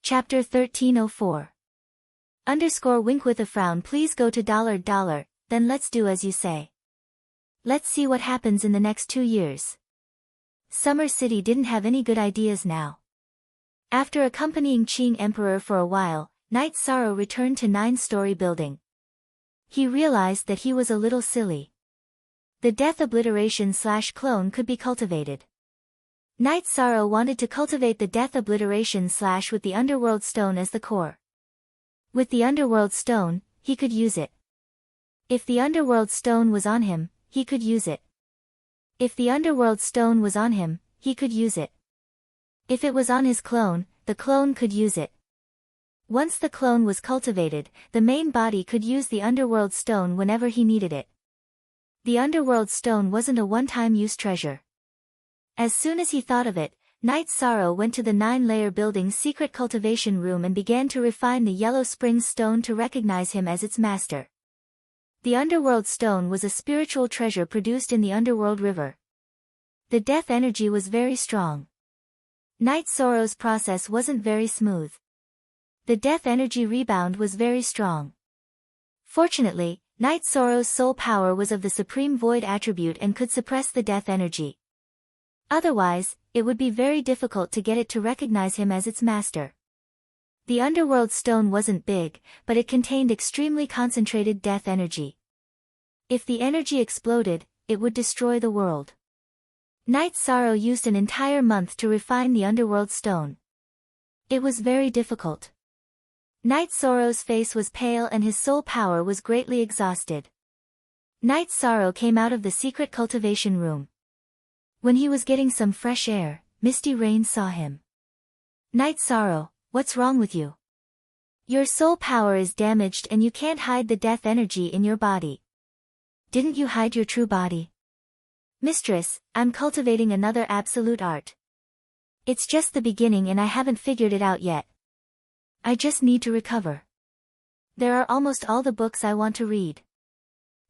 Chapter 1304. Wink with a frown. Please go to $, then let's do as you say. Let's see what happens in the next 2 years. Summer City didn't have any good ideas now. After accompanying Qing Emperor for a while, Knight Sorrow returned to 9-story building. He realized that he was a little silly. The death obliteration/clone could be cultivated. Knight Sorrow wanted to cultivate the death obliteration/ with the underworld stone as the core. With the underworld stone, he could use it. If the underworld stone was on him, he could use it. If the underworld stone was on him, he could use it. If it was on his clone, the clone could use it. Once the clone was cultivated, the main body could use the underworld stone whenever he needed it. The underworld stone wasn't a one-time use treasure. As soon as he thought of it, Knight Sorrow went to the 9-layer building's secret cultivation room and began to refine the Yellow Springs stone to recognize him as its master. The underworld stone was a spiritual treasure produced in the underworld river. The death energy was very strong. Knight Sorrow's process wasn't very smooth. The death energy rebound was very strong. Fortunately, Knight Sorrow's soul power was of the supreme void attribute and could suppress the death energy. Otherwise, it would be very difficult to get it to recognize him as its master. The underworld stone wasn't big, but it contained extremely concentrated death energy. If the energy exploded, it would destroy the world. Knight Sorrow used an entire month to refine the underworld stone. It was very difficult. Knight Sorrow's face was pale and his soul power was greatly exhausted. Knight Sorrow came out of the secret cultivation room. When he was getting some fresh air, Misty Rain saw him. Knight Sorrow, what's wrong with you? Your soul power is damaged and you can't hide the death energy in your body. Didn't you hide your true body? Mistress, I'm cultivating another absolute art. It's just the beginning and I haven't figured it out yet. I just need to recover. There are almost all the books I want to read.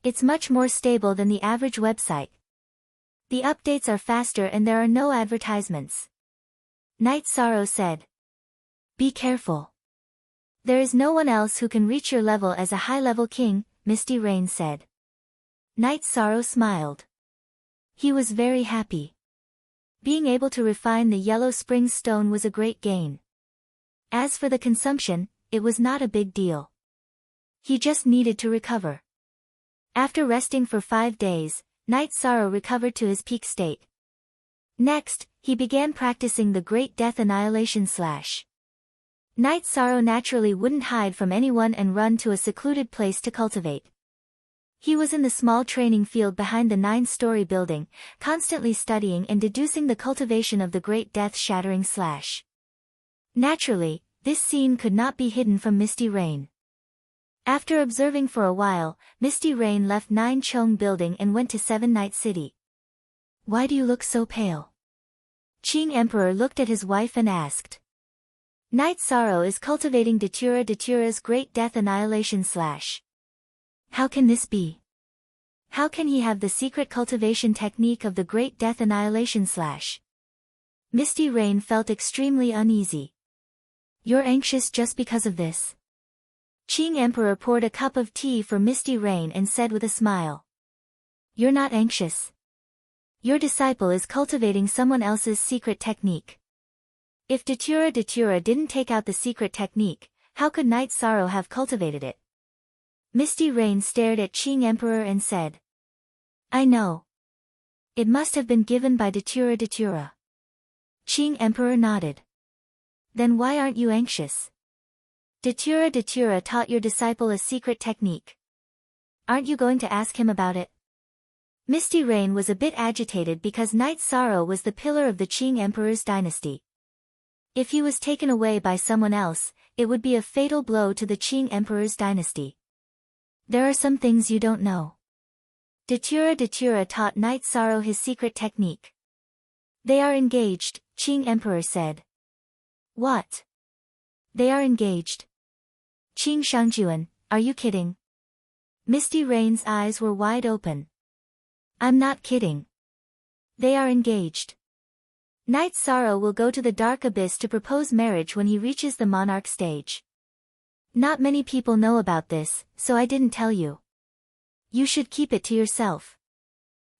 It's much more stable than the average website. The updates are faster and there are no advertisements. Knight Sorrow said. Be careful. There is no one else who can reach your level as a high-level king, Misty Rain said. Knight Sorrow smiled. He was very happy. Being able to refine the Yellow Springs stone was a great gain. As for the consumption, it was not a big deal. He just needed to recover. After resting for 5 days, Knight Sorrow recovered to his peak state. Next, he began practicing the Great Death Annihilation / Knight Sorrow naturally wouldn't hide from anyone and run to a secluded place to cultivate. He was in the small training field behind the 9-story building, constantly studying and deducing the cultivation of the Great Death Shattering / Naturally, this scene could not be hidden from Misty Rain. After observing for a while, Misty Rain left 9 Chong building and went to 7 Night City. Why do you look so pale? Qing Emperor looked at his wife and asked. Knight Sorrow is cultivating Datura's Great Death Annihilation / How can this be? How can he have the secret cultivation technique of the Great Death Annihilation / Misty Rain felt extremely uneasy. You're anxious just because of this? Qing Emperor poured a cup of tea for Misty Rain and said with a smile. You're not anxious. Your disciple is cultivating someone else's secret technique. If Datura didn't take out the secret technique, how could Knight Sorrow have cultivated it? Misty Rain stared at Qing Emperor and said. I know. It must have been given by Datura. Qing Emperor nodded. Then why aren't you anxious? Datura taught your disciple a secret technique. Aren't you going to ask him about it? Misty Rain was a bit agitated because Knight Sorrow was the pillar of the Qing Emperor's dynasty. If he was taken away by someone else, it would be a fatal blow to the Qing Emperor's dynasty. There are some things you don't know. Datura taught Knight Sorrow his secret technique. They are engaged, Qing Emperor said. What? They are engaged. Qing Shangjuan, are you kidding? Misty Rain's eyes were wide open. I'm not kidding. They are engaged. Knight Sorrow will go to the dark abyss to propose marriage when he reaches the monarch stage. Not many people know about this, so I didn't tell you. You should keep it to yourself.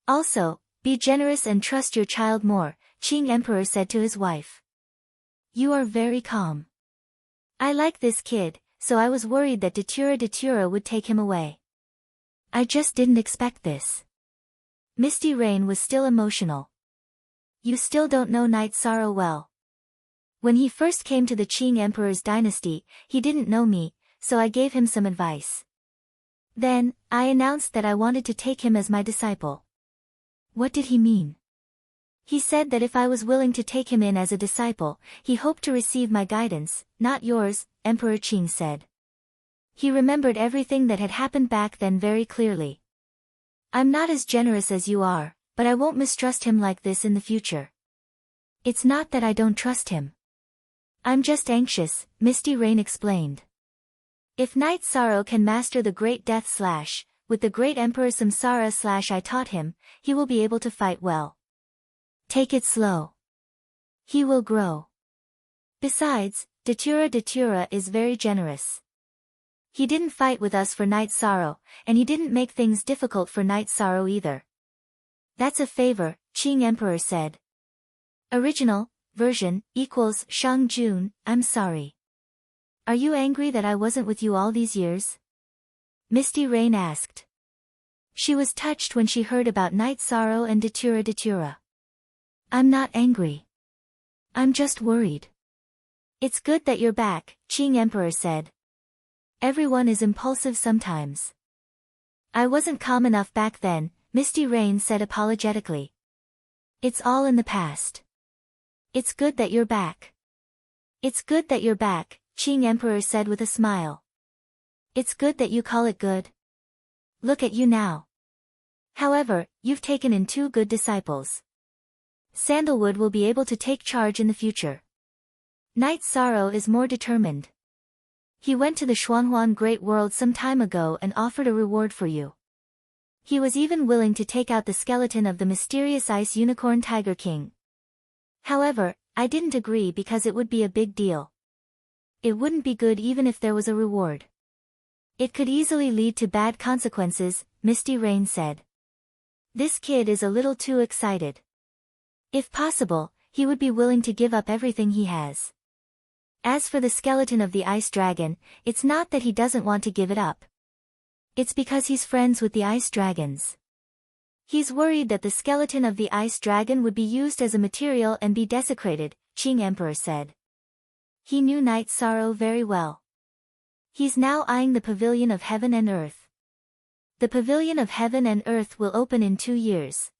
Also, be generous and trust your child more, Qing Emperor said to his wife. You are very calm. I like this kid, so I was worried that Datura would take him away. I just didn't expect this. Misty Rain was still emotional. You still don't know Knight Sorrow well. When he first came to the Qing Emperor's dynasty, he didn't know me, so I gave him some advice. Then, I announced that I wanted to take him as my disciple. What did he mean? He said that if I was willing to take him in as a disciple, he hoped to receive my guidance, not yours, Emperor Qing said. He remembered everything that had happened back then very clearly. I'm not as generous as you are, but I won't mistrust him like this in the future. It's not that I don't trust him. I'm just anxious, Misty Rain explained. If Knight Sorrow can master the Great Death / with the Great Emperor Samsara / I taught him, he will be able to fight well. Take it slow. He will grow. Besides, Datura is very generous. He didn't fight with us for Knight Sorrow, and he didn't make things difficult for Knight Sorrow either. That's a favor, Qing Emperor said. Original version equals Shang Jun, I'm sorry. Are you angry that I wasn't with you all these years? Misty Rain asked. She was touched when she heard about Knight Sorrow and Datura. I'm not angry. I'm just worried. It's good that you're back, Qing Emperor said. Everyone is impulsive sometimes. I wasn't calm enough back then, Misty Rain said apologetically. It's all in the past. It's good that you're back. It's good that you're back, Qing Emperor said with a smile. It's good that you call it good. Look at you now. However, you've taken in 2 good disciples. Sandalwood will be able to take charge in the future. Knight Sorrow is more determined. He went to the Xuanhuan Great World some time ago and offered a reward for you. He was even willing to take out the skeleton of the mysterious Ice Unicorn Tiger King. However, I didn't agree because it would be a big deal. It wouldn't be good even if there was a reward. It could easily lead to bad consequences, Misty Rain said. This kid is a little too excited. If possible, he would be willing to give up everything he has. As for the skeleton of the ice dragon, it's not that he doesn't want to give it up. It's because he's friends with the ice dragons. He's worried that the skeleton of the ice dragon would be used as a material and be desecrated, Qing Emperor said. He knew Knight Sorrow very well. He's now eyeing the Pavilion of Heaven and Earth. The Pavilion of Heaven and Earth will open in 2 years.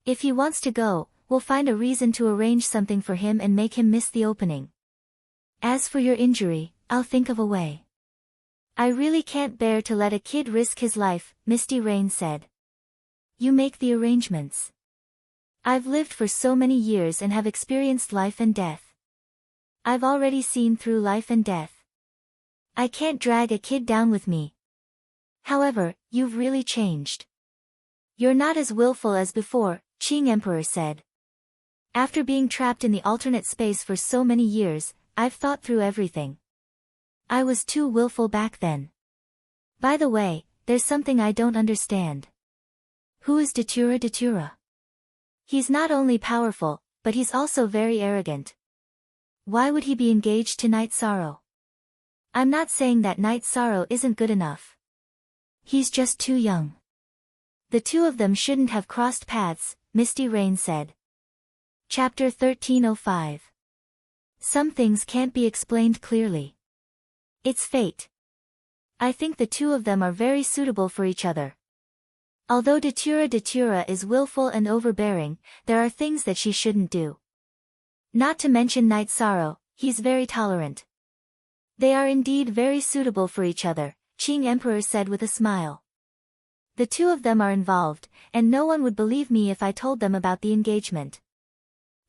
If he wants to go, we'll find a reason to arrange something for him and make him miss the opening. As for your injury, I'll think of a way. I really can't bear to let a kid risk his life, Misty Rain said. You make the arrangements. I've lived for so many years and have experienced life and death. I've already seen through life and death. I can't drag a kid down with me. However, you've really changed. You're not as willful as before, Qing Emperor said. After being trapped in the alternate space for so many years, I've thought through everything. I was too willful back then. By the way, there's something I don't understand. Who is Datura? He's not only powerful, but he's also very arrogant. Why would he be engaged to Knight Sorrow? I'm not saying that Knight Sorrow isn't good enough. He's just too young. The 2 of them shouldn't have crossed paths, Misty Rain said. Chapter 1305. Some things can't be explained clearly. It's fate. I think the 2 of them are very suitable for each other. Although Datura is willful and overbearing, there are things that she shouldn't do. Not to mention Knight Sorrow, he's very tolerant. They are indeed very suitable for each other, Qing Emperor said with a smile. The 2 of them are involved, and no one would believe me if I told them about the engagement.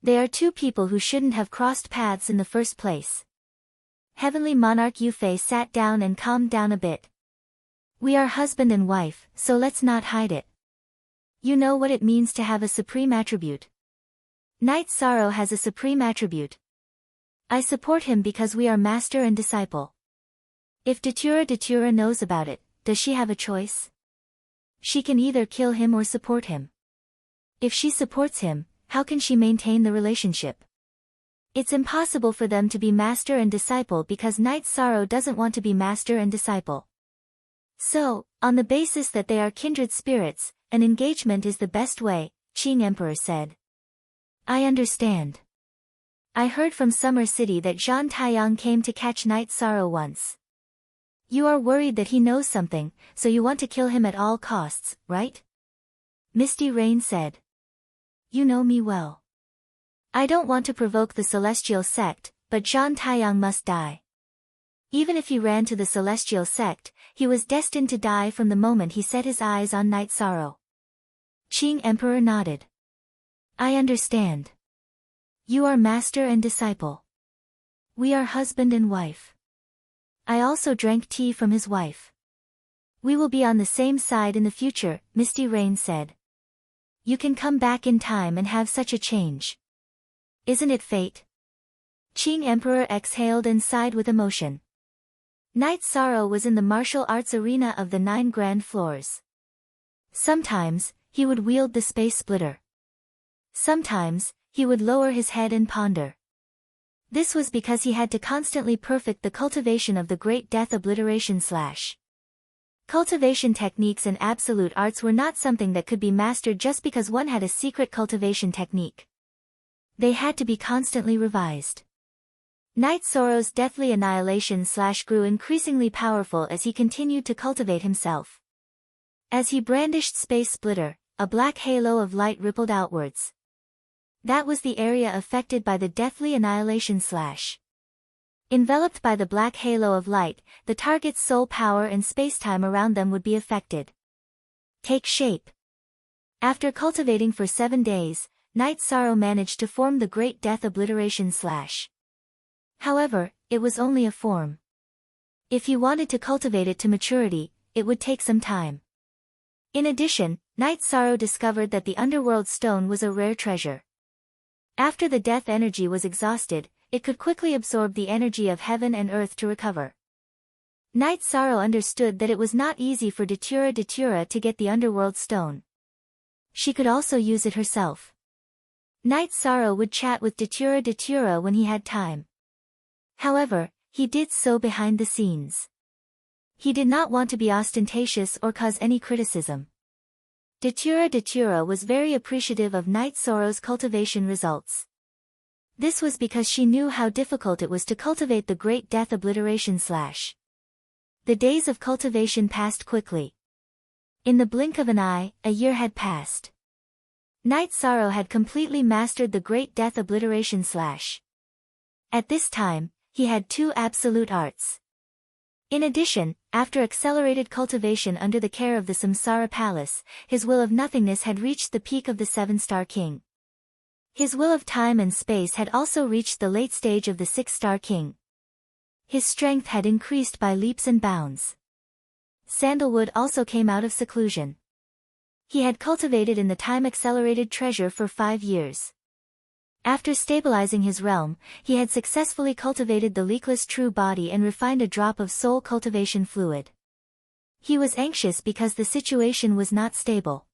They are 2 people who shouldn't have crossed paths in the first place. Heavenly Monarch Yufei sat down and calmed down a bit. We are husband and wife, so let's not hide it. You know what it means to have a supreme attribute. Night Sorrow has a supreme attribute. I support him because we are master and disciple. If Datura knows about it, does she have a choice? She can either kill him or support him. If she supports him, how can she maintain the relationship? It's impossible for them to be master and disciple because Night Sorrow doesn't want to be master and disciple. So, on the basis that they are kindred spirits, an engagement is the best way, Qing Emperor said. I understand. I heard from Summer City that Zhan Taiyang came to catch Night Sorrow once. You are worried that he knows something, so you want to kill him at all costs, right? Misty Rain said. You know me well. I don't want to provoke the Celestial Sect, but Zhan Taiyang must die. Even if he ran to the Celestial Sect, he was destined to die from the moment he set his eyes on Night Sorrow. Qing Emperor nodded. I understand. You are master and disciple. We are husband and wife. I also drank tea from his wife. We will be on the same side in the future, Misty Rain said. You can come back in time and have such a change. Isn't it fate? Qing Emperor exhaled and sighed with emotion. Night Sorrow was in the martial arts arena of the 9 grand floors. Sometimes, he would wield the space splitter. Sometimes, he would lower his head and ponder. This was because he had to constantly perfect the cultivation of the Great Death Obliteration / Cultivation techniques and absolute arts were not something that could be mastered just because one had a secret cultivation technique. They had to be constantly revised. Night Sorrow's deathly annihilation / grew increasingly powerful as he continued to cultivate himself. As he brandished Space Splitter, a black halo of light rippled outwards. That was the area affected by the deathly annihilation / Enveloped by the black halo of light, the target's soul power and spacetime around them would be affected. Take shape. After cultivating for 7 days, Night Sorrow managed to form the Great Death Obliteration / However, it was only a form. If he wanted to cultivate it to maturity, it would take some time. In addition, Night Sorrow discovered that the Underworld Stone was a rare treasure. After the death energy was exhausted, it could quickly absorb the energy of heaven and earth to recover. Night Sorrow understood that it was not easy for Datura to get the Underworld Stone. She could also use it herself. Night Sorrow would chat with Datura when he had time. However, he did so behind the scenes. He did not want to be ostentatious or cause any criticism. Datura was very appreciative of Night Sorrow's cultivation results. This was because she knew how difficult it was to cultivate the Great Death Obliteration / The days of cultivation passed quickly. In the blink of an eye, a year had passed. Night Sorrow had completely mastered the Great Death Obliteration / At this time, he had 2 absolute arts. In addition, after accelerated cultivation under the care of the Samsara Palace, his will of nothingness had reached the peak of the 7-star king. His will of time and space had also reached the late stage of the 6-star king. His strength had increased by leaps and bounds. Sandalwood also came out of seclusion. He had cultivated in the time-accelerated treasure for 5 years. After stabilizing his realm, he had successfully cultivated the leakless true body and refined a drop of soul cultivation fluid. He was anxious because the situation was not stable.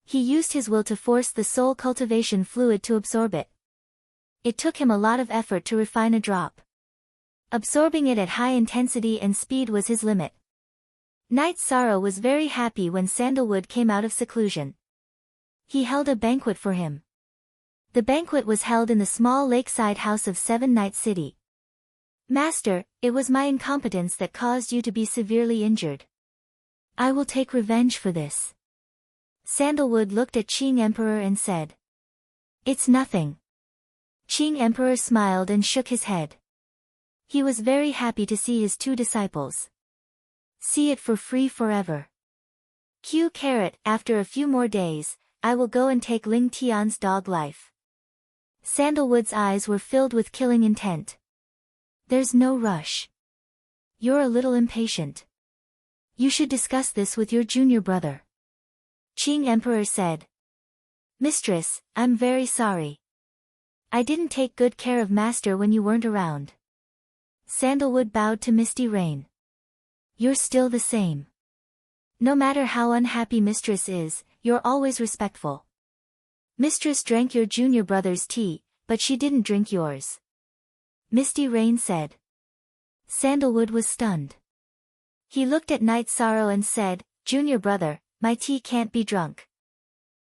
He used his will to force the soul cultivation fluid to absorb it. It took him a lot of effort to refine a drop. Absorbing it at high intensity and speed was his limit. Night Sorrow was very happy when Sandalwood came out of seclusion. He held a banquet for him. The banquet was held in the small lakeside house of 7 Night City. Master, it was my incompetence that caused you to be severely injured. I will take revenge for this. Sandalwood looked at Qing Emperor and said. It's nothing. Qing Emperor smiled and shook his head. He was very happy to see his 2 disciples. See it for free forever. Q. After a few more days, I will go and take Ling Tian's dog life. Sandalwood's eyes were filled with killing intent. There's no rush. You're a little impatient. You should discuss this with your junior brother. Qing Emperor said. Mistress, I'm very sorry. I didn't take good care of Master when you weren't around. Sandalwood bowed to Misty Rain. You're still the same. No matter how unhappy Mistress is, you're always respectful. Mistress drank your junior brother's tea, but she didn't drink yours. Misty Rain said. Sandalwood was stunned. He looked at Night Sorrow and said, Junior brother, my tea can't be drunk.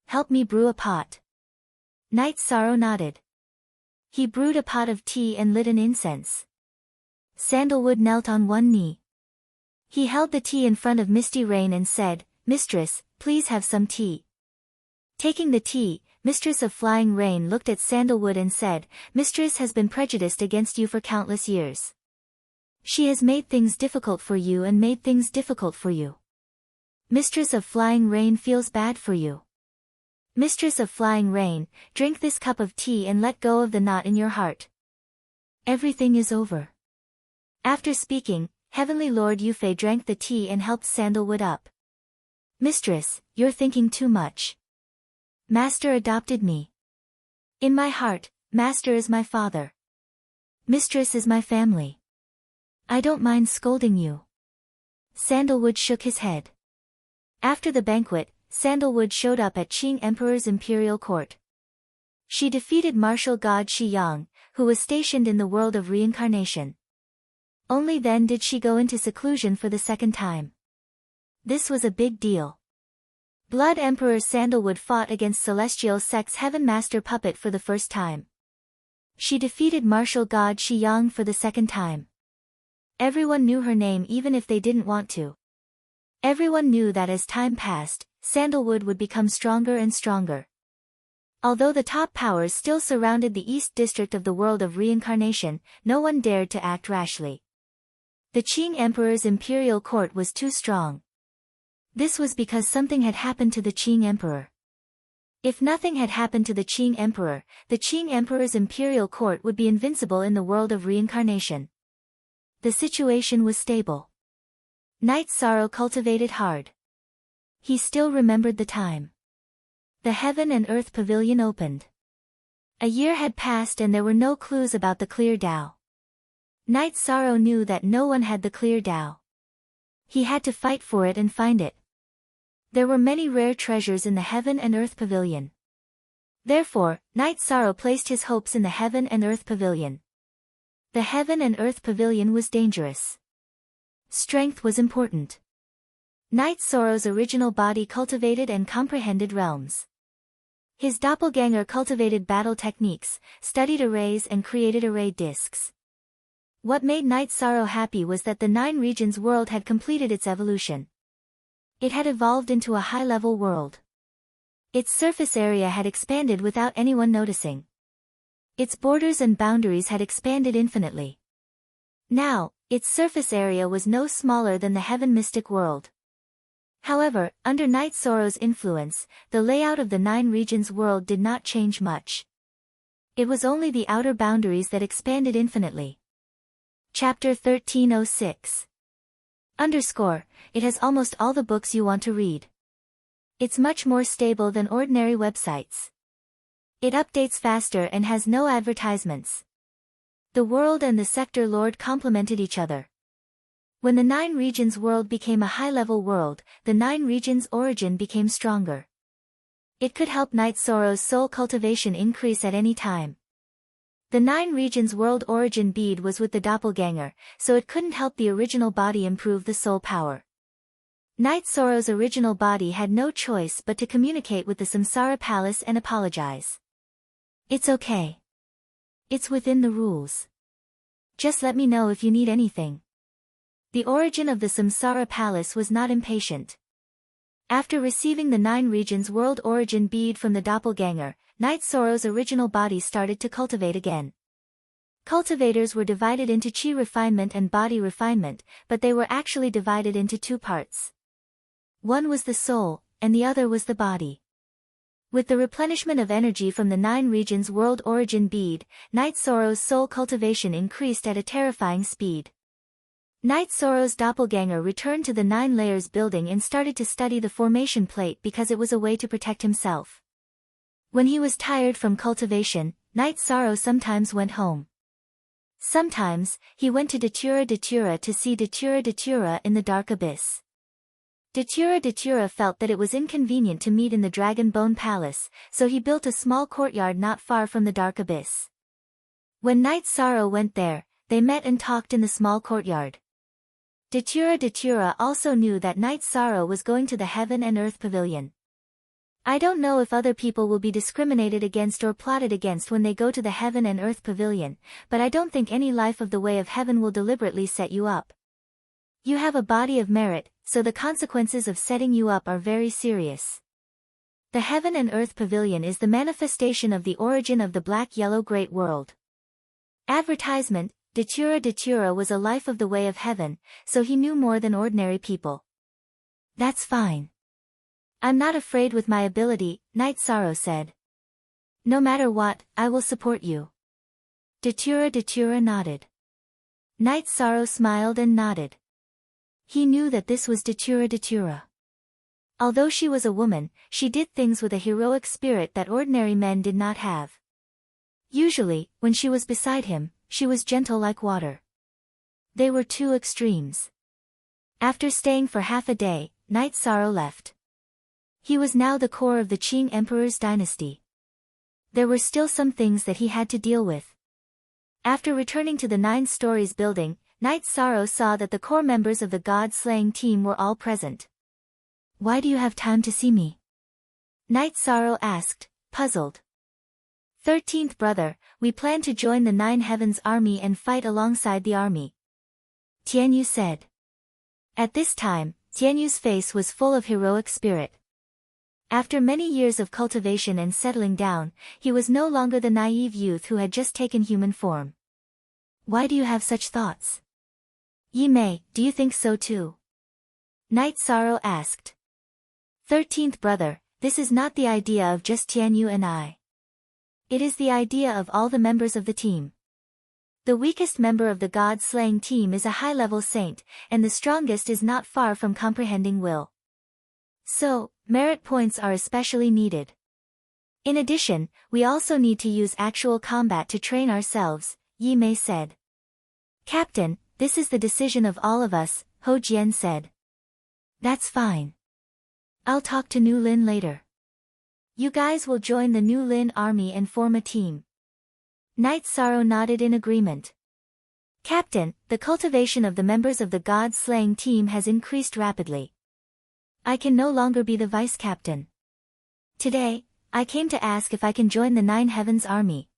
Help me brew a pot. Night Sorrow nodded. He brewed a pot of tea and lit an incense. Sandalwood knelt on one knee. He held the tea in front of Misty Rain and said, Mistress, please have some tea. Taking the tea, Mistress of Flying Rain looked at Sandalwood and said, Mistress has been prejudiced against you for countless years. She has made things difficult for you and made things difficult for you. Mistress of Flying Rain feels bad for you. Mistress of Flying Rain, drink this cup of tea and let go of the knot in your heart. Everything is over. After speaking, Heavenly Lord Yufei drank the tea and helped Sandalwood up. Mistress, you're thinking too much. Master adopted me. In my heart, Master is my father. Mistress is my family. I don't mind scolding you. Sandalwood shook his head. After the banquet, Sandalwood showed up at Qing Emperor's imperial court. She defeated martial god Shi Yang, who was stationed in the world of reincarnation. Only then did she go into seclusion for the second time. This was a big deal. Blood Emperor Sandalwood fought against Celestial Sex Heaven Master Puppet for the first time. She defeated martial god Shi Yang for the second time. Everyone knew her name even if they didn't want to. Everyone knew that as time passed, Sandalwood would become stronger and stronger. Although the top powers still surrounded the East District of the world of reincarnation, no one dared to act rashly. The Qing Emperor's imperial court was too strong. This was because something had happened to the Qing Emperor. If nothing had happened to the Qing Emperor's imperial court would be invincible in the world of reincarnation. The situation was stable. Night Sorrow cultivated hard. He still remembered the time. The Heaven and Earth Pavilion opened. A year had passed and there were no clues about the clear Tao. Night Sorrow knew that no one had the clear Tao. He had to fight for it and find it. There were many rare treasures in the Heaven and Earth Pavilion. Therefore, Night Sorrow placed his hopes in the Heaven and Earth Pavilion. The Heaven and Earth Pavilion was dangerous. Strength was important. Night Sorrow's original body cultivated and comprehended realms. His doppelganger cultivated battle techniques, studied arrays and created array discs. What made Night Sorrow happy was that the Nine Regions world had completed its evolution. It had evolved into a high-level world. Its surface area had expanded without anyone noticing. Its borders and boundaries had expanded infinitely. Now, its surface area was no smaller than the Heaven Mystic world. However, under Night Sorrow's influence, the layout of the Nine Regions world did not change much. It was only the outer boundaries that expanded infinitely. Chapter 1306. It has almost all the books you want to read. It's much more stable than ordinary websites. It updates faster and has no advertisements. The world and the sector lord complemented each other. When the Nine Regions world became a high-level world, the Nine Regions origin became stronger. It could help Night Sorrow's soul cultivation increase at any time. The Nine Regions world origin bead was with the doppelganger, so it couldn't help the original body improve the soul power. Night Sorrow's original body had no choice but to communicate with the Samsara Palace and apologize. It's okay. It's within the rules. Just let me know if you need anything. The origin of the Samsara Palace was not impatient. After receiving the Nine Regions world origin bead from the doppelganger, Night Sorrow's original body started to cultivate again. Cultivators were divided into chi refinement and body refinement, but they were actually divided into two parts. One was the soul, and the other was the body. With the replenishment of energy from the Nine Regions world origin bead, Night Sorrow's soul cultivation increased at a terrifying speed. Night Sorrow's doppelganger returned to the Nine Layers building and started to study the formation plate because it was a way to protect himself. When he was tired from cultivation, Night Sorrow sometimes went home. Sometimes, he went to Datura to see Datura in the dark abyss. Datura felt that it was inconvenient to meet in the Dragon Bone Palace, so he built a small courtyard not far from the dark abyss. When Night Sorrow went there, they met and talked in the small courtyard. Datura also knew that Night Sorrow was going to the Heaven and Earth Pavilion. I don't know if other people will be discriminated against or plotted against when they go to the Heaven and Earth Pavilion, but I don't think any life of the way of heaven will deliberately set you up. You have a body of merit, so the consequences of setting you up are very serious. The Heaven and Earth Pavilion is the manifestation of the origin of the black-yellow great world. Advertisement: Datura was a life of the way of heaven, so he knew more than ordinary people. That's fine. I'm not afraid with my ability, Night Sorrow said. No matter what, I will support you. Datura nodded. Night Sorrow smiled and nodded. He knew that this was Datura. Although she was a woman, she did things with a heroic spirit that ordinary men did not have. Usually, when she was beside him, she was gentle like water. They were two extremes. After staying for half a day, Night Sorrow left. He was now the core of the Qing Emperor's dynasty. There were still some things that he had to deal with. After returning to the 9 Stories building, Night Sorrow saw that the core members of the God-slaying team were all present. Why do you have time to see me? Night Sorrow asked, puzzled. 13th brother, we plan to join the 9 Heavens army and fight alongside the army. Tianyu said. At this time, Tianyu's face was full of heroic spirit. After many years of cultivation and settling down, he was no longer the naive youth who had just taken human form. Why do you have such thoughts? Yi Mei, do you think so too? Night Sorrow asked. 13th brother, this is not the idea of just Tianyu and I. It is the idea of all the members of the team. The weakest member of the God-slaying team is a high-level saint, and the strongest is not far from comprehending will. So, merit points are especially needed. In addition, we also need to use actual combat to train ourselves, Yi Mei said. Captain, this is the decision of all of us, Ho Jian said. That's fine. I'll talk to Nu Lin later. You guys will join the Nu Lin army and form a team. Night Sorrow nodded in agreement. Captain, the cultivation of the members of the God-slaying team has increased rapidly. I can no longer be the vice-captain. Today, I came to ask if I can join the 9 Heavens army.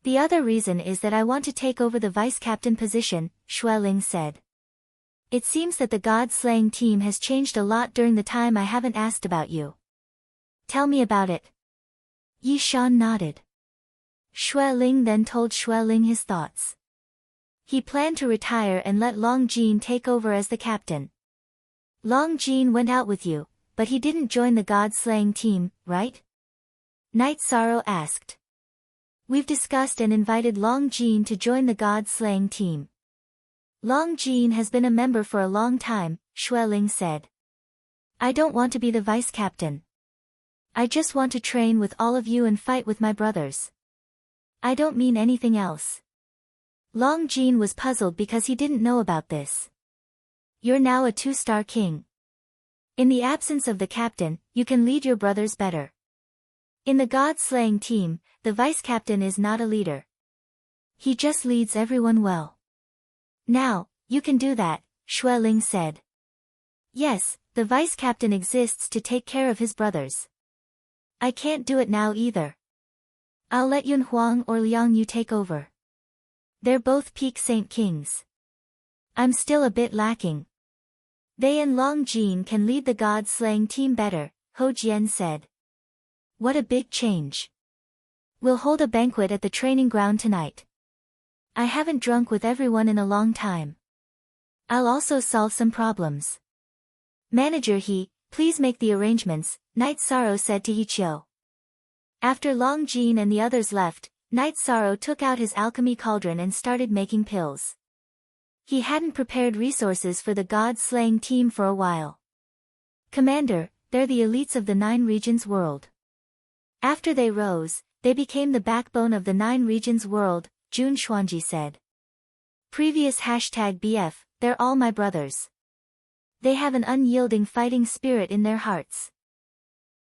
The other reason is that I want to take over the vice-captain position, Xue Ling said. It seems that the God-slaying team has changed a lot during the time I haven't asked about you. Tell me about it. Yi Shan nodded. Xue Ling then told Xue Ling his thoughts. He planned to retire and let Long Jin take over as the captain. Long Jin went out with you, but he didn't join the God-slaying team, right? Night Sorrow asked. We've discussed and invited Long Jin to join the God-slaying team. Long Jin has been a member for a long time, Xue Ling said. I don't want to be the vice-captain. I just want to train with all of you and fight with my brothers. I don't mean anything else. Long Jin was puzzled because he didn't know about this. You're now a 2-star king. In the absence of the captain, you can lead your brothers better. In the God-slaying team, the vice-captain is not a leader. He just leads everyone well. Now, you can do that, Xue Ling said. Yes, the vice-captain exists to take care of his brothers. I can't do it now either. I'll let Yun Huang or Liang Yu take over. They're both peak saint kings. I'm still a bit lacking. They and Long Jin can lead the God-slaying team better, Ho Jian said. What a big change. We'll hold a banquet at the training ground tonight. I haven't drunk with everyone in a long time. I'll also solve some problems. Manager He, please make the arrangements, Night Sorrow said to Yiqiu. After Long Jin and the others left, Night Sorrow took out his alchemy cauldron and started making pills. He hadn't prepared resources for the God-slaying team for a while. Commander, they're the elites of the 9 regions world. After they rose, they became the backbone of the 9 regions world, Jun Xuanji said. Previous #BF, they're all my brothers. They have an unyielding fighting spirit in their hearts.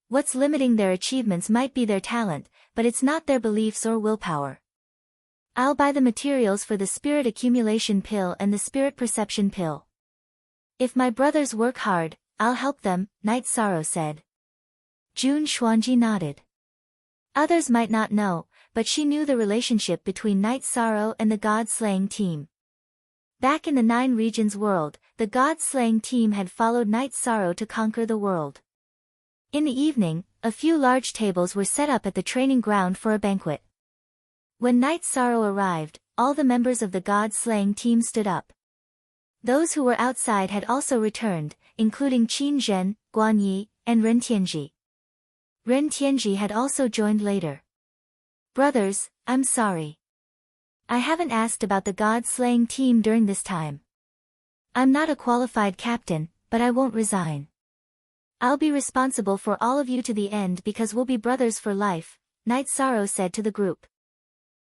What's limiting their achievements might be their talent, but it's not their beliefs or willpower. I'll buy the materials for the spirit accumulation pill and the spirit perception pill. If my brothers work hard, I'll help them, Night Sorrow said. Jun Xuanji nodded. Others might not know, but she knew the relationship between Night Sorrow and the God-slaying team. Back in the 9 regions world, the God-slaying team had followed Night Sorrow to conquer the world. In the evening, a few large tables were set up at the training ground for a banquet. When Night Sorrow arrived, all the members of the God-slaying team stood up. Those who were outside had also returned, including Qin Zhen, Guan Yi, and Ren Tianji. Ren Tianji had also joined later. Brothers, I'm sorry. I haven't asked about the God-slaying team during this time. I'm not a qualified captain, but I won't resign. I'll be responsible for all of you to the end because we'll be brothers for life, Night Sorrow said to the group.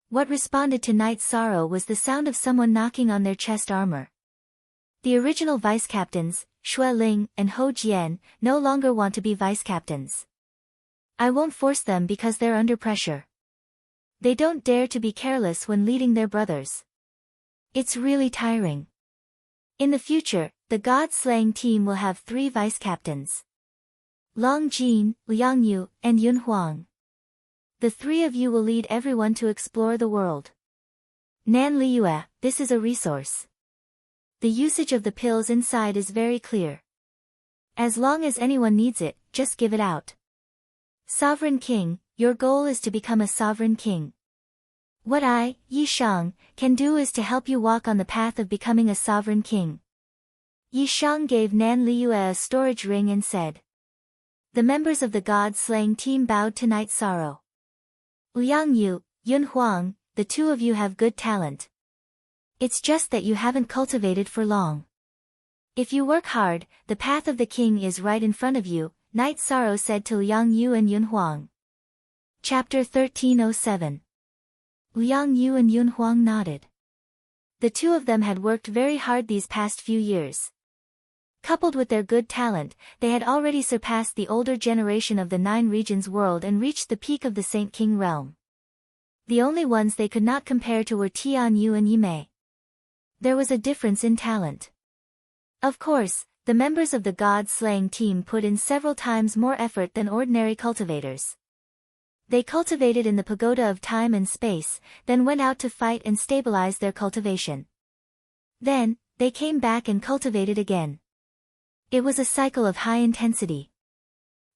What responded to Night Sorrow was the sound of someone knocking on their chest armor. The original vice-captains, Xue Ling and Ho Jian, no longer want to be vice-captains. I won't force them because they're under pressure. They don't dare to be careless when leading their brothers. It's really tiring. In the future, the God-slaying team will have 3 vice-captains. Long Jin, Liang Yu, and Yun Huang. The 3 of you will lead everyone to explore the world. Nan Liyue, this is a resource. The usage of the pills inside is very clear. As long as anyone needs it, just give it out. Sovereign King, your goal is to become a sovereign king. What I, Yi Shang, can do is to help you walk on the path of becoming a sovereign king. Yi Shang gave Nan Liyue a storage ring and said. The members of the God-slaying team bowed to Night Sorrow. Liang Yu, Yun Huang, the 2 of you have good talent. It's just that you haven't cultivated for long. If you work hard, the path of the king is right in front of you, Night Sorrow said to Liang Yu and Yun Huang. Chapter 1307. Liang Yu and Yun Huang nodded. The 2 of them had worked very hard these past few years. Coupled with their good talent, they had already surpassed the older generation of the 9 regions world and reached the peak of the Saint King realm. The only ones they could not compare to were Tian Yu and Yimei. There was a difference in talent. Of course, the members of the God-slaying team put in several times more effort than ordinary cultivators. They cultivated in the pagoda of time and space, then went out to fight and stabilize their cultivation. Then, they came back and cultivated again. It was a cycle of high intensity.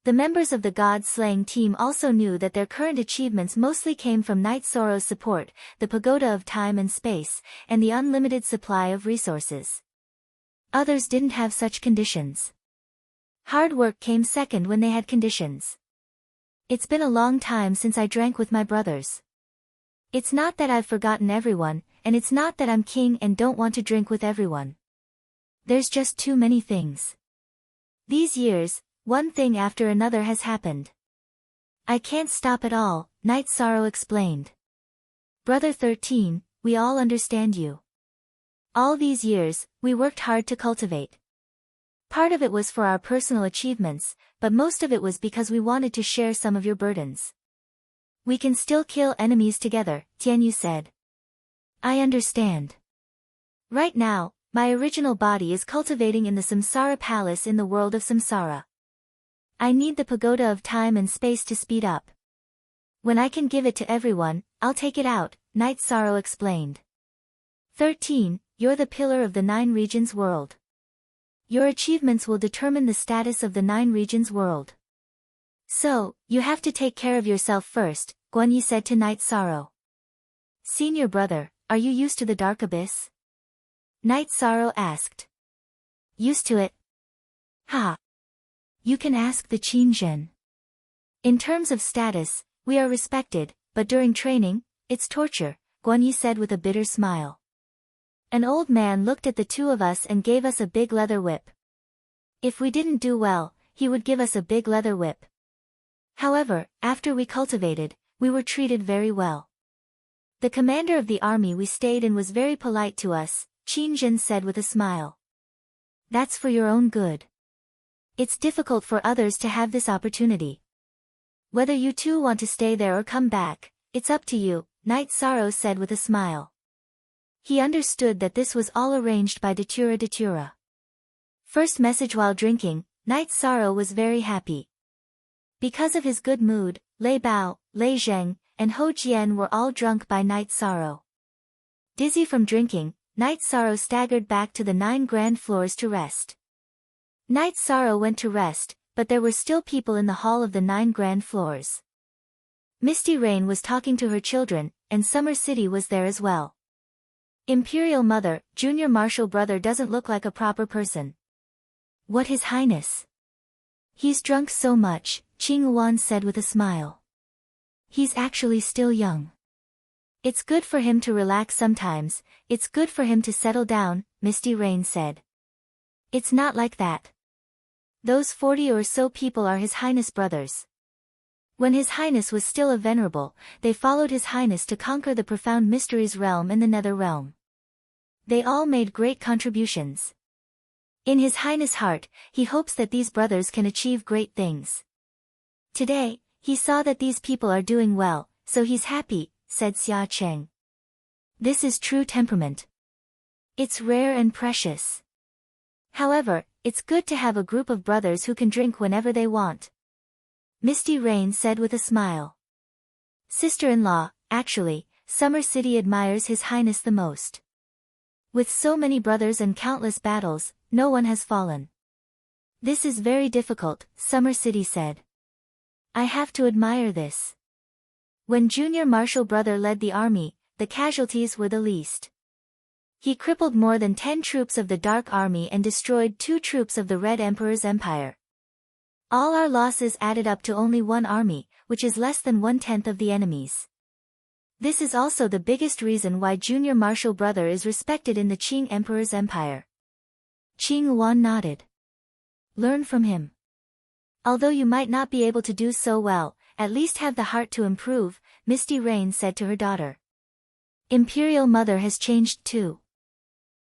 The members of the God-slaying team also knew that their current achievements mostly came from Night Sorrow's support, the pagoda of time and space, and the unlimited supply of resources. Others didn't have such conditions. Hard work came second when they had conditions. It's been a long time since I drank with my brothers. It's not that I've forgotten everyone, and it's not that I'm king and don't want to drink with everyone. There's just too many things. These years, one thing after another has happened. I can't stop at all, Night Sorrow explained. Brother 13, we all understand you. All these years, we worked hard to cultivate. Part of it was for our personal achievements, but most of it was because we wanted to share some of your burdens. We can still kill enemies together, Tianyu said. I understand. Right now, my original body is cultivating in the Samsara Palace in the world of Samsara. I need the pagoda of time and space to speed up. When I can give it to everyone, I'll take it out, Night Sorrow explained. 13, you're the pillar of the 9 regions world. Your achievements will determine the status of the 9 regions world. So, you have to take care of yourself first, Guan Yi said to Night Sorrow. Senior brother, are you used to the dark abyss? Night Sorrow asked. Used to it? Ha! You can ask the Qin Zhen. In terms of status, we are respected, but during training, it's torture, Guan Yi said with a bitter smile. An old man looked at the 2 of us and gave us a big leather whip. If we didn't do well, he would give us a big leather whip. However, after we cultivated, We were treated very well. The commander of the army we stayed in was very polite to us, Qin Zhen said with a smile. That's for your own good. It's difficult for others to have this opportunity. Whether you two want to stay there or come back, it's up to you, Knight Sorrow said with a smile. He understood that this was all arranged by Datura. First message while drinking, Knight Sorrow was very happy. Because of his good mood, Lei Bao, Lei Zheng, and Ho Jian were all drunk by Knight Sorrow. Dizzy from drinking, Knight Sorrow staggered back to the 9 grand floors to rest. Knight Sorrow went to rest, but there were still people in the hall of the 9 grand floors. Misty Rain was talking to her children, and Summer City was there as well. Imperial Mother, Junior Marshal Brother doesn't look like a proper person. What His Highness? He's drunk so much, Qing Wan said with a smile. He's actually still young. It's good for him to relax sometimes, it's good for him to settle down, Misty Rain said. It's not like that. Those 40 or so people are His Highness brothers. When His Highness was still a venerable, they followed His Highness to conquer the profound mysteries realm and the Nether realm. They all made great contributions. In His Highness' heart, he hopes that these brothers can achieve great things. Today, he saw that these people are doing well, so he's happy, said Xia Cheng. This is true temperament. It's rare and precious. However, it's good to have a group of brothers who can drink whenever they want. Misty Rain said with a smile. Sister-in-law, actually, Summer City admires His Highness the most. With so many brothers and countless battles, no one has fallen. This is very difficult, Summer City said. I have to admire this. When Junior Marshal Brother led the army, the casualties were the least. He crippled more than 10 troops of the Dark Army and destroyed 2 troops of the Red Emperor's empire. All our losses added up to only 1 army, which is less than 1/10 of the enemy's. This is also the biggest reason why Junior Marshal Brother is respected in the Qing Emperor's empire. Qing Wan nodded. Learn from him. Although you might not be able to do so well, at least have the heart to improve, Misty Rain said to her daughter. Imperial Mother has changed too.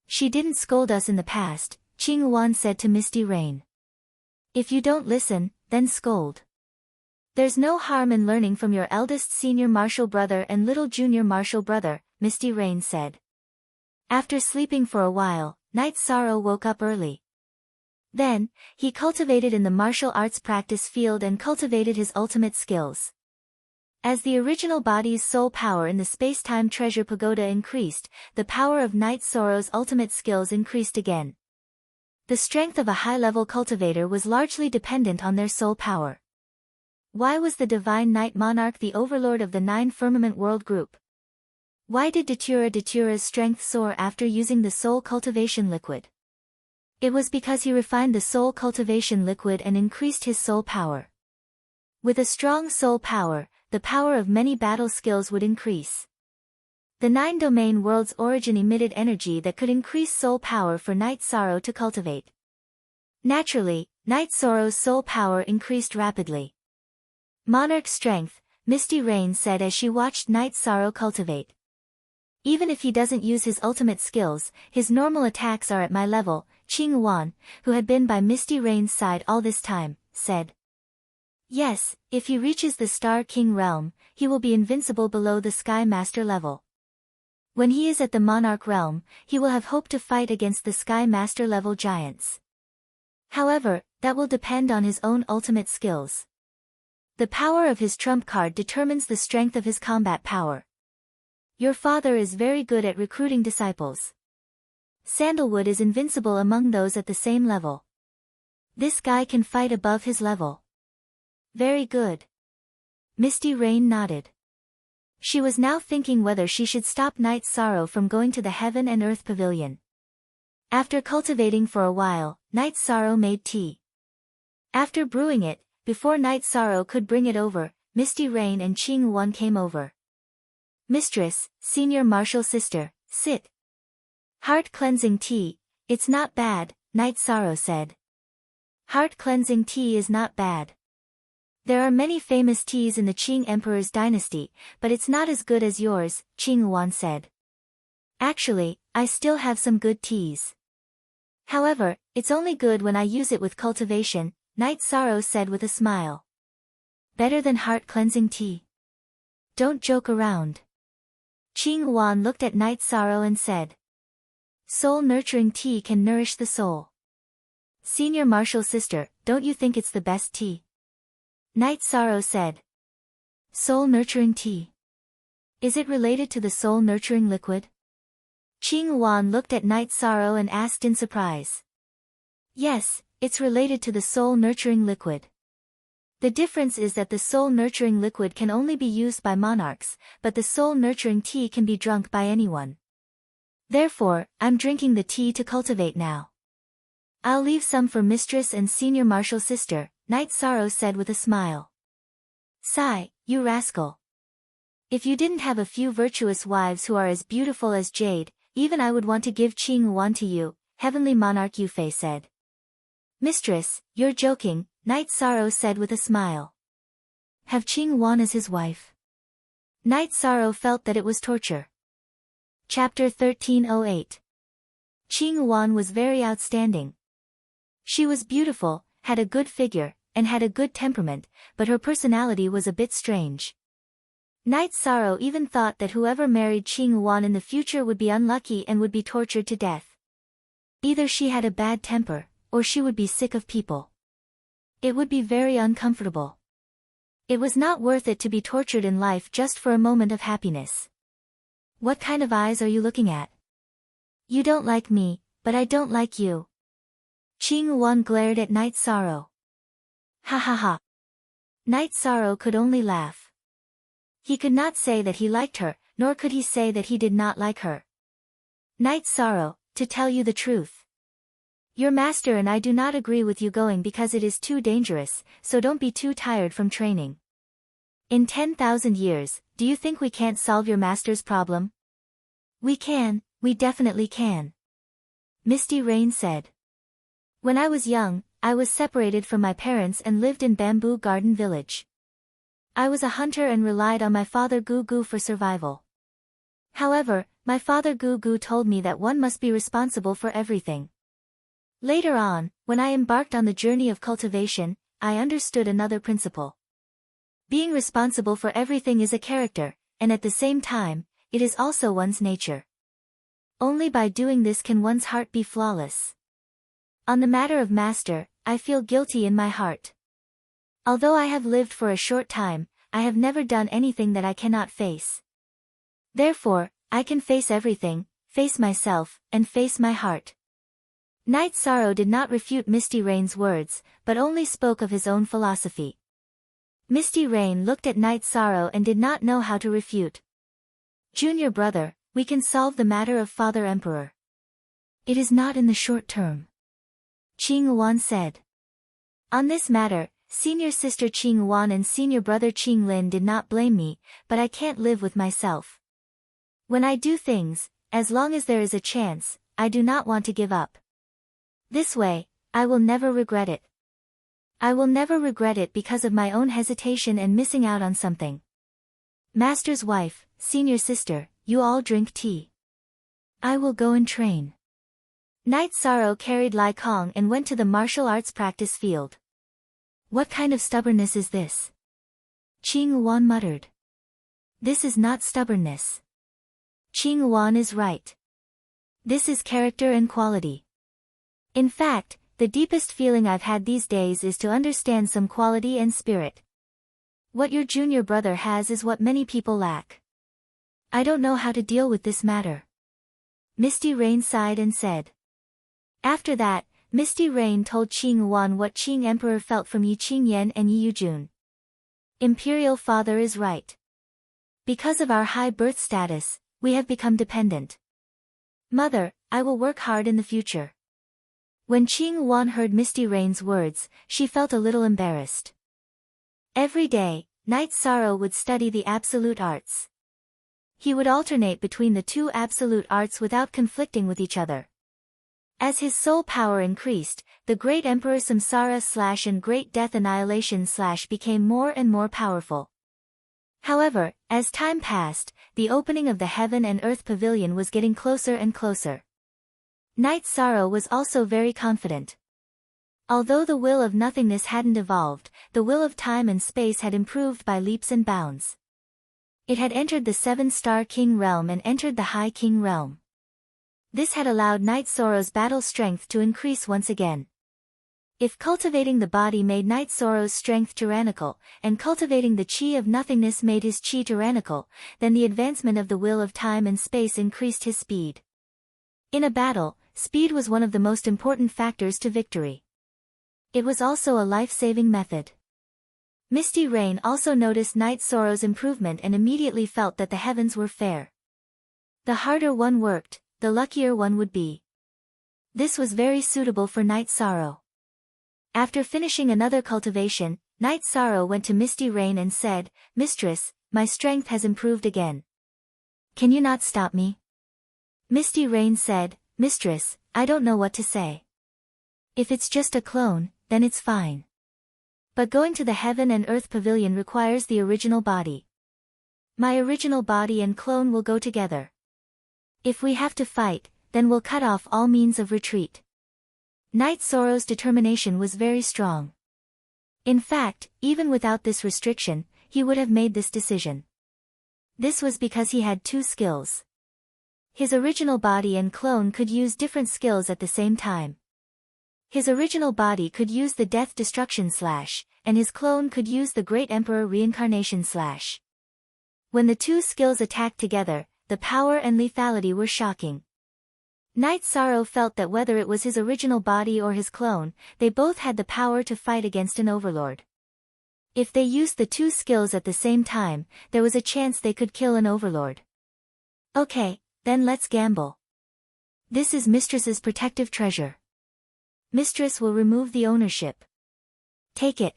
She didn't scold us in the past, Qing Wan said to Misty Rain. If you don't listen, then scold. There's no harm in learning from your eldest senior marshal brother and little junior marshal brother, Misty Rain said. After sleeping for a while, Knight Sorrow woke up early. Then, he cultivated in the martial arts practice field and cultivated his ultimate skills. As the original body's soul power in the space-time treasure pagoda increased, the power of Knight Sorrow's ultimate skills increased again. The strength of a high-level cultivator was largely dependent on their soul power. Why was the Divine Knight Monarch the overlord of the 9 Firmament World Group? Why did Datura's strength soar after using the soul cultivation liquid? It was because he refined the soul cultivation liquid and increased his soul power. With a strong soul power, the power of many battle skills would increase. The 9-domain world's origin emitted energy that could increase soul power for Knight Sorrow to cultivate. Naturally, Knight Sorrow's soul power increased rapidly. Monarch strength, Misty Rain said as she watched Knight Sorrow cultivate. Even if he doesn't use his ultimate skills, his normal attacks are at my level, Qing Wan, who had been by Misty Rain's side all this time, said. Yes, if he reaches the Star King realm, he will be invincible below the Sky Master level. When he is at the Monarch realm, he will have hope to fight against the Sky Master level giants. However, that will depend on his own ultimate skills. The power of his trump card determines the strength of his combat power. Your father is very good at recruiting disciples. Sandalwood is invincible among those at the same level. This guy can fight above his level. Very good. Misty Rain nodded. She was now thinking whether she should stop Knight Sorrow from going to the Heaven and Earth Pavilion. After cultivating for a while, Knight Sorrow made tea. After brewing it, before Knight Sorrow could bring it over, Misty Rain and Qing Wan came over. Mistress, Senior Marshal Sister, sit. Heart-cleansing tea, it's not bad, Knight Sorrow said. Heart-cleansing tea is not bad. There are many famous teas in the Qing Emperor's dynasty, but it's not as good as yours, Qing Yuan said. Actually, I still have some good teas. However, it's only good when I use it with cultivation, Night Sorrow said with a smile. Better than heart-cleansing tea. Don't joke around. Qing Yuan looked at Night Sorrow and said. Soul-nurturing tea can nourish the soul. Senior Martial Sister, don't you think it's the best tea? Night Sorrow said. Soul-nurturing tea. Is it related to the soul-nurturing liquid? Qing Yuan looked at Night Sorrow and asked in surprise. Yes, it's related to the soul-nurturing liquid. The difference is that the soul-nurturing liquid can only be used by monarchs, but the soul-nurturing tea can be drunk by anyone. Therefore, I'm drinking the tea to cultivate now. I'll leave some for Mistress and Senior Martial Sister, Night Sorrow said with a smile. Sigh, you rascal. If you didn't have a few virtuous wives who are as beautiful as jade, even I would want to give Qing Yuan to you, Heavenly Monarch Yufei said. Mistress, you're joking, Night Sorrow said with a smile. Have Qing Yuan as his wife? Night Sorrow felt that it was torture. Chapter 1308. Qing Yuan was very outstanding. She was beautiful, had a good figure, and had a good temperament, but her personality was a bit strange. Night Sorrow even thought that whoever married Qing Yuan in the future would be unlucky and would be tortured to death. Either she had a bad temper, or she would be sick of people. It would be very uncomfortable. It was not worth it to be tortured in life just for a moment of happiness. What kind of eyes are you looking at? You don't like me, but I don't like you. Qing Yuan glared at Night Sorrow. Ha ha ha. Night Sorrow could only laugh. He could not say that he liked her, nor could he say that he did not like her. Night Sorrow, to tell you the truth. Your master and I do not agree with you going because it is too dangerous, so don't be too tired from training. In 10,000 years, do you think we can't solve your master's problem? We can, we definitely can. Misty Rain said. When I was young, I was separated from my parents and lived in Bamboo Garden Village. I was a hunter and relied on my father Gu Gu for survival. However, my father Gu Gu told me that one must be responsible for everything. Later on, when I embarked on the journey of cultivation, I understood another principle. Being responsible for everything is a character, and at the same time, it is also one's nature. Only by doing this can one's heart be flawless. On the matter of master, I feel guilty in my heart. Although I have lived for a short time, I have never done anything that I cannot face. Therefore, I can face everything, face myself, and face my heart. Night Sorrow did not refute Misty Rain's words, but only spoke of his own philosophy. Misty Rain looked at Night Sorrow and did not know how to refute. Junior brother, we can solve the matter of Father Emperor. It is not in the short term. Qing Yuan said. On this matter, Senior Sister Qing Yuan and Senior Brother Qing Lin did not blame me, but I can't live with myself. When I do things, as long as there is a chance, I do not want to give up. This way, I will never regret it. I will never regret it because of my own hesitation and missing out on something. Master's wife, Senior Sister, you all drink tea. I will go and train. Night Sorrow carried Lai Kong and went to the martial arts practice field. What kind of stubbornness is this? Qing Yuan muttered. This is not stubbornness. Qing Yuan is right. This is character and quality. In fact, the deepest feeling I've had these days is to understand some quality and spirit. What your junior brother has is what many people lack. I don't know how to deal with this matter. Misty Rain sighed and said. After that, Misty Rain told Qing Yuan what Qing Emperor felt from Yi Qingyan and Yi Yujun. Imperial father is right. Because of our high birth status, we have become dependent. Mother, I will work hard in the future. When Qing Yuan heard Misty Rain's words, she felt a little embarrassed. Every day, Night Sorrow would study the absolute arts. He would alternate between the two absolute arts without conflicting with each other. As his soul power increased, the great Emperor Samsara / and Great Death Annihilation / became more and more powerful. However, as time passed, the opening of the Heaven and Earth Pavilion was getting closer and closer. Night Sorrow was also very confident. Although the will of nothingness hadn't evolved, the will of time and space had improved by leaps and bounds. It had entered the 7-star King realm and entered the High King realm. This had allowed Night Sorrow's battle strength to increase once again. If cultivating the body made Night Sorrow's strength tyrannical, and cultivating the chi of nothingness made his chi tyrannical, then the advancement of the will of time and space increased his speed. In a battle, speed was one of the most important factors to victory. It was also a life-saving method. Misty Rain also noticed Night Sorrow's improvement and immediately felt that the heavens were fair. The harder one worked, the luckier one would be. This was very suitable for Night Sorrow. After finishing another cultivation, Night Sorrow went to Misty Rain and said, "Mistress, my strength has improved again. Can you not stop me?" Misty Rain said, "Mistress, I don't know what to say. If it's just a clone, then it's fine. But going to the Heaven and Earth Pavilion requires the original body. My original body and clone will go together. If we have to fight, then we'll cut off all means of retreat." Night Sorrow's determination was very strong. In fact, even without this restriction, he would have made this decision. This was because he had 2 skills. His original body and clone could use different skills at the same time. His original body could use the Death Destruction / and his clone could use the Great Emperor Reincarnation /. When the 2 skills attacked together, the power and lethality were shocking. Night Sorrow felt that whether it was his original body or his clone, they both had the power to fight against an overlord. If they used the 2 skills at the same time, there was a chance they could kill an overlord. Okay, then let's gamble. This is Mistress's protective treasure. Mistress will remove the ownership. Take it.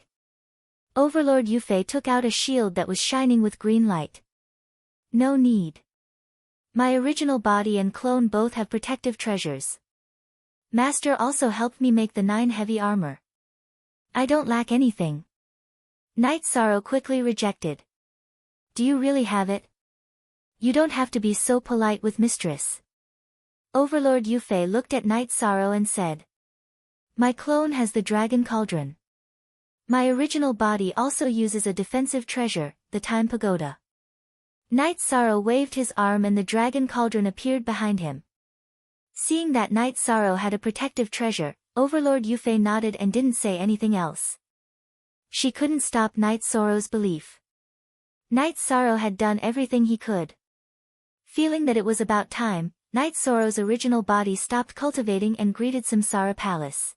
Overlord Yufei took out a shield that was shining with green light. No need. My original body and clone both have protective treasures. Master also helped me make the 9 heavy armor. I don't lack anything. Night Sorrow quickly rejected. Do you really have it? You don't have to be so polite with Mistress. Overlord Yufei looked at Night Sorrow and said, "My clone has the Dragon Cauldron. My original body also uses a defensive treasure, the Time Pagoda." Night Sorrow waved his arm and the Dragon Cauldron appeared behind him. Seeing that Night Sorrow had a protective treasure, Overlord Yufei nodded and didn't say anything else. She couldn't stop Night Sorrow's belief. Night Sorrow had done everything he could. Feeling that it was about time, Night Sorrow's original body stopped cultivating and greeted Samsara Palace.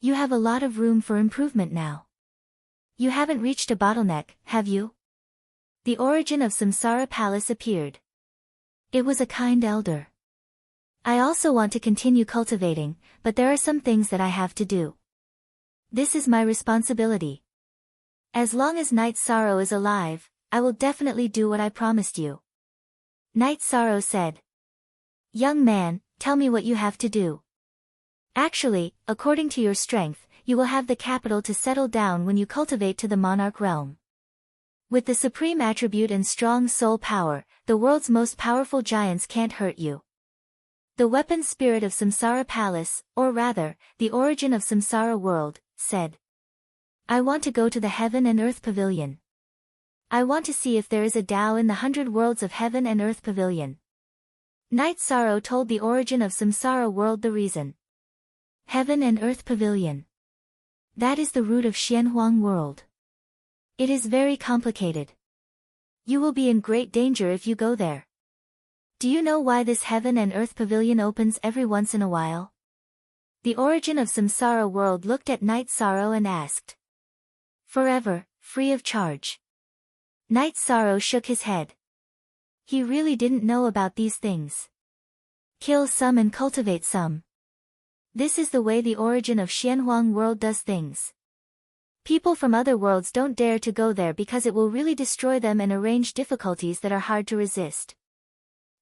You have a lot of room for improvement now. You haven't reached a bottleneck, have you? The origin of Samsara Palace appeared. It was a kind elder. I also want to continue cultivating, but there are some things that I have to do. This is my responsibility. As long as Night Sorrow is alive, I will definitely do what I promised you. Night Sorrow said. Young man, tell me what you have to do. Actually, according to your strength, you will have the capital to settle down when you cultivate to the monarch realm. With the supreme attribute and strong soul power, the world's most powerful giants can't hurt you. The weapon spirit of Samsara Palace, or rather, the origin of Samsara world, said. I want to go to the Heaven and Earth Pavilion. I want to see if there is a Tao in the 100 worlds of Heaven and Earth Pavilion. Night Sorrow told the origin of Samsara world the reason. Heaven and Earth Pavilion. That is the root of Xianhuang world. It is very complicated. You will be in great danger if you go there. Do you know why this Heaven and Earth Pavilion opens every once in a while? The origin of Samsara world looked at Night Sorrow and asked. Forever, free of charge. Night Sorrow shook his head. He really didn't know about these things. Kill some and cultivate some. This is the way the origin of Xianhuang world does things. People from other worlds don't dare to go there because it will really destroy them and arrange difficulties that are hard to resist.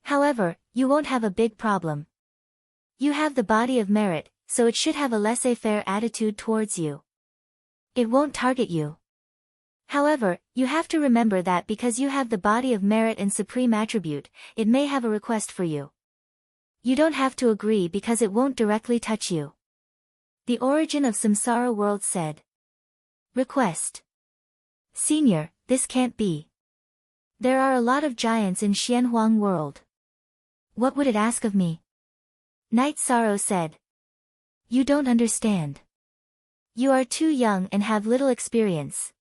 However, you won't have a big problem. You have the body of merit, so it should have a laissez-faire attitude towards you. It won't target you. However, you have to remember that because you have the body of merit and supreme attribute, it may have a request for you. You don't have to agree because it won't directly touch you. The origin of samsara world said. Request. Senior, this can't be. There are a lot of giants in Xianhuang world. What would it ask of me? Night Sorrow said. You don't understand. You are too young and have little experience.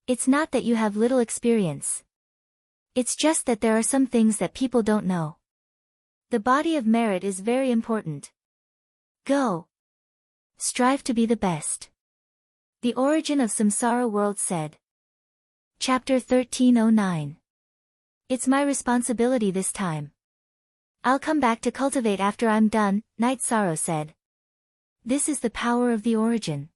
It's not that you have little experience. It's just that there are some things that people don't know. The body of merit is very important. Go. Strive to be the best. The origin of samsara world said. Chapter 1309. It's my responsibility this time. I'll come back to cultivate after I'm done, Night Sorrow said. This is the power of the origin.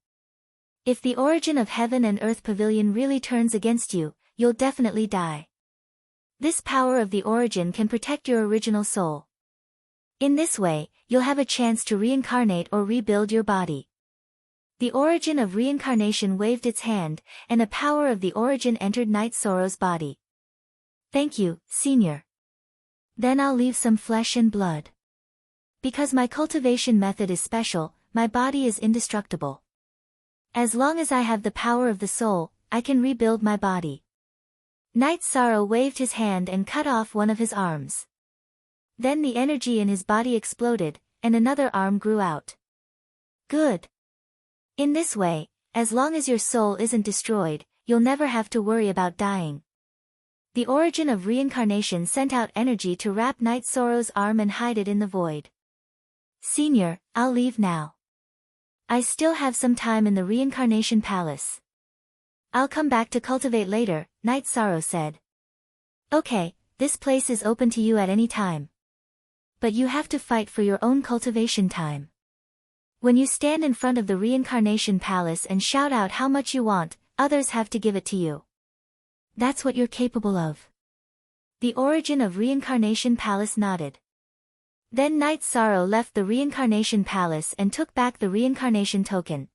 If the origin of heaven and earth pavilion really turns against you, you'll definitely die. This power of the origin can protect your original soul. In this way, you'll have a chance to reincarnate or rebuild your body. The origin of reincarnation waved its hand, and the power of the origin entered Night Sorrow's body. Thank you, Senior. Then I'll leave some flesh and blood. Because my cultivation method is special, my body is indestructible. As long as I have the power of the soul, I can rebuild my body. Night Sorrow waved his hand and cut off one of his arms. Then the energy in his body exploded, and another arm grew out. Good. In this way, as long as your soul isn't destroyed, you'll never have to worry about dying. The origin of reincarnation sent out energy to wrap Night Sorrow's arm and hide it in the void. Senior, I'll leave now. I still have some time in the reincarnation palace. I'll come back to cultivate later, Night Sorrow said. Okay, this place is open to you at any time. But you have to fight for your own cultivation time. When you stand in front of the reincarnation palace and shout out how much you want, others have to give it to you. That's what you're capable of. The origin of reincarnation palace nodded. Then Night Sorrow left the reincarnation palace and took back the reincarnation token.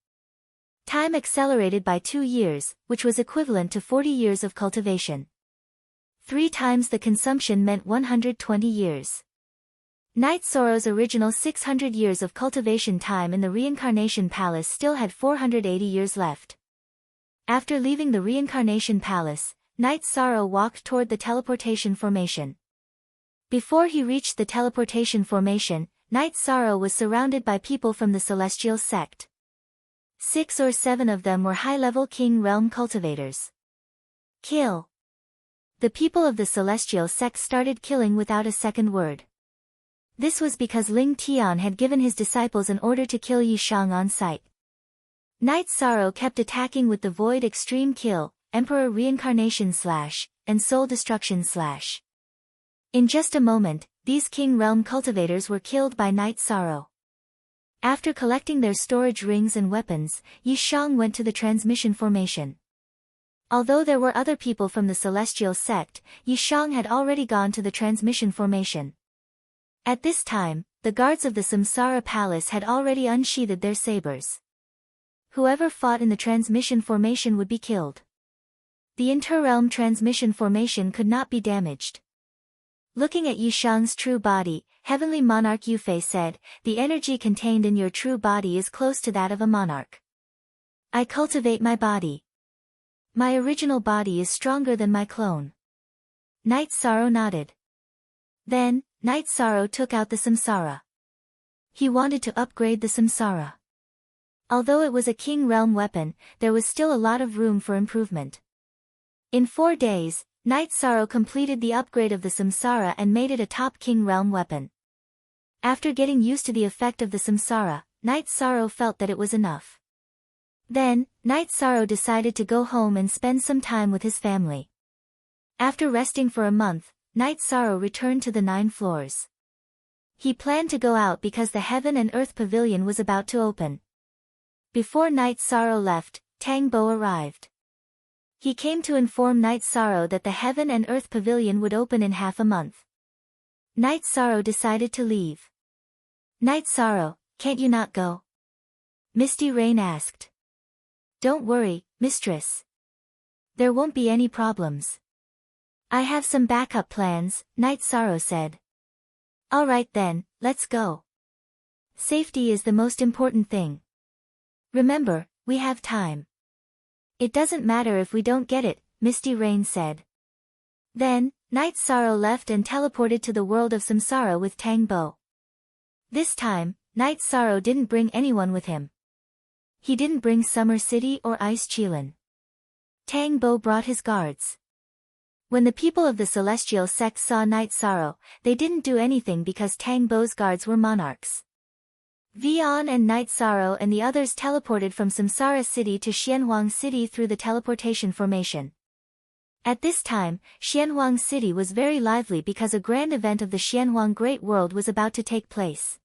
Time accelerated by 2 years, which was equivalent to 40 years of cultivation. 3 times the consumption meant 120 years. Night Sorrow's original 600 years of cultivation time in the reincarnation palace still had 480 years left. After leaving the reincarnation palace, Night Sorrow walked toward the teleportation formation. Before he reached the teleportation formation, Night Sorrow was surrounded by people from the celestial sect. 6 or 7 of them were high-level king realm cultivators. Kill. The people of the celestial sect started killing without a second word. This was because Ling Tian had given his disciples an order to kill Yi Shang on sight. Night Sorrow kept attacking with the Void Extreme Kill, Emperor Reincarnation / and Soul Destruction / In just a moment, these King Realm cultivators were killed by Night Sorrow. After collecting their storage rings and weapons, Yi Shang went to the transmission formation. Although there were other people from the celestial sect, Yi Shang had already gone to the transmission formation. At this time, the guards of the Samsara Palace had already unsheathed their sabers. Whoever fought in the transmission formation would be killed. The inter-realm transmission formation could not be damaged. Looking at Yi Shang's true body, Heavenly Monarch Yufei said, "The energy contained in your true body is close to that of a monarch. I cultivate my body. My original body is stronger than my clone." Night Sorrow nodded. Then, Night Sorrow took out the samsara. He wanted to upgrade the samsara. Although it was a king realm weapon, there was still a lot of room for improvement. In 4 days, Night Sorrow completed the upgrade of the samsara and made it a top king realm weapon. After getting used to the effect of the samsara, Night Sorrow felt that it was enough. Then, Night Sorrow decided to go home and spend some time with his family. After resting for a month, Night Sorrow returned to the 9 floors. He planned to go out because the Heaven and Earth Pavilion was about to open. Before Night Sorrow left, Tang Bo arrived. He came to inform Night Sorrow that the Heaven and Earth Pavilion would open in half a month. Night Sorrow decided to leave. Night Sorrow, can't you not go? Misty Rain asked. Don't worry, mistress. There won't be any problems. I have some backup plans, Night Sorrow said. All right then, let's go. Safety is the most important thing. Remember, we have time. It doesn't matter if we don't get it, Misty Rain said. Then, Night Sorrow left and teleported to the world of Samsara with Tang Bo. This time, Night Sorrow didn't bring anyone with him. He didn't bring Summer City or Ice Chilin. Tang Bo brought his guards. When the people of the celestial sect saw Night Sorrow, they didn't do anything because Tang Bo's guards were monarchs. Vian and Night Sorrow and the others teleported from Samsara City to Xianhuang City through the teleportation formation. At this time, Xianhuang City was very lively because a grand event of the Xianhuang Great World was about to take place.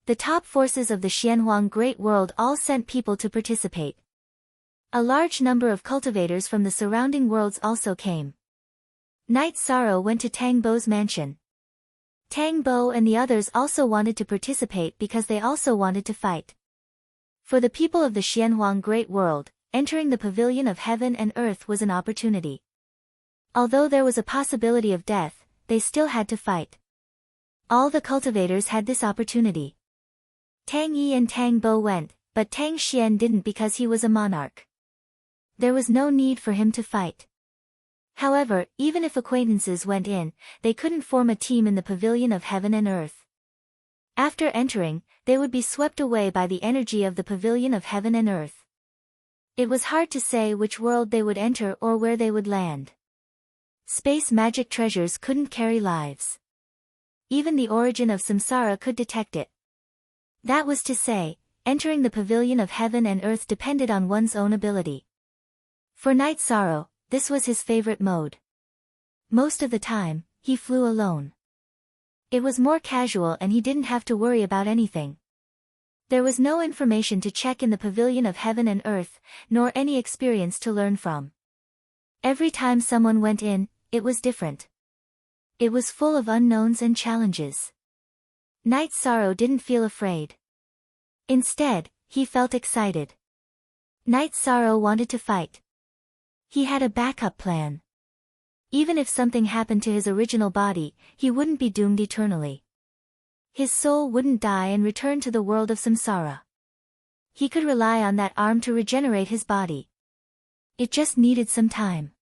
The top forces of the Xianhuang Great World all sent people to participate. A large number of cultivators from the surrounding worlds also came. Night Sorrow went to Tang Bo's mansion. Tang Bo and the others also wanted to participate because they also wanted to fight. For the people of the Xianhuang Great World, entering the Pavilion of Heaven and Earth was an opportunity. Although there was a possibility of death, they still had to fight. All the cultivators had this opportunity. Tang Yi and Tang Bo went, but Tang Xian didn't because he was a monarch. There was no need for him to fight. However, even if acquaintances went in, they couldn't form a team in the Pavilion of Heaven and Earth. After entering, they would be swept away by the energy of the Pavilion of Heaven and Earth. It was hard to say which world they would enter or where they would land. Space magic treasures couldn't carry lives. Even the origin of Samsara could detect it. That was to say, entering the Pavilion of Heaven and Earth depended on one's own ability. For Night Sorrow, this was his favorite mode. Most of the time, he flew alone. It was more casual and he didn't have to worry about anything. There was no information to check in the Pavilion of Heaven and Earth, nor any experience to learn from. Every time someone went in, it was different. It was full of unknowns and challenges. Night Sorrow didn't feel afraid. Instead, he felt excited. Night Sorrow wanted to fight. He had a backup plan. Even if something happened to his original body, he wouldn't be doomed eternally. His soul wouldn't die and return to the world of Samsara. He could rely on that arm to regenerate his body. It just needed some time.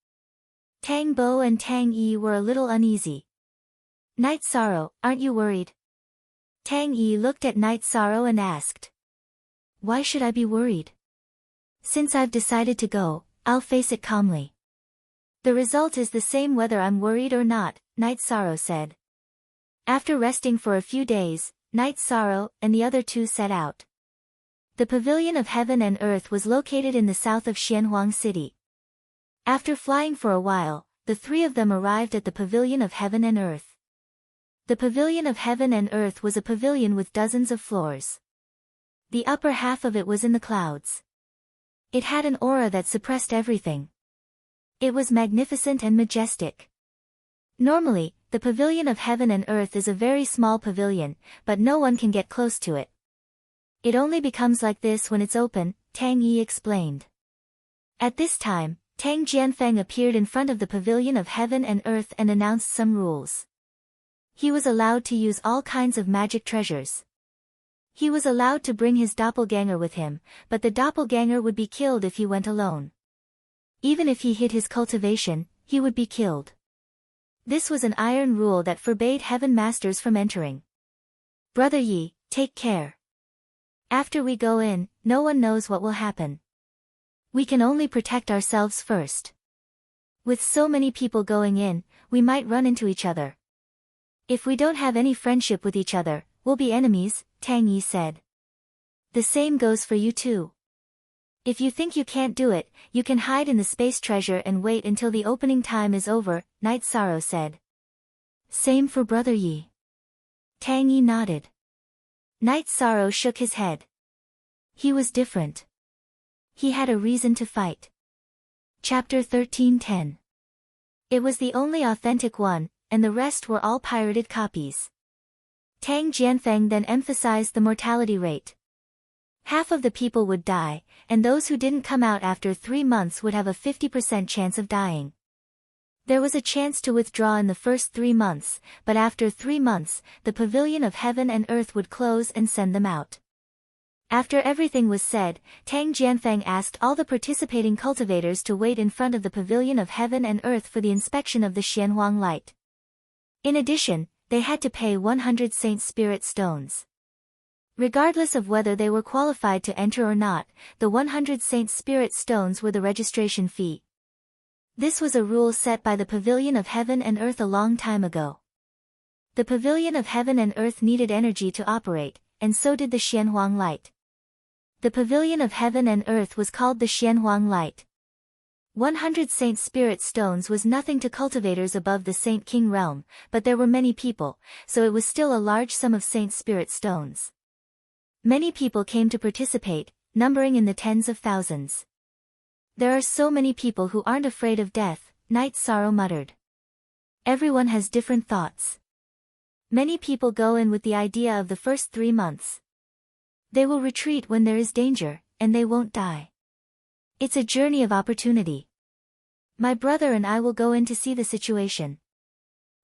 Tang Bo and Tang Yi were a little uneasy. Night Sorrow, aren't you worried? Tang Yi looked at Night Sorrow and asked. Why should I be worried? Since I've decided to go, I'll face it calmly. The result is the same whether I'm worried or not, Night Sorrow said. After resting for a few days, Night Sorrow and the other two set out. The Pavilion of Heaven and Earth was located in the south of Xianhuang City. After flying for a while, the three of them arrived at the Pavilion of Heaven and Earth. The Pavilion of Heaven and Earth was a pavilion with dozens of floors. The upper half of it was in the clouds. It had an aura that suppressed everything. It was magnificent and majestic. Normally, the Pavilion of Heaven and Earth is a very small pavilion, but no one can get close to it. It only becomes like this when it's open, Tang Yi explained. At this time, Tang Jianfeng appeared in front of the Pavilion of Heaven and Earth and announced some rules. He was allowed to use all kinds of magic treasures. He was allowed to bring his doppelganger with him, but the doppelganger would be killed if he went alone. Even if he hid his cultivation, he would be killed. This was an iron rule that forbade Heaven Masters from entering. Brother Yi, take care. After we go in, no one knows what will happen. We can only protect ourselves first. With so many people going in, we might run into each other. If we don't have any friendship with each other, we'll be enemies, Tang Yi said. The same goes for you too. If you think you can't do it, you can hide in the space treasure and wait until the opening time is over, Night Sorrow said. Same for Brother Yi. Tang Yi nodded. Night Sorrow shook his head. He was different. He had a reason to fight. Chapter 13:10. It was the only authentic one, and the rest were all pirated copies. Tang Jianfeng then emphasized the mortality rate. Half of the people would die, and those who didn't come out after 3 months would have a 50% chance of dying. There was a chance to withdraw in the first 3 months, but after 3 months, the pavilion of heaven and earth would close and send them out. After everything was said, Tang Jianfeng asked all the participating cultivators to wait in front of the pavilion of heaven and earth for the inspection of the Xianhuang light. In addition, they had to pay 100 Saint Spirit stones. Regardless of whether they were qualified to enter or not, the 100 Saint Spirit stones were the registration fee. This was a rule set by the Pavilion of Heaven and Earth a long time ago. The Pavilion of Heaven and Earth needed energy to operate, and so did the Xianhuang light. The Pavilion of Heaven and Earth was called the Xianhuang light. 100 Saint Spirit stones was nothing to cultivators above the Saint King realm, but there were many people, so it was still a large sum of Saint Spirit stones. Many people came to participate, numbering in the tens of thousands. There are so many people who aren't afraid of death, Night Sorrow muttered. Everyone has different thoughts. Many people go in with the idea of the first 3 months. They will retreat when there is danger, and they won't die. It's a journey of opportunity. My brother and I will go in to see the situation.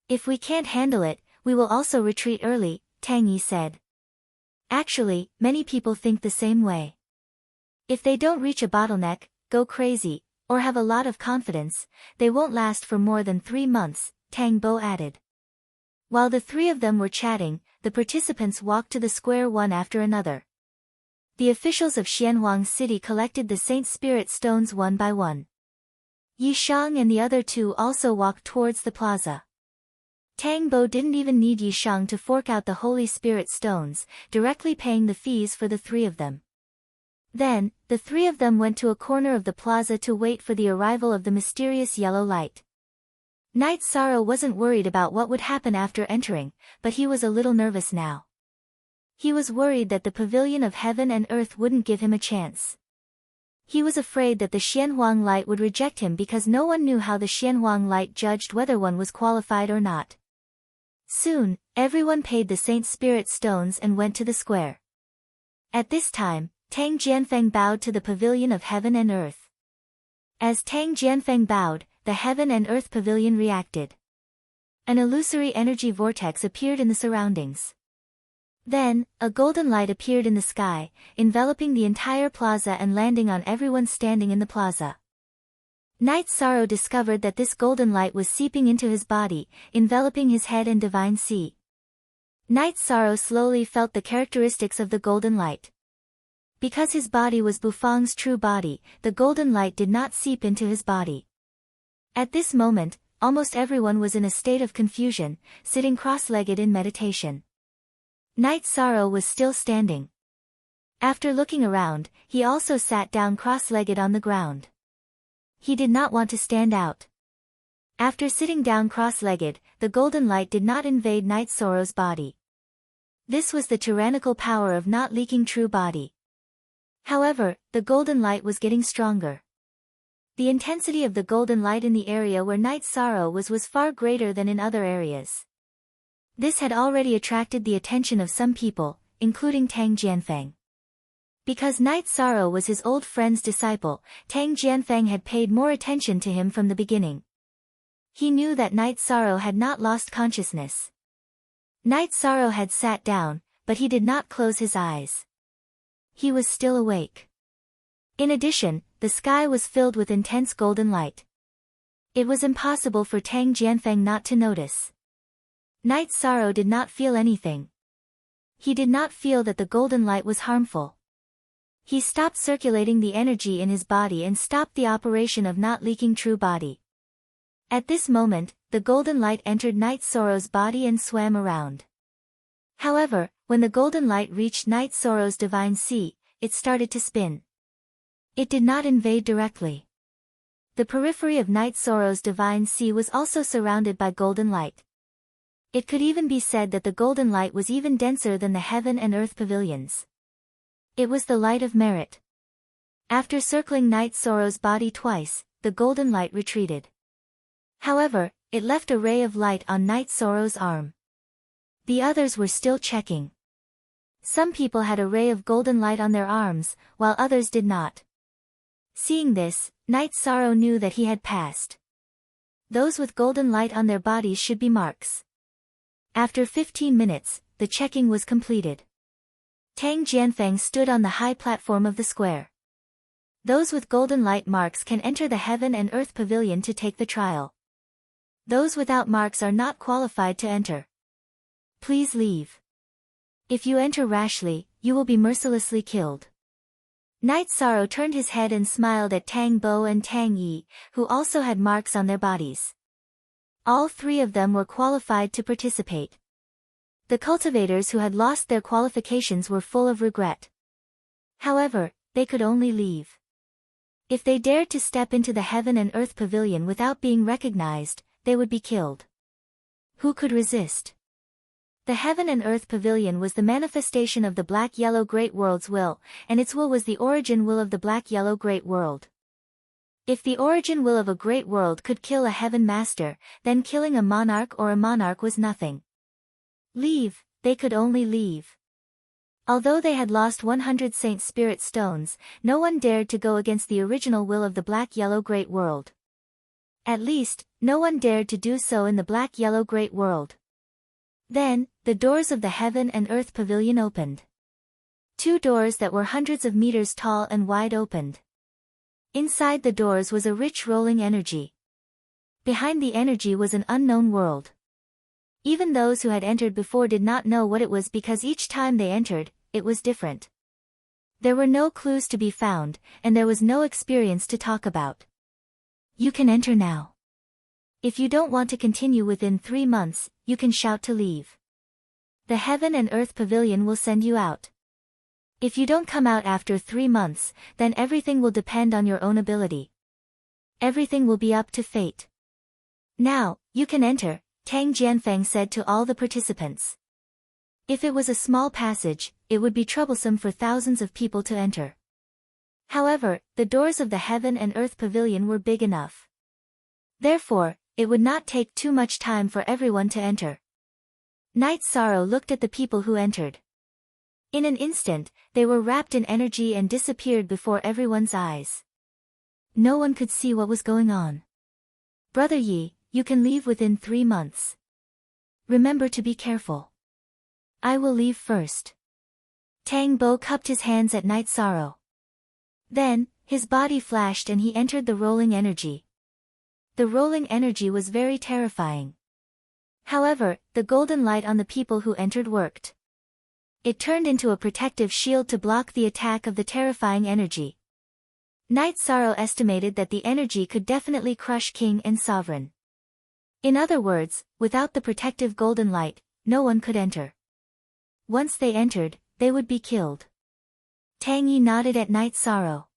If we can't handle it, we will also retreat early, Tang Yi said. Actually, many people think the same way. If they don't reach a bottleneck, go crazy, or have a lot of confidence, they won't last for more than 3 months, Tang Bo added. While the 3 of them were chatting, the participants walked to the square one after another. The officials of Xianhuang City collected the Saint Spirit stones one by one. Yi Shang and the other 2 also walked towards the plaza. Tang Bo didn't even need Yi Shang to fork out the Holy Spirit stones, directly paying the fees for the 3 of them. Then, the 3 of them went to a corner of the plaza to wait for the arrival of the mysterious yellow light. Night Sorrow wasn't worried about what would happen after entering, but he was a little nervous now. He was worried that the Pavilion of Heaven and Earth wouldn't give him a chance. He was afraid that the Xianhuang light would reject him because no one knew how the Xianhuang light judged whether one was qualified or not. Soon, everyone paid the Saint Spirit stones and went to the square. At this time, Tang Jianfeng bowed to the Pavilion of Heaven and Earth. As Tang Jianfeng bowed, the Heaven and Earth Pavilion reacted. An illusory energy vortex appeared in the surroundings. Then, a golden light appeared in the sky, enveloping the entire plaza and landing on everyone standing in the plaza. Night Sorrow discovered that this golden light was seeping into his body, enveloping his head and divine sea. Night Sorrow slowly felt the characteristics of the golden light. Because his body was Bufang's true body, the golden light did not seep into his body. At this moment, almost everyone was in a state of confusion, sitting cross-legged in meditation. Night Sorrow was still standing. After looking around, he also sat down cross-legged on the ground. He did not want to stand out. After sitting down cross-legged, the golden light did not invade Night Sorrow's body. This was the tyrannical power of not leaking true body. However, the golden light was getting stronger. The intensity of the golden light in the area where Night Sorrow was far greater than in other areas. This had already attracted the attention of some people, including Tang Jianfeng. Because Night Sorrow was his old friend's disciple, Tang Jianfeng had paid more attention to him from the beginning. He knew that Night Sorrow had not lost consciousness. Night Sorrow had sat down, but he did not close his eyes. He was still awake. In addition, the sky was filled with intense golden light. It was impossible for Tang Jianfeng not to notice. Night Sorrow did not feel anything. He did not feel that the golden light was harmful. He stopped circulating the energy in his body and stopped the operation of not leaking true body. At this moment, the golden light entered Night Sorrow's body and swam around. However, when the golden light reached Night Sorrow's divine sea, it started to spin. It did not invade directly. The periphery of Night Sorrow's divine sea was also surrounded by golden light. It could even be said that the golden light was even denser than the heaven and earth pavilions. It was the light of merit. After circling Night Sorrow's body twice, the golden light retreated. However, it left a ray of light on Night Sorrow's arm. The others were still checking. Some people had a ray of golden light on their arms, while others did not. Seeing this, Night Sorrow knew that he had passed. Those with golden light on their bodies should be marks. After 15 minutes, the checking was completed. Tang Jianfeng stood on the high platform of the square. Those with golden light marks can enter the Heaven and Earth Pavilion to take the trial. Those without marks are not qualified to enter. Please leave. If you enter rashly, you will be mercilessly killed. Night Sorrow turned his head and smiled at Tang Bo and Tang Yi, who also had marks on their bodies. All three of them were qualified to participate. The cultivators who had lost their qualifications were full of regret. However, they could only leave. If they dared to step into the Heaven and Earth Pavilion without being recognized, they would be killed. Who could resist? The Heaven and Earth Pavilion was the manifestation of the Black-Yellow Great World's will, and its will was the origin will of the Black-Yellow Great World. If the origin will of a great world could kill a Heaven Master, then killing a monarch or a monarch was nothing. Leave, they could only leave. Although they had lost 100 Saint Spirit Stones, no one dared to go against the original will of the Black-Yellow Great World. At least, no one dared to do so in the Black-Yellow Great World. Then, the doors of the Heaven and Earth Pavilion opened. 2 doors that were hundreds of meters tall and wide opened. Inside the doors was a rich rolling energy. Behind the energy was an unknown world. Even those who had entered before did not know what it was because each time they entered, it was different. There were no clues to be found, and there was no experience to talk about. You can enter now. If you don't want to continue within 3 months, you can shout to leave. The Heaven and Earth Pavilion will send you out. If you don't come out after 3 months, then everything will depend on your own ability. Everything will be up to fate. Now, you can enter, Tang Jianfeng said to all the participants. If it was a small passage, it would be troublesome for thousands of people to enter. However, the doors of the Heaven and Earth Pavilion were big enough. Therefore, it would not take too much time for everyone to enter. Night Sorrow looked at the people who entered. In an instant, they were wrapped in energy and disappeared before everyone's eyes. No one could see what was going on. Brother Yi, you can leave within 3 months. Remember to be careful. I will leave first. Tang Bo cupped his hands at Night Sorrow. Then, his body flashed and he entered the rolling energy. The rolling energy was very terrifying. However, the golden light on the people who entered worked. It turned into a protective shield to block the attack of the terrifying energy. Night Sorrow estimated that the energy could definitely crush king and sovereign. In other words, without the protective golden light, no one could enter. Once they entered, they would be killed. Tang Yi nodded at Night Sorrow.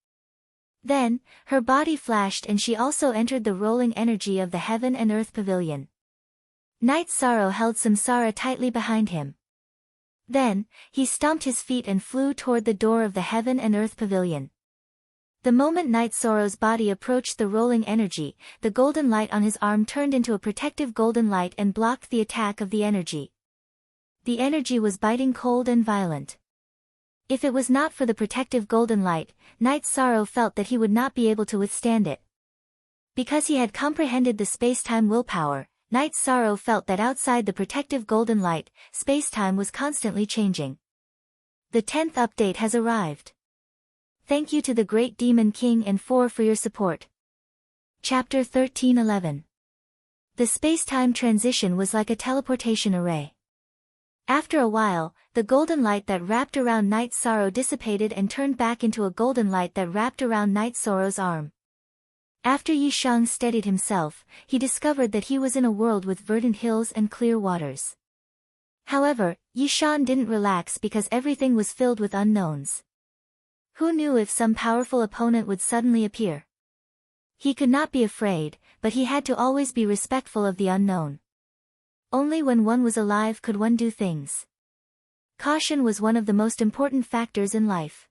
Then, her body flashed and she also entered the rolling energy of the Heaven and Earth Pavilion. Night Sorrow held Samsara tightly behind him. Then, he stomped his feet and flew toward the door of the Heaven and Earth Pavilion. The moment Night Sorrow's body approached the rolling energy, the golden light on his arm turned into a protective golden light and blocked the attack of the energy. The energy was biting cold and violent. If it was not for the protective golden light, Night Sorrow felt that he would not be able to withstand it. Because he had comprehended the space-time willpower, Night Sorrow felt that outside the protective golden light, space-time was constantly changing. The 10th update has arrived. Thank you to the Great Demon King and 4 for your support. Chapter 13:11. The space-time transition was like a teleportation array. After a while, the golden light that wrapped around Night Sorrow dissipated and turned back into a golden light that wrapped around Night Sorrow's arm. After Yi Shang steadied himself, he discovered that he was in a world with verdant hills and clear waters. However, Yi Shang didn't relax because everything was filled with unknowns. Who knew if some powerful opponent would suddenly appear? He could not be afraid, but he had to always be respectful of the unknown. Only when one was alive could one do things. Caution was one of the most important factors in life.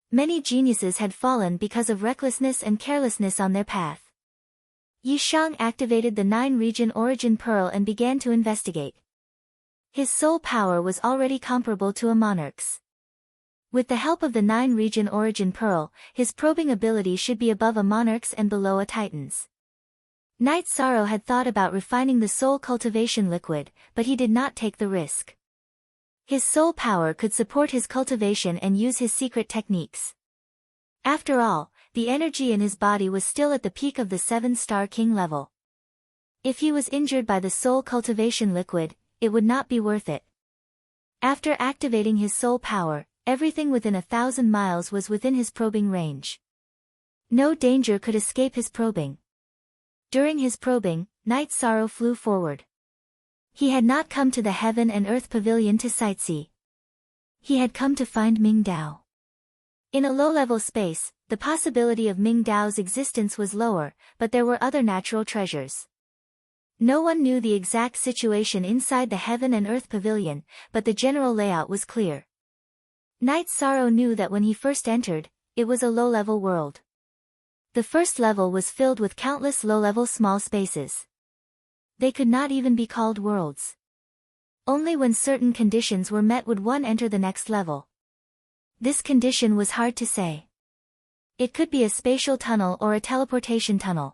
Many geniuses had fallen because of recklessness and carelessness on their path. Yi Shang activated the 9-region origin pearl and began to investigate. His soul power was already comparable to a monarch's. With the help of the 9-region origin pearl, his probing ability should be above a monarch's and below a titan's. Night Sorrow had thought about refining the soul cultivation liquid, but he did not take the risk. His soul power could support his cultivation and use his secret techniques. After all, the energy in his body was still at the peak of the 7-star king level. If he was injured by the soul cultivation liquid, it would not be worth it. After activating his soul power, everything within 1,000 miles was within his probing range. No danger could escape his probing. During his probing, Night Sorrow flew forward. He had not come to the Heaven and Earth Pavilion to sightsee. He had come to find Ming Dao. In a low-level space, the possibility of Ming Dao's existence was lower, but there were other natural treasures. No one knew the exact situation inside the Heaven and Earth Pavilion, but the general layout was clear. Night Sorrow knew that when he first entered, it was a low-level world. The first level was filled with countless low-level small spaces. They could not even be called worlds. Only when certain conditions were met would one enter the next level. This condition was hard to say. It could be a spatial tunnel or a teleportation tunnel.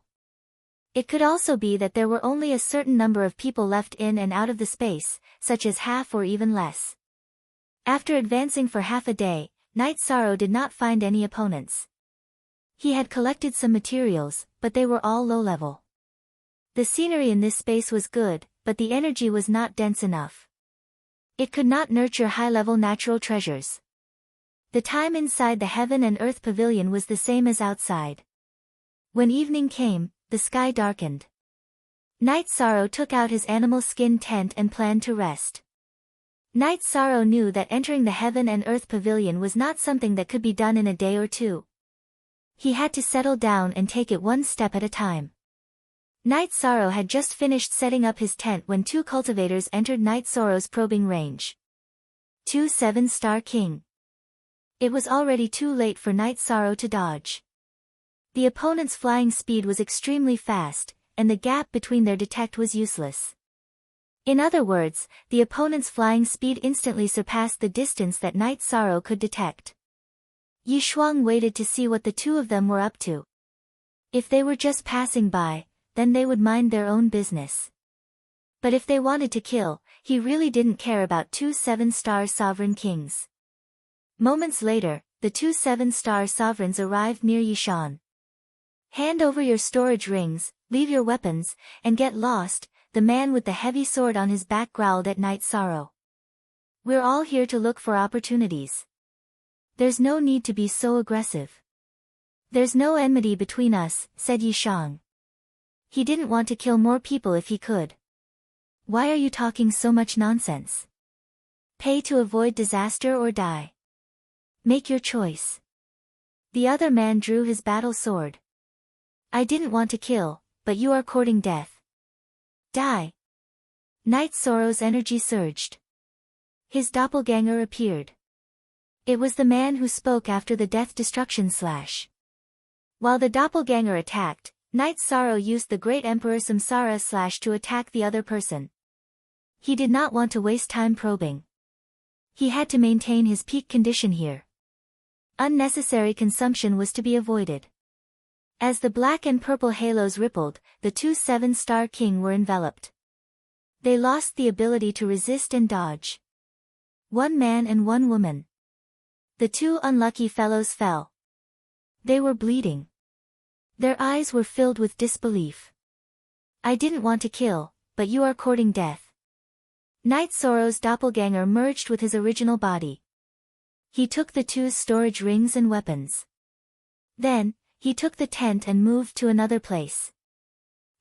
It could also be that there were only a certain number of people left in and out of the space, such as half or even less. After advancing for half a day, Night Sorrow did not find any opponents. He had collected some materials, but they were all low-level. The scenery in this space was good, but the energy was not dense enough. It could not nurture high-level natural treasures. The time inside the Heaven and Earth Pavilion was the same as outside. When evening came, the sky darkened. Night Sorrow took out his animal skin tent and planned to rest. Night Sorrow knew that entering the Heaven and Earth Pavilion was not something that could be done in a day or two. He had to settle down and take it one step at a time. Night Sorrow had just finished setting up his tent when 2 cultivators entered Night Sorrow's probing range. 2 7-star king. It was already too late for Night Sorrow to dodge. The opponent's flying speed was extremely fast, and the gap between their detect was useless. In other words, the opponent's flying speed instantly surpassed the distance that Night Sorrow could detect. Yi Shuang waited to see what the two of them were up to. If they were just passing by, then they would mind their own business. But if they wanted to kill, he really didn't care about 2 7-star sovereign kings. Moments later, the 2 7-star sovereigns arrived near Yishan. Hand over your storage rings, leave your weapons, and get lost, the man with the heavy sword on his back growled at Night Sorrow. We're all here to look for opportunities. There's no need to be so aggressive. There's no enmity between us, said Yishang. He didn't want to kill more people if he could. Why are you talking so much nonsense? Pay to avoid disaster or die. Make your choice. The other man drew his battle sword. I didn't want to kill, but you are courting death. Die. Night Sorrow's energy surged. His doppelganger appeared. It was the man who spoke after the death destruction slash. While the doppelganger attacked, Night Sorrow used the Great Emperor Samsara slash to attack the other person. He did not want to waste time probing. He had to maintain his peak condition here. Unnecessary consumption was to be avoided. As the black and purple halos rippled, the 2 7-star king were enveloped. They lost the ability to resist and dodge. 1 man and 1 woman. The 2 unlucky fellows fell. They were bleeding. Their eyes were filled with disbelief. I didn't want to kill, but you are courting death. Night Sorrow's doppelganger merged with his original body. He took the 2's storage rings and weapons. Then, he took the tent and moved to another place.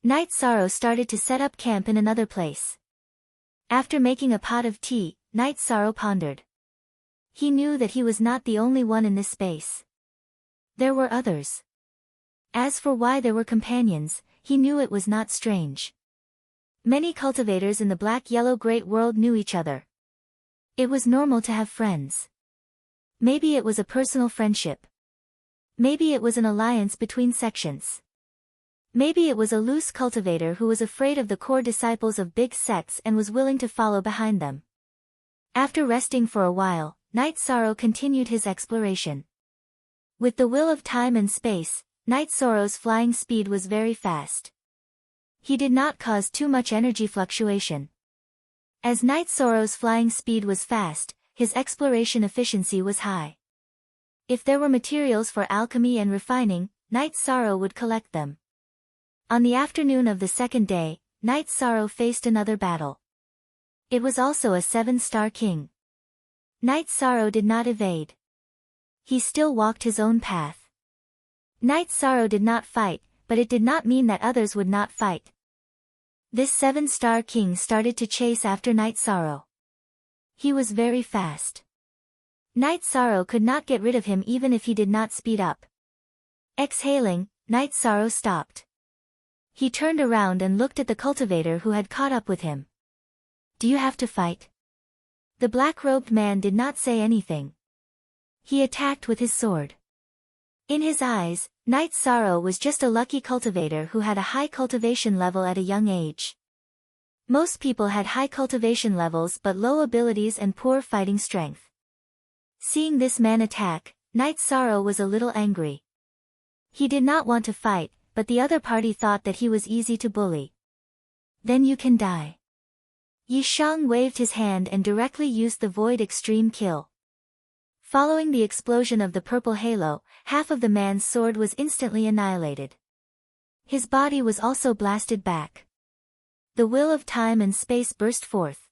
Night Sorrow started to set up camp in another place. After making a pot of tea, Night Sorrow pondered. He knew that he was not the only one in this space. There were others. As for why there were companions, he knew it was not strange. Many cultivators in the black-yellow great world knew each other. It was normal to have friends. Maybe it was a personal friendship. Maybe it was an alliance between sections. Maybe it was a loose cultivator who was afraid of the core disciples of big sects and was willing to follow behind them. After resting for a while, Night Sorrow continued his exploration. With the will of time and space, Night Sorrow's flying speed was very fast. He did not cause too much energy fluctuation. As Night Sorrow's flying speed was fast, his exploration efficiency was high. If there were materials for alchemy and refining, Night Sorrow would collect them. On the afternoon of the second day, Night Sorrow faced another battle. It was also a 7-star king. Night Sorrow did not evade. He still walked his own path. Night Sorrow did not fight, but it did not mean that others would not fight. This 7-star king started to chase after Night Sorrow. He was very fast. Night Sorrow could not get rid of him even if he did not speed up. Exhaling, Night Sorrow stopped. He turned around and looked at the cultivator who had caught up with him. "Do you have to fight?" The black-robed man did not say anything. He attacked with his sword. In his eyes, Night Sorrow was just a lucky cultivator who had a high cultivation level at a young age. Most people had high cultivation levels but low abilities and poor fighting strength. Seeing this man attack, Night Sorrow was a little angry. He did not want to fight, but the other party thought that he was easy to bully. "Then you can die." Yi Shang waved his hand and directly used the Void Extreme Kill. Following the explosion of the purple halo, half of the man's sword was instantly annihilated. His body was also blasted back. The will of time and space burst forth.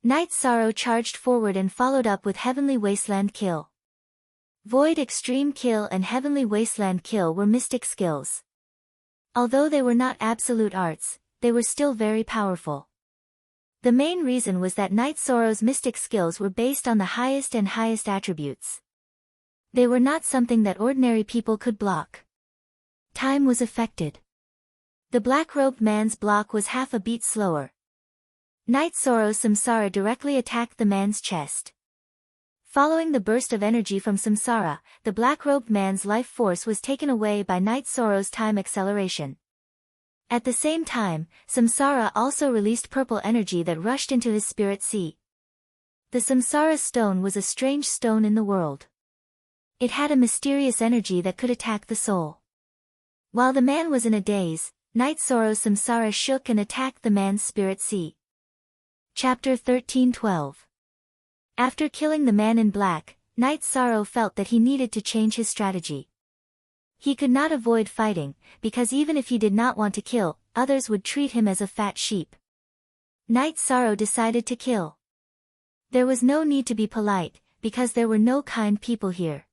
Night Sorrow charged forward and followed up with Heavenly Wasteland Kill. Void Extreme Kill and Heavenly Wasteland Kill were mystic skills. Although they were not absolute arts, they were still very powerful. The main reason was that Night Sorrow's mystic skills were based on the highest and highest attributes. They were not something that ordinary people could block. Time was affected. The black-robed man's block was half a beat slower. Night Sorrow's Samsara directly attacked the man's chest. Following the burst of energy from Samsara, the black-robed man's life force was taken away by Night Sorrow's time acceleration. At the same time, Samsara also released purple energy that rushed into his spirit sea. The Samsara stone was a strange stone in the world. It had a mysterious energy that could attack the soul. While the man was in a daze, Night Sorrow's Samsara shook and attacked the man's spirit sea. Chapter 13:12. After killing the man in black, Night Sorrow felt that he needed to change his strategy. He could not avoid fighting, because even if he did not want to kill, others would treat him as a fat sheep. Night Sorrow decided to kill. There was no need to be polite, because there were no kind people here.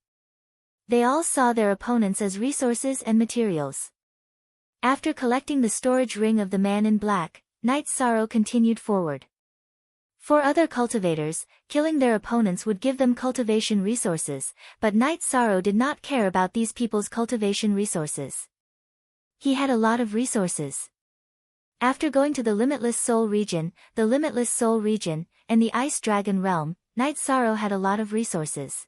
They all saw their opponents as resources and materials. After collecting the storage ring of the man in black, Night Sorrow continued forward. For other cultivators, killing their opponents would give them cultivation resources, but Night Sorrow did not care about these people's cultivation resources. He had a lot of resources. After going to the Limitless Soul region, and the Ice Dragon realm, Night Sorrow had a lot of resources.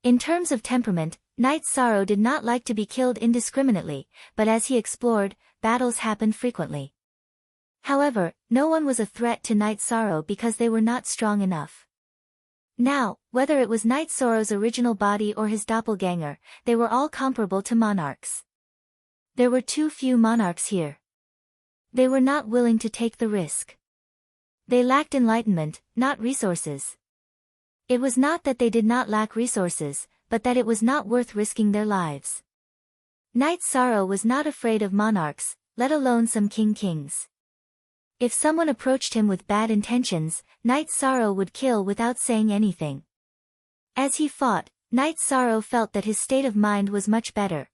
In terms of temperament, Night Sorrow did not like to be killed indiscriminately, but as he explored, battles happened frequently. However, no one was a threat to Night Sorrow because they were not strong enough. Now, whether it was Night Sorrow's original body or his doppelganger, they were all comparable to monarchs. There were too few monarchs here. They were not willing to take the risk. They lacked enlightenment, not resources. It was not that they did not lack resources, but that it was not worth risking their lives. Night Sorrow was not afraid of monarchs, let alone some kings. If someone approached him with bad intentions, Night Sorrow would kill without saying anything. As he fought, Night Sorrow felt that his state of mind was much better.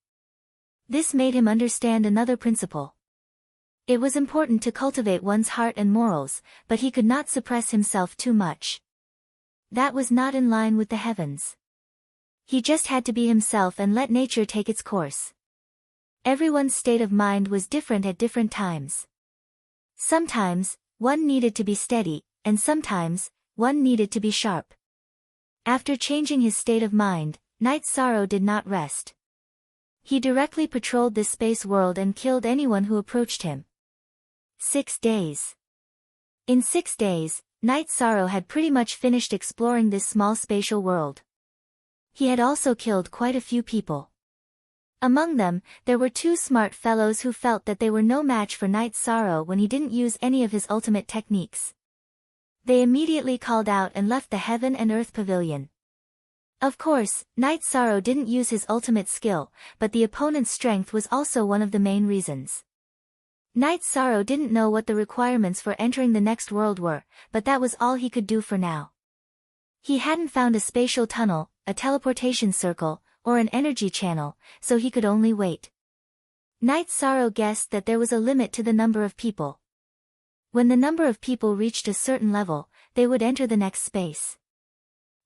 This made him understand another principle. It was important to cultivate one's heart and morals, but he could not suppress himself too much. That was not in line with the heavens. He just had to be himself and let nature take its course. Everyone's state of mind was different at different times. Sometimes, one needed to be steady, and sometimes, one needed to be sharp. After changing his state of mind, Night Sorrow did not rest. He directly patrolled this space world and killed anyone who approached him. 6 days. In 6 days, Knight Sorrow had pretty much finished exploring this small spatial world. He had also killed quite a few people. Among them, there were two smart fellows who felt that they were no match for Knight Sorrow when he didn't use any of his ultimate techniques. They immediately called out and left the Heaven and Earth Pavilion. Of course, Knight Sorrow didn't use his ultimate skill, but the opponent's strength was also one of the main reasons. Knight Sorrow didn't know what the requirements for entering the next world were, but that was all he could do for now. He hadn't found a spatial tunnel, a teleportation circle, or an energy channel, so he could only wait. Knight Sorrow guessed that there was a limit to the number of people. When the number of people reached a certain level, they would enter the next space.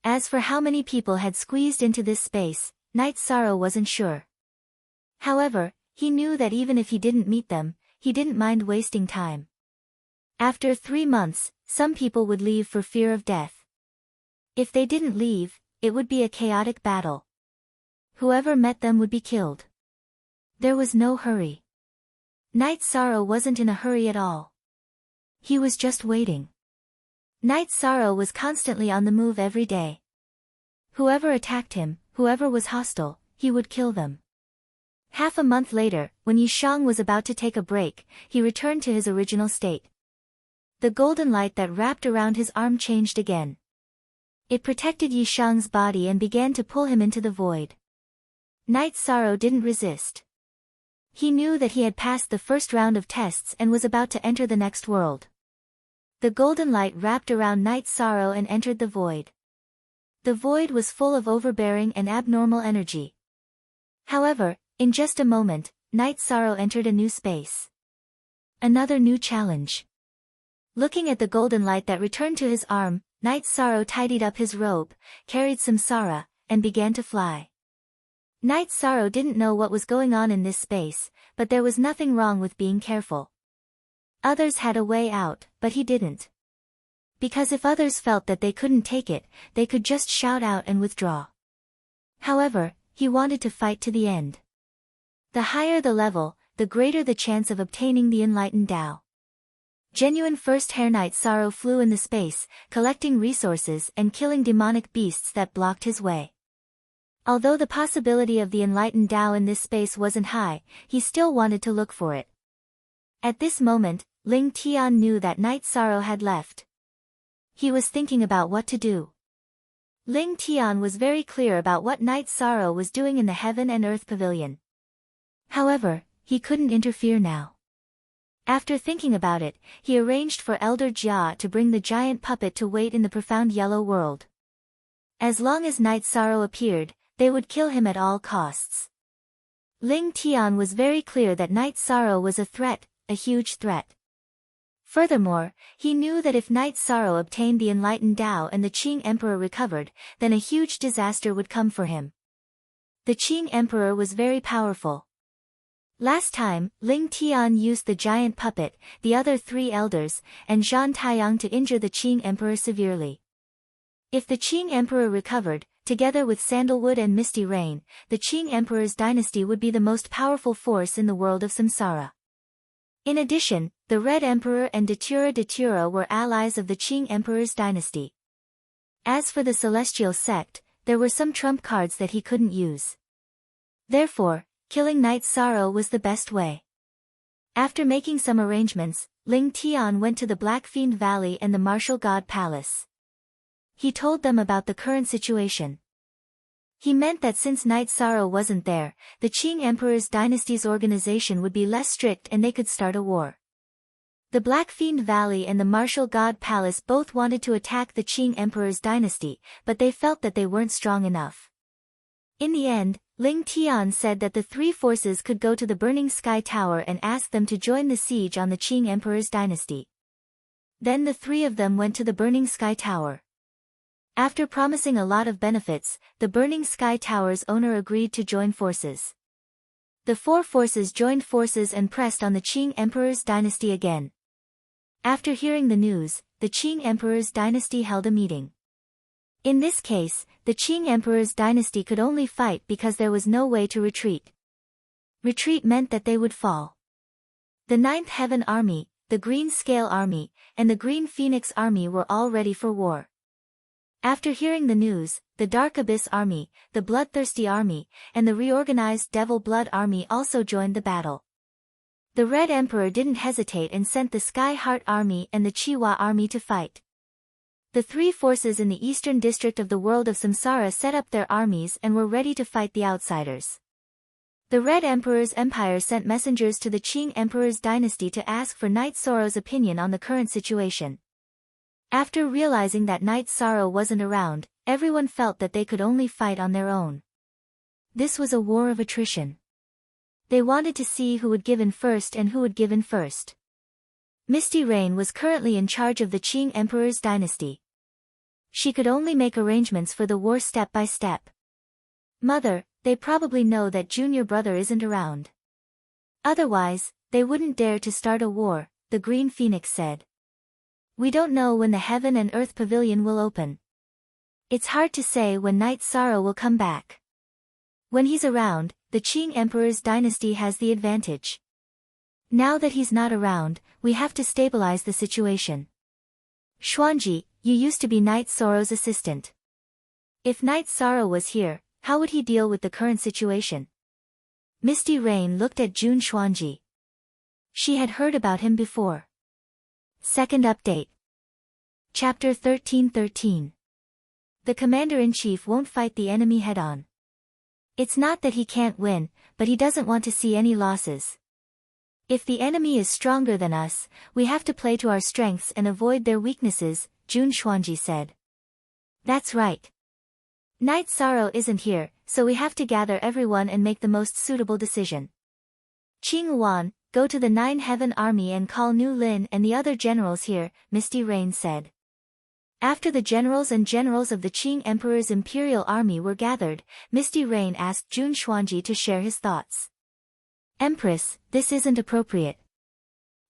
As for how many people had squeezed into this space, Knight Sorrow wasn't sure. However, he knew that even if he didn't meet them, he didn't mind wasting time. After 3 months, some people would leave for fear of death. If they didn't leave, it would be a chaotic battle. Whoever met them would be killed. There was no hurry. Knight Sorrow wasn't in a hurry at all. He was just waiting. Knight Sorrow was constantly on the move every day. Whoever attacked him, whoever was hostile, he would kill them. Half a month later, when Yishang was about to take a break, he returned to his original state. The golden light that wrapped around his arm changed again. It protected Yishang's body and began to pull him into the void. Knight Sorrow didn't resist. He knew that he had passed the first round of tests and was about to enter the next world. The golden light wrapped around Knight Sorrow and entered the void. The void was full of overbearing and abnormal energy. However, in just a moment, Knight Sorrow entered a new space. Another new challenge. Looking at the golden light that returned to his arm, Knight Sorrow tidied up his robe, carried samsara, and began to fly. Knight Sorrow didn't know what was going on in this space, but there was nothing wrong with being careful. Others had a way out, but he didn't. Because if others felt that they couldn't take it, they could just shout out and withdraw. However, he wanted to fight to the end. The higher the level, the greater the chance of obtaining the enlightened Tao. Genuine First Hair Knight Sorrow flew in the space, collecting resources and killing demonic beasts that blocked his way. Although the possibility of the enlightened Tao in this space wasn't high, he still wanted to look for it. At this moment, Ling Tian knew that Knight Sorrow had left. He was thinking about what to do. Ling Tian was very clear about what Knight Sorrow was doing in the Heaven and Earth Pavilion. However, he couldn't interfere now. After thinking about it, he arranged for Elder Jia to bring the giant puppet to wait in the profound yellow world. As long as Knight Sorrow appeared, they would kill him at all costs. Ling Tian was very clear that Knight Sorrow was a threat, a huge threat. Furthermore, he knew that if Knight Sorrow obtained the enlightened Tao and the Qing Emperor recovered, then a huge disaster would come for him. The Qing Emperor was very powerful. Last time, Ling Tian used the giant puppet, the other 3 elders, and Zhan Taiyang to injure the Qing Emperor severely. If the Qing Emperor recovered, together with Sandalwood and Misty Rain, the Qing Emperor's dynasty would be the most powerful force in the world of samsara. In addition, the Red Emperor and Datura were allies of the Qing Emperor's dynasty. As for the Celestial Sect, there were some trump cards that he couldn't use. Therefore, killing Knight Sorrow was the best way. After making some arrangements, Ling Tian went to the Black Fiend Valley and the Martial God Palace. He told them about the current situation. He meant that since Knight Sorrow wasn't there, the Qing Emperor's dynasty's organization would be less strict and they could start a war. The Black Fiend Valley and the Martial God Palace both wanted to attack the Qing Emperor's dynasty, but they felt that they weren't strong enough. In the end, Ling Tian said that the 3 forces could go to the Burning Sky Tower and ask them to join the siege on the Qing Emperor's dynasty. Then the 3 of them went to the Burning Sky Tower. After promising a lot of benefits, the Burning Sky Tower's owner agreed to join forces. The 4 forces joined forces and pressed on the Qing Emperor's dynasty again. After hearing the news, the Qing Emperor's dynasty held a meeting. In this case, the Qing Emperor's dynasty could only fight because there was no way to retreat. Retreat meant that they would fall. The 9th Heaven Army, the Green Scale Army, and the Green Phoenix Army were all ready for war. After hearing the news, the Dark Abyss Army, the Bloodthirsty Army, and the reorganized Devil Blood Army also joined the battle. The Red Emperor didn't hesitate and sent the Sky Heart Army and the Chiwa Army to fight. The three forces in the eastern district of the world of Samsara set up their armies and were ready to fight the outsiders. The Red Emperor's empire sent messengers to the Qing Emperor's dynasty to ask for Knight Soro's opinion on the current situation. After realizing that Knight Soro wasn't around, everyone felt that they could only fight on their own. This was a war of attrition. They wanted to see who would give in first and who would give in first. Misty Rain was currently in charge of the Qing Emperor's dynasty. She could only make arrangements for the war step by step. Mother, they probably know that junior brother isn't around. Otherwise, they wouldn't dare to start a war, the Green Phoenix said. We don't know when the Heaven and Earth Pavilion will open. It's hard to say when Knight Soro will come back. When he's around, the Qing Emperor's dynasty has the advantage. Now that he's not around, we have to stabilize the situation. Xuanji, you used to be Knight Soro's assistant. If Knight Soro was here, how would he deal with the current situation? Misty Rain looked at Jun Xuanji. She had heard about him before. Second update. Chapter 13:13. The Commander-in-Chief won't fight the enemy head-on. It's not that he can't win, but he doesn't want to see any losses. If the enemy is stronger than us, we have to play to our strengths and avoid their weaknesses, Jun Xuanji said. That's right. Knight Soro isn't here, so we have to gather everyone and make the most suitable decision. Qing Wan, go to the Nine Heaven Army and call Nu Lin and the other generals here, Misty Rain said. After the generals of the Qing Emperor's Imperial Army were gathered, Misty Rain asked Jun Xuanji to share his thoughts. Empress, this isn't appropriate.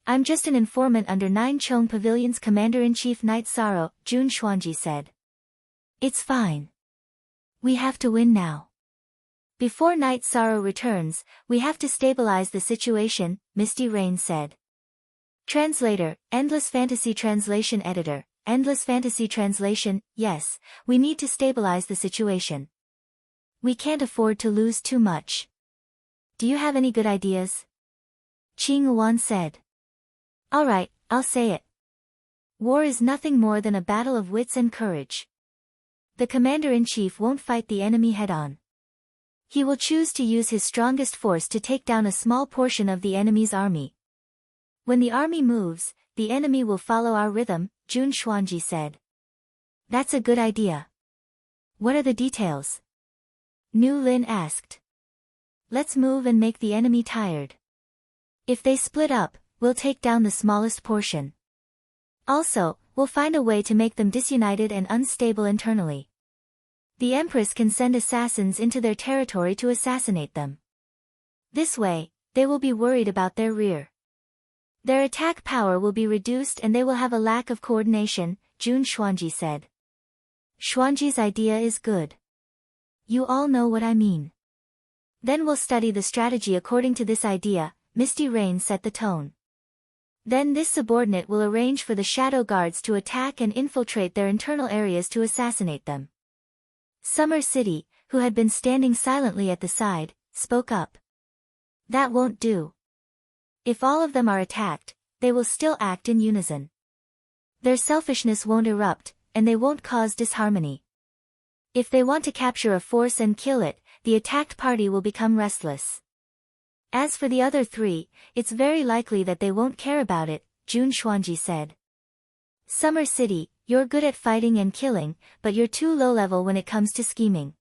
I'm just an informant under Nine Chong Pavilion's Commander-in-Chief Knight Soro, Jun Xuanji said. It's fine. We have to win now. Before Knight Soro returns, we have to stabilize the situation, Misty Rain said. Translator, Endless Fantasy Translation Editor, Endless Fantasy Translation, yes, we need to stabilize the situation. We can't afford to lose too much. Do you have any good ideas? Qing Wan said. Alright, I'll say it. War is nothing more than a battle of wits and courage. The Commander-in-Chief won't fight the enemy head-on. He will choose to use his strongest force to take down a small portion of the enemy's army. When the army moves, the enemy will follow our rhythm, Jun Xuanji said. That's a good idea. What are the details? Nu Lin asked. Let's move and make the enemy tired. If they split up, we'll take down the smallest portion. Also, we'll find a way to make them disunited and unstable internally. The Empress can send assassins into their territory to assassinate them. This way, they will be worried about their rear. Their attack power will be reduced and they will have a lack of coordination, Jun Xuanji said. Xuanji's idea is good. You all know what I mean. Then we'll study the strategy according to this idea, Misty Rain set the tone. Then this subordinate will arrange for the Shadow Guards to attack and infiltrate their internal areas to assassinate them. Summer City, who had been standing silently at the side, spoke up. That won't do. If all of them are attacked, they will still act in unison. Their selfishness won't erupt, and they won't cause disharmony. If they want to capture a force and kill it, the attacked party will become restless. As for the other three, it's very likely that they won't care about it, Jun Xuanji said. Summer City, you're good at fighting and killing, but you're too low-level when it comes to scheming.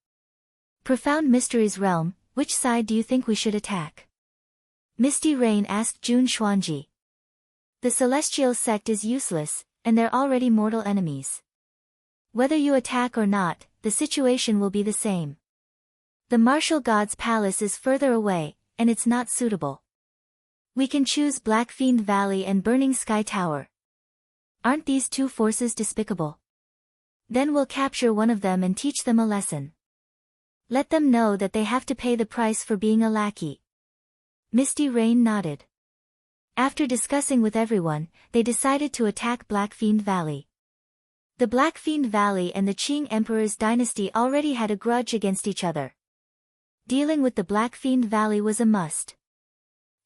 Profound Mysteries Realm, which side do you think we should attack? Misty Rain asked Jun Xuanji. The Celestial Sect is useless, and they're already mortal enemies. Whether you attack or not, the situation will be the same. The Martial God's Palace is further away, and it's not suitable. We can choose Black Fiend Valley and Burning Sky Tower. Aren't these two forces despicable? Then we'll capture one of them and teach them a lesson. Let them know that they have to pay the price for being a lackey. Misty Rain nodded. After discussing with everyone, they decided to attack Blackfiend Valley. The Blackfiend Valley and the Qing Emperor's dynasty already had a grudge against each other. Dealing with the Blackfiend Valley was a must.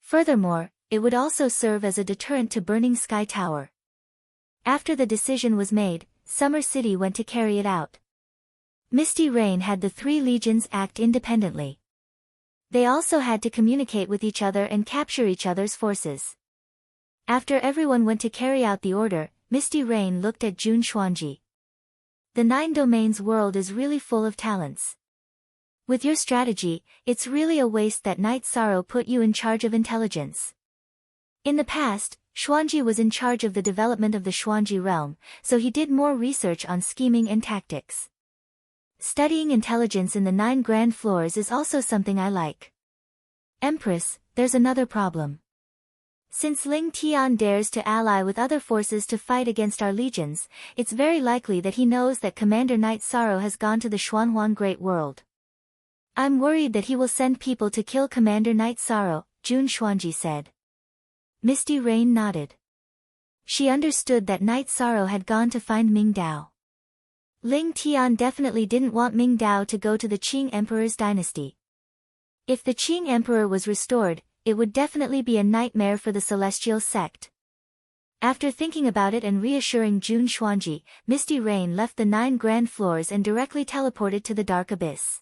Furthermore, it would also serve as a deterrent to Burning Sky Tower. After the decision was made, Summer City went to carry it out. Misty Rain had the three legions act independently. They also had to communicate with each other and capture each other's forces. After everyone went to carry out the order, Misty Rain looked at Jun Xuanji. The 9 domains world is really full of talents. With your strategy, it's really a waste that Night Sorrow put you in charge of intelligence. In the past, Xuanji was in charge of the development of the Xuanji realm, so he did more research on scheming and tactics. Studying intelligence in the 9 grand floors is also something I like. Empress, there's another problem. Since Ling Tian dares to ally with other forces to fight against our legions, it's very likely that he knows that Commander Night Sorrow has gone to the Xuanhuan Great World. I'm worried that he will send people to kill Commander Night Sorrow, Jun Xuanji said. Misty Rain nodded. She understood that Night Sorrow had gone to find Ming Dao. Ling Tian definitely didn't want Ming Dao to go to the Qing Emperor's dynasty. If the Qing Emperor was restored, it would definitely be a nightmare for the Celestial sect. After thinking about it and reassuring Jun Xuanji, Misty Rain left the 9 grand floors and directly teleported to the Dark Abyss.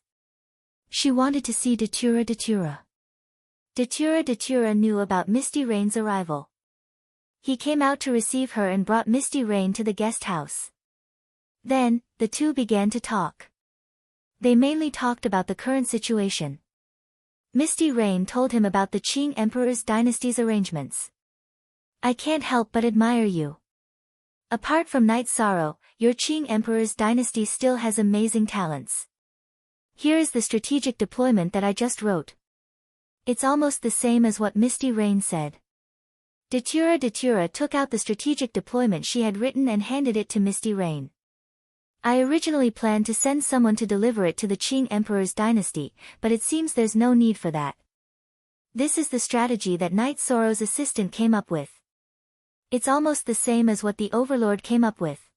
She wanted to see Datura Datura. Datura Datura knew about Misty Rain's arrival. He came out to receive her and brought Misty Rain to the guest house. Then, the two began to talk. They mainly talked about the current situation. Misty Rain told him about the Qing Emperor's dynasty's arrangements. I can't help but admire you. Apart from Night Sorrow, your Qing Emperor's dynasty still has amazing talents. Here is the strategic deployment that I just wrote. It's almost the same as what Misty Rain said. Datura Datura took out the strategic deployment she had written and handed it to Misty Rain. I originally planned to send someone to deliver it to the Qing Emperor's dynasty, but it seems there's no need for that. This is the strategy that Night Sorrow's assistant came up with. It's almost the same as what the Overlord came up with.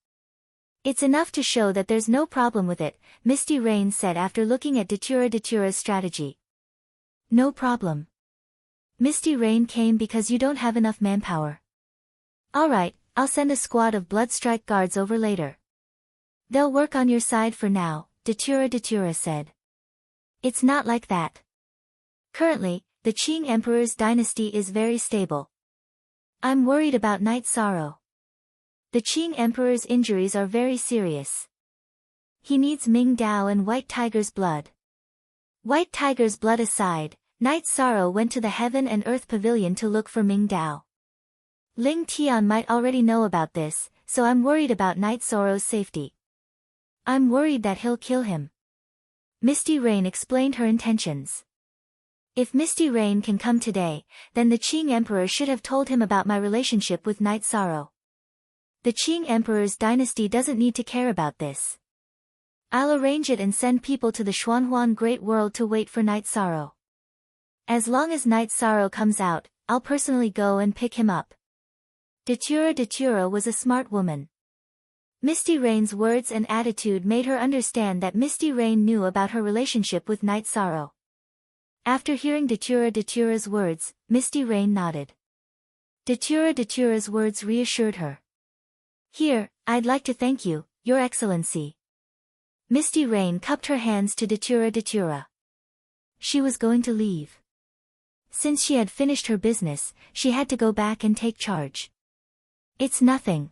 It's enough to show that there's no problem with it, Misty Rain said after looking at Datura Datura's strategy. No problem. Misty Rain came because you don't have enough manpower. Alright, I'll send a squad of Bloodstrike guards over later. They'll work on your side for now, Datura Datura said. It's not like that. Currently, the Qing Emperor's dynasty is very stable. I'm worried about Night Sorrow. The Qing Emperor's injuries are very serious. He needs Ming Dao and White Tiger's blood. White Tiger's blood aside, Night Sorrow went to the Heaven and Earth Pavilion to look for Ming Dao. Ling Tian might already know about this, so I'm worried about Night Sorrow's safety. I'm worried that he'll kill him. Misty Rain explained her intentions. If Misty Rain can come today, then the Qing Emperor should have told him about my relationship with Night Sorrow. The Qing Emperor's dynasty doesn't need to care about this. I'll arrange it and send people to the Xuanhuan Great World to wait for Night Sorrow. As long as Night Sorrow comes out, I'll personally go and pick him up. Datura Datura was a smart woman. Misty Rain's words and attitude made her understand that Misty Rain knew about her relationship with Night Sorrow. After hearing Datura Datura's words, Misty Rain nodded. Datura Datura's words reassured her. Here, I'd like to thank you, Your Excellency. Misty Rain cupped her hands to Datura Datura. She was going to leave. Since she had finished her business, she had to go back and take charge. It's nothing.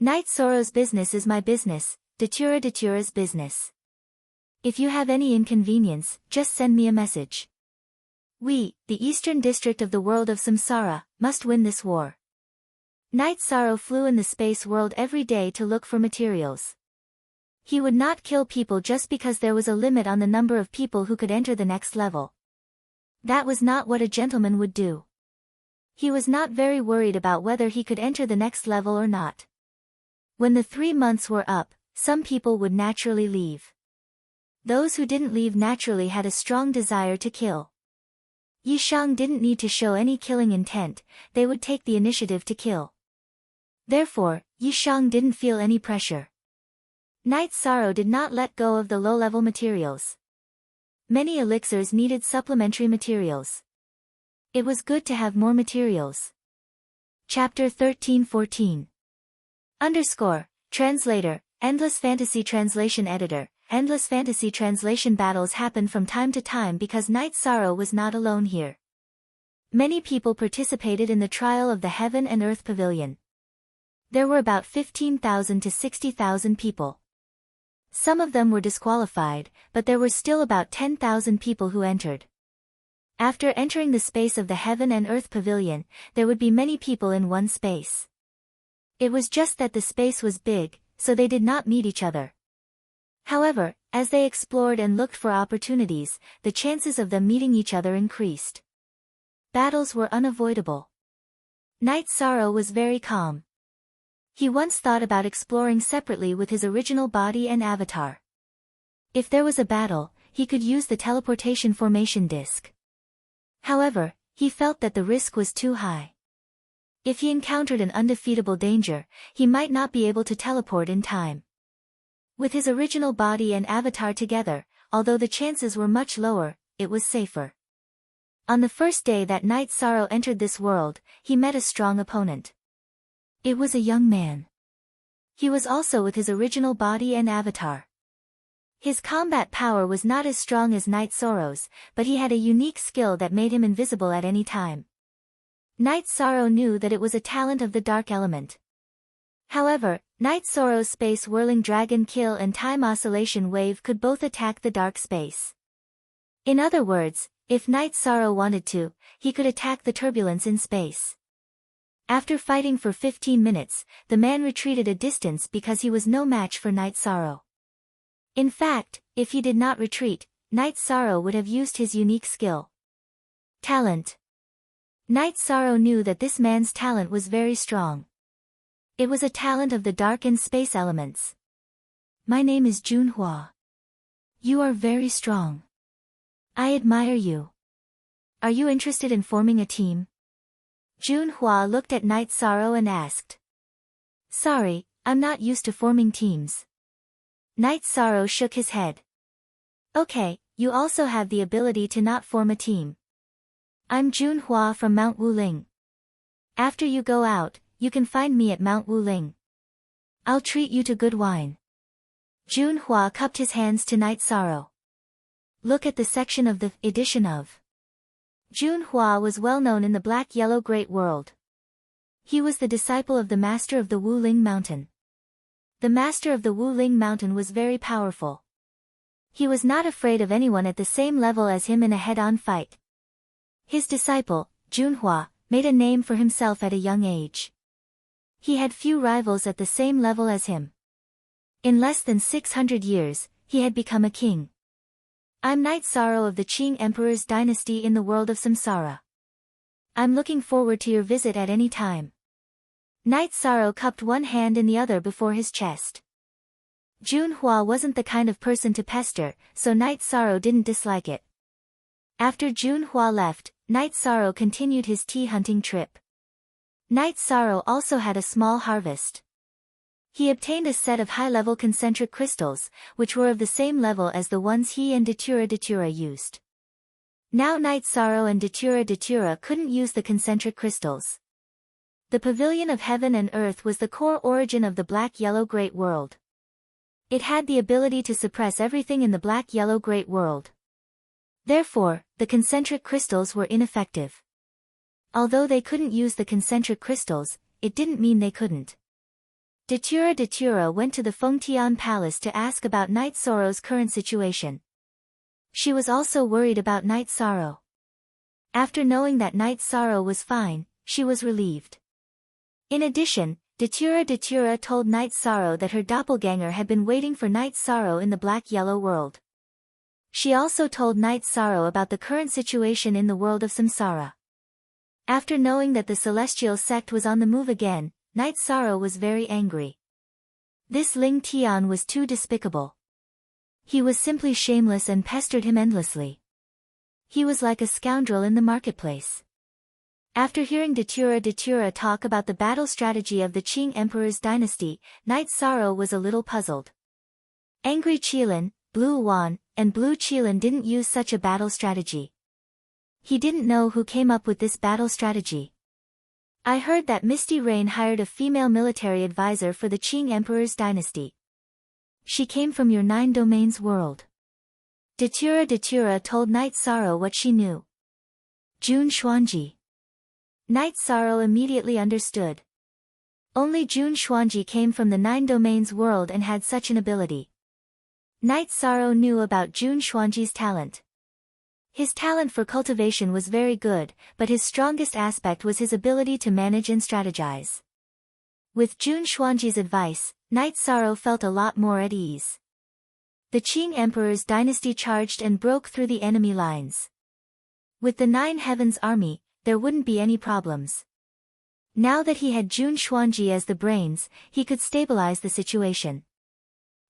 Night Sorrow's business is my business, Datura Datura's business. If you have any inconvenience, just send me a message. We, the Eastern District of the world of Samsara, must win this war. Night Sorrow flew in the space world every day to look for materials. He would not kill people just because there was a limit on the number of people who could enter the next level. That was not what a gentleman would do. He was not very worried about whether he could enter the next level or not. When the 3 months were up, some people would naturally leave. Those who didn't leave naturally had a strong desire to kill. Yishang didn't need to show any killing intent, they would take the initiative to kill. Therefore, Yishang didn't feel any pressure. Night Sorrow did not let go of the low-level materials. Many elixirs needed supplementary materials. It was good to have more materials. Chapter 13-14. Translator, Endless Fantasy Translation Editor. Endless fantasy translation battles happened from time to time because Night Sorrow was not alone here. Many people participated in the trial of the Heaven and Earth Pavilion. There were about 15,000 to 60,000 people. Some of them were disqualified, but there were still about 10,000 people who entered. After entering the space of the Heaven and Earth Pavilion, there would be many people in one space. It was just that the space was big, so they did not meet each other. However, as they explored and looked for opportunities, the chances of them meeting each other increased. Battles were unavoidable. Night Sorrow was very calm. He once thought about exploring separately with his original body and avatar. If there was a battle, he could use the teleportation formation disc. However, he felt that the risk was too high. If he encountered an undefeatable danger, he might not be able to teleport in time. With his original body and avatar together, although the chances were much lower, it was safer. On the first day that Night Sorrow entered this world, he met a strong opponent. It was a young man. He was also with his original body and avatar. His combat power was not as strong as Night Sorrow's, but he had a unique skill that made him invisible at any time. Night Sorrow knew that it was a talent of the dark element. However, Night Sorrow's space-whirling dragon kill and time oscillation wave could both attack the dark space. In other words, if Night Sorrow wanted to, he could attack the turbulence in space. After fighting for 15 minutes, the man retreated a distance because he was no match for Night Sorrow. In fact, if he did not retreat, Night Sorrow would have used his unique skill. Talent. Night Sorrow knew that this man's talent was very strong. It was a talent of the dark and space elements. My name is Junhua. You are very strong. I admire you. Are you interested in forming a team? Junhua looked at Night Sorrow and asked. Sorry, I'm not used to forming teams. Night Sorrow shook his head. Okay, you also have the ability to not form a team. I'm Junhua from Mount Wuling. After you go out, you can find me at Mount Wuling. I'll treat you to good wine. Junhua cupped his hands to Night Sorrow. Look at the section of the edition of. Junhua was well known in the black-yellow great world. He was the disciple of the master of the Wuling Mountain. The master of the Wuling Mountain was very powerful. He was not afraid of anyone at the same level as him in a head-on fight. His disciple, Junhua, made a name for himself at a young age. He had few rivals at the same level as him. In less than 600 years, he had become a king. I'm Night Sorrow of the Qing Emperor's dynasty in the world of Samsara. I'm looking forward to your visit at any time. Night Sorrow cupped one hand in the other before his chest. Junhua wasn't the kind of person to pester, so Night Sorrow didn't dislike it. After Junhua left, Night Sorrow continued his tea hunting trip. Night Sorrow also had a small harvest. He obtained a set of high-level concentric crystals, which were of the same level as the ones he and Datura used. Now Night Sorrow and Datura couldn't use the concentric crystals. The Pavilion of Heaven and Earth was the core origin of the black-yellow great world. It had the ability to suppress everything in the black-yellow great world. Therefore, the concentric crystals were ineffective. Although they couldn't use the concentric crystals, it didn't mean they couldn't. Datura went to the Fengtian Palace to ask about Night Sorrow's current situation. She was also worried about Night Sorrow. After knowing that Night Sorrow was fine, she was relieved. In addition, Datura told Night Sorrow that her doppelganger had been waiting for Night Sorrow in the black-yellow world. She also told Night Sorrow about the current situation in the world of Samsara. After knowing that the celestial sect was on the move again, Night Sorrow was very angry. This Ling Tian was too despicable. He was simply shameless and pestered him endlessly. He was like a scoundrel in the marketplace. After hearing Datura talk about the battle strategy of the Qing Emperor's dynasty, Knight Sorrow was a little puzzled. Angry Qilin, Blue Wan, and Blue Qilin didn't use such a battle strategy. He didn't know who came up with this battle strategy. I heard that Misty Rain hired a female military advisor for the Qing Emperor's dynasty. She came from your 9 domains world. Datura told Knight Sorrow what she knew. Jun Xuanji. Knight Sorrow immediately understood. Only Jun Xuanji came from the 9 domains world and had such an ability. Knight Sorrow knew about Jun Xuanji's talent. His talent for cultivation was very good, but his strongest aspect was his ability to manage and strategize. With Jun Xuanji's advice, Knight Sorrow felt a lot more at ease. The Qing Emperor's dynasty charged and broke through the enemy lines. With the 9 Heavens army, there wouldn't be any problems. Now that he had Jun Xuanji as the brains, he could stabilize the situation.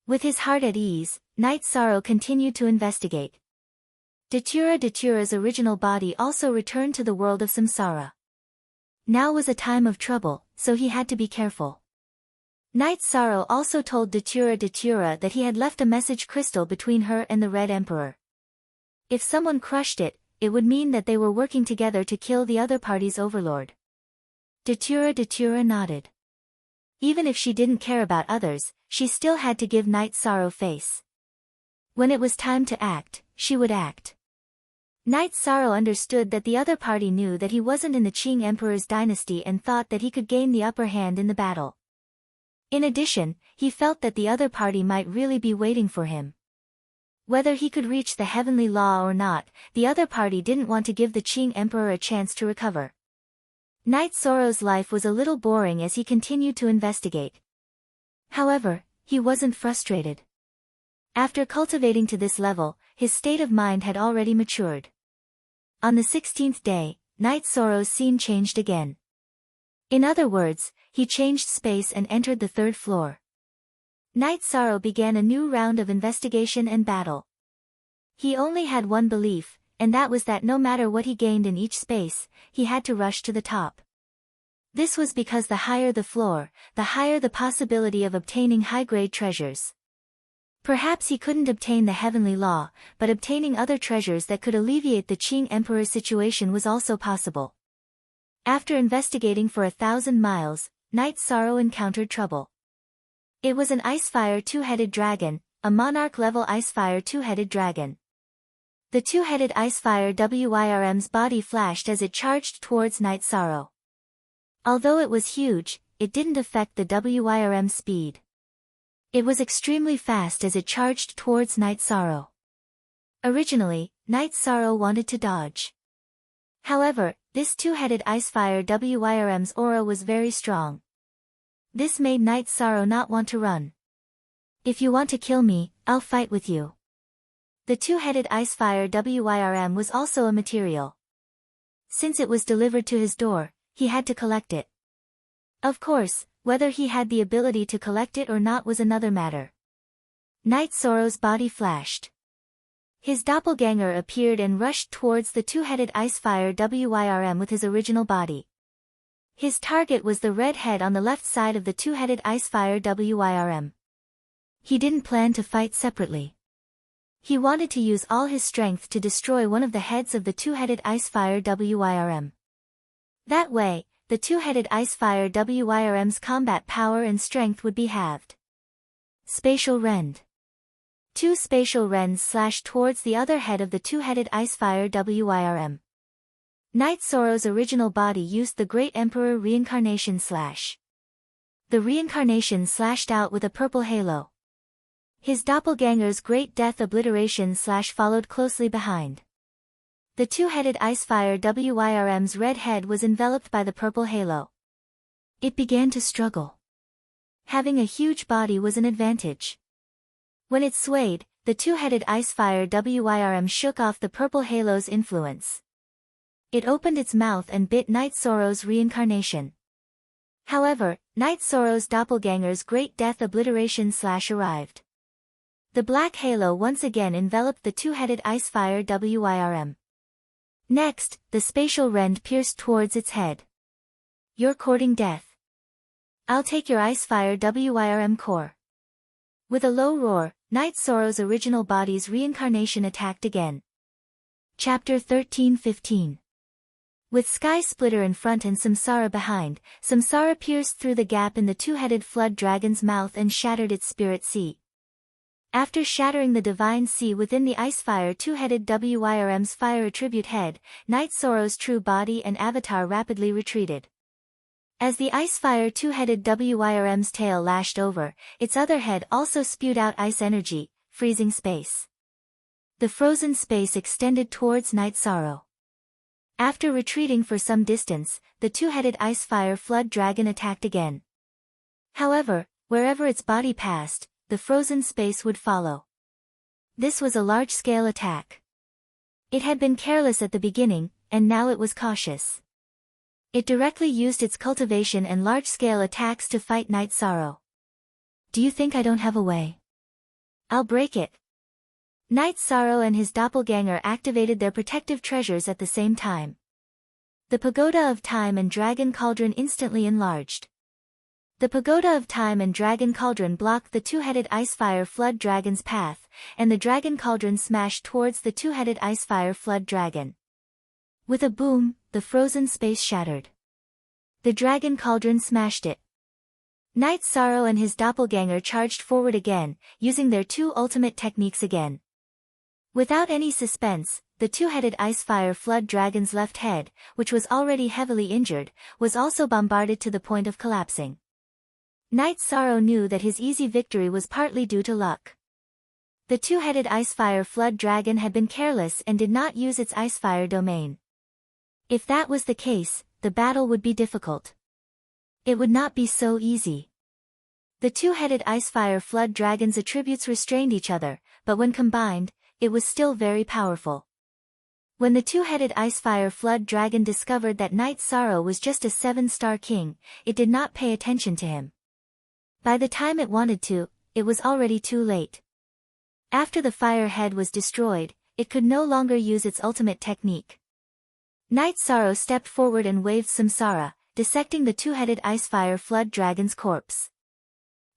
With his heart at ease, Knight Sorrow continued to investigate. Datura's original body also returned to the world of samsara. Now was a time of trouble, so he had to be careful. Knight Sorrow also told Datura that he had left a message crystal between her and the Red Emperor. If someone crushed it, it would mean that they were working together to kill the other party's overlord. Datura nodded. Even if she didn't care about others, she still had to give Knight Sorrow face. When it was time to act, she would act. Knight Sorrow understood that the other party knew that he wasn't in the Qing Emperor's dynasty and thought that he could gain the upper hand in the battle. In addition, he felt that the other party might really be waiting for him. Whether he could reach the heavenly law or not, the other party didn't want to give the Qing Emperor a chance to recover. Knight Sorrow's life was a little boring as he continued to investigate. However, he wasn't frustrated. After cultivating to this level, his state of mind had already matured. On the 16th day, Knight Sorrow's scene changed again. In other words, he changed space and entered the 3rd floor. Knight Sorrow began a new round of investigation and battle. He only had one belief, and that was that no matter what he gained in each space, he had to rush to the top. This was because the higher the floor, the higher the possibility of obtaining high-grade treasures. Perhaps he couldn't obtain the heavenly law, but obtaining other treasures that could alleviate the Qing Emperor's situation was also possible. After investigating for 1,000 miles, Knight Sorrow encountered trouble. It was an Icefire 2-headed dragon, a monarch-level Icefire 2-headed dragon. The 2-headed Icefire WYRM's body flashed as it charged towards Knight Sorrow. Although it was huge, it didn't affect the WYRM's speed. It was extremely fast as it charged towards Knight Sorrow. Originally, Knight Sorrow wanted to dodge. However, this 2-headed Icefire WYRM's aura was very strong. This made Knight Sorrow not want to run. If you want to kill me, I'll fight with you. The 2-headed Icefire WYRM was also a material. Since it was delivered to his door, he had to collect it. Of course, whether he had the ability to collect it or not was another matter. Knight Sorrow's body flashed. His doppelganger appeared and rushed towards the 2-headed Icefire WYRM with his original body. His target was the red head on the left side of the 2-headed Icefire WYRM. He didn't plan to fight separately. He wanted to use all his strength to destroy one of the heads of the 2-headed Icefire WYRM. That way, the 2-headed Icefire WYRM's combat power and strength would be halved. Spatial Rend. 2 spatial rends slashed towards the other head of the 2-headed Icefire WYRM. Knight Sorrow's original body used the Great Emperor Reincarnation Slash. The Reincarnation slashed out with a purple halo. His doppelganger's Great Death Obliteration Slash followed closely behind. The 2-headed Icefire WYRM's red head was enveloped by the purple halo. It began to struggle. Having a huge body was an advantage. When it swayed, the 2-headed Icefire WYRM shook off the purple halo's influence. It opened its mouth and bit Knight Sorrow's reincarnation. However, Knight Sorrow's doppelganger's Great Death Obliteration Slash arrived. The black halo once again enveloped the 2-headed Icefire WYRM. Next, the spatial rend pierced towards its head. You're courting death. I'll take your ice fire WIRM core. With a low roar, Night Sorrow's original body's reincarnation attacked again. Chapter 13-15. With Sky Splitter in front and Samsara behind, Samsara pierced through the gap in the two-headed flood dragon's mouth and shattered its spirit sea. After shattering the divine sea within the Icefire two-headed WIRM's fire attribute head, Night Sorrow's true body and avatar rapidly retreated. As the Icefire two-headed WIRM's tail lashed over, its other head also spewed out ice energy, freezing space. The frozen space extended towards Night Sorrow. After retreating for some distance, the two-headed Icefire flood dragon attacked again. However, wherever its body passed, the frozen space would follow. This was a large-scale attack. It had been careless at the beginning, and now it was cautious. It directly used its cultivation and large-scale attacks to fight Night Sorrow. Do you think I don't have a way? I'll break it. Night Sorrow and his doppelganger activated their protective treasures at the same time. The Pagoda of Time and Dragon Cauldron instantly enlarged. The Pagoda of Time and Dragon Cauldron blocked the two-headed Icefire Flood Dragon's path, and the Dragon Cauldron smashed towards the two-headed Icefire Flood Dragon. With a boom, the frozen space shattered. The Dragon Cauldron smashed it. Night Sorrow and his doppelganger charged forward again, using their two ultimate techniques again. Without any suspense, the two-headed Icefire Flood Dragon's left head, which was already heavily injured, was also bombarded to the point of collapsing. Night Sorrow knew that his easy victory was partly due to luck. The two-headed Icefire Flood Dragon had been careless and did not use its Icefire domain. If that was the case, the battle would be difficult. It would not be so easy. The two-headed Icefire Flood Dragon's attributes restrained each other, but when combined, it was still very powerful. When the two-headed Icefire Flood Dragon discovered that Night Sorrow was just a 7-star king, it did not pay attention to him. By the time it wanted to, it was already too late. After the fire head was destroyed, it could no longer use its ultimate technique. Night Sorrow stepped forward and waved Samsara, dissecting the two-headed Icefire Flood Dragon's corpse.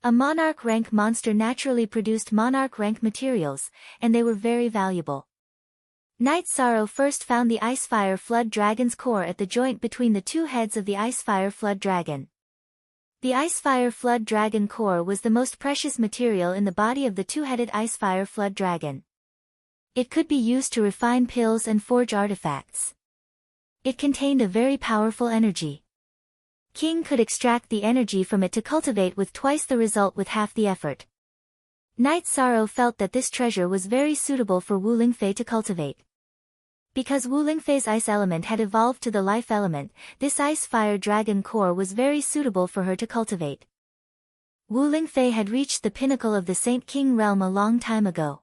A Monarch rank monster naturally produced Monarch rank materials, and they were very valuable. Night Sorrow first found the Icefire Flood Dragon's core at the joint between the two heads of the Icefire Flood Dragon. The Icefire Flood Dragon core was the most precious material in the body of the two-headed Icefire Flood Dragon. It could be used to refine pills and forge artifacts. It contained a very powerful energy. King could extract the energy from it to cultivate with twice the result with half the effort. Night Sorrow felt that this treasure was very suitable for Wu Lingfei to cultivate. Because Wu Lingfei's ice element had evolved to the life element, this Icefire Dragon core was very suitable for her to cultivate. Wu Lingfei had reached the pinnacle of the Saint King realm a long time ago.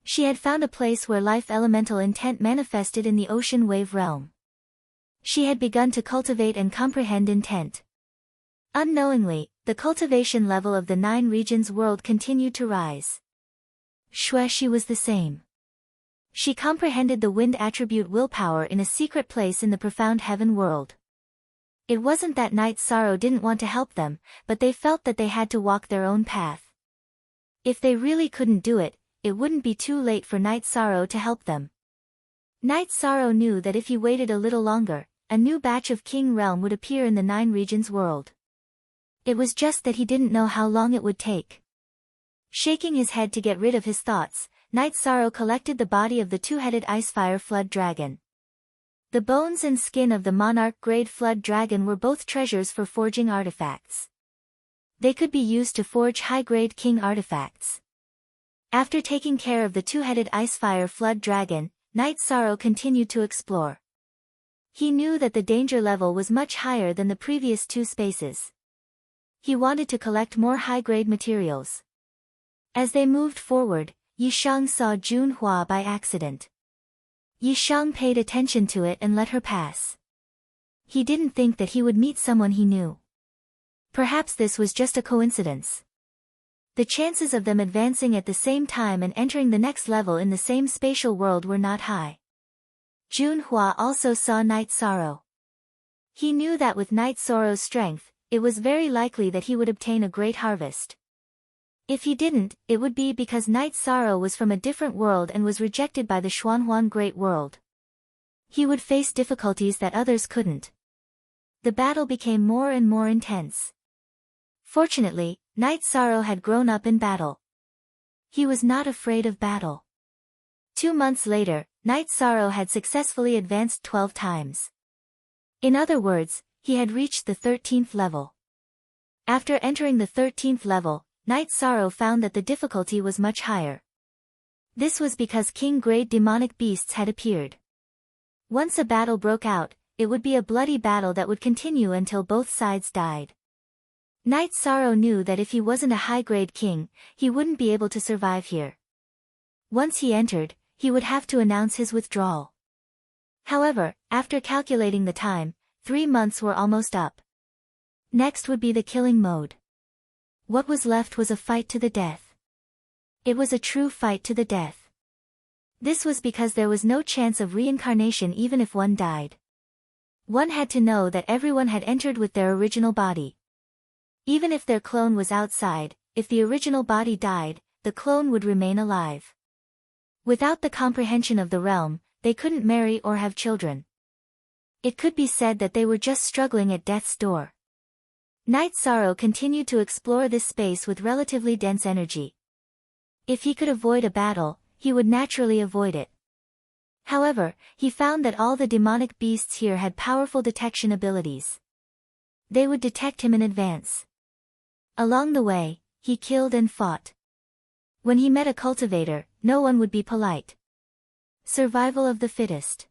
She had found a place where life elemental intent manifested in the ocean wave realm. She had begun to cultivate and comprehend intent. Unknowingly, the cultivation level of the 9 regions world continued to rise. She was the same. She comprehended the wind attribute willpower in a secret place in the profound heaven world. It wasn't that Night Sorrow didn't want to help them, but they felt that they had to walk their own path. If they really couldn't do it, it wouldn't be too late for Night Sorrow to help them. Night Sorrow knew that if he waited a little longer, a new batch of King Realm would appear in the 9 regions world. It was just that he didn't know how long it would take. Shaking his head to get rid of his thoughts, Night Sorrow collected the body of the two-headed Icefire Flood Dragon. The bones and skin of the Monarch-grade Flood Dragon were both treasures for forging artifacts. They could be used to forge high-grade King artifacts. After taking care of the two-headed Icefire Flood Dragon, Night Sorrow continued to explore. He knew that the danger level was much higher than the previous 2 spaces. He wanted to collect more high-grade materials. As they moved forward, Yishang saw Junhua by accident. Yishang paid attention to it and let her pass. He didn't think that he would meet someone he knew. Perhaps this was just a coincidence. The chances of them advancing at the same time and entering the next level in the same spatial world were not high. Junhua also saw Night Sorrow. He knew that with Night Sorrow's strength, it was very likely that he would obtain a great harvest. If he didn't, it would be because Night Sorrow was from a different world and was rejected by the Xuanhuan Great World. He would face difficulties that others couldn't. The battle became more and more intense. Fortunately, Night Sorrow had grown up in battle. He was not afraid of battle. 2 months later, Night Sorrow had successfully advanced 12 times. In other words, he had reached the 13th level. After entering the 13th level, Night Sorrow found that the difficulty was much higher. This was because king-grade demonic beasts had appeared. Once a battle broke out, it would be a bloody battle that would continue until both sides died. Night Sorrow knew that if he wasn't a high-grade king, he wouldn't be able to survive here. Once he entered, he would have to announce his withdrawal. However, after calculating the time, 3 months were almost up. Next would be the killing mode. What was left was a fight to the death. It was a true fight to the death. This was because there was no chance of reincarnation even if one died. One had to know that everyone had entered with their original body. Even if their clone was outside, if the original body died, the clone would remain alive. Without the comprehension of the realm, they couldn't marry or have children. It could be said that they were just struggling at death's door. Night Sorrow continued to explore this space with relatively dense energy. If he could avoid a battle, he would naturally avoid it. However, he found that all the demonic beasts here had powerful detection abilities. They would detect him in advance. Along the way, he killed and fought. When he met a cultivator, no one would be polite. Survival of the fittest.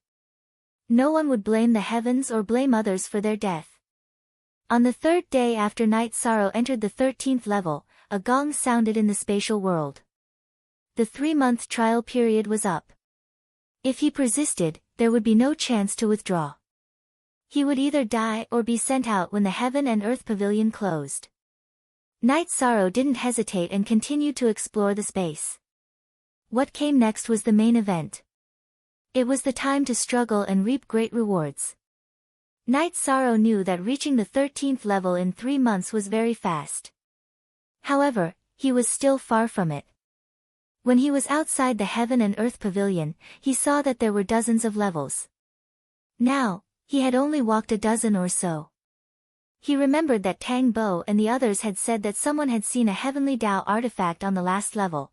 No one would blame the heavens or blame others for their death. On the 3rd day after Night Sorrow entered the 13th level, a gong sounded in the spatial world. The 3-month trial period was up. If he persisted, there would be no chance to withdraw. He would either die or be sent out when the Heaven and Earth Pavilion closed. Night Sorrow didn't hesitate and continued to explore the space. What came next was the main event. It was the time to struggle and reap great rewards. Night Sorrow knew that reaching the 13th level in 3 months was very fast. However, he was still far from it. When he was outside the Heaven and Earth Pavilion, he saw that there were dozens of levels. Now, he had only walked a dozen or so. He remembered that Tang Bo and the others had said that someone had seen a heavenly Tao artifact on the last level.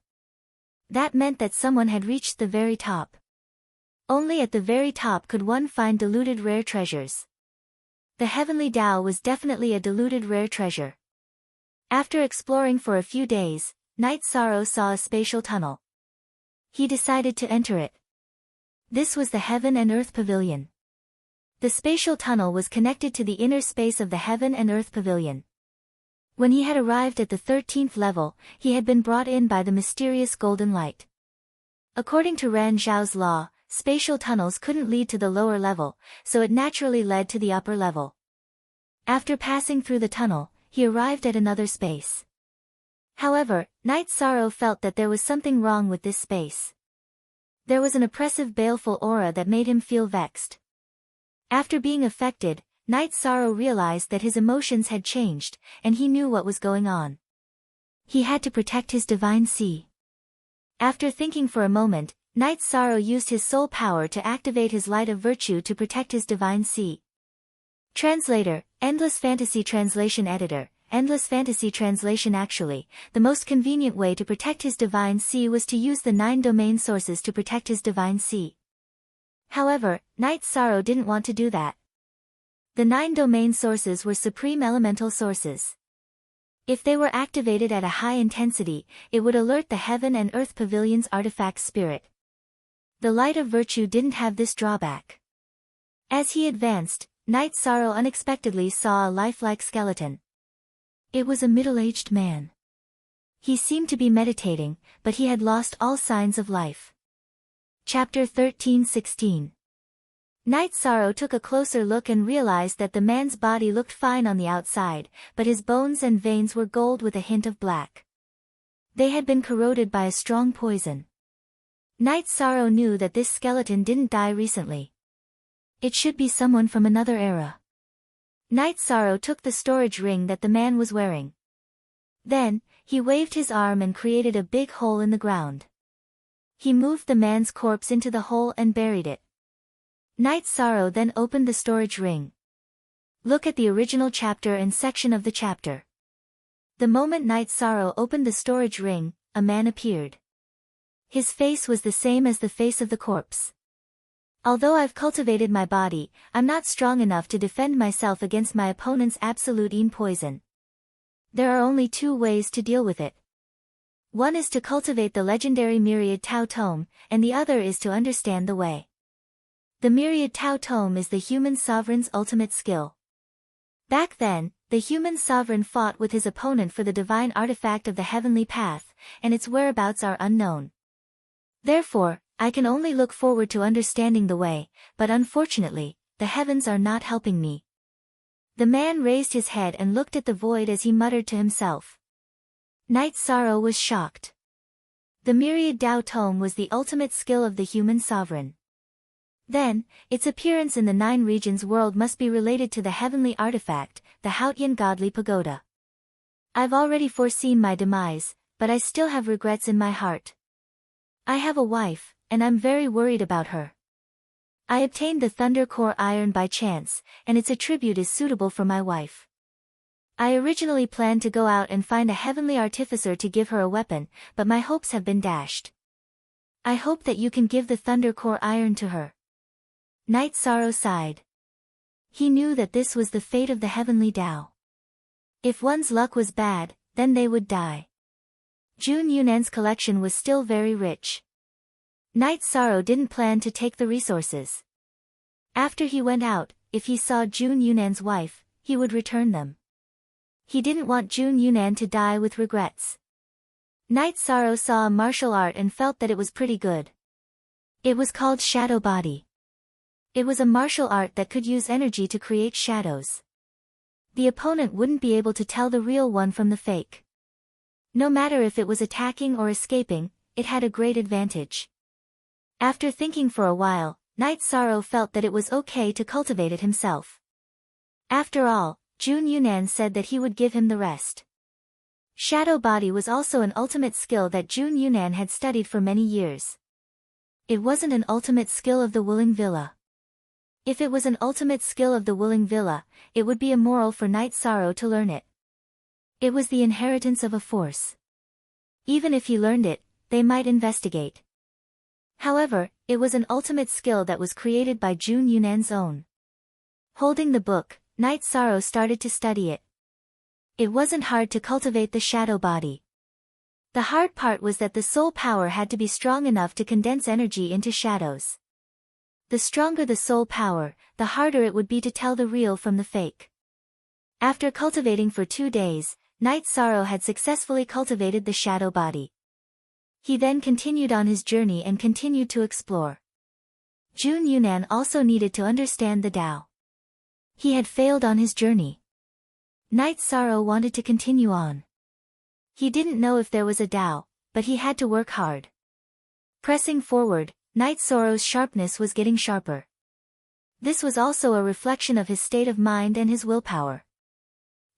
That meant that someone had reached the very top. Only at the very top could one find diluted rare treasures. The heavenly Tao was definitely a diluted rare treasure. After exploring for a few days, Night Sorrow saw a spatial tunnel. He decided to enter it. This was the Heaven and Earth Pavilion. The spatial tunnel was connected to the inner space of the Heaven and Earth Pavilion. When he had arrived at the 13th level, he had been brought in by the mysterious golden light. According to Ran Zhao's law, spatial tunnels couldn't lead to the lower level, so it naturally led to the upper level. After passing through the tunnel, he arrived at another space. However, Night Sorrow felt that there was something wrong with this space. There was an oppressive baleful aura that made him feel vexed. After being affected, Night Sorrow realized that his emotions had changed, and he knew what was going on. He had to protect his divine sea. After thinking for a moment, Night Sorrow used his soul power to activate his light of virtue to protect his divine sea. Translator, Endless Fantasy Translation Editor, Endless Fantasy Translation. Actually, the most convenient way to protect his divine sea was to use the 9 domain sources to protect his divine sea. However, Night Sorrow didn't want to do that. The 9 domain sources were supreme elemental sources. If they were activated at a high intensity, it would alert the Heaven and Earth Pavilion's artifact spirit. The light of virtue didn't have this drawback. As he advanced, Night Sorrow unexpectedly saw a lifelike skeleton. It was a middle-aged man. He seemed to be meditating, but he had lost all signs of life. Chapter 13-16. Night Sorrow took a closer look and realized that the man's body looked fine on the outside, but his bones and veins were gold with a hint of black. They had been corroded by a strong poison. Night Sorrow knew that this skeleton didn't die recently. It should be someone from another era. Night Sorrow took the storage ring that the man was wearing. Then, he waved his arm and created a big hole in the ground. He moved the man's corpse into the hole and buried it. Night Sorrow then opened the storage ring. Look at the original chapter and section of the chapter. The moment Night Sorrow opened the storage ring, a man appeared. His face was the same as the face of the corpse. Although I've cultivated my body, I'm not strong enough to defend myself against my opponent's absolute poison. There are only two ways to deal with it. One is to cultivate the legendary Myriad Tao Tome, and the other is to understand the way. The Myriad Tao Tome is the human sovereign's ultimate skill. Back then, the human sovereign fought with his opponent for the divine artifact of the heavenly path, and its whereabouts are unknown. Therefore, I can only look forward to understanding the way, but unfortunately, the heavens are not helping me. The man raised his head and looked at the void as he muttered to himself. Night Sorrow was shocked. The Myriad Tao Tome was the ultimate skill of the human sovereign. Then, its appearance in the 9 regions world must be related to the heavenly artifact, the Hautian godly pagoda. I've already foreseen my demise, but I still have regrets in my heart. I have a wife, and I'm very worried about her. I obtained the Thunder Core Iron by chance, and its attribute is suitable for my wife. I originally planned to go out and find a heavenly artificer to give her a weapon, but my hopes have been dashed. I hope that you can give the Thunder Core Iron to her. Night Sorrow sighed. He knew that this was the fate of the heavenly Tao. If one's luck was bad, then they would die. Jun Yunan's collection was still very rich. Night Sorrow didn't plan to take the resources. After he went out, if he saw Jun Yunan's wife, he would return them. He didn't want Jun Yunan to die with regrets. Night Sorrow saw a martial art and felt that it was pretty good. It was called Shadow Body. It was a martial art that could use energy to create shadows. The opponent wouldn't be able to tell the real one from the fake. No matter if it was attacking or escaping, it had a great advantage. After thinking for a while, Night Sorrow felt that it was okay to cultivate it himself. After all, Jun Yunan said that he would give him the rest. Shadow Body was also an ultimate skill that Jun Yunan had studied for many years. It wasn't an ultimate skill of the Willing Villa. If it was an ultimate skill of the Willing Villa, it would be immoral for Night Sorrow to learn it. It was the inheritance of a force. Even if he learned it, they might investigate. However, it was an ultimate skill that was created by Jun Yunan's own. Holding the book, Night Sorrow started to study it. It wasn't hard to cultivate the shadow body. The hard part was that the soul power had to be strong enough to condense energy into shadows. The stronger the soul power, the harder it would be to tell the real from the fake. After cultivating for 2 days, Night Sorrow had successfully cultivated the shadow body. He then continued on his journey and continued to explore. Jun Yunan also needed to understand the Tao. He had failed on his journey. Night Sorrow wanted to continue on. He didn't know if there was a Tao, but he had to work hard. Pressing forward, Night Sorrow's sharpness was getting sharper. This was also a reflection of his state of mind and his willpower.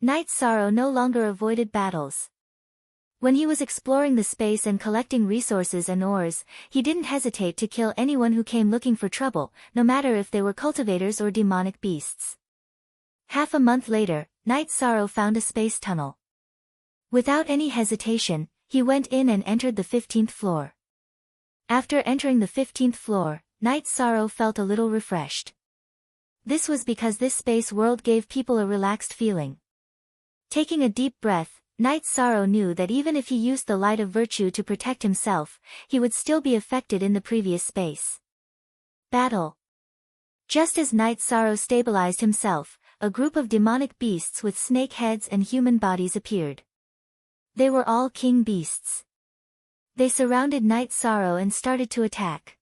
Night Sorrow no longer avoided battles. When he was exploring the space and collecting resources and ores, he didn't hesitate to kill anyone who came looking for trouble, no matter if they were cultivators or demonic beasts. Half a month later, Night Sorrow found a space tunnel. Without any hesitation, he went in and entered the 15th floor. After entering the 15th floor, Night Sorrow felt a little refreshed. This was because this space world gave people a relaxed feeling. Taking a deep breath, Night Sorrow knew that even if he used the light of virtue to protect himself, he would still be affected in the previous space. Battle. Just as Night Sorrow stabilized himself, a group of demonic beasts with snake heads and human bodies appeared. They were all king beasts. They surrounded Night Sorrow and started to attack.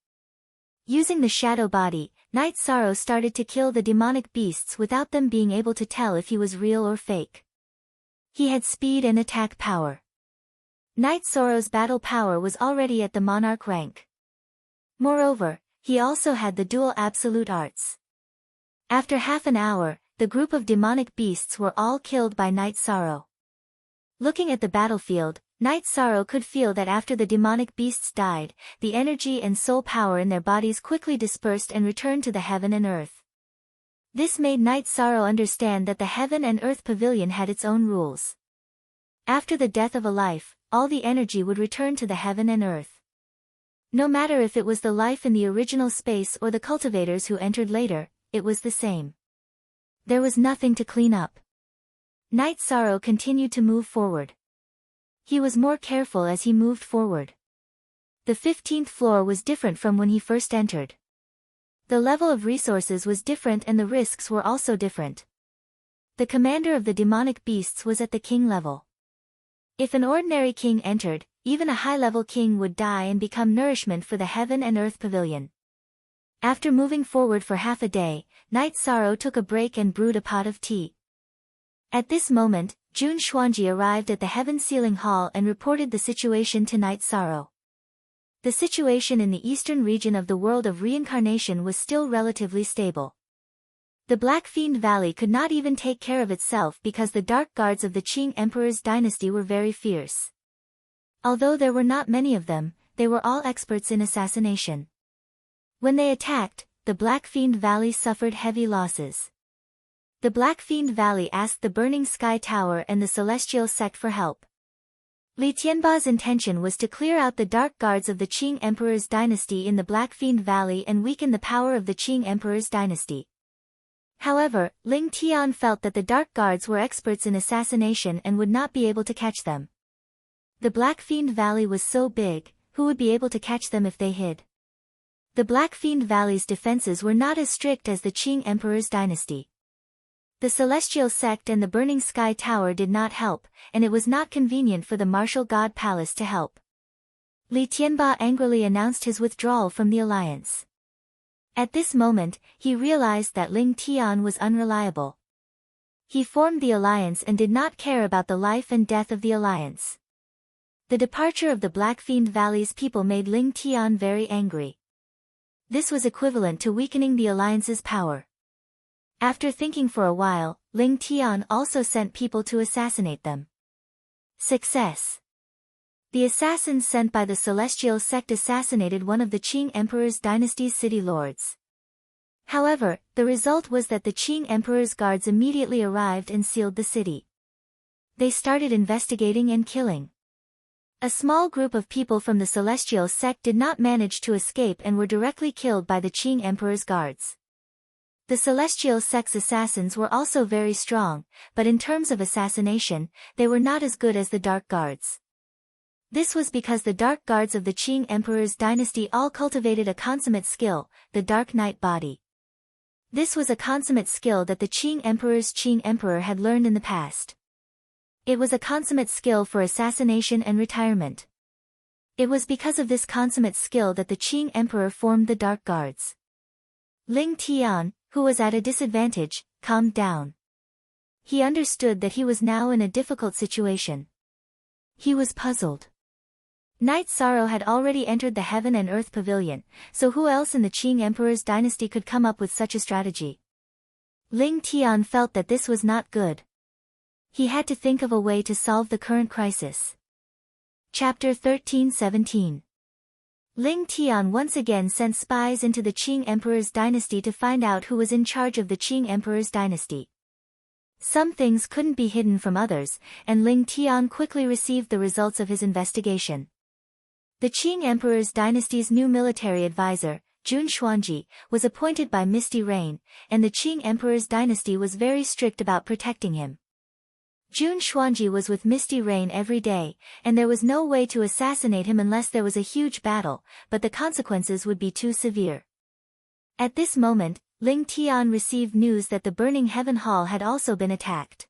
Using the shadow body, Night Sorrow started to kill the demonic beasts without them being able to tell if he was real or fake. He had speed and attack power. Night Sorrow's battle power was already at the monarch rank. Moreover, he also had the dual absolute arts. After half an hour, the group of demonic beasts were all killed by Night Sorrow. Looking at the battlefield, Night Sorrow could feel that after the demonic beasts died, the energy and soul power in their bodies quickly dispersed and returned to the heaven and earth. This made Night Sorrow understand that the heaven and earth pavilion had its own rules. After the death of a life, all the energy would return to the heaven and earth. No matter if it was the life in the original space or the cultivators who entered later, it was the same. There was nothing to clean up. Night Sorrow continued to move forward. He was more careful as he moved forward. The 15th floor was different from when he first entered. The level of resources was different and the risks were also different. The commander of the demonic beasts was at the king level. If an ordinary king entered, even a high-level king would die and become nourishment for the heaven and earth pavilion. After moving forward for half a day, Night Sorrow took a break and brewed a pot of tea. At this moment, Jun Xuanji arrived at the Heaven Sealing Hall and reported the situation to Night Sorrow. The situation in the eastern region of the world of reincarnation was still relatively stable. The Black Fiend Valley could not even take care of itself because the dark guards of the Qing Emperor's dynasty were very fierce. Although there were not many of them, they were all experts in assassination. When they attacked, the Black Fiend Valley suffered heavy losses. The Black Fiend Valley asked the Burning Sky Tower and the Celestial Sect for help. Li Tianba's intention was to clear out the dark guards of the Qing Emperor's dynasty in the Black Fiend Valley and weaken the power of the Qing Emperor's dynasty. However, Ling Tian felt that the dark guards were experts in assassination and would not be able to catch them. The Black Fiend Valley was so big, who would be able to catch them if they hid? The Black Fiend Valley's defenses were not as strict as the Qing Emperor's dynasty. The Celestial Sect and the Burning Sky Tower did not help, and it was not convenient for the Martial God Palace to help. Li Tianba angrily announced his withdrawal from the alliance. At this moment, he realized that Ling Tian was unreliable. He formed the alliance and did not care about the life and death of the alliance. The departure of the Black Fiend Valley's people made Ling Tian very angry. This was equivalent to weakening the alliance's power. After thinking for a while, Ling Tian also sent people to assassinate them. Success. The assassins sent by the Celestial Sect assassinated one of the Qing Emperor's dynasty's city lords. However, the result was that the Qing Emperor's guards immediately arrived and sealed the city. They started investigating and killing. A small group of people from the Celestial Sect did not manage to escape and were directly killed by the Qing Emperor's guards. The Celestial Sect's assassins were also very strong, but in terms of assassination, they were not as good as the Dark Guards. This was because the Dark Guards of the Qing Emperor's dynasty all cultivated a consummate skill, the Dark Night Body. This was a consummate skill that the Qing Emperor's Qing Emperor had learned in the past. It was a consummate skill for assassination and retirement. It was because of this consummate skill that the Qing Emperor formed the Dark Guards. Ling Tian, who was at a disadvantage, calmed down. He understood that he was now in a difficult situation. He was puzzled. Night Sorrow had already entered the Heaven and Earth Pavilion, so who else in the Qing Emperor's dynasty could come up with such a strategy? Ling Tian felt that this was not good. He had to think of a way to solve the current crisis. Chapter 13-17. Ling Tian once again sent spies into the Qing Emperor's dynasty to find out who was in charge of the Qing Emperor's dynasty. Some things couldn't be hidden from others, and Ling Tian quickly received the results of his investigation. The Qing Emperor's dynasty's new military advisor, Jun Xuanji, was appointed by Misty Rain, and the Qing Emperor's dynasty was very strict about protecting him. Jun Xuanji was with Misty Rain every day, and there was no way to assassinate him unless there was a huge battle, but the consequences would be too severe. At this moment, Ling Tian received news that the Burning Heaven Hall had also been attacked.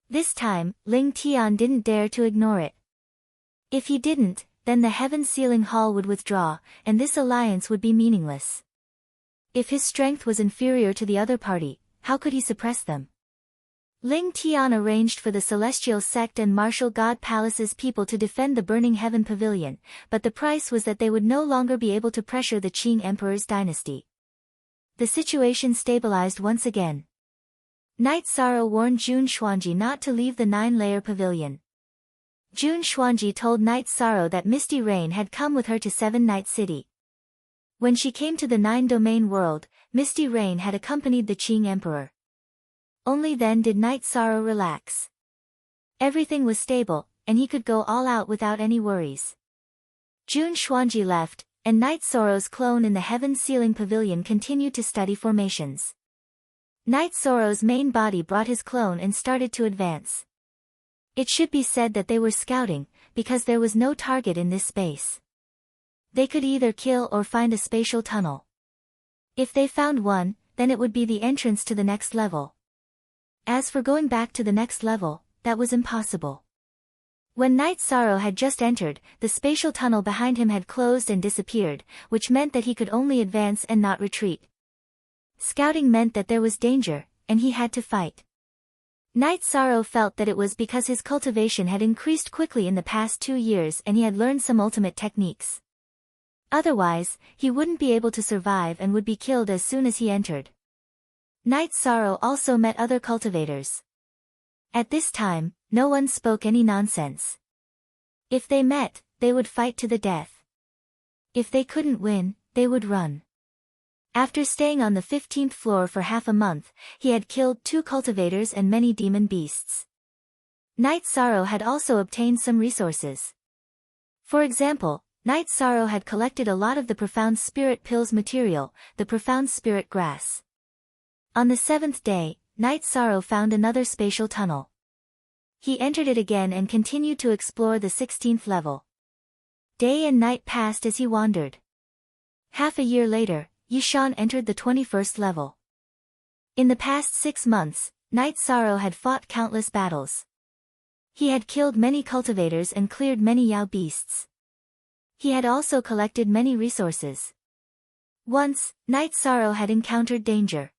This time, Ling Tian didn't dare to ignore it. If he didn't, then the Heaven Sealing Hall would withdraw, and this alliance would be meaningless. If his strength was inferior to the other party, how could he suppress them? Ling Tian arranged for the Celestial Sect and Martial God Palace's people to defend the Burning Heaven Pavilion, but the price was that they would no longer be able to pressure the Qing Emperor's dynasty. The situation stabilized once again. Night Sorrow warned Jun Xuanji not to leave the 9-layer pavilion. Jun Xuanji told Night Sorrow that Misty Rain had come with her to 7-Night City. When she came to the 9-domain world, Misty Rain had accompanied the Qing Emperor. Only then did Night Sorrow relax. Everything was stable, and he could go all out without any worries. Jun Xuanji left, and Night Sorrow's clone in the Heaven-Sealing Pavilion continued to study formations. Night Sorrow's main body brought his clone and started to advance. It should be said that they were scouting, because there was no target in this space. They could either kill or find a spatial tunnel. If they found one, then it would be the entrance to the next level. As for going back to the next level, that was impossible. When Night Sorrow had just entered, the spatial tunnel behind him had closed and disappeared, which meant that he could only advance and not retreat. Scouting meant that there was danger, and he had to fight. Night Sorrow felt that it was because his cultivation had increased quickly in the past 2 years and he had learned some ultimate techniques. Otherwise, he wouldn't be able to survive and would be killed as soon as he entered. Night Sorrow also met other cultivators. At this time, no one spoke any nonsense. If they met, they would fight to the death. If they couldn't win, they would run. After staying on the 15th floor for half a month, he had killed 2 cultivators and many demon beasts. Night Sorrow had also obtained some resources. For example, Night Sorrow had collected a lot of the Profound Spirit Pills material, the Profound Spirit Grass. On the 7th day, Night Sorrow found another spatial tunnel. He entered it again and continued to explore the 16th level. Day and night passed as he wandered. Half a year later, Yishan entered the 21st level. In the past 6 months, Night Sorrow had fought countless battles. He had killed many cultivators and cleared many Yao beasts. He had also collected many resources. Once, Night Sorrow had encountered danger.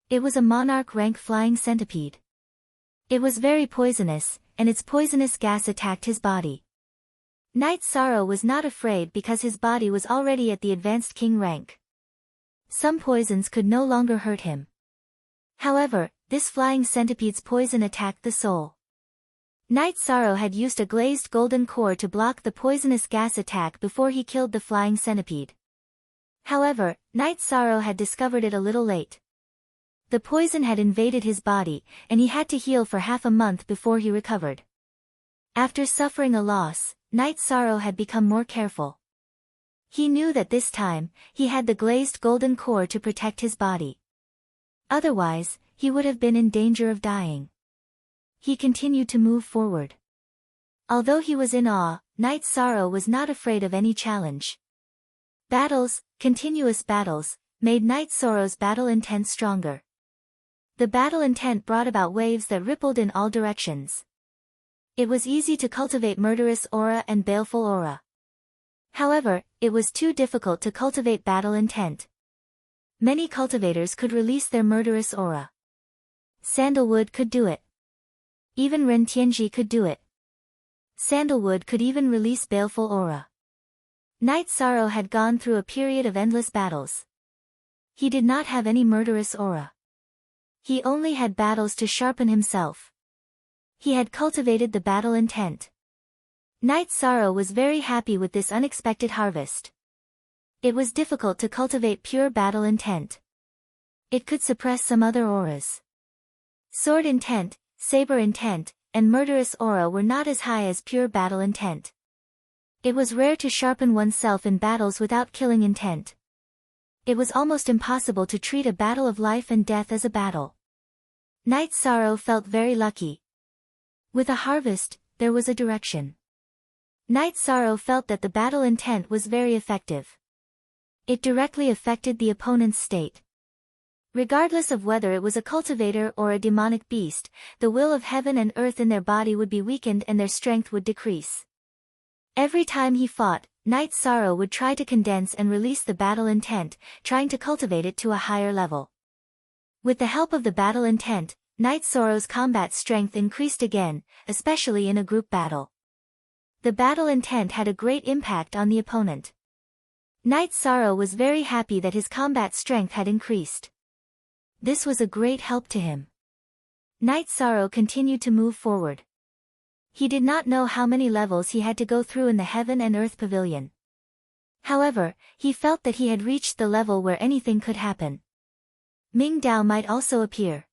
It was a monarch-rank flying centipede. It was very poisonous, and its poisonous gas attacked his body. Night Sorrow was not afraid because his body was already at the advanced king rank. Some poisons could no longer hurt him. However, this flying centipede's poison attacked the soul. Night Sorrow had used a glazed golden core to block the poisonous gas attack before he killed the flying centipede. However, Night Sorrow had discovered it a little late. The poison had invaded his body, and he had to heal for half a month before he recovered. After suffering a loss, Night Sorrow had become more careful. He knew that this time, he had the glazed golden core to protect his body. Otherwise, he would have been in danger of dying. He continued to move forward. Although he was in awe, Night Sorrow was not afraid of any challenge. Battles, continuous battles, made Night Sorrow's battle intent stronger. The battle intent brought about waves that rippled in all directions. It was easy to cultivate murderous aura and baleful aura. However, it was too difficult to cultivate battle intent. Many cultivators could release their murderous aura. Sandalwood could do it. Even Ren Tianji could do it. Sandalwood could even release baleful aura. Night Sorrow had gone through a period of endless battles. He did not have any murderous aura. He only had battles to sharpen himself. He had cultivated the battle intent. Night Sorrow was very happy with this unexpected harvest. It was difficult to cultivate pure battle intent. It could suppress some other auras. Sword intent, saber intent, and murderous aura were not as high as pure battle intent. It was rare to sharpen oneself in battles without killing intent. It was almost impossible to treat a battle of life and death as a battle. Night Sorrow felt very lucky. With a harvest, there was a direction. Night Sorrow felt that the battle intent was very effective. It directly affected the opponent's state. Regardless of whether it was a cultivator or a demonic beast, the will of heaven and earth in their body would be weakened and their strength would decrease. Every time he fought, Night Sorrow would try to condense and release the battle intent, trying to cultivate it to a higher level. With the help of the battle intent, Night Sorrow's combat strength increased again, especially in a group battle. The battle intent had a great impact on the opponent. Night Sorrow was very happy that his combat strength had increased. This was a great help to him. Night Sorrow continued to move forward. He did not know how many levels he had to go through in the Heaven and Earth Pavilion. However, he felt that he had reached the level where anything could happen. Ming Dao might also appear.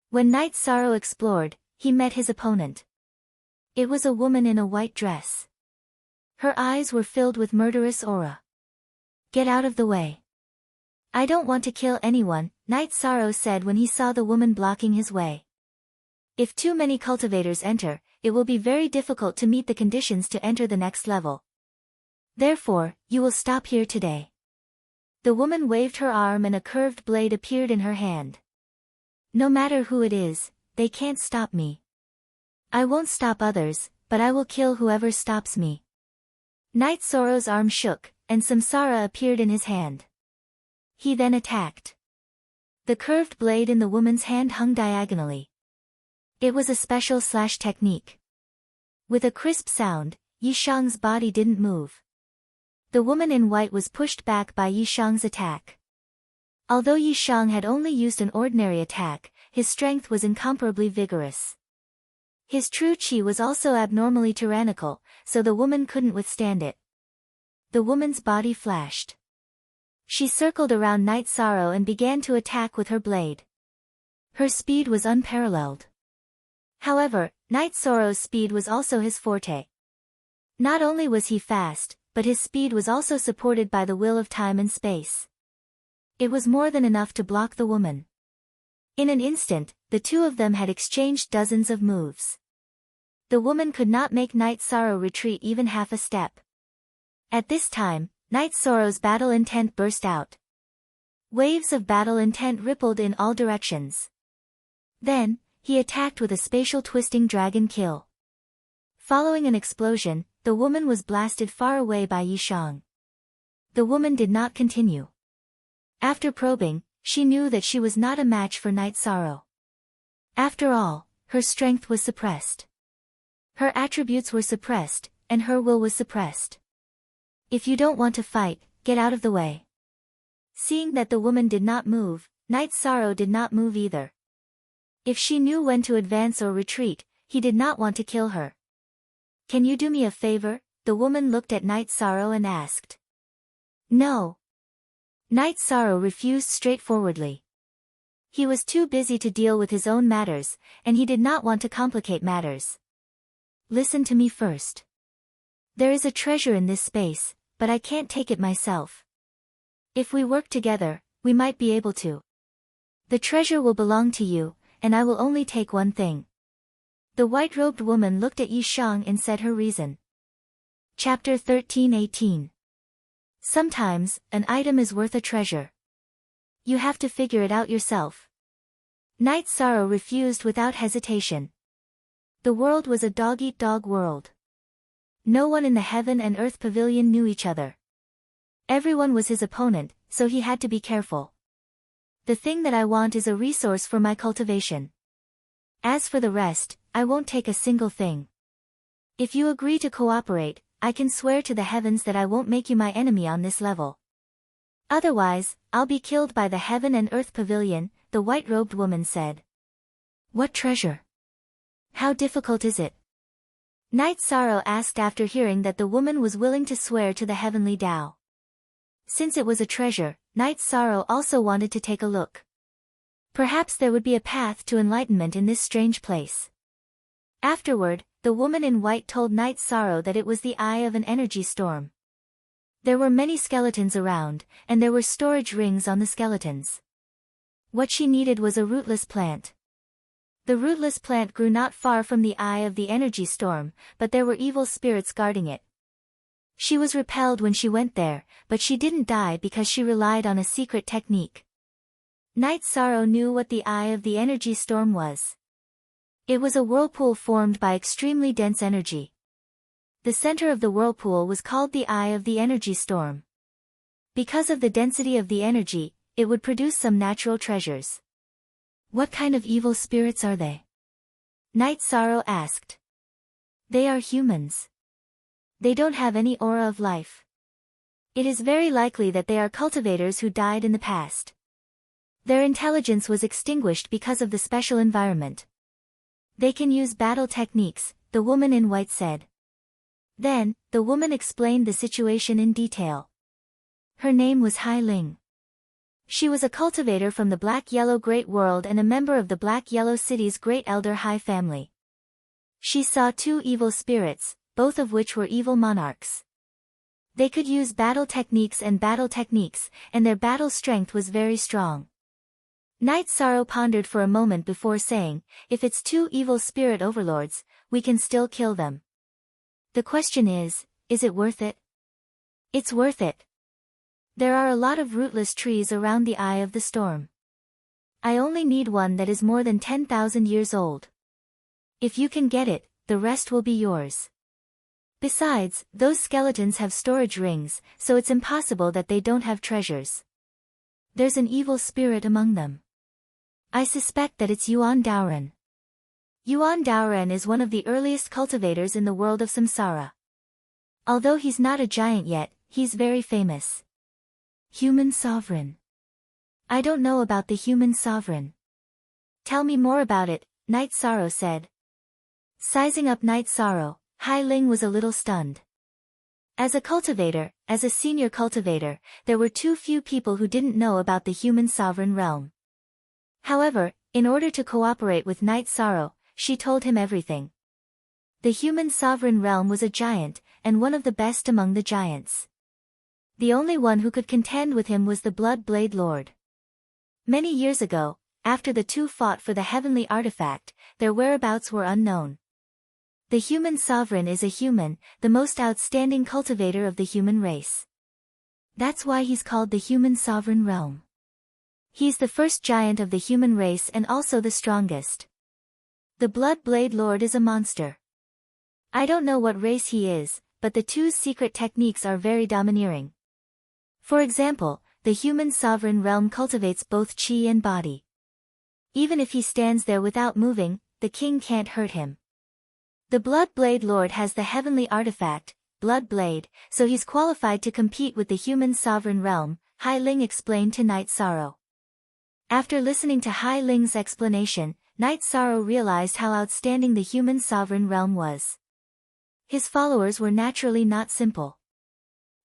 When Night Sorrow explored, he met his opponent. It was a woman in a white dress. Her eyes were filled with murderous aura. Get out of the way. I don't want to kill anyone, Night Sorrow said when he saw the woman blocking his way. If too many cultivators enter, it will be very difficult to meet the conditions to enter the next level. Therefore, you will stop here today. The woman waved her arm and a curved blade appeared in her hand. No matter who it is, they can't stop me. I won't stop others, but I will kill whoever stops me. Night Sorrow's arm shook, and samsara appeared in his hand. He then attacked. The curved blade in the woman's hand hung diagonally. It was a special slash technique. With a crisp sound, Yishang's body didn't move. The woman in white was pushed back by Yishang's attack. Although Yishang had only used an ordinary attack, his strength was incomparably vigorous. His true qi was also abnormally tyrannical, so the woman couldn't withstand it. The woman's body flashed. She circled around Night Sorrow and began to attack with her blade. Her speed was unparalleled. However, Night Sorrow's speed was also his forte. Not only was he fast, but his speed was also supported by the will of time and space. It was more than enough to block the woman. In an instant, the two of them had exchanged dozens of moves. The woman could not make Night Sorrow retreat even half a step. At this time, Night Sorrow's battle intent burst out. Waves of battle intent rippled in all directions. Then, he attacked with a spatial twisting dragon kill. Following an explosion, the woman was blasted far away by Yishang. The woman did not continue. After probing, she knew that she was not a match for Night Sorrow. After all, her strength was suppressed. Her attributes were suppressed, and her will was suppressed. If you don't want to fight, get out of the way. Seeing that the woman did not move, Night Sorrow did not move either. If she knew when to advance or retreat, he did not want to kill her. Can you do me a favor? The woman looked at Night Sorrow and asked. No. Night Sorrow refused straightforwardly. He was too busy to deal with his own matters, and he did not want to complicate matters. Listen to me first. There is a treasure in this space, but I can't take it myself. If we work together, we might be able to. The treasure will belong to you, and I will only take one thing. The white-robed woman looked at Yishang and said her reason. Chapter 13:18. Sometimes, an item is worth a treasure. You have to figure it out yourself. Night Sorrow refused without hesitation. The world was a dog-eat-dog world. No one in the Heaven and Earth Pavilion knew each other. Everyone was his opponent, so he had to be careful. The thing that I want is a resource for my cultivation. As for the rest, I won't take a single thing. If you agree to cooperate, I can swear to the heavens that I won't make you my enemy on this level. Otherwise, I'll be killed by the Heaven and Earth Pavilion, the white-robed woman said. What treasure? How difficult is it? Night Sorrow asked after hearing that the woman was willing to swear to the heavenly Tao. Since it was a treasure, Night Sorrow also wanted to take a look. Perhaps there would be a path to enlightenment in this strange place. Afterward, the woman in white told Night Sorrow that it was the eye of an energy storm. There were many skeletons around, and there were storage rings on the skeletons. What she needed was a rootless plant. The rootless plant grew not far from the eye of the energy storm, but there were evil spirits guarding it. She was repelled when she went there, but she didn't die because she relied on a secret technique. Night Sorrow knew what the eye of the energy storm was. It was a whirlpool formed by extremely dense energy. The center of the whirlpool was called the eye of the energy storm. Because of the density of the energy, it would produce some natural treasures. What kind of evil spirits are they? Night Sorrow asked. They are humans. They don't have any aura of life. It is very likely that they are cultivators who died in the past. Their intelligence was extinguished because of the special environment. They can use battle techniques, the woman in white said. Then, the woman explained the situation in detail. Her name was Hai Ling. She was a cultivator from the Black-Yellow Great World and a member of the Black-Yellow City's Great Elder Hai family. She saw two evil spirits, both of which were evil monarchs. They could use battle techniques, and their battle strength was very strong. Night Sorrow pondered for a moment before saying, if it's two evil spirit overlords, we can still kill them. The question is it worth it? It's worth it. There are a lot of rootless trees around the eye of the storm. I only need one that is more than 10,000 years old. If you can get it, the rest will be yours. Besides, those skeletons have storage rings, so it's impossible that they don't have treasures. There's an evil spirit among them. I suspect that it's Yuan Daoren. Yuan Daoren is one of the earliest cultivators in the world of samsara. Although he's not a giant yet, he's very famous. Human sovereign. I don't know about the human sovereign. Tell me more about it, Night Sorrow said. Sizing up Night Sorrow, Hai Ling was a little stunned. As a senior cultivator, there were too few people who didn't know about the human sovereign realm. However, in order to cooperate with Night Sorrow, she told him everything. The human sovereign realm was a giant, and one of the best among the giants. The only one who could contend with him was the Blood Blade Lord. Many years ago, after the two fought for the heavenly artifact, their whereabouts were unknown. The human sovereign is a human, the most outstanding cultivator of the human race. That's why he's called the human sovereign realm. He's the first giant of the human race and also the strongest. The Blood Blade Lord is a monster. I don't know what race he is, but the two's secret techniques are very domineering. For example, the human sovereign realm cultivates both chi and body. Even if he stands there without moving, the king can't hurt him. The Blood Blade Lord has the heavenly artifact, Blood Blade, so he's qualified to compete with the human sovereign realm, Hai Ling explained to Night Sorrow. After listening to Hai Ling's explanation, Night Sorrow realized how outstanding the human sovereign realm was. His followers were naturally not simple.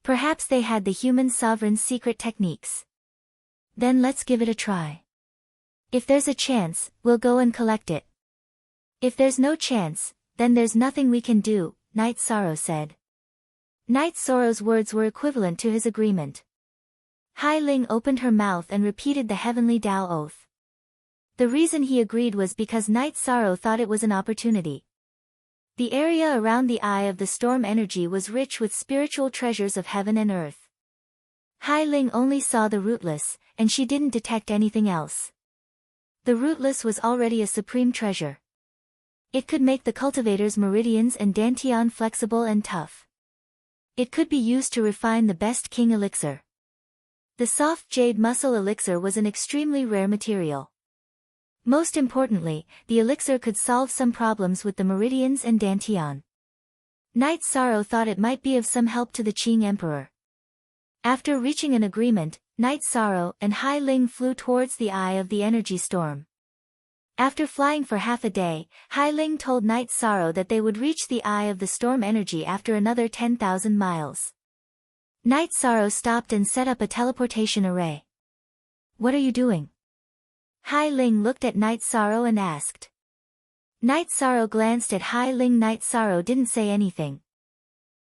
Perhaps they had the human sovereign's secret techniques. Then let's give it a try. If there's a chance, we'll go and collect it. If there's no chance, then there's nothing we can do, Night Sorrow said. Night Sorrow's words were equivalent to his agreement. Hai Ling opened her mouth and repeated the heavenly Tao oath. The reason he agreed was because Night Sorrow thought it was an opportunity. The area around the eye of the storm energy was rich with spiritual treasures of heaven and earth. Hai Ling only saw the rootless, and she didn't detect anything else. The rootless was already a supreme treasure. It could make the cultivator's meridians and dantian flexible and tough. It could be used to refine the best king elixir. The soft jade muscle elixir was an extremely rare material. Most importantly, the elixir could solve some problems with the meridians and dantian. Night Sorrow thought it might be of some help to the Qing Emperor. After reaching an agreement, Night Sorrow and Hai Ling flew towards the eye of the energy storm. After flying for half a day, Hai Ling told Night Sorrow that they would reach the eye of the storm energy after another 10,000 miles. Night Sorrow stopped and set up a teleportation array. What are you doing? Hai Ling looked at Night Sorrow and asked. Night Sorrow glanced at Hai Ling. Night Sorrow didn't say anything.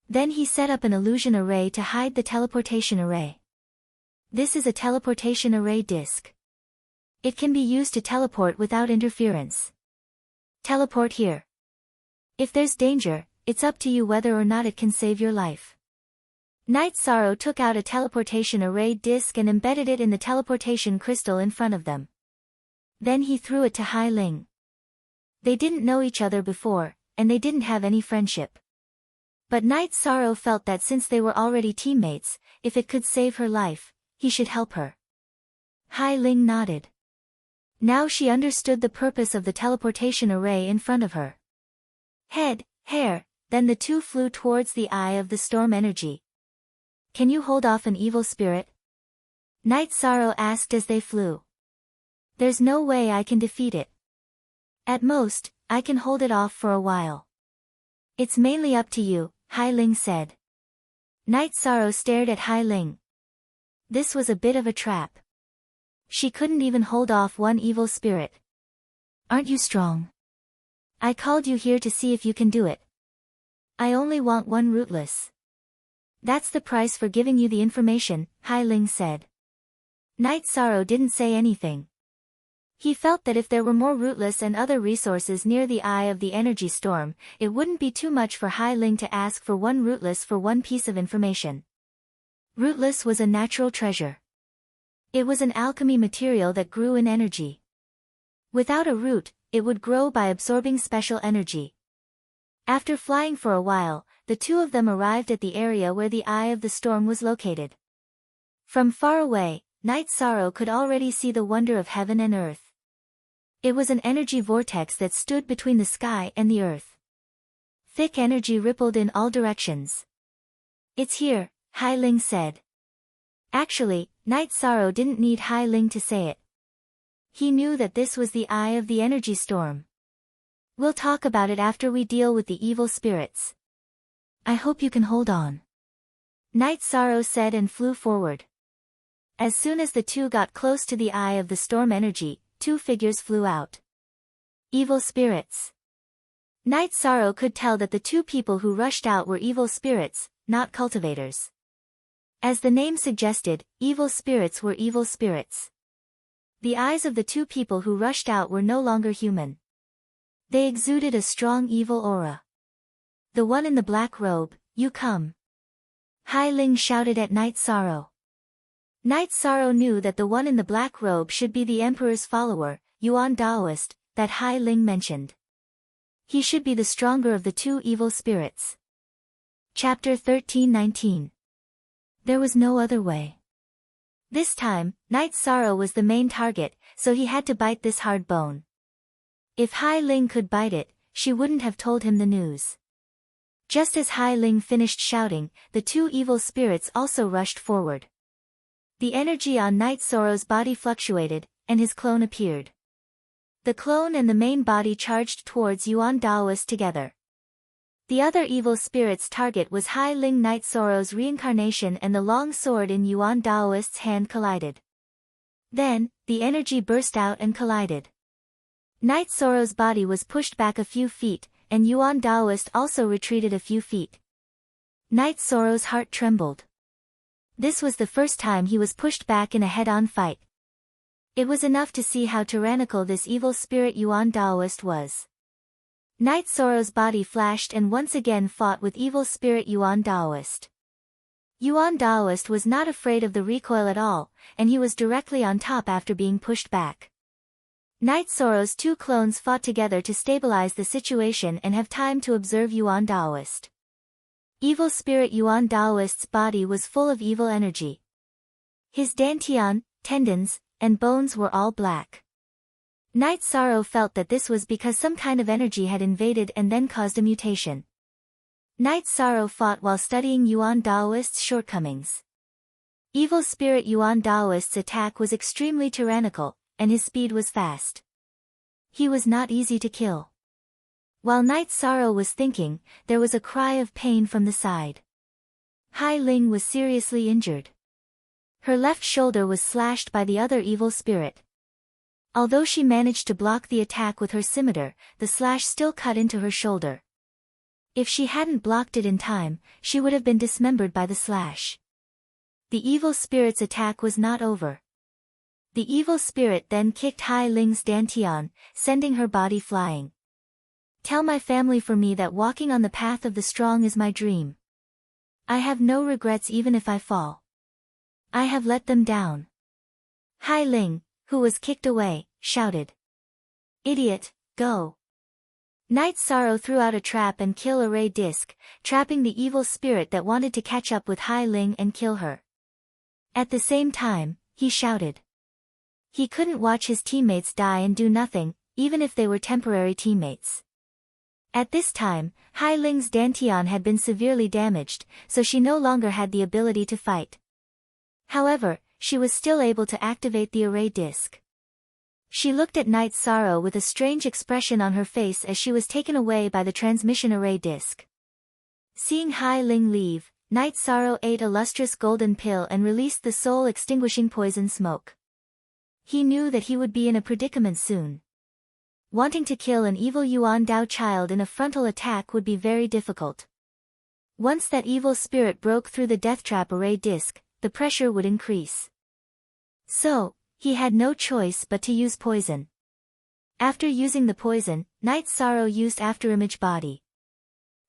Then he set up an illusion array to hide the teleportation array. This is a teleportation array disc. It can be used to teleport without interference. Teleport here. If there's danger, it's up to you whether or not it can save your life. Night Sorrow took out a teleportation array disc and embedded it in the teleportation crystal in front of them. Then he threw it to Hai Ling. They didn't know each other before, and they didn't have any friendship. But Night Sorrow felt that since they were already teammates, if it could save her life, he should help her. Hai Ling nodded. Now she understood the purpose of the teleportation array in front of her. Head, hair, then the two flew towards the eye of the storm energy. Can you hold off an evil spirit? Night Sorrow asked as they flew. There's no way I can defeat it. At most, I can hold it off for a while. It's mainly up to you, Hai Ling said. Night Sorrow stared at Hai Ling. This was a bit of a trap. She couldn't even hold off one evil spirit. Aren't you strong? I called you here to see if you can do it. I only want one rootless. That's the price for giving you the information, Hai Ling said. Night Sorrow didn't say anything. He felt that if there were more rootless and other resources near the eye of the energy storm, it wouldn't be too much for Hai Ling to ask for one rootless for one piece of information. Rootless was a natural treasure. It was an alchemy material that grew in energy. Without a root, it would grow by absorbing special energy. After flying for a while, the two of them arrived at the area where the eye of the storm was located. From far away, Night Sorrow could already see the wonder of heaven and earth. It was an energy vortex that stood between the sky and the earth. Thick energy rippled in all directions. It's here, Hai Ling said. Actually, Night Sorrow didn't need Hai Ling to say it. He knew that this was the eye of the energy storm. We'll talk about it after we deal with the evil spirits. I hope you can hold on. Night Sorrow said and flew forward. As soon as the two got close to the eye of the storm energy, two figures flew out. Evil spirits. Night Sorrow could tell that the two people who rushed out were evil spirits, not cultivators. As the name suggested, evil spirits were evil spirits. The eyes of the two people who rushed out were no longer human. They exuded a strong evil aura. The one in the black robe, you come. Hai Ling shouted at Night Sorrow. Night Sorrow knew that the one in the black robe should be the Emperor's follower, Yuan Daoist, that Hai Ling mentioned. He should be the stronger of the two evil spirits. Chapter 13-19. There was no other way. This time, Night Sorrow was the main target, so he had to bite this hard bone. If Hai Ling could bite it, she wouldn't have told him the news. Just as Hai Ling finished shouting, the two evil spirits also rushed forward. The energy on Night Sorrow's body fluctuated, and his clone appeared. The clone and the main body charged towards Yuan Daoist together. The other evil spirit's target was Hai Ling. Night Sorrow's reincarnation and the long sword in Yuan Daoist's hand collided. Then, the energy burst out and collided. Night Sorrow's body was pushed back a few feet, and Yuan Daoist also retreated a few feet. Night Sorrow's heart trembled. This was the first time he was pushed back in a head-on fight. It was enough to see how tyrannical this evil spirit Yuan Daoist was. Night Sorrow's body flashed and once again fought with evil spirit Yuan Daoist. Yuan Daoist was not afraid of the recoil at all, and he was directly on top after being pushed back. Night Sorrow's two clones fought together to stabilize the situation and have time to observe Yuan Daoist. Evil spirit Yuan Daoist's body was full of evil energy. His dantian, tendons, and bones were all black. Night Sorrow felt that this was because some kind of energy had invaded and then caused a mutation. Night Sorrow fought while studying Yuan Daoist's shortcomings. Evil spirit Yuan Daoist's attack was extremely tyrannical, and his speed was fast. He was not easy to kill. While Night Sorrow was thinking, there was a cry of pain from the side. Hai Ling was seriously injured. Her left shoulder was slashed by the other evil spirit. Although she managed to block the attack with her scimitar, the slash still cut into her shoulder. If she hadn't blocked it in time, she would have been dismembered by the slash. The evil spirit's attack was not over. The evil spirit then kicked Hai Ling's dantian, sending her body flying. Tell my family for me that walking on the path of the strong is my dream. I have no regrets even if I fall. I have let them down. Hai Ling, who was kicked away, shouted. Idiot, go. Night Sorrow threw out a trap and kill array disc, trapping the evil spirit that wanted to catch up with Hai Ling and kill her. At the same time, he shouted. He couldn't watch his teammates die and do nothing, even if they were temporary teammates. At this time, Hai Ling's dantian had been severely damaged, so she no longer had the ability to fight. However, she was still able to activate the array disc. She looked at Night Sorrow with a strange expression on her face as she was taken away by the transmission array disc. Seeing Hai Ling leave, Night Sorrow ate a lustrous golden pill and released the soul-extinguishing poison smoke. He knew that he would be in a predicament soon. Wanting to kill an evil Yuan Dao child in a frontal attack would be very difficult. Once that evil spirit broke through the death trap array disc, the pressure would increase. So, he had no choice but to use poison. After using the poison, Night Sorrow used afterimage body.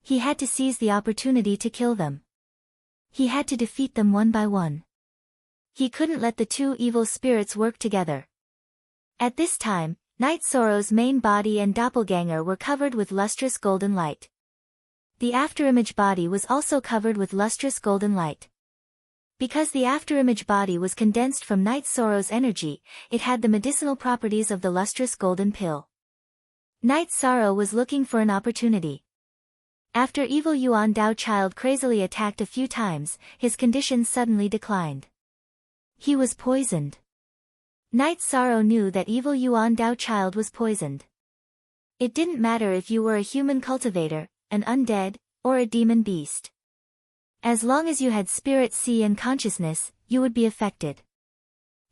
He had to seize the opportunity to kill them. He had to defeat them one by one. He couldn't let the two evil spirits work together. At this time, Night Sorrow's main body and doppelganger were covered with lustrous golden light. The afterimage body was also covered with lustrous golden light. Because the afterimage body was condensed from Night Sorrow's energy, it had the medicinal properties of the lustrous golden pill. Night Sorrow was looking for an opportunity. After evil Yuan Dao child crazily attacked a few times, his condition suddenly declined. He was poisoned. Night Sorrow knew that evil Yuan Dao child was poisoned. It didn't matter if you were a human cultivator, an undead, or a demon beast. As long as you had spirit sea and consciousness, you would be affected.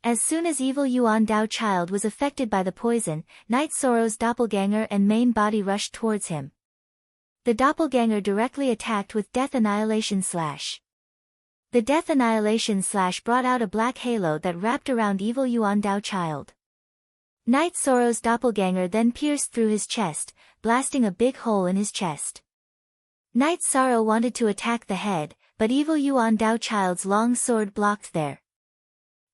As soon as evil Yuan Dao child was affected by the poison, Night Sorrow's doppelganger and main body rushed towards him. The doppelganger directly attacked with Death Annihilation Slash. The Death Annihilation Slash brought out a black halo that wrapped around evil Yuan Dao child. Night Sorrow's doppelganger then pierced through his chest, blasting a big hole in his chest. Night Sorrow wanted to attack the head, but evil Yuan Dao child's long sword blocked there.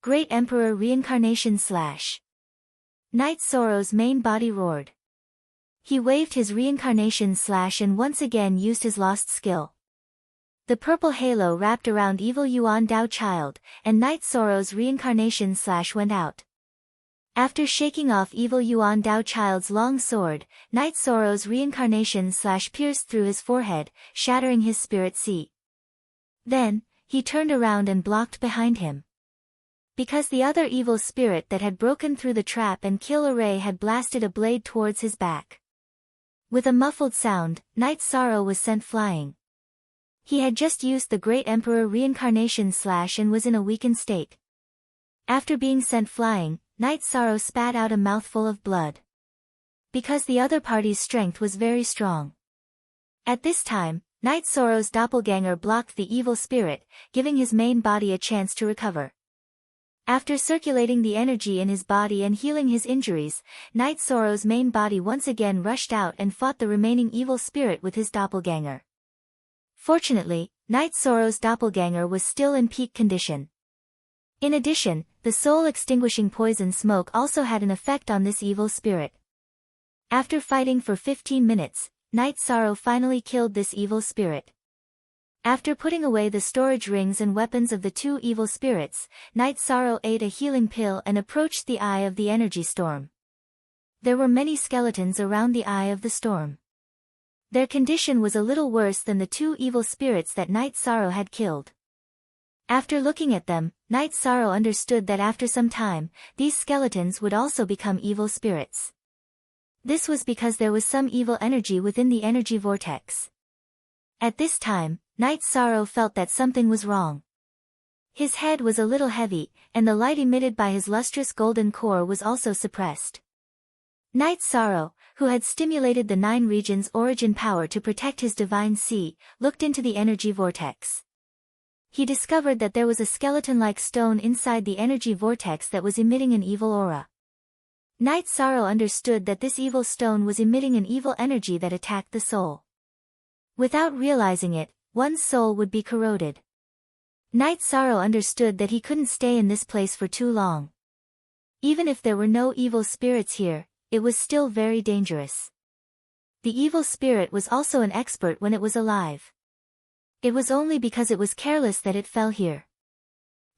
Great Emperor Reincarnation Slash. Night Sorrow's main body roared. He waved his Reincarnation Slash and once again used his lost skill. The purple halo wrapped around evil Yuan Dao child, and Night Sorrow's Reincarnation Slash went out. After shaking off evil Yuan Dao child's long sword, Night Sorrow's Reincarnation Slash pierced through his forehead, shattering his spirit sea. Then, he turned around and blocked behind him. Because the other evil spirit that had broken through the trap and kill array had blasted a blade towards his back. With a muffled sound, Night Sorrow was sent flying. He had just used the Great Emperor Reincarnation Slash and was in a weakened state. After being sent flying, Night Sorrow spat out a mouthful of blood. Because the other party's strength was very strong. At this time, Night Sorrow's doppelganger blocked the evil spirit, giving his main body a chance to recover. After circulating the energy in his body and healing his injuries, Night Sorrow's main body once again rushed out and fought the remaining evil spirit with his doppelganger. Fortunately, Night Sorrow's doppelganger was still in peak condition. In addition, the soul-extinguishing poison smoke also had an effect on this evil spirit. After fighting for 15 minutes, Night Sorrow finally killed this evil spirit. After putting away the storage rings and weapons of the two evil spirits, Night Sorrow ate a healing pill and approached the eye of the energy storm. There were many skeletons around the eye of the storm. Their condition was a little worse than the two evil spirits that Night Sorrow had killed. After looking at them, Night Sorrow understood that after some time, these skeletons would also become evil spirits. This was because there was some evil energy within the energy vortex. At this time, Night Sorrow felt that something was wrong. His head was a little heavy, and the light emitted by his lustrous golden core was also suppressed. Night Sorrow, who had stimulated the 9 regions' origin power to protect his divine sea, looked into the energy vortex. He discovered that there was a skeleton-like stone inside the energy vortex that was emitting an evil aura. Night Sorrow understood that this evil stone was emitting an evil energy that attacked the soul. Without realizing it, one's soul would be corroded. Night Sorrow understood that he couldn't stay in this place for too long. Even if there were no evil spirits here, it was still very dangerous. The evil spirit was also an expert when it was alive. It was only because it was careless that it fell here.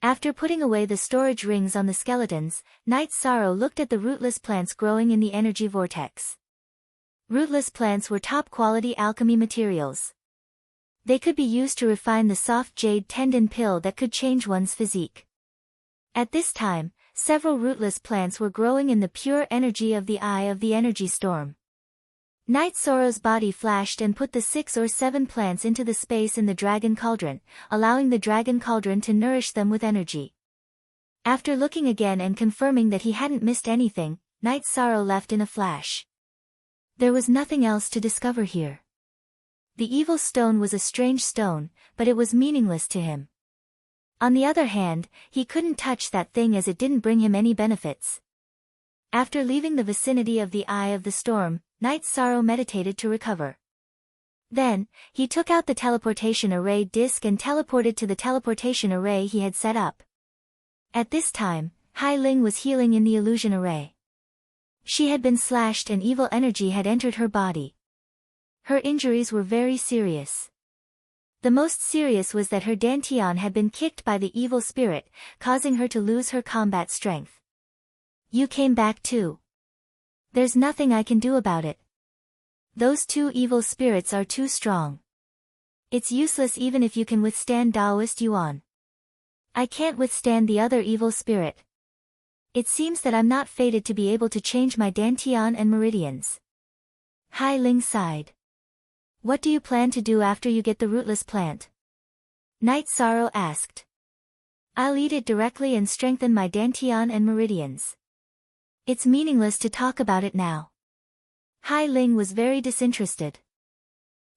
After putting away the storage rings on the skeletons, Night Sorrow looked at the rootless plants growing in the energy vortex. Rootless plants were top-quality alchemy materials. They could be used to refine the soft jade tendon pill that could change one's physique. At this time, several rootless plants were growing in the pure energy of the eye of the energy storm. Night Sorrow's body flashed and put the 6 or 7 plants into the space in the dragon cauldron, allowing the dragon cauldron to nourish them with energy. After looking again and confirming that he hadn't missed anything, Night Sorrow left in a flash. There was nothing else to discover here. The evil stone was a strange stone, but it was meaningless to him. On the other hand, he couldn't touch that thing as it didn't bring him any benefits. After leaving the vicinity of the Eye of the Storm, Night Sorrow meditated to recover. Then, he took out the teleportation array disc and teleported to the teleportation array he had set up. At this time, Hai Ling was healing in the illusion array. She had been slashed and evil energy had entered her body. Her injuries were very serious. The most serious was that her dantian had been kicked by the evil spirit, causing her to lose her combat strength. You came back too. There's nothing I can do about it. Those 2 evil spirits are too strong. It's useless even if you can withstand Taoist Yuan. I can't withstand the other evil spirit. It seems that I'm not fated to be able to change my dantian and meridians. Hai Ling sighed. What do you plan to do after you get the rootless plant? Night Sorrow asked. I'll eat it directly and strengthen my dantian and meridians. It's meaningless to talk about it now. Hai Ling was very disinterested.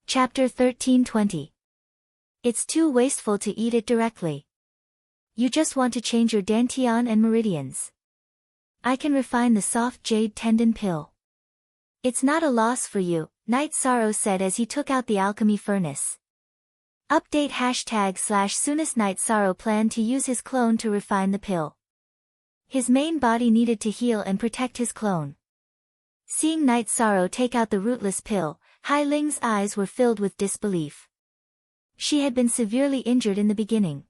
Chapter 1320. It's too wasteful to eat it directly. You just want to change your dantian and meridians. I can refine the soft jade tendon pill. It's not a loss for you, Night Sorrow said as he took out the alchemy furnace. Update #/soonest Night Sorrow planned to use his clone to refine the pill. His main body needed to heal and protect his clone. Seeing Night Sorrow take out the rootless pill, Hai Ling's eyes were filled with disbelief. She had been severely injured in the beginning.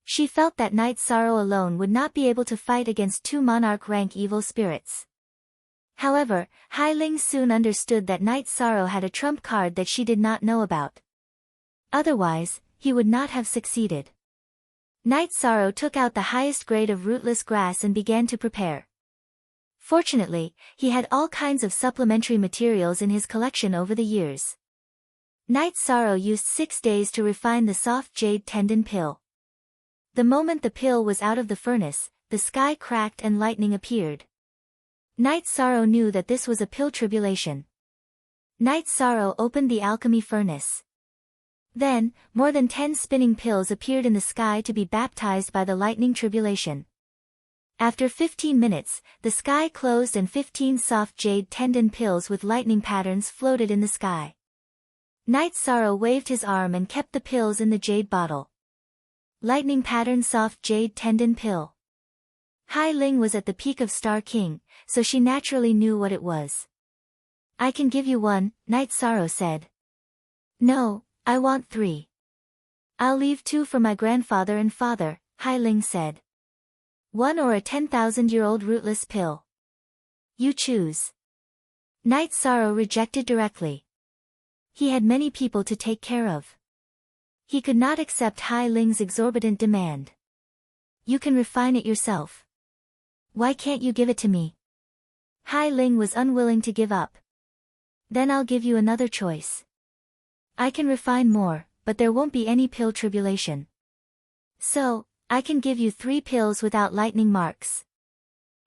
She felt that Night Sorrow alone would not be able to fight against 2 monarch-rank evil spirits. However, Hai Ling soon understood that Night Sorrow had a trump card that she did not know about. Otherwise, he would not have succeeded. Night Sorrow took out the highest grade of rootless grass and began to prepare. Fortunately, he had all kinds of supplementary materials in his collection over the years. Night Sorrow used 6 days to refine the soft jade tendon pill. The moment the pill was out of the furnace, the sky cracked and lightning appeared. Night Sorrow knew that this was a pill tribulation. Night Sorrow opened the alchemy furnace. Then, more than 10 spinning pills appeared in the sky to be baptized by the lightning tribulation. After 15 minutes, the sky closed and 15 soft jade tendon pills with lightning patterns floated in the sky. Night Sorrow waved his arm and kept the pills in the jade bottle. Lightning pattern soft jade tendon pill. Hai Ling was at the peak of Star King, so she naturally knew what it was. I can give you 1, Night Sorrow said. No, I want 3. I'll leave 2 for my grandfather and father, Hai Ling said. 1 or a 10,000-year-old rootless pill. You choose. Night Sorrow rejected directly. He had many people to take care of. He could not accept Hai Ling's exorbitant demand. You can refine it yourself. Why can't you give it to me? Hai Ling was unwilling to give up. Then I'll give you another choice. I can refine more, but there won't be any pill tribulation. So, I can give you 3 pills without lightning marks.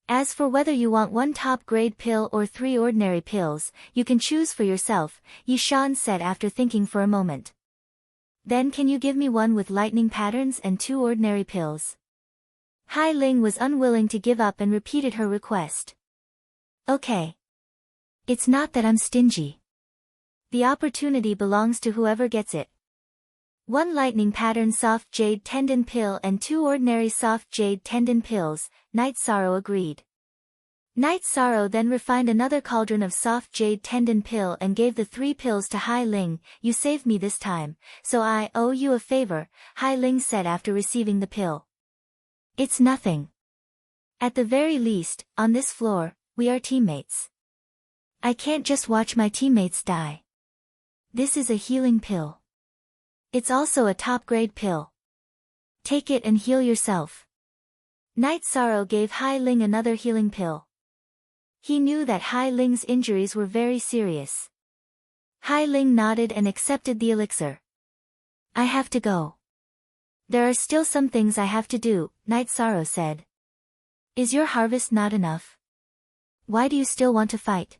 As for whether you want 1 top-grade pill or 3 ordinary pills, you can choose for yourself, Yi Shan said after thinking for a moment. Then can you give me 1 with lightning patterns and 2 ordinary pills? Hai Ling was unwilling to give up and repeated her request. Okay. It's not that I'm stingy. The opportunity belongs to whoever gets it. 1 lightning pattern soft jade tendon pill and 2 ordinary soft jade tendon pills, Night Sorrow agreed. Night Sorrow then refined another cauldron of soft jade tendon pill and gave the 3 pills to Hai Ling. You saved me this time, so I owe you a favor, Hai Ling said after receiving the pill. It's nothing. At the very least, on this floor, we are teammates. I can't just watch my teammates die. This is a healing pill. It's also a top-grade pill. Take it and heal yourself. Night Sorrow gave Hai Ling another healing pill. He knew that Hai Ling's injuries were very serious. Hai Ling nodded and accepted the elixir. I have to go. There are still some things I have to do, Night Sorrow said. Is your harvest not enough? Why do you still want to fight?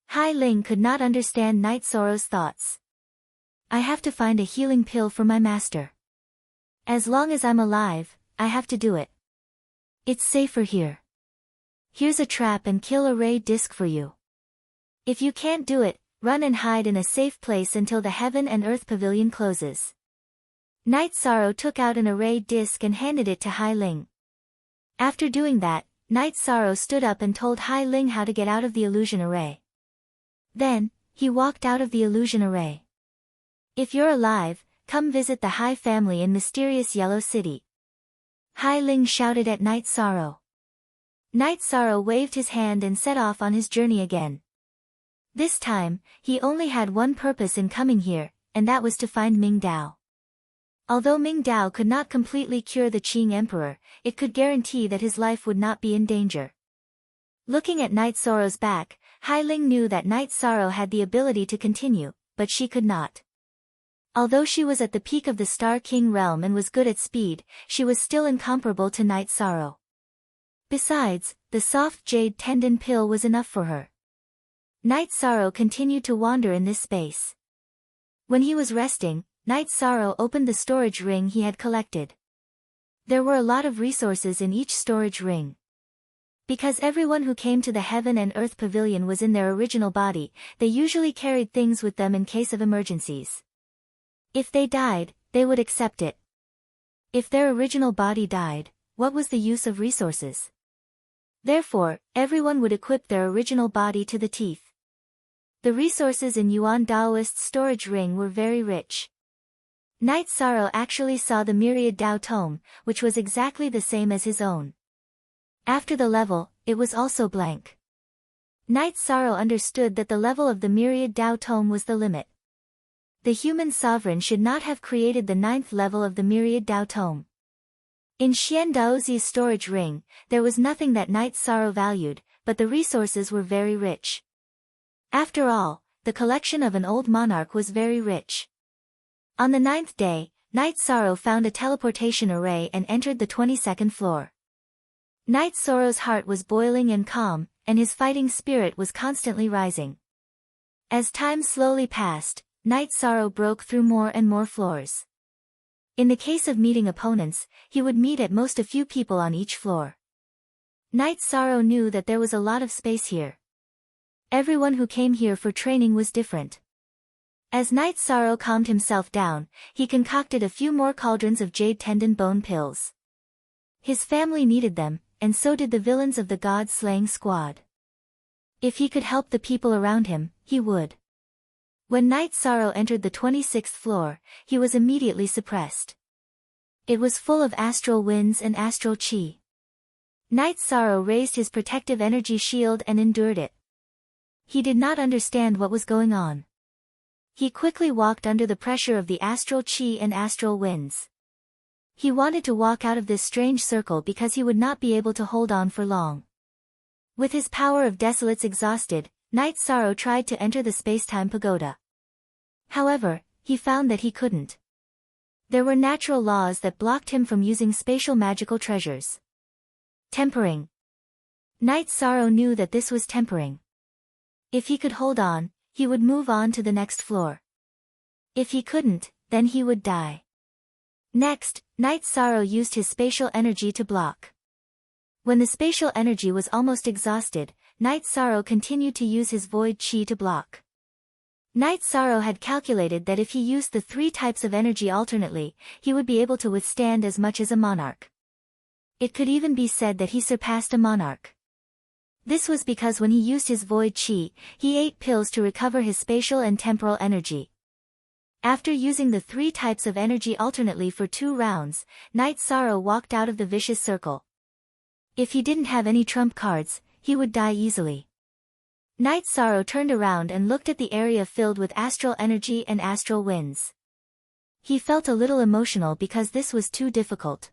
Hai Ling could not understand Night Sorrow's thoughts. I have to find a healing pill for my master. As long as I'm alive, I have to do it. It's safer here. Here's a trap and kill a ray disc for you. If you can't do it, run and hide in a safe place until the Heaven and Earth Pavilion closes. Night Sorrow took out an array disc and handed it to Hai Ling. After doing that, Night Sorrow stood up and told Hai Ling how to get out of the illusion array. Then, he walked out of the illusion array. If you're alive, come visit the Hai family in mysterious Yellow City. Hai Ling shouted at Night Sorrow. Night Sorrow waved his hand and set off on his journey again. This time, he only had one purpose in coming here, and that was to find Ming Dao. Although Ming Dao could not completely cure the Qing Emperor, it could guarantee that his life would not be in danger. Looking at Night Sorrow's back, Hai Ling knew that Night Sorrow had the ability to continue, but she could not. Although she was at the peak of the Star King realm and was good at speed, she was still incomparable to Night Sorrow. Besides, the soft jade tendon pill was enough for her. Night Sorrow continued to wander in this space. When he was resting, Night Sorrow opened the storage ring he had collected. There were a lot of resources in each storage ring. Because everyone who came to the Heaven and Earth Pavilion was in their original body, they usually carried things with them in case of emergencies. If they died, they would accept it. If their original body died, what was the use of resources? Therefore, everyone would equip their original body to the teeth. The resources in Yuan Daoist's storage ring were very rich. Night Sorrow actually saw the myriad Dao tome, which was exactly the same as his own. After the level, it was also blank. Night Sorrow understood that the level of the myriad Dao tome was the limit. The human sovereign should not have created the 9th level of the myriad Dao tome. In Xian Daozi's storage ring, there was nothing that Night Sorrow valued, but the resources were very rich. After all, the collection of an old monarch was very rich. On the 9th day, Night Sorrow found a teleportation array and entered the 22nd floor. Night Sorrow's heart was boiling and calm, and his fighting spirit was constantly rising. As time slowly passed, Night Sorrow broke through more and more floors. In the case of meeting opponents, he would meet at most a few people on each floor. Night Sorrow knew that there was a lot of space here. Everyone who came here for training was different. As Night Sorrow calmed himself down, he concocted a few more cauldrons of jade tendon bone pills. His family needed them, and so did the villains of the god-slaying squad. If he could help the people around him, he would. When Night Sorrow entered the 26th floor, he was immediately suppressed. It was full of astral winds and astral chi. Night Sorrow raised his protective energy shield and endured it. He did not understand what was going on. He quickly walked under the pressure of the astral chi and astral winds. He wanted to walk out of this strange circle because he would not be able to hold on for long. With his power of desolates exhausted, Night Sorrow tried to enter the space-time pagoda. However, he found that he couldn't. There were natural laws that blocked him from using spatial magical treasures. Tempering. Night Sorrow knew that this was tempering. If he could hold on, he would move on to the next floor. If he couldn't, then he would die. Next, Night Sorrow used his spatial energy to block. When the spatial energy was almost exhausted, Night Sorrow continued to use his void chi to block. Night Sorrow had calculated that if he used the 3 types of energy alternately, he would be able to withstand as much as a monarch. It could even be said that he surpassed a monarch. This was because when he used his void chi, he ate pills to recover his spatial and temporal energy. After using the 3 types of energy alternately for 2 rounds, Night Sorrow walked out of the vicious circle. If he didn't have any trump cards, he would die easily. Night Sorrow turned around and looked at the area filled with astral energy and astral winds. He felt a little emotional because this was too difficult.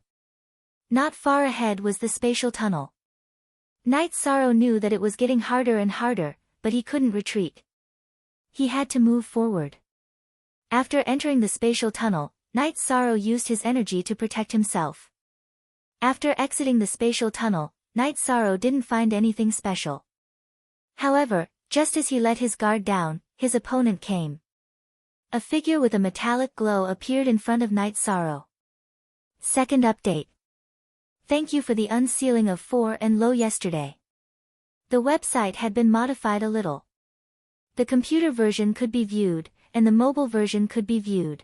Not far ahead was the spatial tunnel. Night Sorrow knew that it was getting harder and harder, but he couldn't retreat. He had to move forward. After entering the spatial tunnel, Night Sorrow used his energy to protect himself. After exiting the spatial tunnel, Night Sorrow didn't find anything special. However, just as he let his guard down, his opponent came. A figure with a metallic glow appeared in front of Night Sorrow. Second update. Thank you for the unsealing of 4 and Low yesterday. The website had been modified a little. The computer version could be viewed, and the mobile version could be viewed.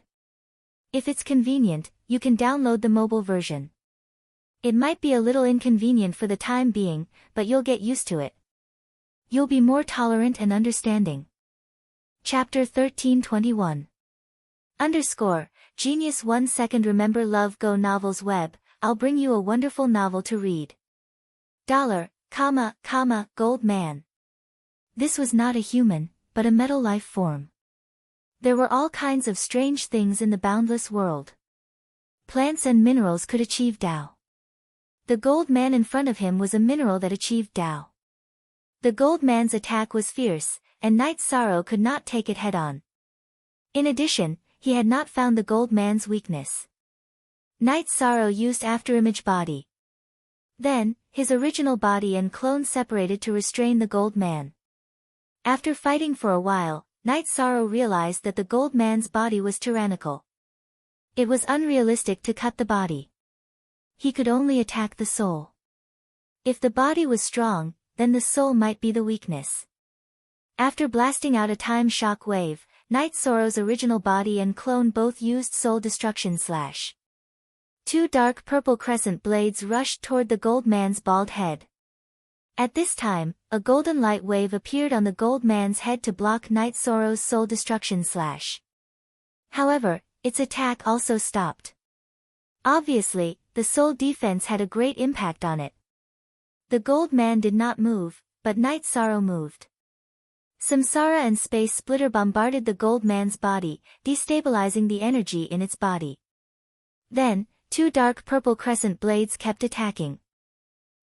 If it's convenient, you can download the mobile version. It might be a little inconvenient for the time being, but you'll get used to it. You'll be more tolerant and understanding. Chapter 1321. Genius 1 second. Remember Love Go Novels Web, I'll bring you a wonderful novel to read. Gold Man. This was not a human, but a metal life form. There were all kinds of strange things in the boundless world. Plants and minerals could achieve Tao. The gold man in front of him was a mineral that achieved Tao. The gold man's attack was fierce, and Night Sorrow could not take it head-on. In addition, he had not found the gold man's weakness. Night Sorrow used afterimage body. Then, his original body and clone separated to restrain the gold man. After fighting for a while, Night Sorrow realized that the gold man's body was tyrannical. It was unrealistic to cut the body. He could only attack the soul. If the body was strong, then the soul might be the weakness. After blasting out a time shock wave, Night Sorrow's original body and clone both used soul destruction / 2 dark purple crescent blades rushed toward the gold man's bald head. At this time, a golden light wave appeared on the gold man's head to block Night Sorrow's soul destruction / However, its attack also stopped. Obviously, the soul defense had a great impact on it. The gold man did not move, but Night Sorrow moved. Samsara and Space Splitter bombarded the gold man's body, destabilizing the energy in its body. Then, 2 dark purple crescent blades kept attacking.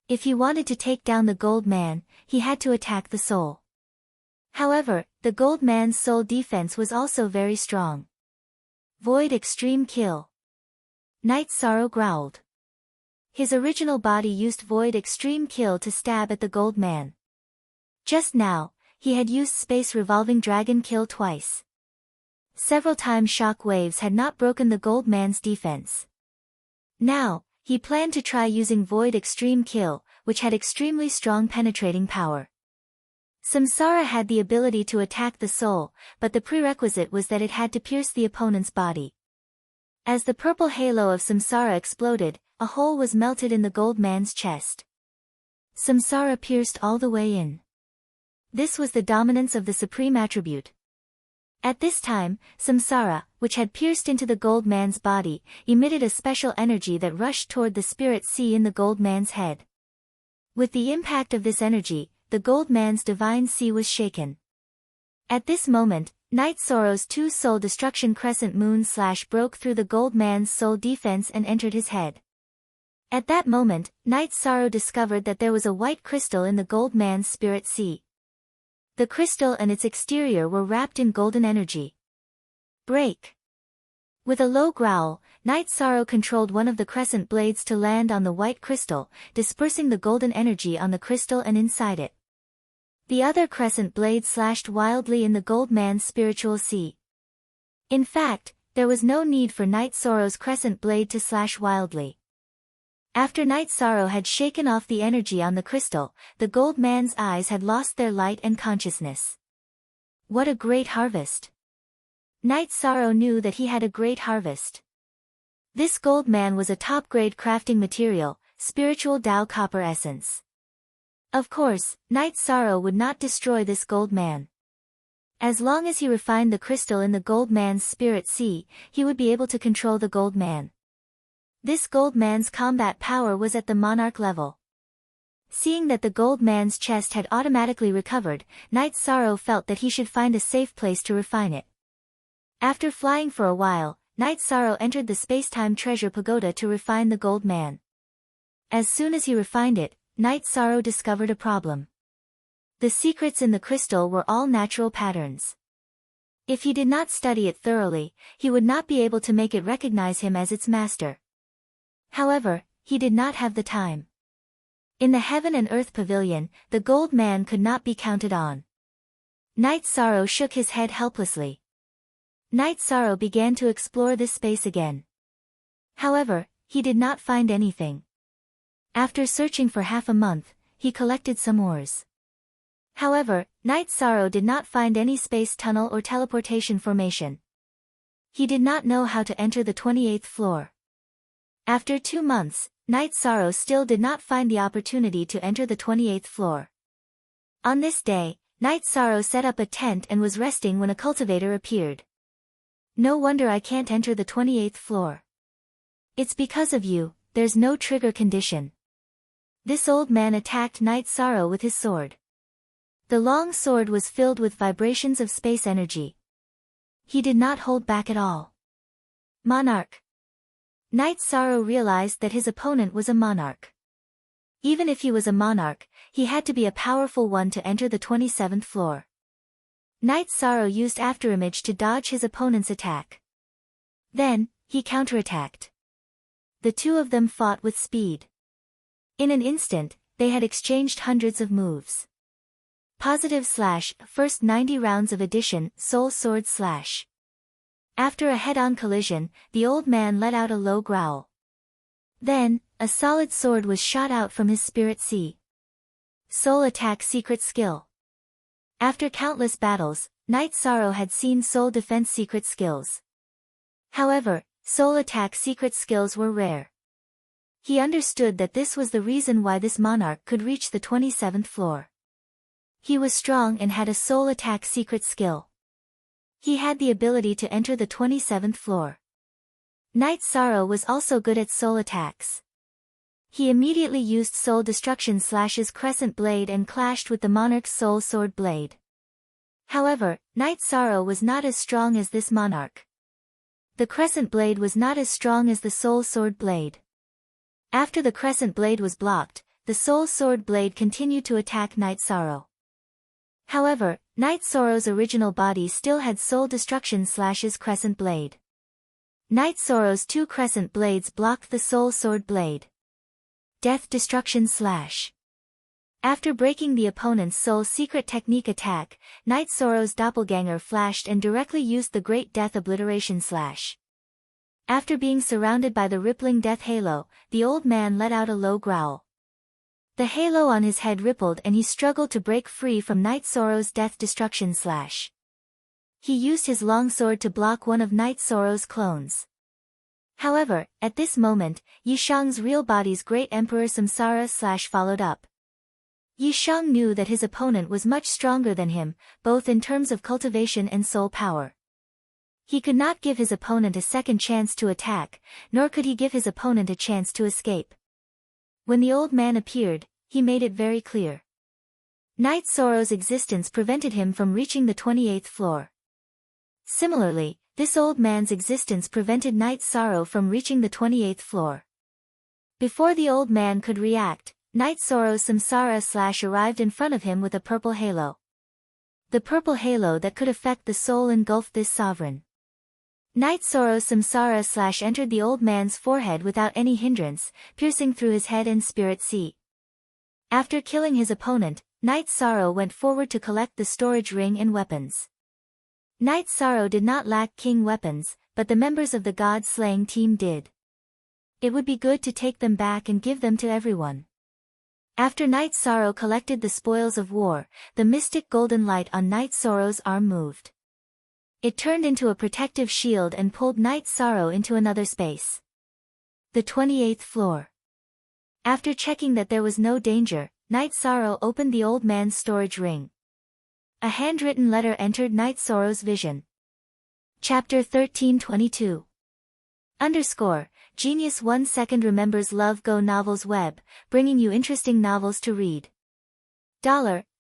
If he wanted to take down the gold man, he had to attack the soul. However, the gold man's soul defense was also very strong. Void Extreme Kill. Night Sorrow growled. His original body used Void Extreme Kill to stab at the gold man. Just now, he had used Space Revolving Dragon Kill twice. Several times shock waves had not broken the gold man's defense. Now, he planned to try using Void Extreme Kill, which had extremely strong penetrating power. Samsara had the ability to attack the soul, but the prerequisite was that it had to pierce the opponent's body. As the purple halo of Samsara exploded, a hole was melted in the gold man's chest. Samsara pierced all the way in. This was the dominance of the supreme attribute. At this time, Samsara, which had pierced into the gold man's body, emitted a special energy that rushed toward the spirit sea in the gold man's head. With the impact of this energy, the gold man's divine sea was shaken. At this moment, Night Sorrow's 2 soul destruction crescent moon / broke through the gold man's soul defense and entered his head. At that moment, Night Sorrow discovered that there was a white crystal in the gold man's spirit sea. The crystal and its exterior were wrapped in golden energy. Break. With a low growl, Night Sorrow controlled one of the crescent blades to land on the white crystal, dispersing the golden energy on the crystal and inside it. The other crescent blade slashed wildly in the gold man's spiritual sea. In fact, there was no need for Night Sorrow's crescent blade to slash wildly. After Night Sorrow had shaken off the energy on the crystal, the gold man's eyes had lost their light and consciousness. What a great harvest! Night Sorrow knew that he had a great harvest. This gold man was a top-grade crafting material, spiritual Tao copper essence. Of course, Night Sorrow would not destroy this gold man. As long as he refined the crystal in the gold man's spirit sea, he would be able to control the gold man. This gold man's combat power was at the monarch level. Seeing that the gold man's chest had automatically recovered, Night Sorrow felt that he should find a safe place to refine it. After flying for a while, Night Sorrow entered the space-time treasure pagoda to refine the gold man. As soon as he refined it, Night Sorrow discovered a problem. The secrets in the crystal were all natural patterns. If he did not study it thoroughly, he would not be able to make it recognize him as its master. However, he did not have the time. In the Heaven and Earth Pavilion, the gold man could not be counted on. Night Sorrow shook his head helplessly. Night Sorrow began to explore this space again. However, he did not find anything. After searching for half a month, he collected some ores. However, Night Sorrow did not find any space tunnel or teleportation formation. He did not know how to enter the 28th floor. After 2 months, Night Sorrow still did not find the opportunity to enter the 28th floor. On this day, Night Sorrow set up a tent and was resting when a cultivator appeared. No wonder I can't enter the 28th floor. It's because of you, there's no trigger condition. This old man attacked Night Sorrow with his sword. The long sword was filled with vibrations of space energy. He did not hold back at all. Monarch. Night Sorrow realized that his opponent was a monarch. Even if he was a monarch, he had to be a powerful one to enter the 27th floor. Night Sorrow used Afterimage to dodge his opponent's attack. Then, he counterattacked. The two of them fought with speed. In an instant, they had exchanged hundreds of moves. / First 90 rounds of addition, Soul Sword / After a head-on collision, the old man let out a low growl. Then, a solid sword was shot out from his spirit sea. Soul Attack Secret Skill. After countless battles, Night Sorrow had seen Soul Defense secret skills. However, Soul Attack secret skills were rare. He understood that this was the reason why this monarch could reach the 27th floor. He was strong and had a Soul Attack secret skill. He had the ability to enter the 27th floor. Night Sorrow was also good at soul attacks. He immediately used Soul Destruction / Crescent Blade and clashed with the monarch's Soul Sword Blade. However, Night Sorrow was not as strong as this monarch. The Crescent Blade was not as strong as the Soul Sword Blade. After the Crescent Blade was blocked, the Soul Sword Blade continued to attack Night Sorrow. However, Night Sorrow's original body still had Soul Destruction / Crescent Blade. Night Sorrow's 2 Crescent Blades blocked the Soul Sword Blade. Death Destruction / After breaking the opponent's Soul Secret Technique attack, Night Sorrow's doppelganger flashed and directly used the Great Death Obliteration / After being surrounded by the rippling death halo, the old man let out a low growl. The halo on his head rippled and he struggled to break free from Night Sorrow's Death Destruction / He used his long sword to block one of Night Sorrow's clones. However, at this moment, Yishang's real body's Great Emperor Samsara / followed up. Yishang knew that his opponent was much stronger than him, both in terms of cultivation and soul power. He could not give his opponent a second chance to attack, nor could he give his opponent a chance to escape. When the old man appeared, he made it very clear. Night Sorrow's existence prevented him from reaching the 28th floor. Similarly, this old man's existence prevented Night Sorrow from reaching the 28th floor. Before the old man could react, Night Sorrow's Samsara / arrived in front of him with a purple halo. The purple halo that could affect the soul engulfed this sovereign. Night Sorrow's Samsara / entered the old man's forehead without any hindrance, piercing through his head and spirit sea. After killing his opponent, Night Sorrow went forward to collect the storage ring and weapons. Night Sorrow did not lack king weapons, but the members of the god-slaying team did. It would be good to take them back and give them to everyone. After Night Sorrow collected the spoils of war, the mystic golden light on Night Sorrow's arm moved. It turned into a protective shield and pulled Night Sorrow into another space. The 28th floor. After checking that there was no danger, Night Sorrow opened the old man's storage ring. A handwritten letter entered Night Sorrow's vision. Chapter 1322. Genius 1 second remembers Love Go Novels Web, bringing you interesting novels to read.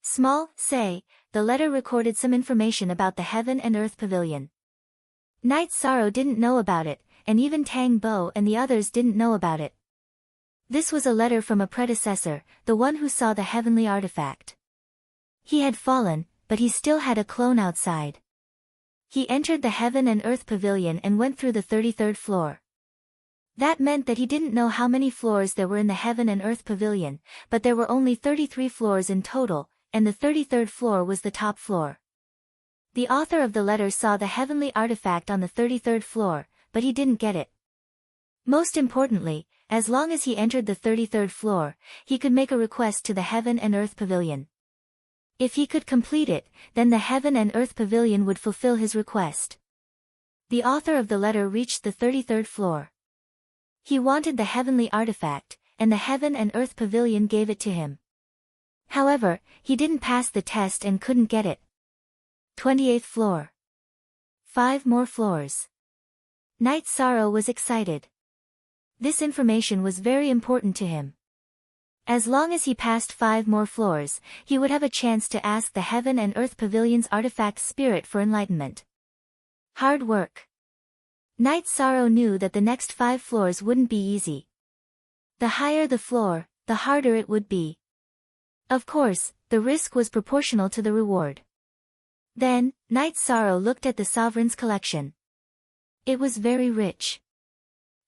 Small, say, the letter recorded some information about the Heaven and Earth Pavilion. Night Sorrow didn't know about it, and even Tang Bo and the others didn't know about it. This was a letter from a predecessor, the one who saw the heavenly artifact. He had fallen, but he still had a clone outside. He entered the Heaven and Earth Pavilion and went through the 33rd floor. That meant that he didn't know how many floors there were in the Heaven and Earth Pavilion, but there were only 33 floors in total, and the 33rd floor was the top floor. The author of the letter saw the heavenly artifact on the 33rd floor, but he didn't get it. Most importantly, as long as he entered the 33rd floor, he could make a request to the Heaven and Earth Pavilion. If he could complete it, then the Heaven and Earth Pavilion would fulfill his request. The author of the letter reached the 33rd floor. He wanted the heavenly artifact, and the Heaven and Earth Pavilion gave it to him. However, he didn't pass the test and couldn't get it. 28th floor. 5 more floors. Night Sorrow was excited. This information was very important to him. As long as he passed 5 more floors, he would have a chance to ask the Heaven and Earth Pavilion's artifact spirit for enlightenment. Hard work. Night Sorrow knew that the next 5 floors wouldn't be easy. The higher the floor, the harder it would be. Of course, the risk was proportional to the reward. Then, Night Sorrow looked at the sovereign's collection. It was very rich.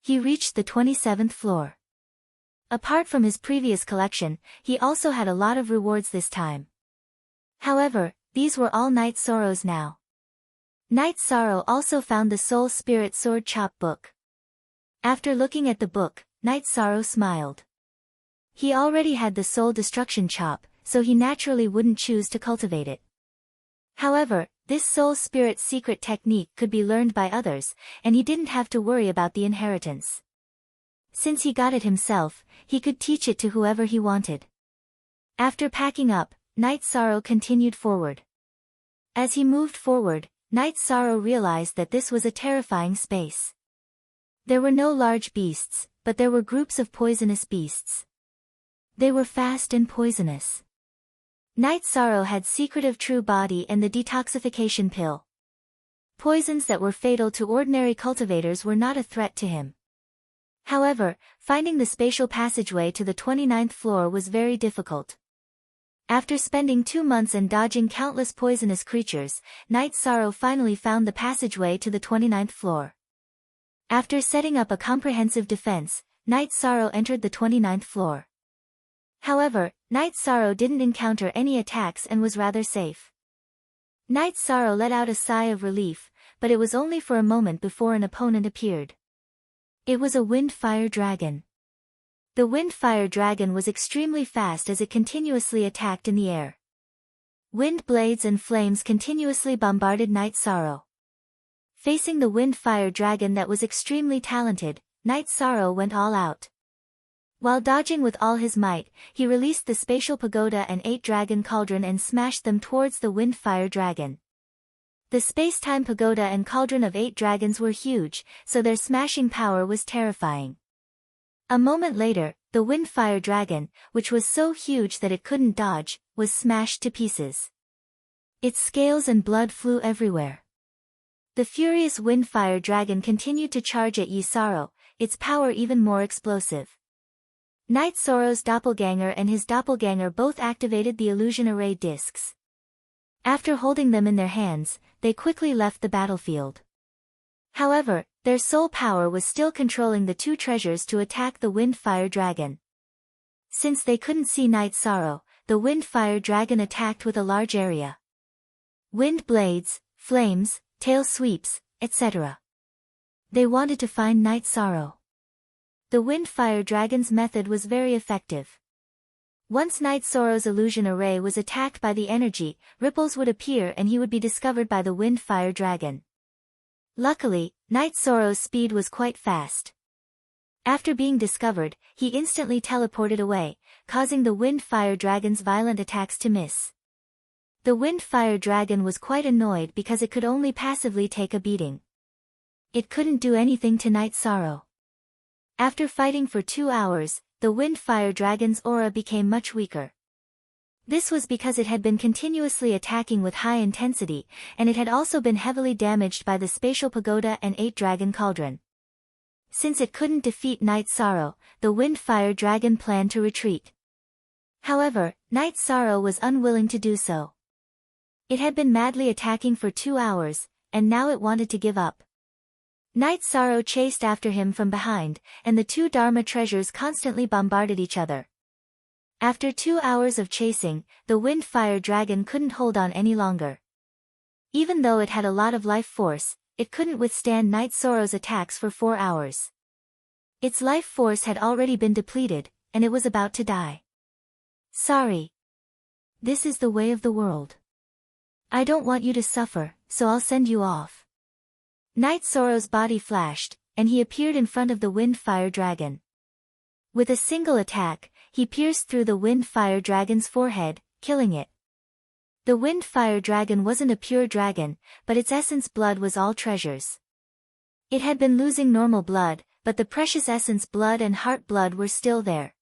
He reached the 27th floor. Apart from his previous collection, he also had a lot of rewards this time. However, these were all Night Sorrow's now. Night Sorrow also found the Soul Spirit Sword Chop book. After looking at the book, Night Sorrow smiled. He already had the Soul Destruction Chop, so he naturally wouldn't choose to cultivate it. However, this Soul Spirit secret technique could be learned by others, and he didn't have to worry about the inheritance. Since he got it himself, he could teach it to whoever he wanted. After packing up, Night Sorrow continued forward. As he moved forward, Night Sorrow realized that this was a terrifying space. There were no large beasts, but there were groups of poisonous beasts. They were fast and poisonous. Night Sorrow had secretive true body and the detoxification pill. Poisons that were fatal to ordinary cultivators were not a threat to him. However, finding the spatial passageway to the 29th floor was very difficult. After spending 2 months and dodging countless poisonous creatures, Night Sorrow finally found the passageway to the 29th floor. After setting up a comprehensive defense, Night Sorrow entered the 29th floor. However, Night Sorrow didn't encounter any attacks and was rather safe. Night Sorrow let out a sigh of relief, but it was only for a moment before an opponent appeared. It was a wind-fire dragon. The wind-fire dragon was extremely fast as it continuously attacked in the air. Wind blades and flames continuously bombarded Night Sorrow. Facing the wind-fire dragon that was extremely talented, Night Sorrow went all out. While dodging with all his might, he released the spatial pagoda and 8-dragon cauldron and smashed them towards the wind-fire dragon. The space-time pagoda and cauldron of 8 dragons were huge, so their smashing power was terrifying. A moment later, the wind-fire dragon, which was so huge that it couldn't dodge, was smashed to pieces. Its scales and blood flew everywhere. The furious wind-fire dragon continued to charge at Yi Sorrow, its power even more explosive. Night Sorrow's doppelganger and his doppelganger both activated the illusion array discs. After holding them in their hands, they quickly left the battlefield. However, their soul power was still controlling the 2 treasures to attack the wind-fire dragon. Since they couldn't see Night Sorrow, the wind-fire dragon attacked with a large area. Wind blades, flames, tail sweeps, etc. They wanted to find Night Sorrow. The wind-fire dragon's method was very effective. Once Night Sorrow's illusion array was attacked by the energy, ripples would appear and he would be discovered by the wind-fire dragon. Luckily, Night Sorrow's speed was quite fast. After being discovered, he instantly teleported away, causing the wind-fire dragon's violent attacks to miss. The wind-fire dragon was quite annoyed because it could only passively take a beating. It couldn't do anything to Night Sorrow. After fighting for 2 hours, the wind-fire dragon's aura became much weaker. This was because it had been continuously attacking with high intensity, and it had also been heavily damaged by the spatial pagoda and 8-dragon cauldron. Since it couldn't defeat Night Sorrow, the wind-fire dragon planned to retreat. However, Night Sorrow was unwilling to do so. It had been madly attacking for 2 hours, and now it wanted to give up. Night Sorrow chased after him from behind, and the two Dharma treasures constantly bombarded each other. After 2 hours of chasing, the wind-fire dragon couldn't hold on any longer. Even though it had a lot of life force, it couldn't withstand Night Sorrow's attacks for 4 hours. Its life force had already been depleted, and it was about to die. Sorry. This is the way of the world. I don't want you to suffer, so I'll send you off. Night Sorrow's body flashed, and he appeared in front of the wind-fire dragon. With a single attack, he pierced through the wind-fire dragon's forehead, killing it. The wind-fire dragon wasn't a pure dragon, but its essence blood was all treasures. It had been losing normal blood, but the precious essence blood and heart blood were still there.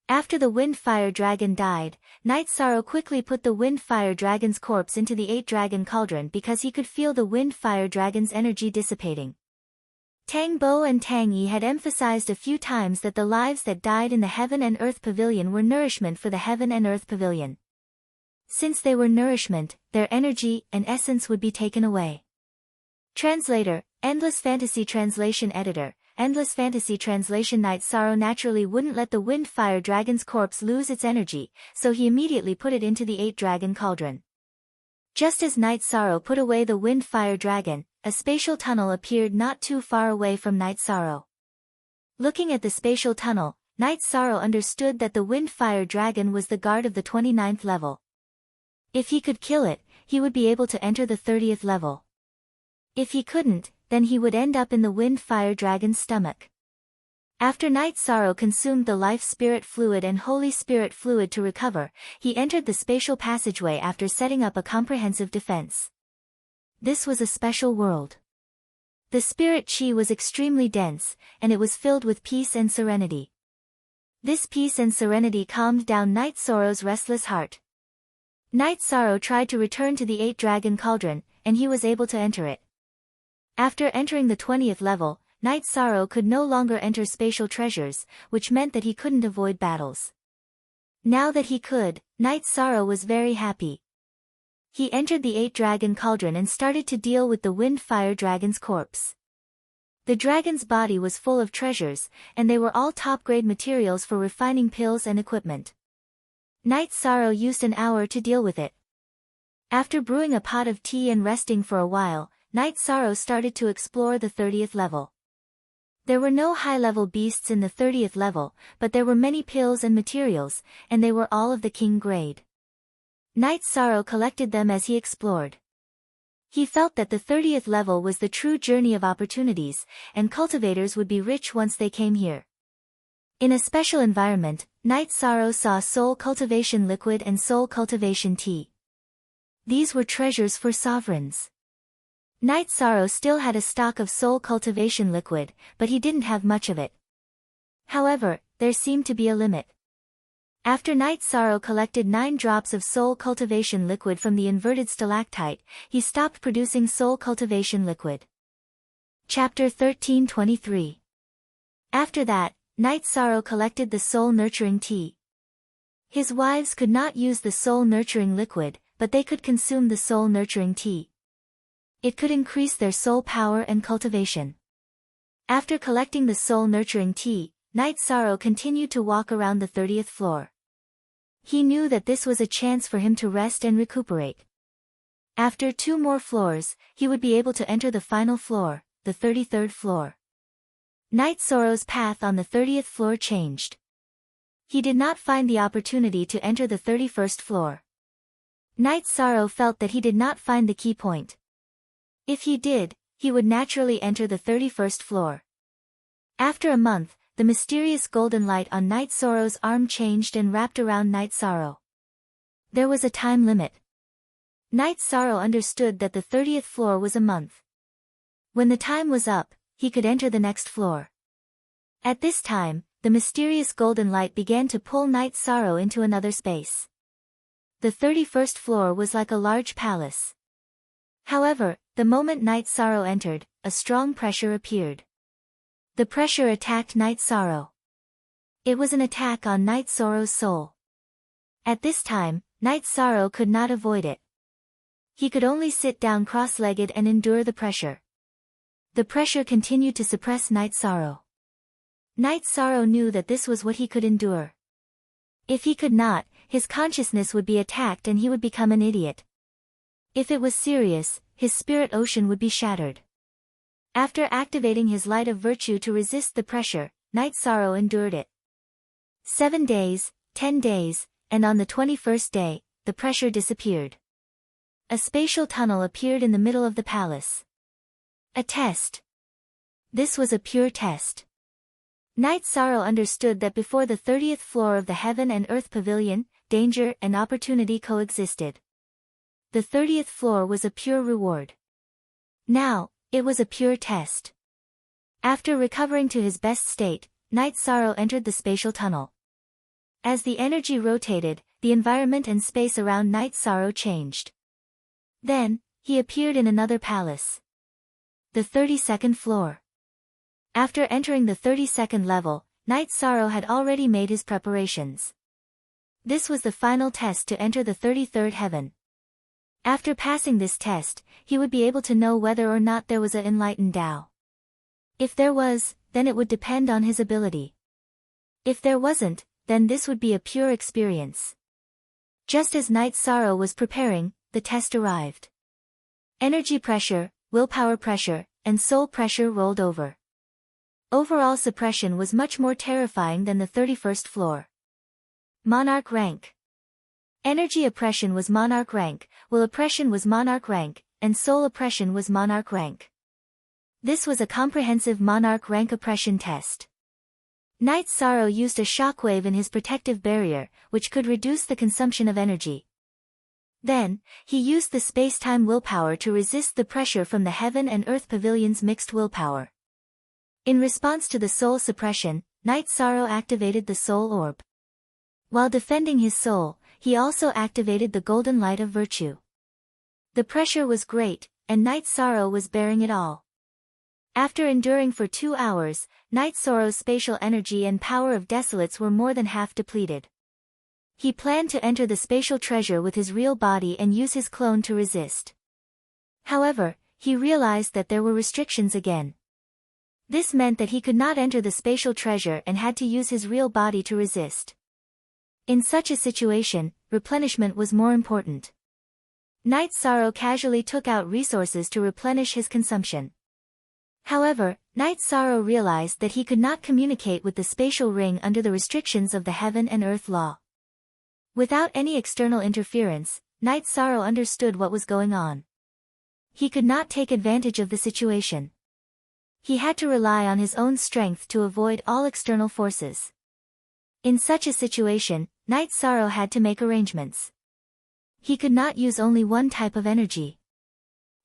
After the wind-fire dragon died, Night Sorrow quickly put the wind-fire dragon's corpse into the 8-dragon cauldron because he could feel the wind-fire dragon's energy dissipating. Tang Bo and Tang Yi had emphasized a few times that the lives that died in the Heaven and Earth Pavilion were nourishment for the Heaven and Earth Pavilion. Since they were nourishment, their energy and essence would be taken away. Translator, Endless Fantasy Translation Editor, Endless Fantasy Translation. Night Sorrow naturally wouldn't let the wind-fire dragon's corpse lose its energy, so he immediately put it into the 8-dragon cauldron. Just as Night Sorrow put away the wind-fire dragon, a spatial tunnel appeared not too far away from Night Sorrow. Looking at the spatial tunnel, Night Sorrow understood that the wind-fire dragon was the guard of the 29th level. If he could kill it, he would be able to enter the 30th level. If he couldn't, then he would end up in the wind-fire dragon's stomach. After Night Sorrow consumed the Life Spirit Fluid and Holy Spirit Fluid to recover, he entered the spatial passageway after setting up a comprehensive defense. This was a special world. The spirit chi was extremely dense, and it was filled with peace and serenity. This peace and serenity calmed down Night Sorrow's restless heart. Night Sorrow tried to return to the 8-dragon cauldron, and he was able to enter it. After entering the 20th level, Night Sorrow could no longer enter spatial treasures, which meant that he couldn't avoid battles. Now that he could, Night Sorrow was very happy. He entered the 8-dragon cauldron and started to deal with the wind-fire dragon's corpse. The dragon's body was full of treasures, and they were all top-grade materials for refining pills and equipment. Night Sorrow used an hour to deal with it. After brewing a pot of tea and resting for a while, Night Sorrow started to explore the 30th level. There were no high-level beasts in the 30th level, but there were many pills and materials, and they were all of the king grade. Night Sorrow collected them as he explored. He felt that the 30th level was the true journey of opportunities, and cultivators would be rich once they came here. In a special environment, Night Sorrow saw soul cultivation liquid and soul cultivation tea. These were treasures for sovereigns. Night Sorrow still had a stock of soul cultivation liquid, but he didn't have much of it. However, there seemed to be a limit. After Night Sorrow collected 9 drops of soul cultivation liquid from the inverted stalactite, he stopped producing soul cultivation liquid. Chapter 13:23. After that, Night Sorrow collected the soul nurturing tea. His wives could not use the soul nurturing liquid, but they could consume the soul nurturing tea. It could increase their soul power and cultivation. After collecting the soul nurturing tea, Night Sorrow continued to walk around the 30th floor. He knew that this was a chance for him to rest and recuperate. After 2 more floors, he would be able to enter the final floor, the 33rd floor. Night Sorrow's path on the 30th floor changed. He did not find the opportunity to enter the 31st floor. Night Sorrow felt that he did not find the key point. If he did, he would naturally enter the 31st floor. After a month, the mysterious golden light on Night Sorrow's arm changed and wrapped around Night Sorrow. There was a time limit. Night Sorrow understood that the 30th floor was a month. When the time was up, he could enter the next floor. At this time, the mysterious golden light began to pull Night Sorrow into another space. The 31st floor was like a large palace. However, the moment Night Sorrow entered, a strong pressure appeared. The pressure attacked Night Sorrow. It was an attack on Night Sorrow's soul. At this time, Night Sorrow could not avoid it. He could only sit down cross-legged and endure the pressure. The pressure continued to suppress Night Sorrow. Night Sorrow knew that this was what he could endure. If he could not, his consciousness would be attacked and he would become an idiot. If it was serious, his spirit ocean would be shattered. After activating his light of virtue to resist the pressure, Night Sorrow endured it. 7 days, 10 days, and on the 21st day, the pressure disappeared. A spatial tunnel appeared in the middle of the palace. A test. This was a pure test. Night Sorrow understood that before the 30th floor of the Heaven and Earth Pavilion, danger and opportunity coexisted. The 30th floor was a pure reward. Now, it was a pure test. After recovering to his best state, Night Sorrow entered the spatial tunnel. As the energy rotated, the environment and space around Night Sorrow changed. Then, he appeared in another palace. The 32nd floor. After entering the 32nd level, Night Sorrow had already made his preparations. This was the final test to enter the 33rd heaven. After passing this test, he would be able to know whether or not there was an enlightened Tao. If there was, then it would depend on his ability. If there wasn't, then this would be a pure experience. Just as Night Sorrow was preparing, the test arrived. Energy pressure, willpower pressure, and soul pressure rolled over. Overall suppression was much more terrifying than the 31st floor. Monarch rank. Energy oppression was monarch rank, will oppression was monarch rank, and soul oppression was monarch rank. This was a comprehensive monarch rank oppression test. Night Sorrow used a shockwave in his protective barrier, which could reduce the consumption of energy. Then, he used the space-time willpower to resist the pressure from the Heaven and Earth Pavilion's mixed willpower. In response to the soul suppression, Night Sorrow activated the soul orb. While defending his soul, he also activated the golden light of virtue. The pressure was great, and Night Sorrow was bearing it all. After enduring for 2 hours, Night Sorrow's spatial energy and power of desolates were more than half depleted. He planned to enter the spatial treasure with his real body and use his clone to resist. However, he realized that there were restrictions again. This meant that he could not enter the spatial treasure and had to use his real body to resist. In such a situation, replenishment was more important. Night Sorrow casually took out resources to replenish his consumption. However, Night Sorrow realized that he could not communicate with the spatial ring under the restrictions of the Heaven and Earth law. Without any external interference, Night Sorrow understood what was going on. He could not take advantage of the situation. He had to rely on his own strength to avoid all external forces. In such a situation, Night Sorrow had to make arrangements. He could not use only one type of energy.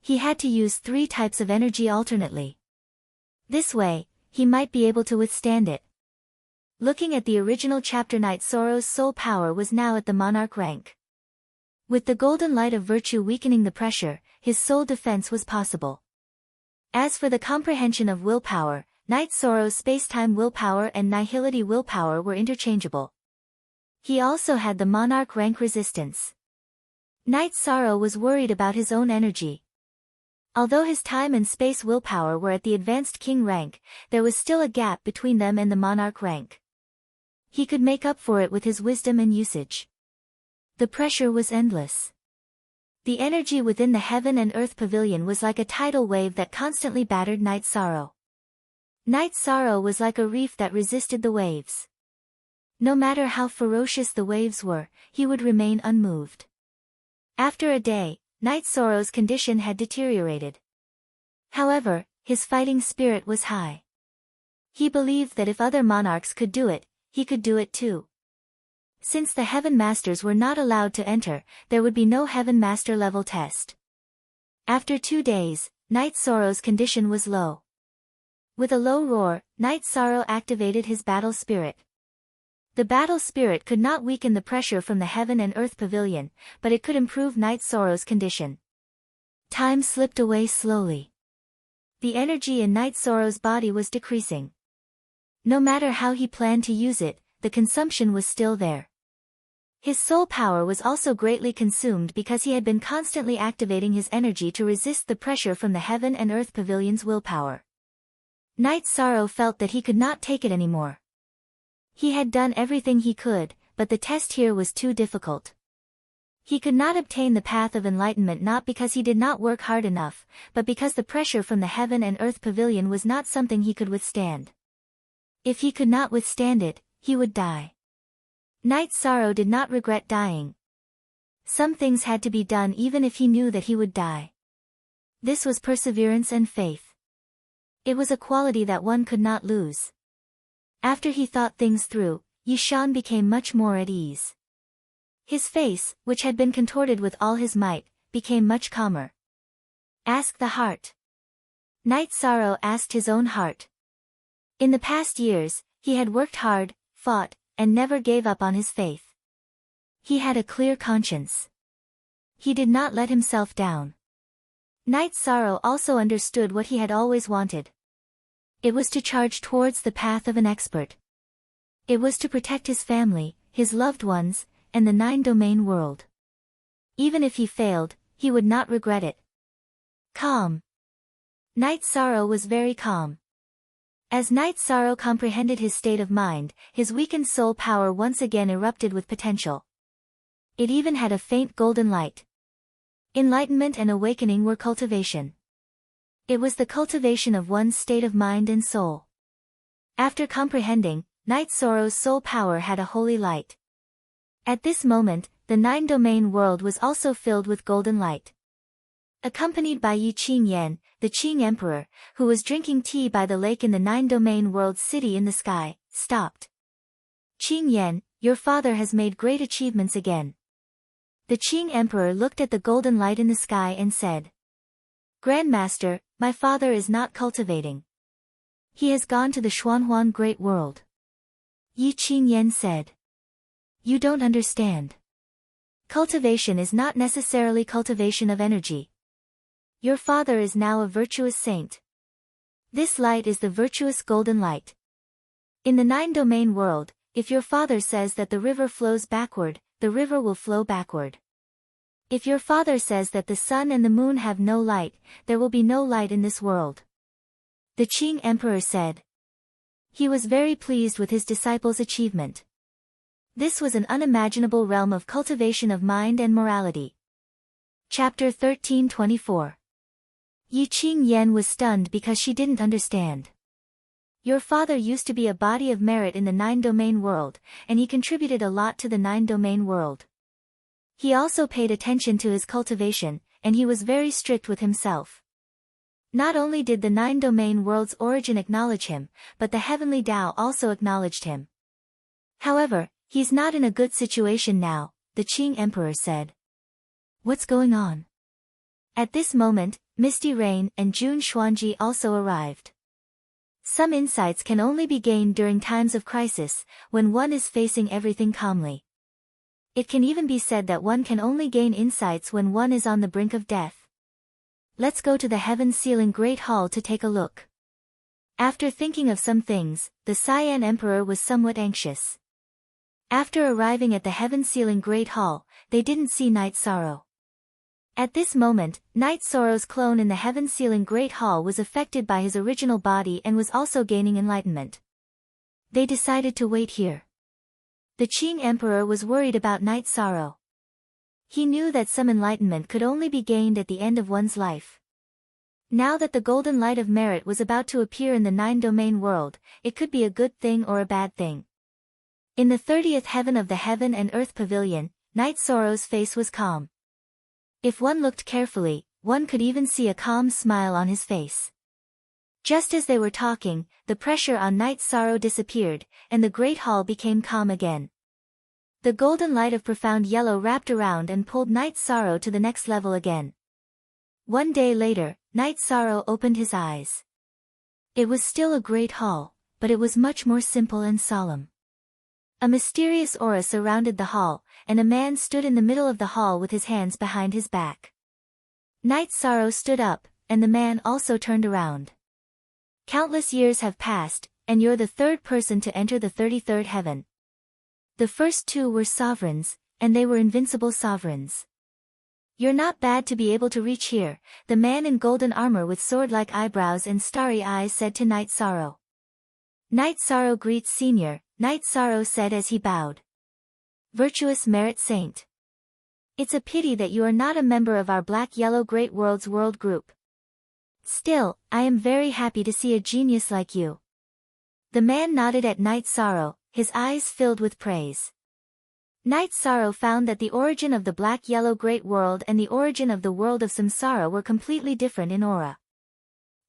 He had to use 3 types of energy alternately. This way, he might be able to withstand it. Looking at the original chapter, Night Sorrow's soul power was now at the monarch rank. With the golden light of virtue weakening the pressure, his soul defense was possible. As for the comprehension of willpower, Night Sorrow's space-time willpower and nihility willpower were interchangeable. He also had the monarch rank resistance. Night Sorrow was worried about his own energy. Although his time and space willpower were at the advanced king rank, there was still a gap between them and the monarch rank. He could make up for it with his wisdom and usage. The pressure was endless. The energy within the Heaven and Earth Pavilion was like a tidal wave that constantly battered Night Sorrow. Night Sorrow was like a reef that resisted the waves. No matter how ferocious the waves were, he would remain unmoved. After a day, Night Sorrow's condition had deteriorated. However, his fighting spirit was high. He believed that if other monarchs could do it, he could do it too. Since the Heaven Masters were not allowed to enter, there would be no Heaven Master level test. After 2 days, Night Sorrow's condition was low. With a low roar, Night Sorrow activated his battle spirit. The battle spirit could not weaken the pressure from the heaven and earth pavilion, but it could improve Night Sorrow's condition. Time slipped away slowly. The energy in Night Sorrow's body was decreasing. No matter how he planned to use it, the consumption was still there. His soul power was also greatly consumed because he had been constantly activating his energy to resist the pressure from the heaven and earth pavilion's willpower. Night Sorrow felt that he could not take it anymore. He had done everything he could, but the test here was too difficult. He could not obtain the path of enlightenment not because he did not work hard enough, but because the pressure from the heaven and earth pavilion was not something he could withstand. If he could not withstand it, he would die. Night Sorrow did not regret dying. Some things had to be done even if he knew that he would die. This was perseverance and faith. It was a quality that one could not lose. After he thought things through, Yishan became much more at ease. His face, which had been contorted with all his might, became much calmer. Ask the heart. Night Sorrow asked his own heart. In the past years, he had worked hard, fought, and never gave up on his faith. He had a clear conscience. He did not let himself down. Night Sorrow also understood what he had always wanted. It was to charge towards the path of an expert. It was to protect his family, his loved ones, and the nine-domain world. Even if he failed, he would not regret it. Calm. Night Sorrow was very calm. As Night Sorrow comprehended his state of mind, his weakened soul power once again erupted with potential. It even had a faint golden light. Enlightenment and awakening were cultivation. It was the cultivation of one's state of mind and soul. After comprehending, Night Sorrow's soul power had a holy light. At this moment, the nine-domain world was also filled with golden light. Accompanied by Yi Qingyan, the Qing Emperor, who was drinking tea by the lake in the nine-domain world city in the sky, stopped. Qingyan, your father has made great achievements again. The Qing Emperor looked at the golden light in the sky and said, Grandmaster, my father is not cultivating. He has gone to the Xuanhuan Great World. Yi Qingyan said, You don't understand. Cultivation is not necessarily cultivation of energy. Your father is now a virtuous saint. This light is the virtuous golden light. In the nine-domain world, if your father says that the river flows backward, the river will flow backward. If your father says that the sun and the moon have no light, there will be no light in this world. The Qing Emperor said. He was very pleased with his disciple's achievement. This was an unimaginable realm of cultivation of mind and morality. Chapter 1324. Yi Qingyan was stunned because she didn't understand. Your father used to be a body of merit in the nine-domain world, and he contributed a lot to the nine-domain world. He also paid attention to his cultivation, and he was very strict with himself. Not only did the nine-domain world's origin acknowledge him, but the heavenly Tao also acknowledged him. However, he's not in a good situation now, the Qing Emperor said. What's going on? At this moment, Misty Rain and Jun Xuanji also arrived. Some insights can only be gained during times of crisis, when one is facing everything calmly. It can even be said that one can only gain insights when one is on the brink of death. Let's go to the heaven-sealing Great Hall to take a look. After thinking of some things, the Cyan Emperor was somewhat anxious. After arriving at the heaven-sealing Great Hall, they didn't see Night Sorrow. At this moment, Night Sorrow's clone in the heaven-sealing Great Hall was affected by his original body and was also gaining enlightenment. They decided to wait here. The Qing Emperor was worried about Night Sorrow. He knew that some enlightenment could only be gained at the end of one's life. Now that the golden light of merit was about to appear in the nine-domain world, it could be a good thing or a bad thing. In the 30th heaven of the heaven and earth pavilion, Night Sorrow's face was calm. If one looked carefully, one could even see a calm smile on his face. Just as they were talking, the pressure on Night Sorrow disappeared, and the great hall became calm again. The golden light of profound yellow wrapped around and pulled Night Sorrow to the next level again. One day later, Night Sorrow opened his eyes. It was still a great hall, but it was much more simple and solemn. A mysterious aura surrounded the hall, and a man stood in the middle of the hall with his hands behind his back. Night Sorrow stood up, and the man also turned around. Countless years have passed, and you're the third person to enter the 33rd heaven. The first two were sovereigns, and they were invincible sovereigns. You're not bad to be able to reach here, the man in golden armor with sword-like eyebrows and starry eyes said to Night Sorrow. Night Sorrow greets Senior, Night Sorrow said as he bowed. Virtuous Merit Saint. It's a pity that you are not a member of our Black Yellow Great Worlds world group. Still, I am very happy to see a genius like you. The man nodded at Night Sorrow, his eyes filled with praise. Night Sorrow found that the origin of the Black Yellow Great World and the origin of the world of Samsara were completely different in aura.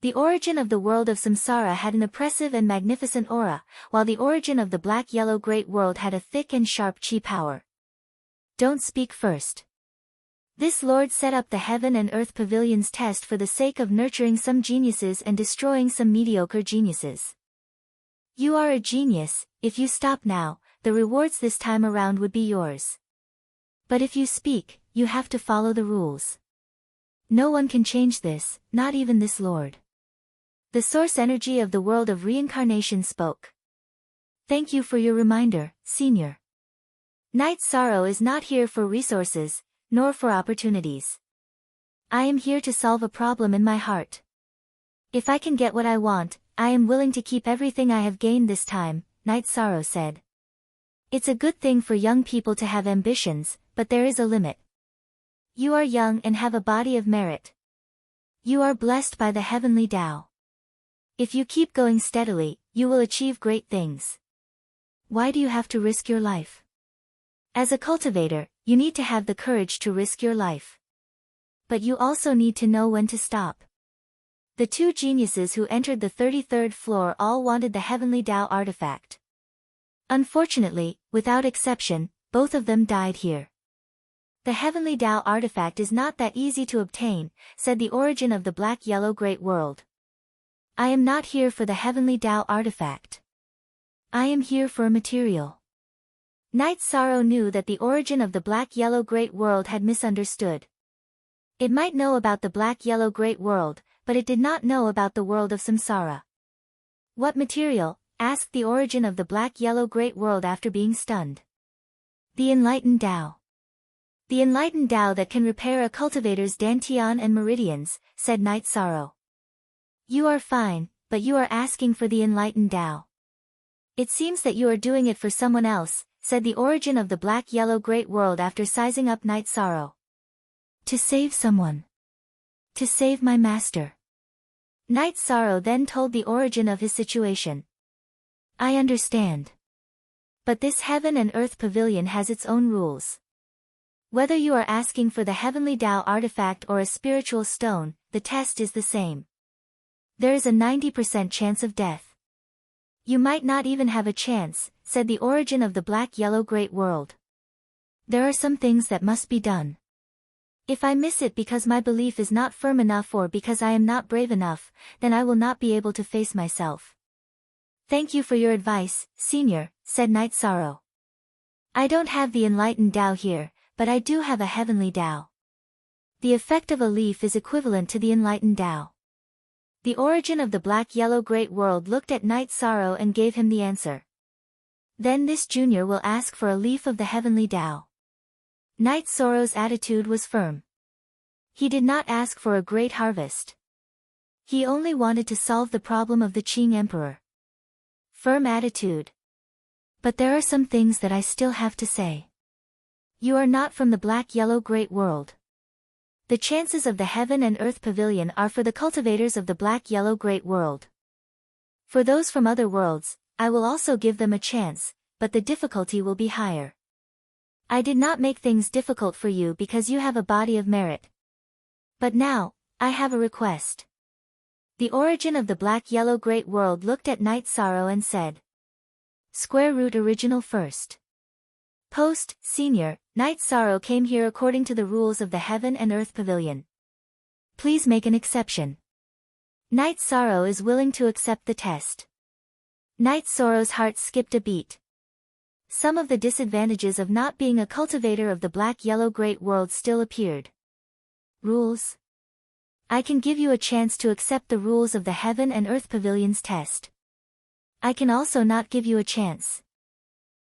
The origin of the world of Samsara had an oppressive and magnificent aura, while the origin of the Black Yellow Great World had a thick and sharp chi power. Don't speak first. This Lord set up the Heaven and Earth Pavilions test for the sake of nurturing some geniuses and destroying some mediocre geniuses. You are a genius. If you stop now, the rewards this time around would be yours. But if you speak, you have to follow the rules. No one can change this, not even this Lord. The source energy of the world of reincarnation spoke. Thank you for your reminder, Senior. Night Sorrow is not here for resources, nor for opportunities. I am here to solve a problem in my heart. If I can get what I want, I am willing to keep everything I have gained this time, Night Sorrow said. It's a good thing for young people to have ambitions, but there is a limit. You are young and have a body of merit. You are blessed by the heavenly Tao. If you keep going steadily, you will achieve great things. Why do you have to risk your life? As a cultivator, you need to have the courage to risk your life. But you also need to know when to stop. The two geniuses who entered the 33rd floor all wanted the Heavenly Tao artifact. Unfortunately, without exception, both of them died here. The Heavenly Tao artifact is not that easy to obtain, said the origin of the Black Yellow Great World. I am not here for the Heavenly Tao artifact. I am here for a material. Night Sorrow knew that the origin of the Black Yellow Great World had misunderstood. It might know about the Black Yellow Great World, but it did not know about the world of Samsara. What material? Asked the origin of the Black Yellow Great World after being stunned. The enlightened Tao. The enlightened Tao that can repair a cultivator's dantian and meridians, said Night Sorrow. You are fine, but you are asking for the enlightened Tao. It seems that you are doing it for someone else, said the origin of the Black Yellow Great World after sizing up Night Sorrow. To save someone. To save my master. Night Sorrow then told the origin of his situation. I understand. But this Heaven and Earth Pavilion has its own rules. Whether you are asking for the Heavenly Tao artifact or a spiritual stone, the test is the same. There is a 90% chance of death. You might not even have a chance, said the origin of the Black Yellow Great World. There are some things that must be done. If I miss it because my belief is not firm enough or because I am not brave enough, then I will not be able to face myself. Thank you for your advice, Senior, said Night Sorrow. I don't have the enlightened Tao here, but I do have a heavenly Tao. The effect of a leaf is equivalent to the enlightened Tao. The origin of the Black Yellow Great World looked at Night Sorrow and gave him the answer. Then this junior will ask for a leaf of the heavenly Tao. Night Sorrow's attitude was firm. He did not ask for a great harvest. He only wanted to solve the problem of the Qing Emperor. Firm attitude. But there are some things that I still have to say. You are not from the Black Yellow Great World. The chances of the Heaven and Earth Pavilion are for the cultivators of the Black Yellow Great World. For those from other worlds, I will also give them a chance, but the difficulty will be higher. I did not make things difficult for you because you have a body of merit. But now, I have a request. The origin of the Black Yellow Great World looked at Night Sorrow and said. Square root original first. Post, Senior, Night Sorrow came here according to the rules of the Heaven and Earth Pavilion. Please make an exception. Night Sorrow is willing to accept the test. Night Sorrow's heart skipped a beat. Some of the disadvantages of not being a cultivator of the black-yellow great world still appeared. Rules. I can give you a chance to accept the rules of the Heaven and Earth Pavilion's test. I can also not give you a chance.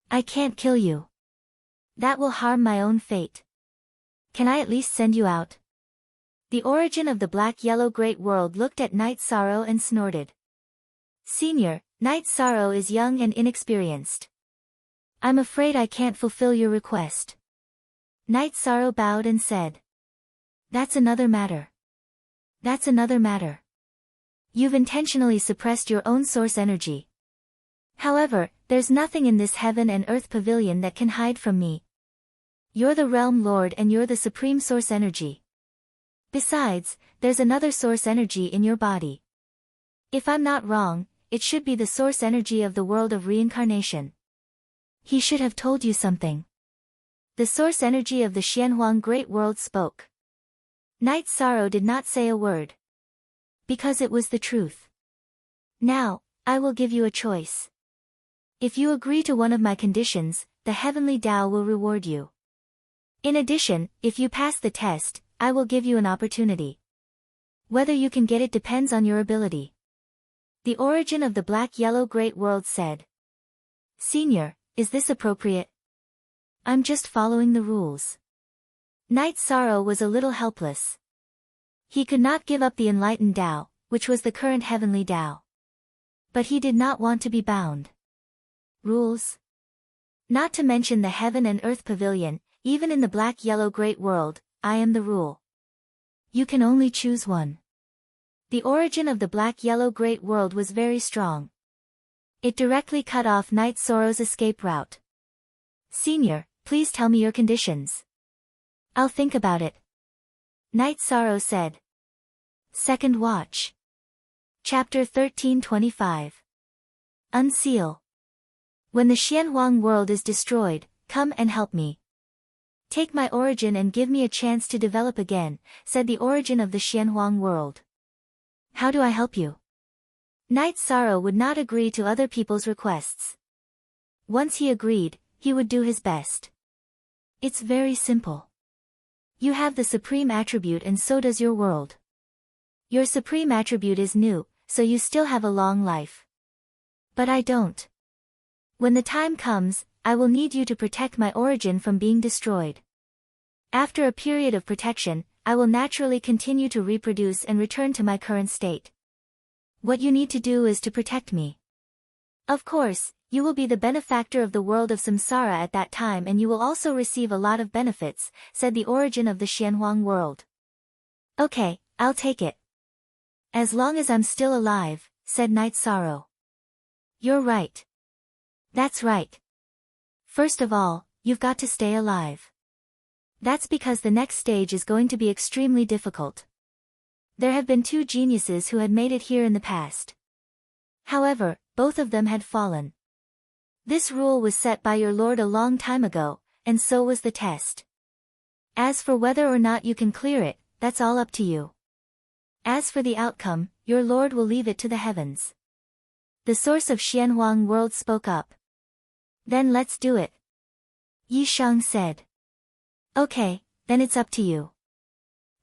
I can't kill you. That will harm my own fate. Can I at least send you out? The origin of the black-yellow great world looked at Night Sorrow and snorted. Senior, Night Sorrow is young and inexperienced. I'm afraid I can't fulfill your request. Night Sorrow bowed and said. That's another matter. That's another matter. You've intentionally suppressed your own source energy. However, there's nothing in this Heaven and Earth Pavilion that can hide from me. You're the Realm Lord and you're the supreme source energy. Besides, there's another source energy in your body. If I'm not wrong, it should be the source energy of the world of reincarnation. He should have told you something. The source energy of the Xianhuang Great World spoke. Night Sorrow did not say a word. Because it was the truth. Now, I will give you a choice. If you agree to one of my conditions, the Heavenly Tao will reward you. In addition, if you pass the test, I will give you an opportunity. Whether you can get it depends on your ability. The origin of the black-yellow great world said. Senior, is this appropriate? I'm just following the rules. Night Sorrow was a little helpless. He could not give up the enlightened Tao, which was the current heavenly Tao. But he did not want to be bound. Rules? Not to mention the Heaven and Earth Pavilion, even in the black-yellow great world, I am the rule. You can only choose one. The origin of the black-yellow great world was very strong. It directly cut off Night Sorrow's escape route. Senior, please tell me your conditions. I'll think about it. Night Sorrow said. Second Watch. Chapter 1325. Unseal. When the Xianhuang world is destroyed, come and help me. Take my origin and give me a chance to develop again, said the origin of the Xianhuang world. How do I help you? Night Sorrow would not agree to other people's requests. Once he agreed, he would do his best. It's very simple. You have the supreme attribute and so does your world. Your supreme attribute is new, so you still have a long life. But I don't. When the time comes, I will need you to protect my origin from being destroyed. After a period of protection, I will naturally continue to reproduce and return to my current state. What you need to do is to protect me. Of course, you will be the benefactor of the world of samsara at that time and you will also receive a lot of benefits, said the origin of the Xianhuang world. Okay, I'll take it. As long as I'm still alive, said Night Sorrow. You're right. That's right. First of all, you've got to stay alive. That's because the next stage is going to be extremely difficult. There have been 2 geniuses who had made it here in the past. However, both of them had fallen. This rule was set by your lord a long time ago, and so was the test. As for whether or not you can clear it, that's all up to you. As for the outcome, your lord will leave it to the heavens. The source of Xianhuang world spoke up. Then let's do it. Yi Shang said. Okay, then it's up to you.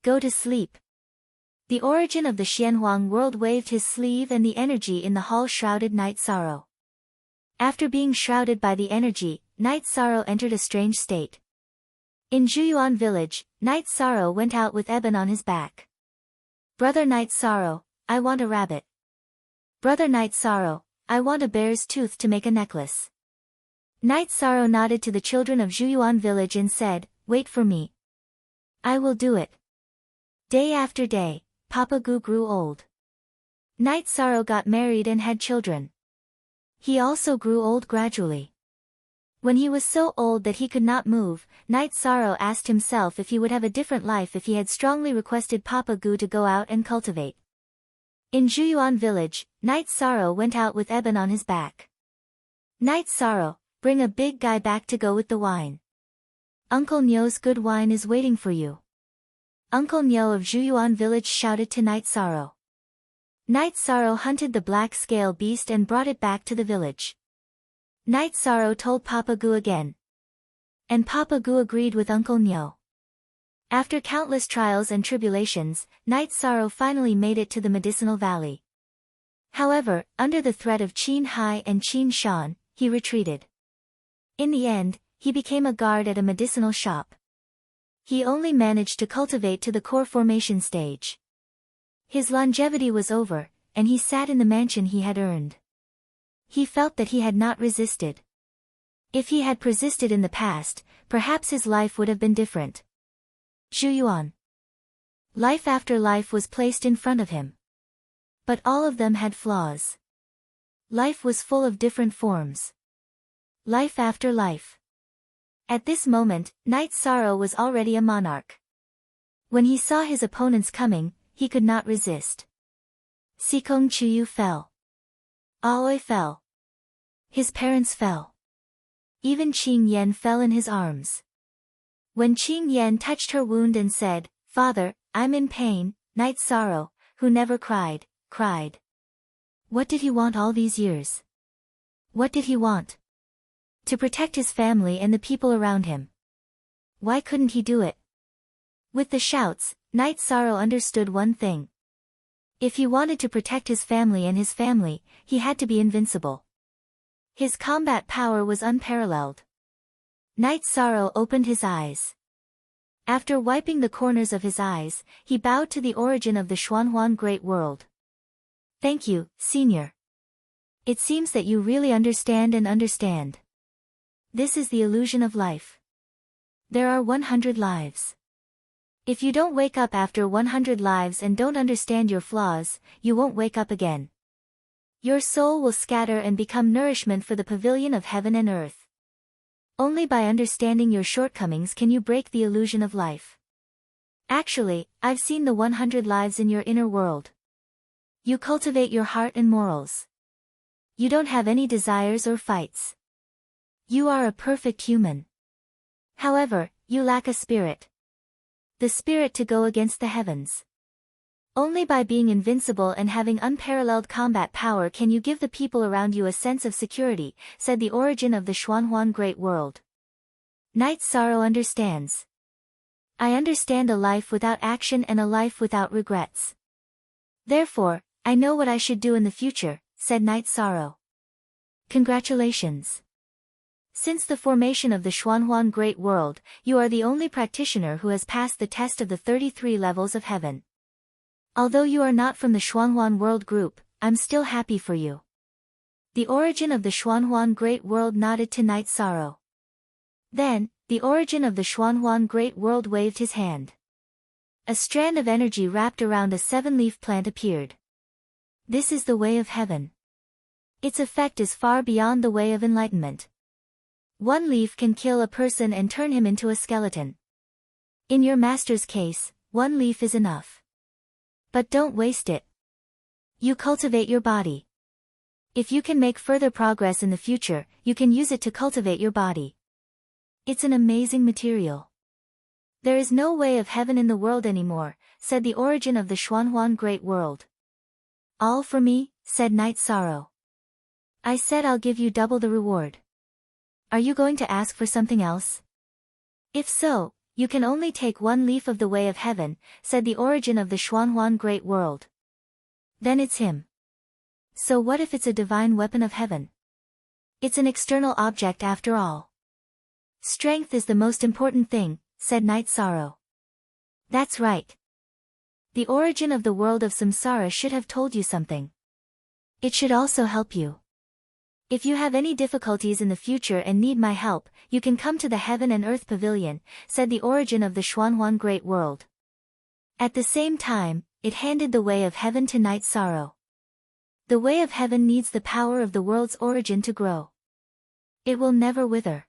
Go to sleep. The origin of the Xianhuang world waved his sleeve and the energy in the hall shrouded Night Sorrow. After being shrouded by the energy, Night Sorrow entered a strange state. In Zhuyuan village, Night Sorrow went out with Eben on his back. Brother Night Sorrow, I want a rabbit. Brother Night Sorrow, I want a bear's tooth to make a necklace. Night Sorrow nodded to the children of Zhuyuan village and said, wait for me. I will do it. Day after day, Papa Gu grew old. Night Sorrow got married and had children. He also grew old gradually. When he was so old that he could not move, Night Sorrow asked himself if he would have a different life if he had strongly requested Papa Gu to go out and cultivate. In Zhuyuan village, Night Sorrow went out with Eben on his back. Night Sorrow, bring a big guy back to go with the wine. Uncle Nyo's good wine is waiting for you. Uncle Nyo of Zhuyuan village shouted to Night Sorrow. Night Sorrow hunted the black scale beast and brought it back to the village. Night Sorrow told Papa Gu again. And Papa Gu agreed with Uncle Nyo. After countless trials and tribulations, Night Sorrow finally made it to the medicinal valley. However, under the threat of Qin Hai and Qin Shan, he retreated. In the end, he became a guard at a medicinal shop. He only managed to cultivate to the core formation stage. His longevity was over, and he sat in the mansion he had earned. He felt that he had not resisted. If he had persisted in the past, perhaps his life would have been different. Zhu Yuan. Life after life was placed in front of him. But all of them had flaws. Life was full of different forms. Life after life. At this moment, Night Sorrow was already a monarch. When he saw his opponents coming, he could not resist. Sikong Chuyu fell. Aoi fell. His parents fell. Even Qing Yan fell in his arms. When Qing Yan touched her wound and said, "Father, I'm in pain," Night Sorrow, who never cried, cried. What did he want all these years? What did he want? To protect his family and the people around him. Why couldn't he do it? With the shouts, Night Sorrow understood one thing. If he wanted to protect his family and his family, he had to be invincible. His combat power was unparalleled. Night Sorrow opened his eyes. After wiping the corners of his eyes, he bowed to the origin of the Xuanhuan Great World. Thank you, Senior. It seems that you really understand and understand. This is the illusion of life. There are 100 lives. If you don't wake up after 100 lives and don't understand your flaws, you won't wake up again. Your soul will scatter and become nourishment for the pavilion of heaven and earth. Only by understanding your shortcomings can you break the illusion of life. Actually, I've seen the 100 lives in your inner world. You cultivate your heart and morals. You don't have any desires or fights. You are a perfect human. However, you lack a spirit. The spirit to go against the heavens. Only by being invincible and having unparalleled combat power can you give the people around you a sense of security, said the origin of the Xuanhuan Great World. Night Sorrow understands. I understand a life without action and a life without regrets. Therefore, I know what I should do in the future, said Night Sorrow. Congratulations. Since the formation of the Xuanhuan Great World, you are the only practitioner who has passed the test of the 33 levels of heaven. Although you are not from the Xuanhuan World Group, I'm still happy for you. The origin of the Xuanhuan Great World nodded to Night Sorrow. Then, the origin of the Xuanhuan Great World waved his hand. A strand of energy wrapped around a 7-leaf plant appeared. This is the way of heaven. Its effect is far beyond the way of enlightenment. One leaf can kill a person and turn him into a skeleton. In your master's case, one leaf is enough. But don't waste it. You cultivate your body. If you can make further progress in the future, you can use it to cultivate your body. It's an amazing material. There is no way of heaven in the world anymore, said the origin of the Xuanhuan Great World. All for me, said Night Sorrow. I said I'll give you double the reward. Are you going to ask for something else? If so, you can only take one leaf of the way of heaven, said the origin of the Xuanhuan Great World. Then it's him. So what if it's a divine weapon of heaven? It's an external object after all. Strength is the most important thing, said Night Sorrow. That's right. The origin of the world of samsara should have told you something. It should also help you. If you have any difficulties in the future and need my help, you can come to the Heaven and Earth Pavilion, said the origin of the Xuanhuan Great World. At the same time, it handed the way of heaven to Night Sorrow. The way of heaven needs the power of the world's origin to grow. It will never wither.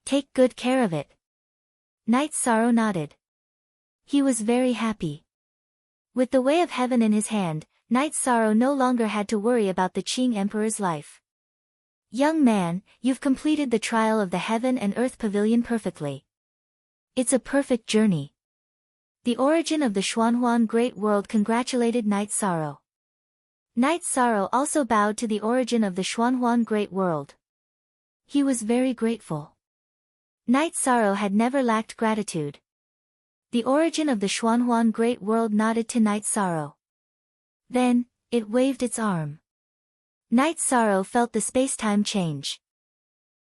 Take good care of it. Night Sorrow nodded. He was very happy. With the way of heaven in his hand, Night Sorrow no longer had to worry about the Qing Emperor's life. Young man, you've completed the trial of the Heaven and Earth Pavilion perfectly. It's a perfect journey. The origin of the Xuanhuan Great World congratulated Night Sorrow. Night Sorrow also bowed to the origin of the Xuanhuan Great World. He was very grateful. Night Sorrow had never lacked gratitude. The origin of the Xuanhuan Great World nodded to Night Sorrow. Then, it waved its arm. Night Sorrow felt the space-time change.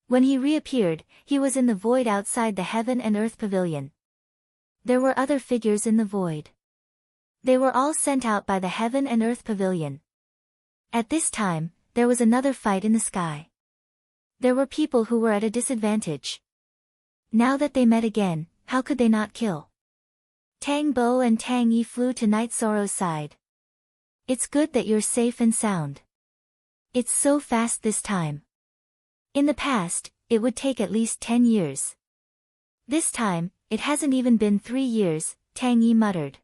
When he reappeared, he was in the void outside the Heaven and Earth Pavilion. There were other figures in the void. They were all sent out by the Heaven and Earth Pavilion. At this time, there was another fight in the sky. There were people who were at a disadvantage. Now that they met again, how could they not kill? Tang Bo and Tang Yi flew to Night Sorrow's side. It's good that you're safe and sound. It's so fast this time. In the past, it would take at least 10 years. This time, it hasn't even been 3 years, Tang Yi muttered.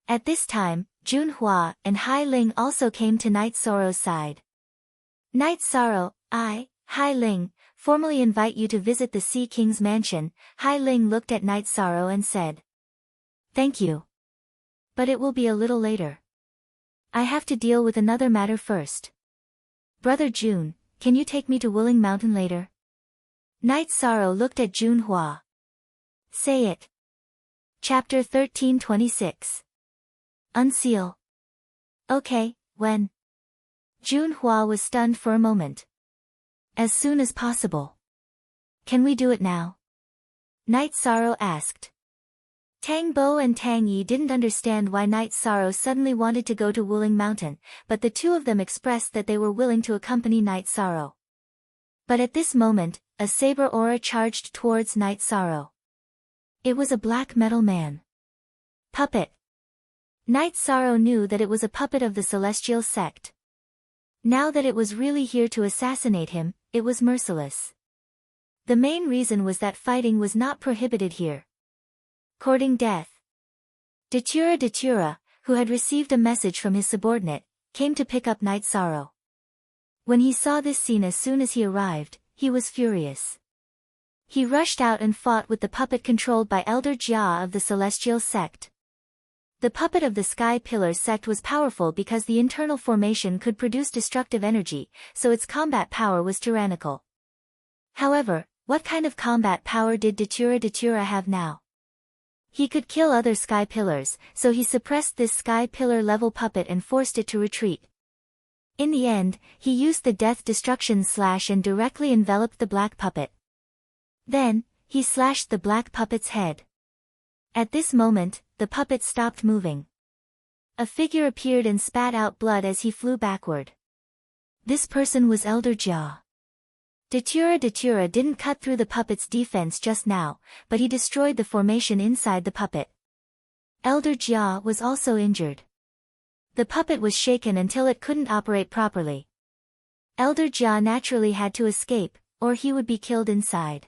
At this time, Junhua and Hai Ling also came to Night Sorrow's side. Night Sorrow, Hai Ling, formally invite you to visit the Sea King's mansion. Hai Ling looked at Night Sorrow and said, "Thank you. But it will be a little later. I have to deal with another matter first. Brother Jun, can you take me to Wuling Mountain later?" Night Sorrow looked at Junhua. Say it. Chapter 1326. Unseal. Okay, when? Junhua was stunned for a moment. As soon as possible. Can we do it now? Night Sorrow asked. Tang Bo and Tang Yi didn't understand why Night Sorrow suddenly wanted to go to Wuling Mountain, but the two of them expressed that they were willing to accompany Night Sorrow. But at this moment, a saber aura charged towards Night Sorrow. It was a black metal man. Puppet. Night Sorrow knew that it was a puppet of the Celestial Sect. Now that it was really here to assassinate him, it was merciless. The main reason was that fighting was not prohibited here. Courting death. Datura, who had received a message from his subordinate, came to pick up Night Sorrow. When he saw this scene as soon as he arrived, he was furious. He rushed out and fought with the puppet controlled by Elder Jia of the Celestial Sect. The puppet of the Sky Pillar sect was powerful because the internal formation could produce destructive energy, so its combat power was tyrannical. However, what kind of combat power did Datura have now? He could kill other Sky Pillars, so he suppressed this Sky Pillar level puppet and forced it to retreat. In the end, he used the Death Destruction Slash and directly enveloped the black puppet. Then, he slashed the black puppet's head. At this moment, the puppet stopped moving. A figure appeared and spat out blood as he flew backward. This person was Elder Jia. Datura didn't cut through the puppet's defense just now, but he destroyed the formation inside the puppet. Elder Jia was also injured. The puppet was shaken until it couldn't operate properly. Elder Jia naturally had to escape, or he would be killed inside.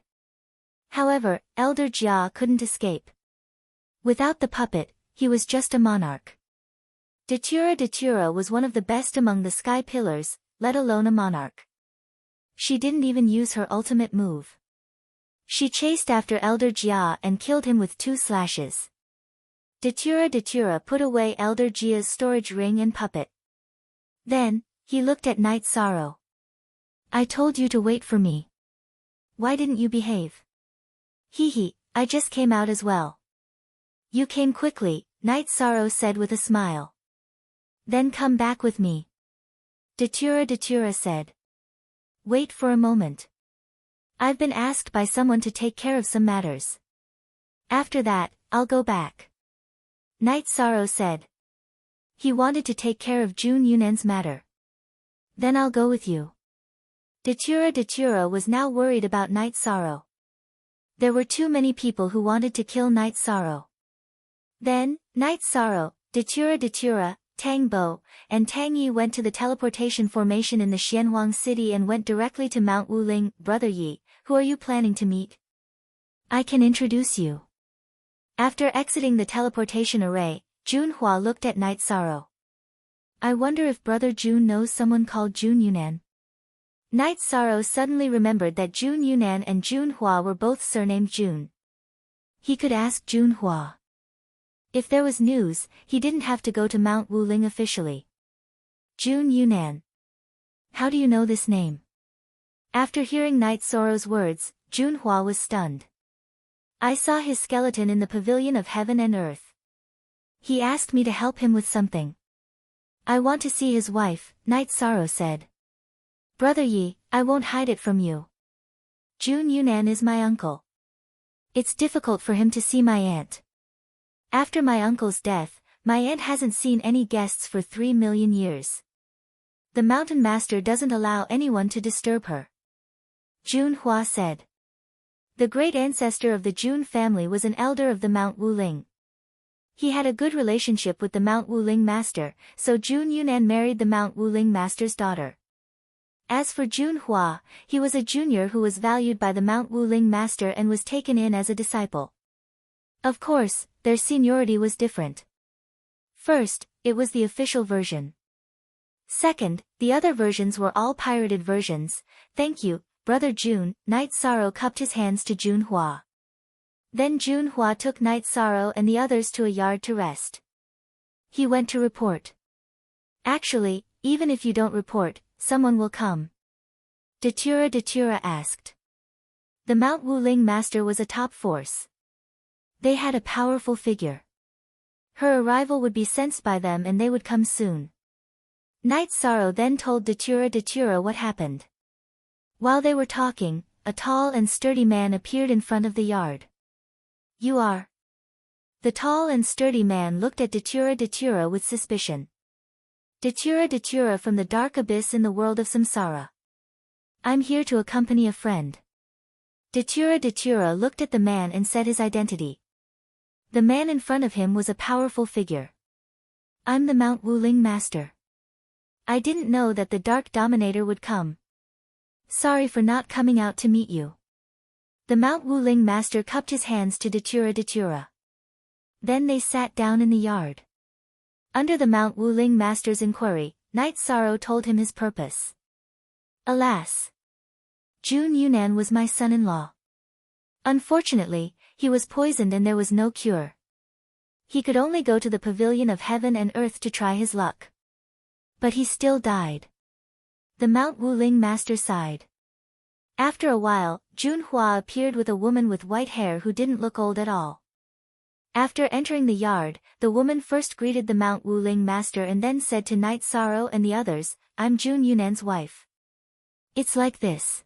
However, Elder Jia couldn't escape. Without the puppet, he was just a monarch. Datura was one of the best among the Sky Pillars, let alone a monarch. She didn't even use her ultimate move. She chased after Elder Jia and killed him with 2 slashes. Datura put away Elder Jia's storage ring and puppet. Then, he looked at Night Sorrow. "I told you to wait for me. Why didn't you behave?" "Hee, I just came out as well." "You came quickly," Night Sorrow said with a smile. "Then come back with me." Datura said. "Wait for a moment. I've been asked by someone to take care of some matters. After that, I'll go back." Night Sorrow said. He wanted to take care of Jun Yunan's matter. "Then I'll go with you." Datura was now worried about Night Sorrow. There were too many people who wanted to kill Night Sorrow. Then, Night Sorrow, Datura, Tang Bo, and Tang Yi went to the teleportation formation in the Xianhuang city and went directly to Mount Wuling. "Brother Yi, who are you planning to meet? I can introduce you." After exiting the teleportation array, Junhua looked at Night Sorrow. "I wonder if Brother Jun knows someone called Jun Yunan." Night Sorrow suddenly remembered that Jun Yunan and Junhua were both surnamed Jun. He could ask Junhua. If there was news, he didn't have to go to Mount Wuling officially. Jun Yunan. How do you know this name? After hearing Night Sorrow's words, Junhua was stunned. I saw his skeleton in the pavilion of heaven and earth. He asked me to help him with something. I want to see his wife, Night Sorrow said. Brother Yi, I won't hide it from you. Jun Yunan is my uncle. It's difficult for him to see my aunt. After my uncle's death, my aunt hasn't seen any guests for 3 million years. The mountain master doesn't allow anyone to disturb her. Junhua said. The great ancestor of the Jun family was an elder of the Mount Wuling. He had a good relationship with the Mount Wuling master, so Jun Yunan married the Mount Wuling master's daughter. As for Junhua, he was a junior who was valued by the Mount Wuling master and was taken in as a disciple. Of course, their seniority was different. First, it was the official version. Second, the other versions were all pirated versions. Thank you, Brother Jun. Night Sorrow cupped his hands to Junhua. Then Junhua took Night Sorrow and the others to a yard to rest. He went to report. Actually, even if you don't report, someone will come. Datura asked. The Mount Wuling master was a top force. They had a powerful figure. Her arrival would be sensed by them and they would come soon. Night Sorrow then told Datura what happened. While they were talking, a tall and sturdy man appeared in front of the yard. You are? The tall and sturdy man looked at Datura with suspicion. Datura from the dark abyss in the world of samsara. I'm here to accompany a friend. Datura looked at the man and said his identity. The man in front of him was a powerful figure. I'm the Mount Wuling master. I didn't know that the Dark Dominator would come. Sorry for not coming out to meet you. The Mount Wuling master cupped his hands to Datura. Then they sat down in the yard. Under the Mount Wuling master's inquiry, Night Sorrow told him his purpose. Alas! Jun Yunan was my son-in-law. Unfortunately, he was poisoned and there was no cure. He could only go to the pavilion of heaven and earth to try his luck. But he still died. The Mount Wuling master sighed. After a while, Junhua appeared with a woman with white hair who didn't look old at all. After entering the yard, the woman first greeted the Mount Wuling master and then said to Night Sorrow and the others, I'm Jun Yunan's wife. It's like this.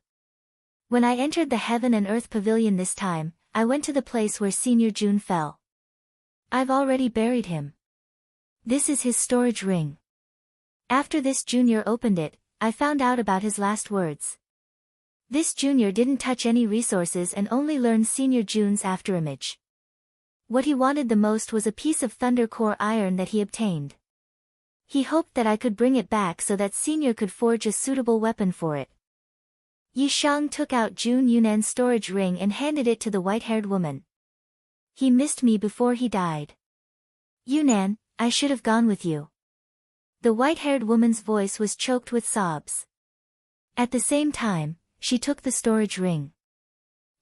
When I entered the heaven and earth pavilion this time, I went to the place where Senior Jun fell. I've already buried him. This is his storage ring. After this junior opened it, I found out about his last words. This junior didn't touch any resources and only learned Senior Jun's afterimage. What he wanted the most was a piece of thunder core iron that he obtained. He hoped that I could bring it back so that Senior could forge a suitable weapon for it. Yi Shang took out Jun Yunan's storage ring and handed it to the white-haired woman. He missed me before he died. Yunan, I should have gone with you. The white-haired woman's voice was choked with sobs. At the same time, she took the storage ring.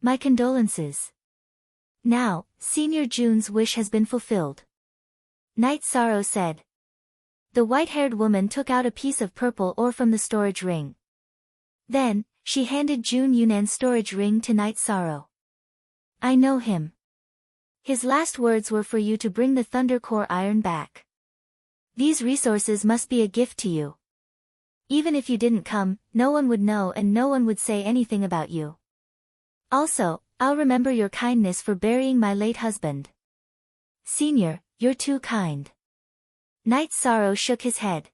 My condolences. Now, Senior Jun's wish has been fulfilled. Night Sorrow said. The white-haired woman took out a piece of purple ore from the storage ring. Then, she handed Jun Yunan's storage ring to Night Sorrow. I know him. His last words were for you to bring the thunder core iron back. These resources must be a gift to you. Even if you didn't come, no one would know and no one would say anything about you. Also, I'll remember your kindness for burying my late husband. Senior, you're too kind. Night Sorrow shook his head.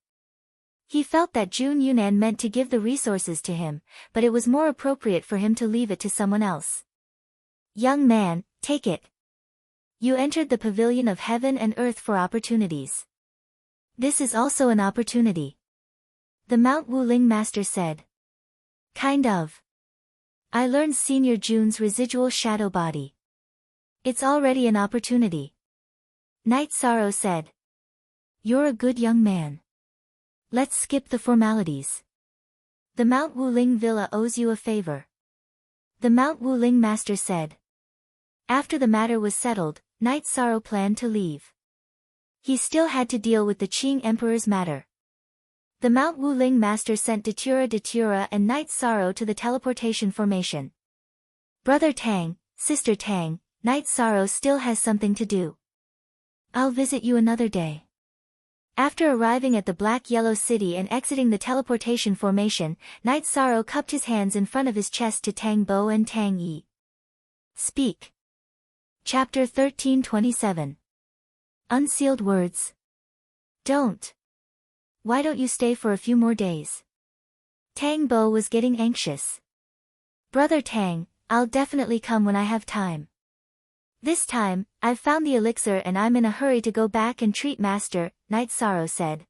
He felt that Jun Yunan meant to give the resources to him, but it was more appropriate for him to leave it to someone else. Young man, take it. You entered the pavilion of heaven and earth for opportunities. This is also an opportunity. The Mount Wuling master said. Kind of. I learned Senior Jun's residual shadow body. It's already an opportunity. Night Sorrow said. You're a good young man. Let's skip the formalities. The Mount Wuling villa owes you a favor. The Mount Wuling master said. After the matter was settled, Night Sorrow planned to leave. He still had to deal with the Qing Emperor's matter. The Mount Wuling master sent Datura and Night Sorrow to the teleportation formation. Brother Tang, Sister Tang, Night Sorrow still has something to do. I'll visit you another day. After arriving at the Black Yellow City and exiting the teleportation formation, Night Sorrow cupped his hands in front of his chest to Tang Bo and Tang Yi. Speak. Chapter 1327. Unsealed Words. Don't. Why don't you stay for a few more days? Tang Bo was getting anxious. Brother Tang, I'll definitely come when I have time. This time, I've found the elixir and I'm in a hurry to go back and treat Master, Night Sorrow said.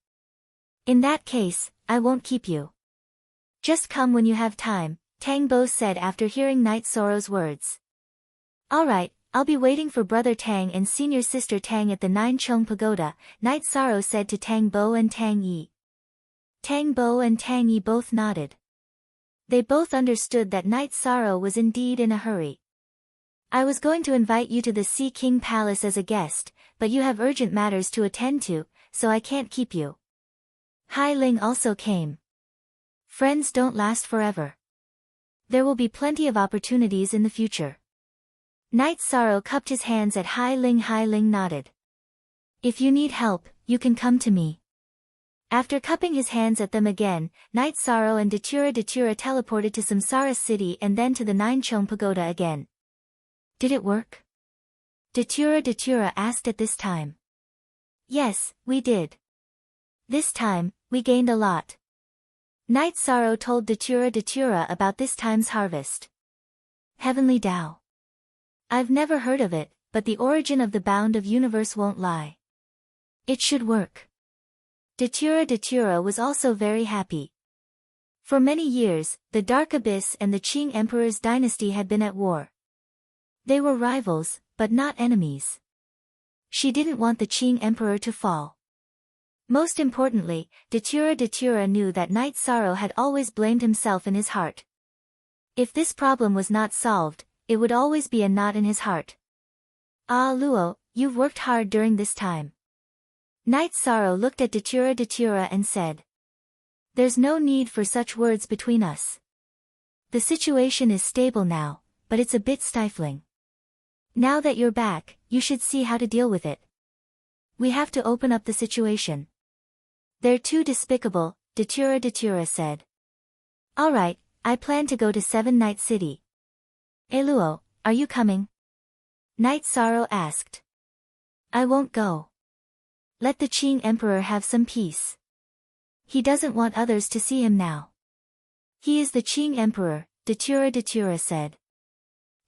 In that case, I won't keep you. Just come when you have time, Tang Bo said after hearing Night Sorrow's words. Alright, I'll be waiting for Brother Tang and Senior Sister Tang at the Nine Chung Pagoda, Night Sorrow said to Tang Bo and Tang Yi. Tang Bo and Tang Yi both nodded. They both understood that Night Sorrow was indeed in a hurry. I was going to invite you to the Sea King Palace as a guest, but you have urgent matters to attend to, so I can't keep you. Hai Ling also came. Friends don't last forever. There will be plenty of opportunities in the future. Night Sorrow cupped his hands at Hai Ling. Hai Ling nodded. If you need help, you can come to me. After cupping his hands at them again, Night Sorrow and Datura teleported to Samsara City and then to the Nine Chung Pagoda again. Did it work? Datura asked at this time. Yes, we did. This time, we gained a lot. Night Sorrow told Datura about this time's harvest. Heavenly Tao. I've never heard of it, but the origin of the bound of universe won't lie. It should work. Datura was also very happy. For many years, the Dark Abyss and the Qing Emperor's dynasty had been at war. They were rivals, but not enemies. She didn't want the Qing Emperor to fall. Most importantly, Datura knew that Night Sorrow had always blamed himself in his heart. If this problem was not solved, it would always be a knot in his heart. Ah Luo, you've worked hard during this time. Night Sorrow looked at Datura and said. There's no need for such words between us. The situation is stable now, but it's a bit stifling. Now that you're back, you should see how to deal with it. We have to open up the situation. They're too despicable, Datura said. Alright, I plan to go to Seven Night City. Luo, are you coming? Night Sorrow asked. I won't go. Let the Qing Emperor have some peace. He doesn't want others to see him now. He is the Qing Emperor, Datura said.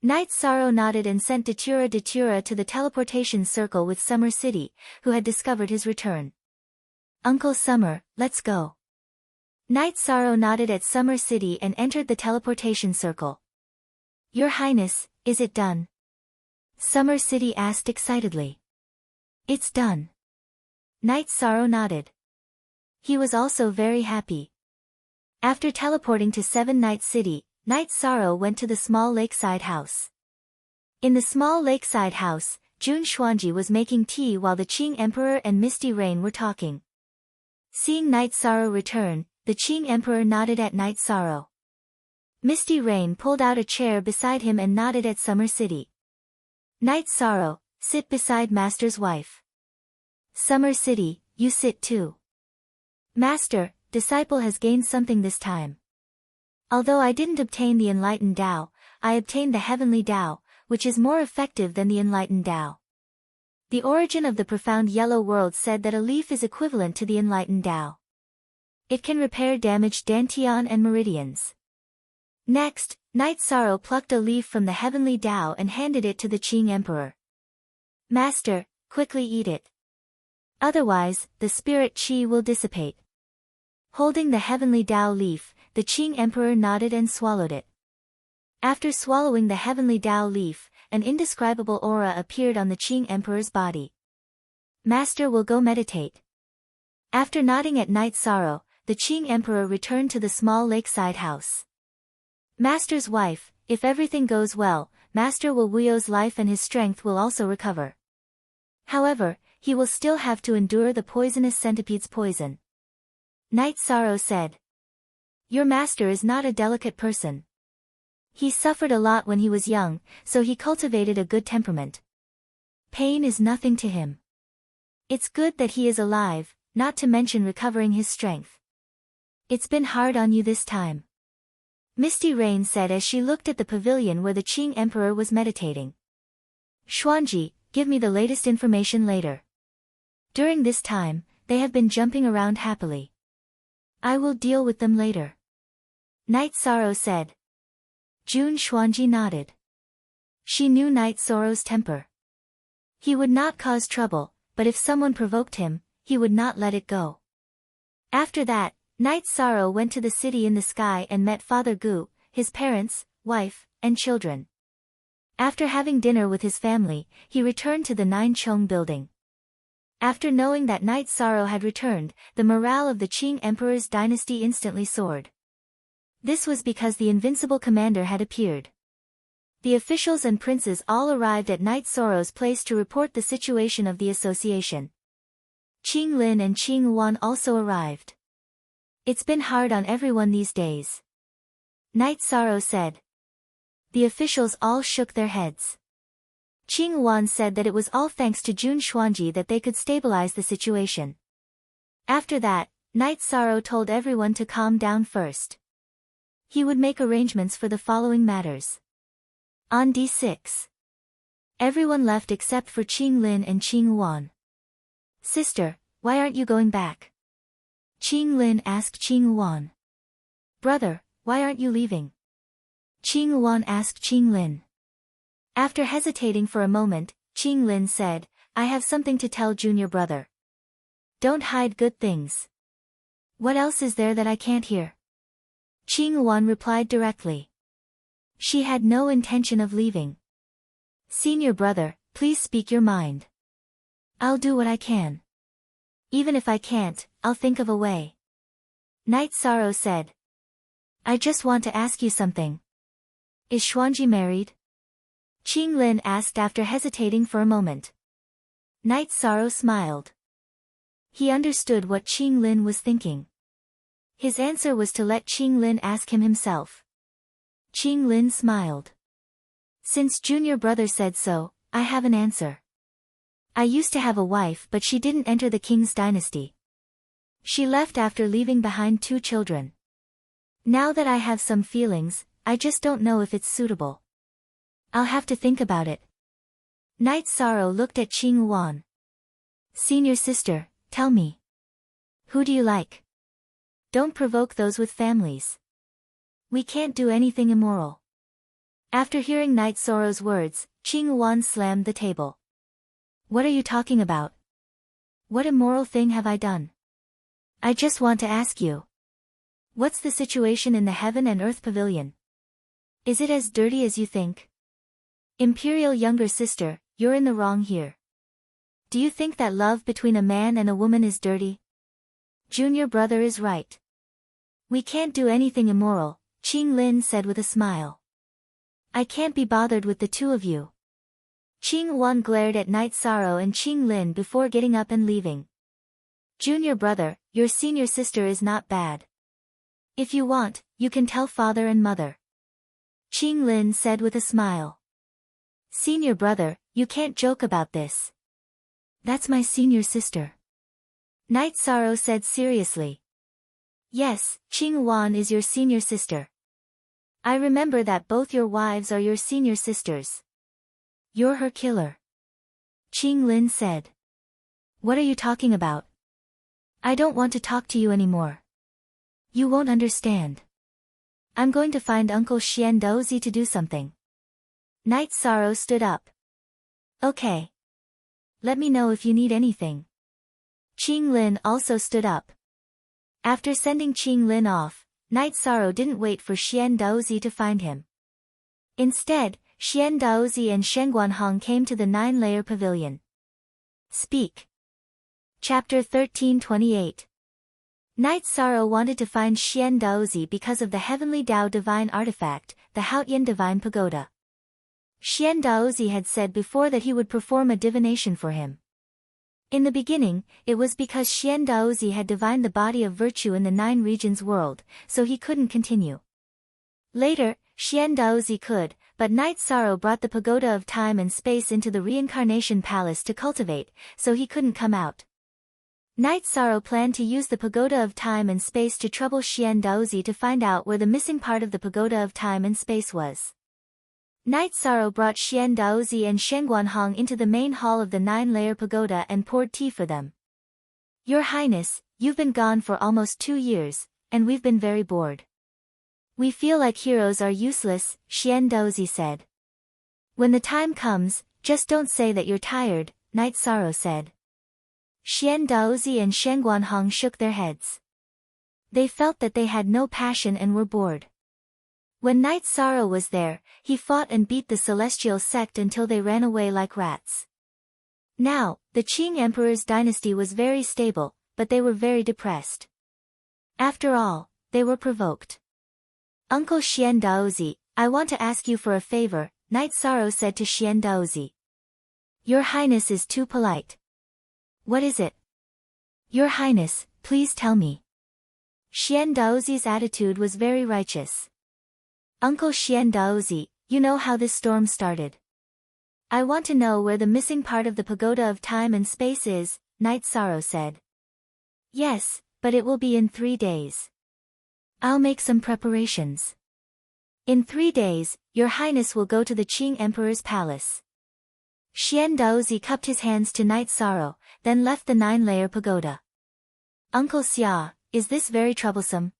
Night Sorrow nodded and sent Datura to the teleportation circle with Summer City, who had discovered his return. Uncle Summer, let's go. Night Sorrow nodded at Summer City and entered the teleportation circle. Your Highness, is it done? Summer City asked excitedly. It's done. Night Sorrow nodded. He was also very happy. After teleporting to Seven Night City, Night Sorrow went to the small lakeside house. In the small lakeside house, Jun Xuanji was making tea while the Qing Emperor and Misty Rain were talking. Seeing Night Sorrow return, the Qing Emperor nodded at Night Sorrow. Misty Rain pulled out a chair beside him and nodded at Summer City. Night Sorrow, sit beside Master's wife. Summer City, you sit too. Master, disciple has gained something this time. Although I didn't obtain the enlightened Tao, I obtained the heavenly Tao, which is more effective than the enlightened Tao. The origin of the profound yellow world said that a leaf is equivalent to the enlightened Tao. It can repair damaged dantian and meridians. Next, Night Sorrow plucked a leaf from the heavenly Tao and handed it to the Qing Emperor. Master, quickly eat it. Otherwise, the spirit qi will dissipate. Holding the heavenly Tao leaf, the Qing Emperor nodded and swallowed it. After swallowing the heavenly Tao leaf, an indescribable aura appeared on the Qing Emperor's body. Master will go meditate. After nodding at Night Sorrow, the Qing Emperor returned to the small lakeside house. Master's wife, if everything goes well, Master Wu Wuyo's life and his strength will also recover. However, he will still have to endure the poisonous centipede's poison. Night Sorrow said. Your master is not a delicate person. He suffered a lot when he was young, so he cultivated a good temperament. Pain is nothing to him. It's good that he is alive, not to mention recovering his strength. It's been hard on you this time. Misty Rain said as she looked at the pavilion where the Qing Emperor was meditating. Xuanji, give me the latest information later. During this time, they have been jumping around happily. I will deal with them later. Night Sorrow said. June Xuanji nodded. She knew Night Sorrow's temper. He would not cause trouble, but if someone provoked him, he would not let it go. After that, Night Sorrow went to the city in the sky and met Father Gu, his parents, wife, and children. After having dinner with his family, he returned to the Nine Chong building. After knowing that Night Sorrow had returned, the morale of the Qing Emperor's dynasty instantly soared. This was because the invincible commander had appeared. The officials and princes all arrived at Night Sorrow's place to report the situation of the association. Qing Lin and Qing Wan also arrived. It's been hard on everyone these days. Night Sorrow said. The officials all shook their heads. Qing Wan said that it was all thanks to Jun Xuanji that they could stabilize the situation. After that, Night Sorrow told everyone to calm down first. He would make arrangements for the following matters. On D6. Everyone left except for Qing Lin and Qing Wan. Sister, why aren't you going back? Qing Lin asked Qing Wan. Brother, why aren't you leaving? Qing Wan asked Qing Lin. After hesitating for a moment, Qing Lin said, I have something to tell junior brother. Don't hide good things. What else is there that I can't hear? Qing Wan replied directly. She had no intention of leaving. Senior brother, please speak your mind. I'll do what I can. Even if I can't, I'll think of a way. Night Sorrow said. I just want to ask you something. Is Xuanji married? Qing Lin asked after hesitating for a moment. Night Sorrow smiled. He understood what Qing Lin was thinking. His answer was to let Qing Lin ask him himself. Qing Lin smiled. Since junior brother said so, I have an answer. I used to have a wife but she didn't enter the king's dynasty. She left after leaving behind 2 children. Now that I have some feelings, I just don't know if it's suitable. I'll have to think about it. Night Sorrow looked at Qing Wan. Senior sister, tell me. Who do you like? Don't provoke those with families. We can't do anything immoral. After hearing Night Sorrow's words, Qing Wan slammed the table. What are you talking about? What immoral thing have I done? I just want to ask you. What's the situation in the Heaven and Earth Pavilion? Is it as dirty as you think? Imperial younger sister, you're in the wrong here. Do you think that love between a man and a woman is dirty? Junior brother is right. We can't do anything immoral, Qing Lin said with a smile. I can't be bothered with the 2 of you. Qing Wan glared at Night Sorrow and Qing Lin before getting up and leaving. Junior brother, your senior sister is not bad. If you want, you can tell father and mother. Qing Lin said with a smile. Senior brother, you can't joke about this. That's my senior sister. Night Sorrow said seriously. Yes, Qing Wan is your senior sister. I remember that both your wives are your senior sisters. You're her killer. Qing Lin said. What are you talking about? I don't want to talk to you anymore. You won't understand. I'm going to find Uncle Xian Dozi to do something. Night Sorrow stood up. Okay. Let me know if you need anything. Qing Lin also stood up. After sending Qing Lin off, Night Sorrow didn't wait for Xian Daozi to find him. Instead, Xian Daozi and Shen Guanhong came to the 9-layer pavilion. Speak. Chapter 1328. Night Sorrow wanted to find Xian Daozi because of the Heavenly Dao Divine Artifact, the Haotian Divine Pagoda. Xian Daozi had said before that he would perform a divination for him. In the beginning, it was because Xian Daozi had divined the body of virtue in the 9 regions world, so he couldn't continue. Later, Xian Daozi could, but Night Sorrow brought the pagoda of time and space into the reincarnation palace to cultivate, so he couldn't come out. Night Sorrow planned to use the pagoda of time and space to trouble Xian Daozi to find out where the missing part of the pagoda of time and space was. Night Sorrow brought Xian Daozi and Shenguanhong into the main hall of the 9-layer pagoda and poured tea for them. Your Highness, you've been gone for almost 2 years, and we've been very bored. We feel like heroes are useless, Xian Daozi said. When the time comes, just don't say that you're tired, Night Sorrow said. Xian Daozi and Shenguanhong shook their heads. They felt that they had no passion and were bored. When Night Sorrow was there, he fought and beat the celestial sect until they ran away like rats. Now, the Qing Emperor's dynasty was very stable, but they were very depressed. After all, they were provoked. Uncle Xian Daozi, I want to ask you for a favor, Night Sorrow said to Xian Daozi. Your Highness is too polite. What is it? Your Highness, please tell me. Xian Daozi's attitude was very righteous. Uncle Xian Daozi, you know how this storm started. I want to know where the missing part of the pagoda of time and space is, Night Sorrow said. Yes, but it will be in 3 days. I'll make some preparations. In 3 days, Your Highness will go to the Qing Emperor's palace. Xian Daozi cupped his hands to Night Sorrow, then left the 9-layer pagoda. Uncle Xia, is this very troublesome?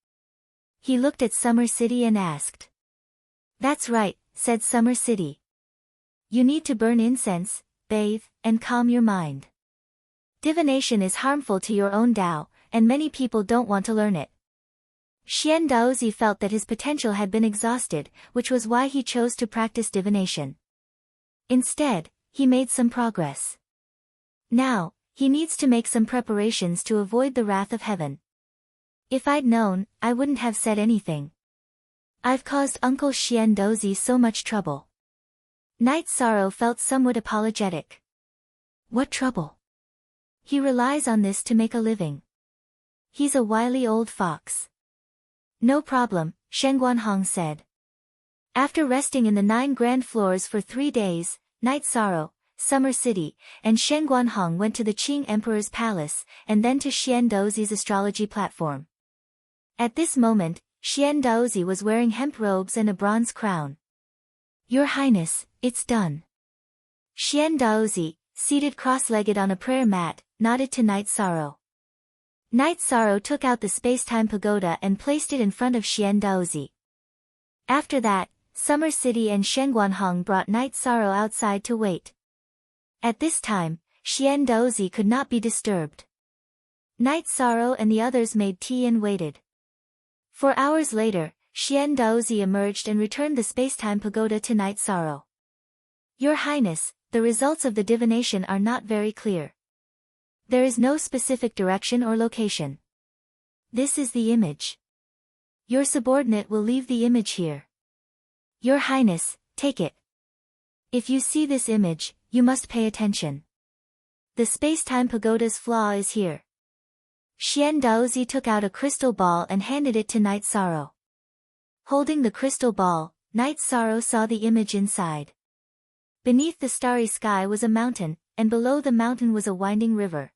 He looked at Summer City and asked. That's right, said Summer City. You need to burn incense, bathe, and calm your mind. Divination is harmful to your own Tao, and many people don't want to learn it. Xian Daozi felt that his potential had been exhausted, which was why he chose to practice divination. Instead, he made some progress. Now, he needs to make some preparations to avoid the wrath of heaven. If I'd known, I wouldn't have said anything. I've caused Uncle Xian Daozi so much trouble. Night Sorrow felt somewhat apologetic. What trouble? He relies on this to make a living. He's a wily old fox. No problem, Shenguanhong said. After resting in the 9 grand floors for 3 days, Night Sorrow, Summer City, and Shenguanhong went to the Qing Emperor's palace, and then to Xian Daozi's astrology platform. At this moment, Xian Daozi was wearing hemp robes and a bronze crown. Your Highness, it's done. Xian Daozi, seated cross-legged on a prayer mat, nodded to Night Sorrow. Night Sorrow took out the space-time pagoda and placed it in front of Xian Daozi. After that, Summer City and Shenguanhong brought Night Sorrow outside to wait. At this time, Xian Daozi could not be disturbed. Night Sorrow and the others made tea and waited. 4 hours later, Xian Daozi emerged and returned the space-time pagoda to Night Sorrow. Your Highness, the results of the divination are not very clear. There is no specific direction or location. This is the image. Your subordinate will leave the image here. Your Highness, take it. If you see this image, you must pay attention. The space-time pagoda's flaw is here. Xian Daozi took out a crystal ball and handed it to Night Sorrow. Holding the crystal ball, Night Sorrow saw the image inside. Beneath the starry sky was a mountain, and below the mountain was a winding river.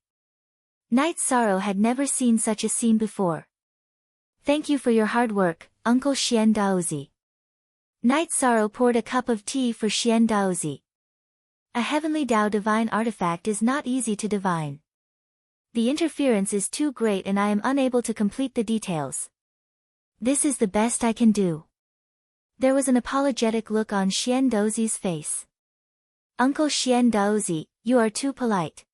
Night Sorrow had never seen such a scene before. Thank you for your hard work, Uncle Xian Daozi. Night Sorrow poured a cup of tea for Xian Daozi. A heavenly Tao divine artifact is not easy to divine. The interference is too great and I am unable to complete the details. This is the best I can do. There was an apologetic look on Xian Daozi's face. Uncle Xian Daozi, you are too polite.